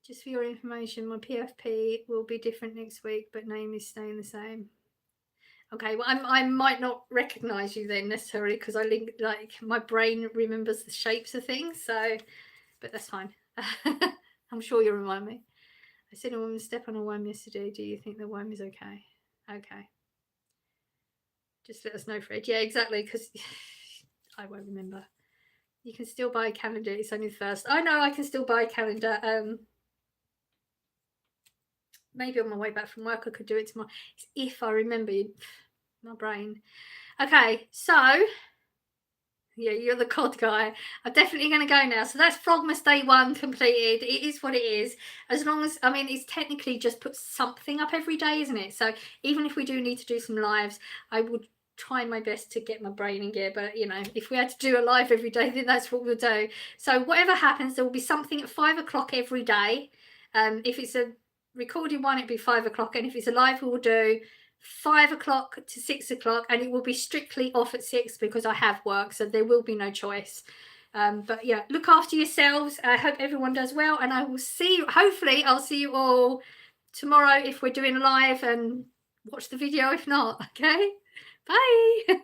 Just for your information, my PFP will be different next week, but name is staying the same. Okay, well, I might not recognise you then necessarily because I link, like, my brain remembers the shapes of things. So, but that's fine. I'm sure you'll remind me. I seen a woman step on a worm yesterday. Do you think the worm is okay? Okay. Just let us know, Fred. Yeah, exactly, because I won't remember. You can still buy a calendar. It's only the first. I know I can still buy a calendar. Maybe on my way back from work I could do it tomorrow. It's if I remember. My brain. Okay, so yeah, you're the COD guy. I'm definitely going to go now. So that's Vlogmas day 1 completed. It is what it is. As long as, I mean, it's technically just put something up every day, isn't it? So even if we do need to do some lives, I would try my best to get my brain in gear. But, you know, if we had to do a live every day, then that's what we'll do. So whatever happens, there will be something at 5 o'clock every day. If it's a recorded one, it'd be 5 o'clock. And if it's a live, we will do 5 o'clock to 6 o'clock, and it will be strictly off at 6 because I have work, so there will be no choice. But yeah, look after yourselves. I hope everyone does well, and I will see you, hopefully I'll see you all tomorrow if we're doing a live, and watch the video if not. Okay, bye.